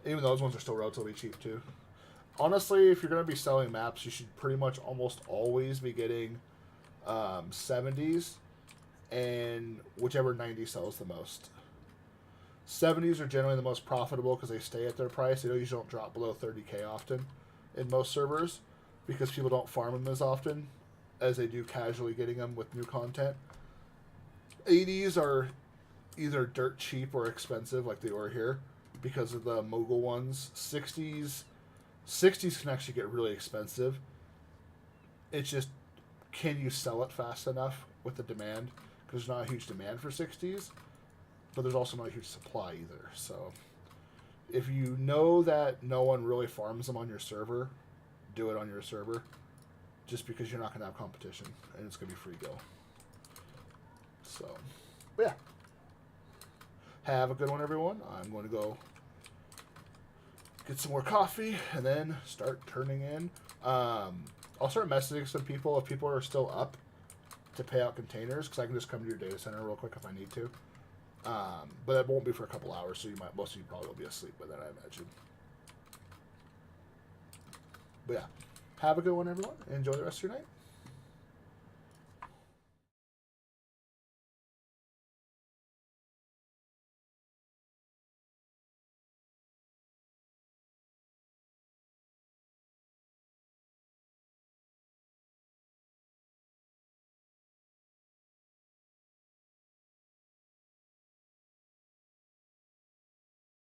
Even those ones are still relatively cheap too. Honestly, if you're going to be selling maps, you should pretty much almost always be getting 70s and whichever 90 sells the most. 70s are generally the most profitable because they stay at their price. They usually don't drop below 30k often in most servers because people don't farm them as often as they do casually getting them with new content. 80s are either dirt cheap or expensive like they were here because of the mogul ones. 60s 60s can actually get really expensive. It's just, can you sell it fast enough with the demand? Because there's not a huge demand for 60s, but there's also not a huge supply either. So if you know that no one really farms them on your server, do it on your server. Just because you're not going to have competition, and it's going to be free go. So, but yeah. Have a good one, everyone. I'm going to go get some more coffee and then start turning in. I'll start messaging some people if people are still up to pay out containers, because I can just come to your data center real quick if I need to. But it won't be for a couple hours, so most of you probably will be asleep by then, I imagine. But yeah, have a good one, everyone. Enjoy the rest of your night.